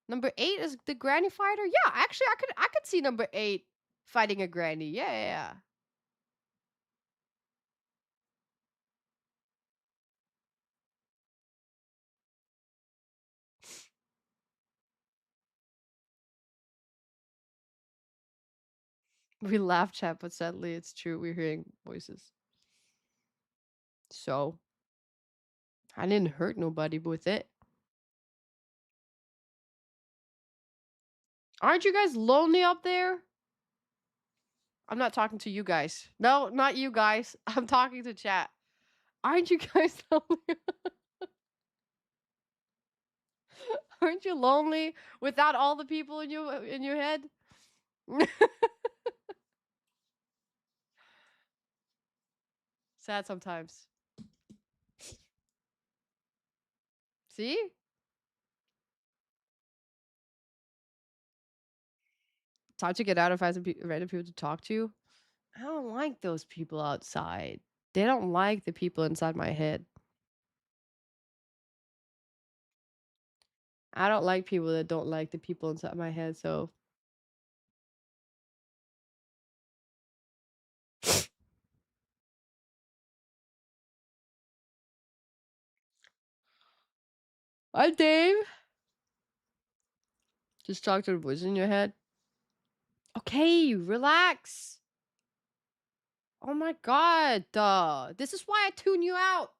Number 8 is the granny fighter? Yeah, actually I could see number 8 fighting a granny. Yeah. We laugh chat, but sadly it's true. We're hearing voices. So I didn't hurt nobody with it. Aren't you guys lonely up there? I'm not talking to you guys. No, not you guys. I'm talking to chat. Aren't you guys lonely? Aren't you lonely without all the people in your head? Sad sometimes. See? Time to get out and find some random people to talk to. I don't like those people outside. They don't like the people inside my head. I don't like people that don't like the people inside my head, so. Hi, Dave. Just talk to the voice in your head. Okay, relax. Oh my god. This is why I tune you out.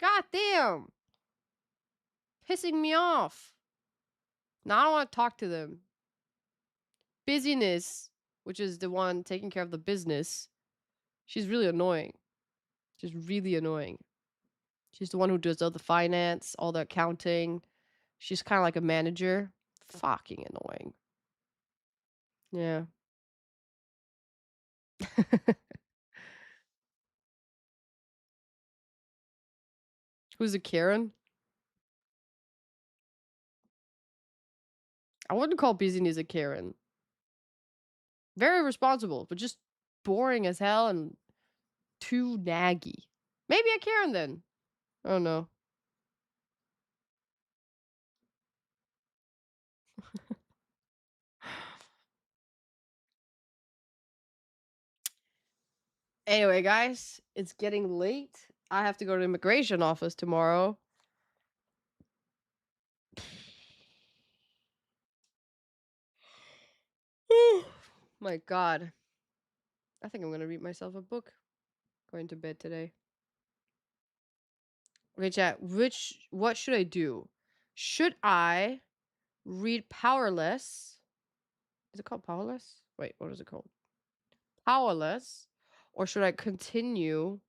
God damn. Pissing me off. Now I don't want to talk to them. Busyness, which is the one taking care of the business. She's really annoying. She's really annoying. She's the one who does all the finance, all the accounting. She's kind of like a manager. Fucking annoying. Yeah. Who's a Karen? I wouldn't call busyness a Karen. Very responsible, but just boring as hell and too naggy. Maybe a Karen then. I don't know. Anyway, guys, it's getting late. I have to go to the immigration office tomorrow. My God. I think I'm going to read myself a book. Going to bed today. Okay, chat. What should I do? Should I read Powerless? Is it called Powerless? Wait, what is it called? Powerless? Or should I continue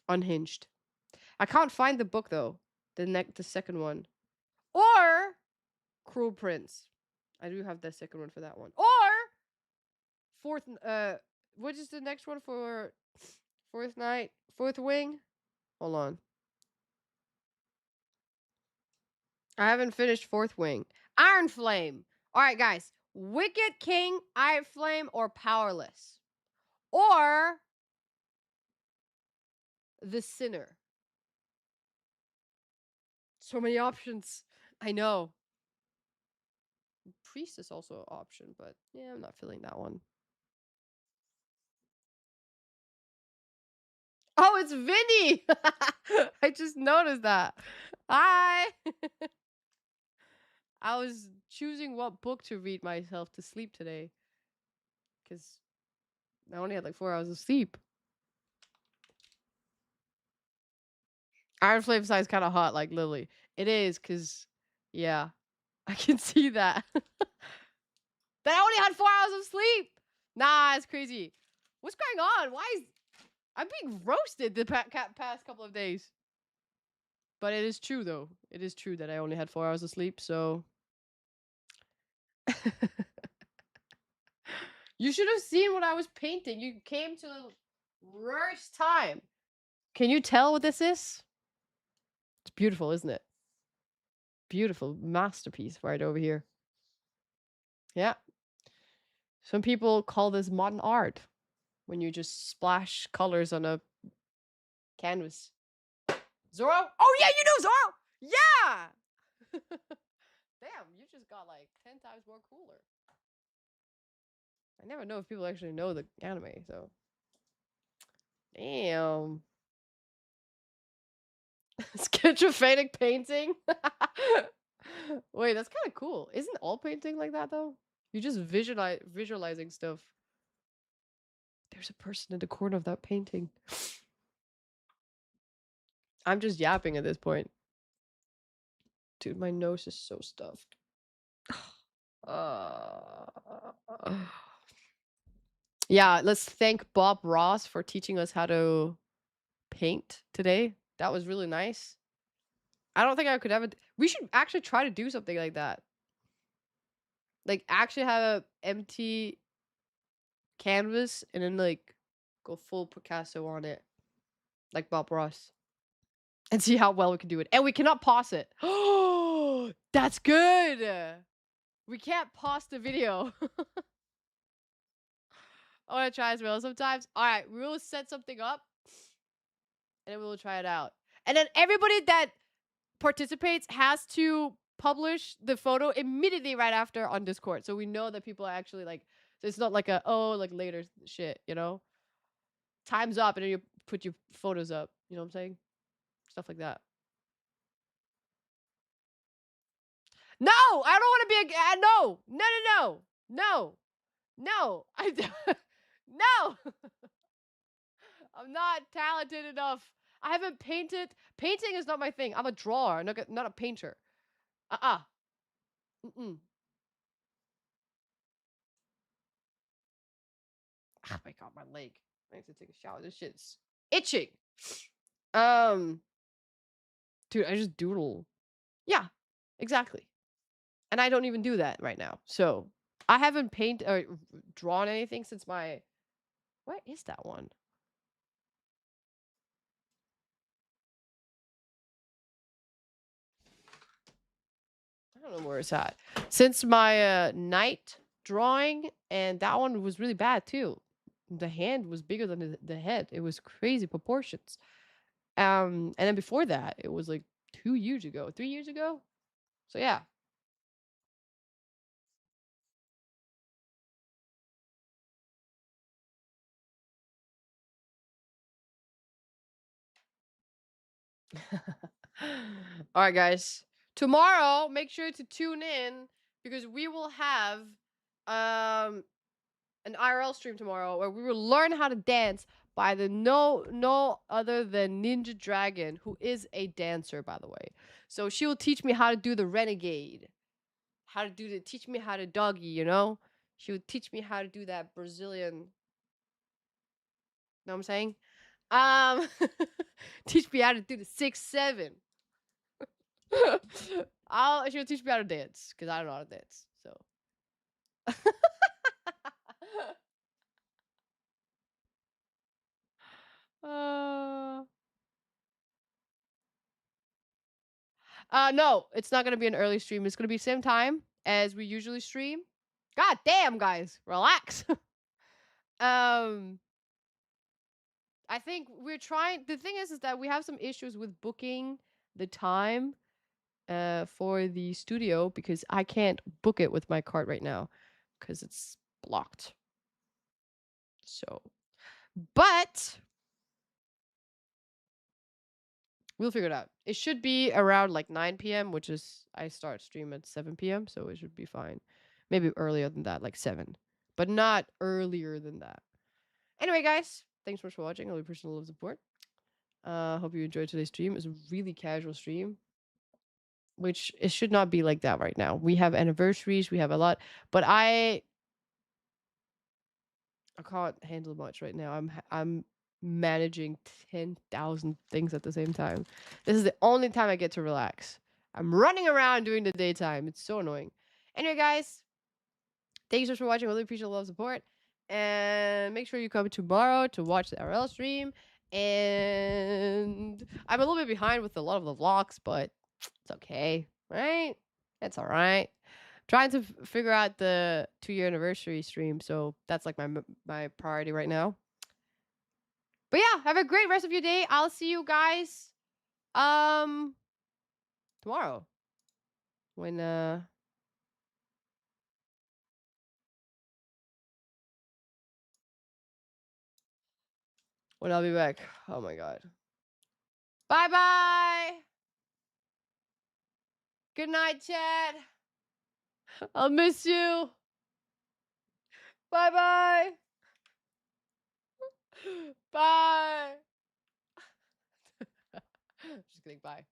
Unhinged? I can't find the book though. The second one. Or Cruel Prince. I do have the second one for that one. Or what is the next one for Fourth Wing? Hold on. I haven't finished Fourth Wing. Iron Flame. All right, guys. Wicked King, Iron Flame, or Powerless. Or The Sinner. So many options. I know. Priest is also an option, but yeah, I'm not feeling that one. Oh, it's Vinny! I just noticed that. Hi! I was choosing what book to read myself to sleep today. Because I only had like 4 hours of sleep. Iron Flame side's kind of hot, like Lily. It is, because, yeah. I can see that. That I only had 4 hours of sleep! Nah, it's crazy. What's going on? Why is... I'm being roasted the past couple of days. But it is true, though. It is true that I only had 4 hours of sleep, so... You should have seen what I was painting. You came to the worst time. Can you tell what this is? It's beautiful, isn't it? Beautiful masterpiece right over here. Yeah. Some people call this modern art. When you just splash colors on a canvas. Zoro? Oh yeah, you know Zoro! Yeah! Damn, you just got like 10 times more cooler. I never know if people actually know the anime, so. Damn. Schizophrenic painting? Wait, that's kind of cool. Isn't all painting like that, though? You just visualizing stuff. There's a person in the corner of that painting. I'm just yapping at this point. Dude, my nose is so stuffed. Yeah, let's thank Bob Ross for teaching us how to paint today. That was really nice. I don't think I could ever... We should actually try to do something like that. Like, actually have a empty canvas and then, like, go full Picasso on it. Like Bob Ross. And see how well we can do it. And we cannot pause it. Oh, that's good! We can't pause the video. I want to try as well sometimes. Alright, we will set something up. And then we will try it out. And then everybody that participates has to publish the photo immediately right after on Discord. So we know that people are actually like... So it's not like a, oh, like later shit, you know? Time's up and then you put your photos up. You know what I'm saying? Stuff like that. No! I don't want to be a... no! No, no, no! No! No! No! I'm not talented enough. I haven't painted. Painting is not my thing. I'm a drawer, not a painter. Mm-mm. Oh my god, my leg. I need to take a shower. This shit's itching. Dude, I just doodle. Yeah, exactly. And I don't even do that right now. So I haven't painted or drawn anything since my. What is that one? I don't know where it's at. Since my night drawing, and that one was really bad too. The hand was bigger than the head. It was crazy proportions. And then before that, it was like 2 years ago, 3 years ago. So yeah. All right, guys. Tomorrow, make sure to tune in because we will have an IRL stream tomorrow where we will learn how to dance by the no other than Ninja Dragon, who is a dancer, by the way. So she will teach me how to do the renegade, how to teach me how to doggy. You know, she would teach me how to do that Brazilian. Know what I'm saying? Teach me how to do the 6-7. She'll teach me how to dance because I don't know how to dance. So. No, it's not gonna be an early stream. It's gonna be same time as we usually stream. God damn, guys, relax. I think we're trying. The thing is that we have some issues with booking the time, for the studio because I can't book it with my card right now because it's blocked. So, but we'll figure it out. It should be around like 9 p.m., which is I start stream at 7 p.m., so it should be fine. Maybe earlier than that, like 7, but not earlier than that. Anyway, guys, thanks so much for watching. I really appreciate the love support. Hope you enjoyed today's stream. It's a really casual stream, which it should not be like that right now. We have anniversaries, we have a lot, but I can't handle much right now. I'm managing 10,000 things at the same time. This is the only time I get to relax. I'm running around during the daytime. It's so annoying. Anyway, guys, thank you so much for watching. I really appreciate the love support. And make sure you come tomorrow to watch the RL stream. And I'm a little bit behind with a lot of the vlogs, but it's okay, right? It's all right. Trying to figure out the 2-year anniversary stream, so that's like my priority right now. But yeah, have a great rest of your day. I'll see you guys tomorrow when I'll be back. Oh my god. Bye bye. Good night, chat. I'll miss you. Bye bye. Bye. Just kidding. Bye.